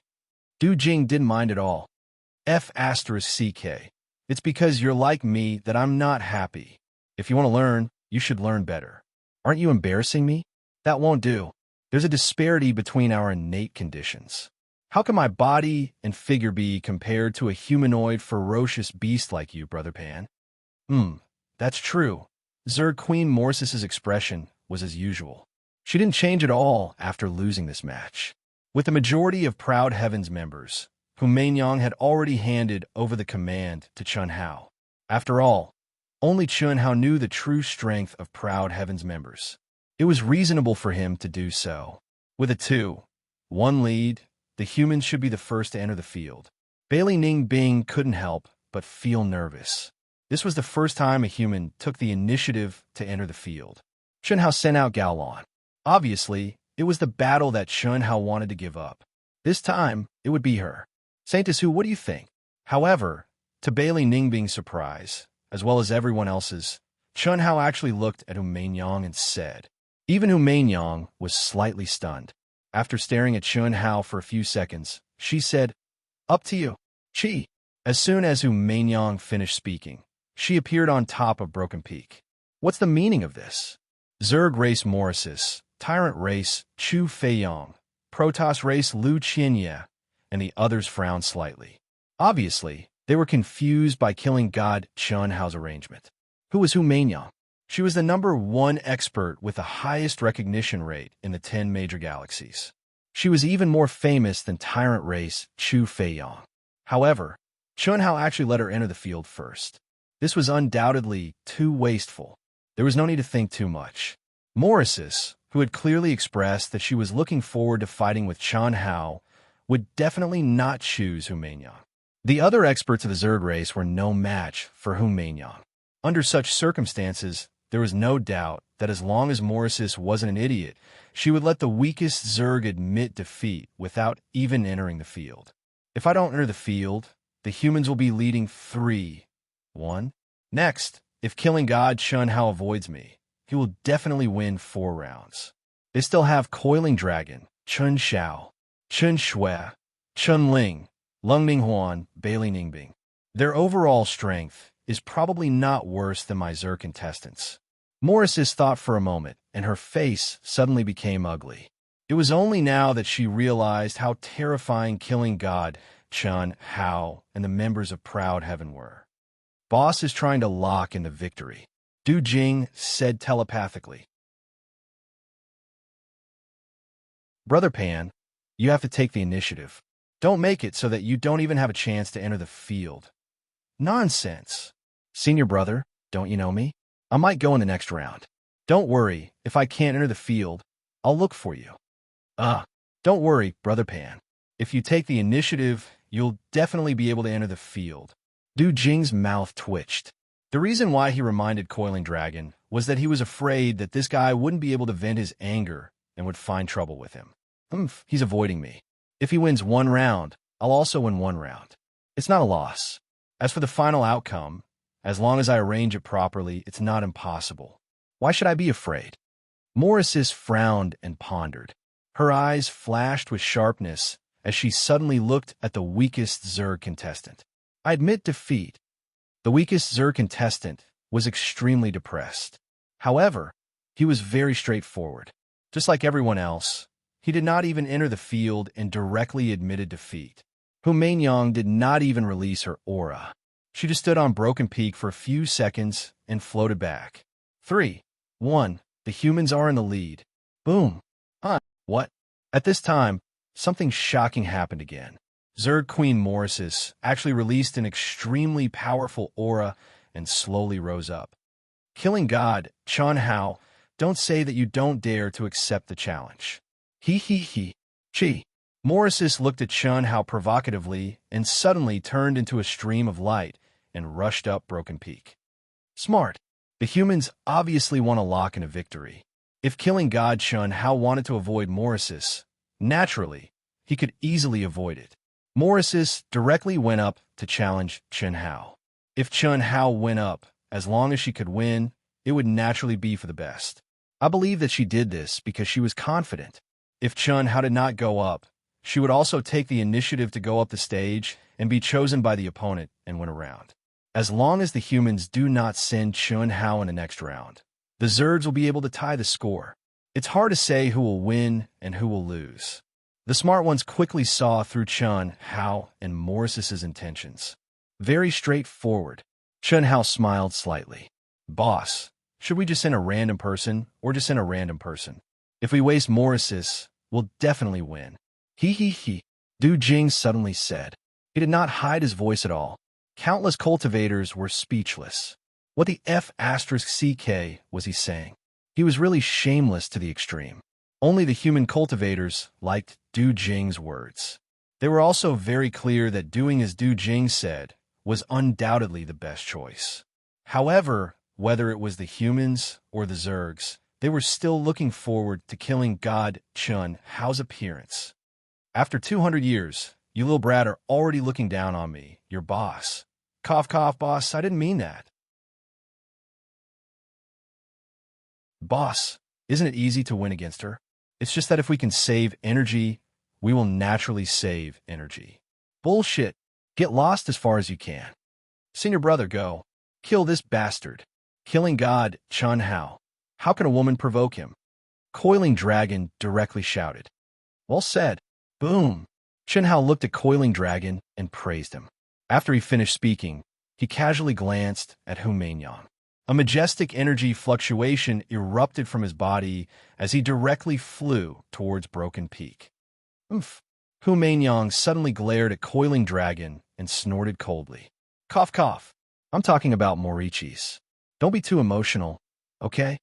Du Jing didn't mind at all. F***CK. It's because you're like me that I'm not happy. If you want to learn, you should learn better. Aren't you embarrassing me? That won't do. There's a disparity between our innate conditions. How can my body and figure be compared to a humanoid, ferocious beast like you, Brother Pan? That's true. Zerg Queen Morsus's expression was as usual. She didn't change at all after losing this match. With the majority of Proud Heaven's members, whom Mainyang had already handed over the command to Chun Hao. After all, only Chun Hao knew the true strength of Proud Heaven's members. It was reasonable for him to do so. With a 2-1 lead, the humans should be the first to enter the field. Bailey Ning Bing couldn't help but feel nervous. This was the first time a human took the initiative to enter the field. Chun Hao sent out Gao Lan. Obviously, it was the battle that Chun Hao wanted to give up. This time, it would be her. Saintus Hu, what do you think? However, to Bailey Ning Bing's surprise, as well as everyone else's, Chun Hao actually looked at Hu Mainyang and said. Even Hu Mainyang was slightly stunned. After staring at Chun Hao for a few seconds, she said, "Up to you, Chi." As soon as Hu Mainyang finished speaking, she appeared on top of Broken Peak. What's the meaning of this? Zerg race Morrisis, Tyrant race Chu Feiyong, Protoss race Lu Qianye, and the others frowned slightly. Obviously, they were confused by killing God Chun Hao's arrangement. Who was Hu Mainyang? She was the #1 expert with the highest recognition rate in the 10 major galaxies. She was even more famous than Tyrant race Chu Feiyong. However, Chun Hao actually let her enter the field first. This was undoubtedly too wasteful. There was no need to think too much. Morrisis, who had clearly expressed that she was looking forward to fighting with Chen Hao, would definitely not choose Hu Meinyang. The other experts of the Zerg race were no match for Hu Meinyang. Under such circumstances, there was no doubt that as long as Morrisis wasn't an idiot, she would let the weakest Zerg admit defeat without even entering the field. If I don't enter the field, the humans will be leading 3-1. Next, if killing God Chen Hao avoids me, he will definitely win 4 rounds. They still have Coiling Dragon, Chen Xiao, Chen Shui, Chen Ling, Lung Minghuan, Bailey Ningbing. Their overall strength is probably not worse than my Zerg contestants. Morrisis thought for a moment, and her face suddenly became ugly. It was only now that she realized how terrifying killing God, Chen Hao, and the members of Proud Heaven were. Boss is trying to lock in the victory, Du Jing said telepathically. Brother Pan, you have to take the initiative. Don't make it so that you don't even have a chance to enter the field. Nonsense. Senior brother, don't you know me? I might go in the next round. Don't worry, if I can't enter the field, I'll look for you. Don't worry, Brother Pan. If you take the initiative, you'll definitely be able to enter the field. Du Jing's mouth twitched. The reason why he reminded Coiling Dragon was that he was afraid that this guy wouldn't be able to vent his anger and would find trouble with him. He's avoiding me. If he wins 1 round, I'll also win 1 round. It's not a loss. As for the final outcome, as long as I arrange it properly, it's not impossible. Why should I be afraid? Morrisis frowned and pondered. Her eyes flashed with sharpness as she suddenly looked at the weakest Zerg contestant. I admit defeat. The weakest Zerg contestant was extremely depressed. However, he was very straightforward. Just like everyone else, he did not even enter the field and directly admitted defeat. Hu Meinyang did not even release her aura. She just stood on Broken Peak for a few seconds and floated back. 3-1. The humans are in the lead. Boom. What? At this time, something shocking happened again. Zerg Queen Morrisis actually released an extremely powerful aura and slowly rose up. Killing God, Chen Hao, don't say that you don't dare to accept the challenge. Chi. Morrisis looked at Chen Hao provocatively and suddenly turned into a stream of light and rushed up Broken Peak. Smart. The humans obviously want to lock in a victory. If killing God Chen Hao wanted to avoid Morrisis, naturally, he could easily avoid it. Morrisis directly went up to challenge Chen Hao. If Chen Hao went up, as long as she could win, it would naturally be for the best. I believe that she did this because she was confident. If Chen Hao did not go up, she would also take the initiative to go up the stage and be chosen by the opponent and win a round. As long as the humans do not send Chen Hao in the next round, the Zergs will be able to tie the score. It's hard to say who will win and who will lose. The smart ones quickly saw through Chen Hao and Morris's intentions. Very straightforward. Chen Hao smiled slightly. Boss, should we just send a random person or just send a random person? If we waste Morrisis, we'll definitely win. Du Jing suddenly said. He did not hide his voice at all. Countless cultivators were speechless. What the F***CK was he saying? He was really shameless to the extreme. Only the human cultivators liked Du Jing's words. They were also very clear that doing as Du Jing said was undoubtedly the best choice. However, whether it was the humans or the Zergs, they were still looking forward to killing God Chen Hao's appearance. After 200 years, you little brat are already looking down on me, your boss. Cough, cough, boss, I didn't mean that. Boss, isn't it easy to win against her? It's just that if we can save energy, we will naturally save energy. Bullshit. Get lost as far as you can. Senior brother, go. Kill this bastard. Killing God, Chen Hao. How can a woman provoke him? Coiling Dragon directly shouted. Well said. Boom. Chen Hao looked at Coiling Dragon and praised him. After he finished speaking, he casually glanced at Hu Meinyang. A majestic energy fluctuation erupted from his body as he directly flew towards Broken Peak. Hu Meinyang suddenly glared at Coiling Dragon and snorted coldly. Cough, cough. I'm talking about Morichis. Don't be too emotional, okay?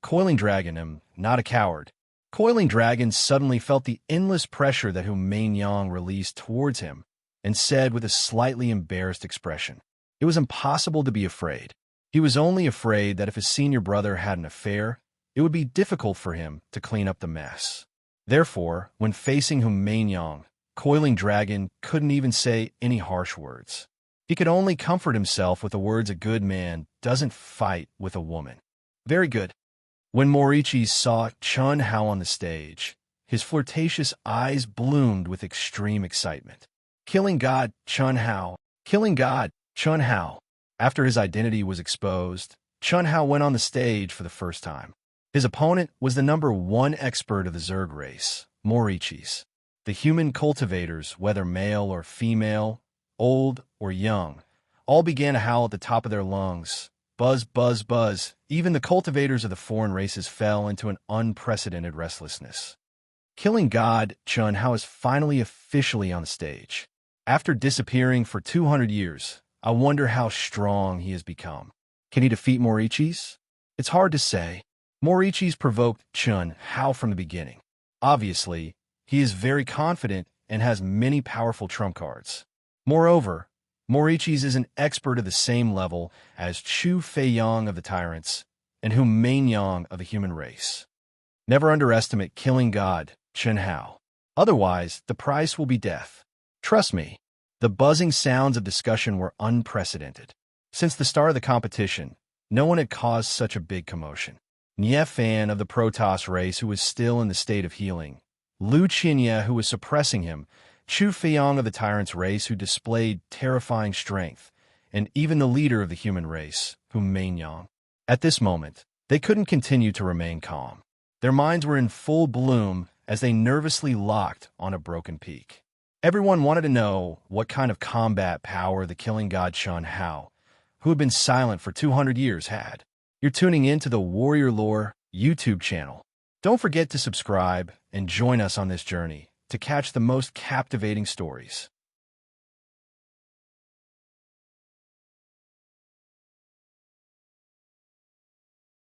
Coiling Dragon am not a coward. Coiling Dragon suddenly felt the endless pressure that Yang released towards him and said with a slightly embarrassed expression, it was impossible to be afraid. He was only afraid that if his senior brother had an affair, it would be difficult for him to clean up the mess. Therefore, when facing Yang, Coiling Dragon couldn't even say any harsh words. He could only comfort himself with the words a good man doesn't fight with a woman. Very good. When Morichi saw Chun Hao on the stage, his flirtatious eyes bloomed with extreme excitement. Killing God Chun Hao. Killing God Chun Hao. After his identity was exposed, Chun Hao went on the stage for the first time. His opponent was the #1 expert of the Zerg race, Morichi's. The human cultivators, whether male or female, old or young, all began to howl at the top of their lungs. Buzz, buzz, buzz. Even the cultivators of the foreign races fell into an unprecedented restlessness. Killing God Chun Hao is finally officially on the stage. After disappearing for 200 years, I wonder how strong he has become. Can he defeat Morichi's? It's hard to say. Morichi's provoked Chun Hao from the beginning. Obviously, he is very confident and has many powerful trump cards. Moreover, Morichi's is an expert of the same level as Chu Feiyang of the Tyrants and Yang of the human race. Never underestimate Killing God Chun Hao. Otherwise, the price will be death. Trust me, the buzzing sounds of discussion were unprecedented. Since the start of the competition, no one had caused such a big commotion. Nie Fan of the Protoss race, who was still in the state of healing, Lu Qinya, who was suppressing him, Chu Feiyang of the Tyrants race, who displayed terrifying strength, and even the leader of the human race, Yang. At this moment, they couldn't continue to remain calm. Their minds were in full bloom as they nervously locked on a broken peak. Everyone wanted to know what kind of combat power the Killing God Chun Hao, who had been silent for 200 years, had. You're tuning in to the Warrior Lore YouTube channel. Don't forget to subscribe and join us on this journey to catch the most captivating stories.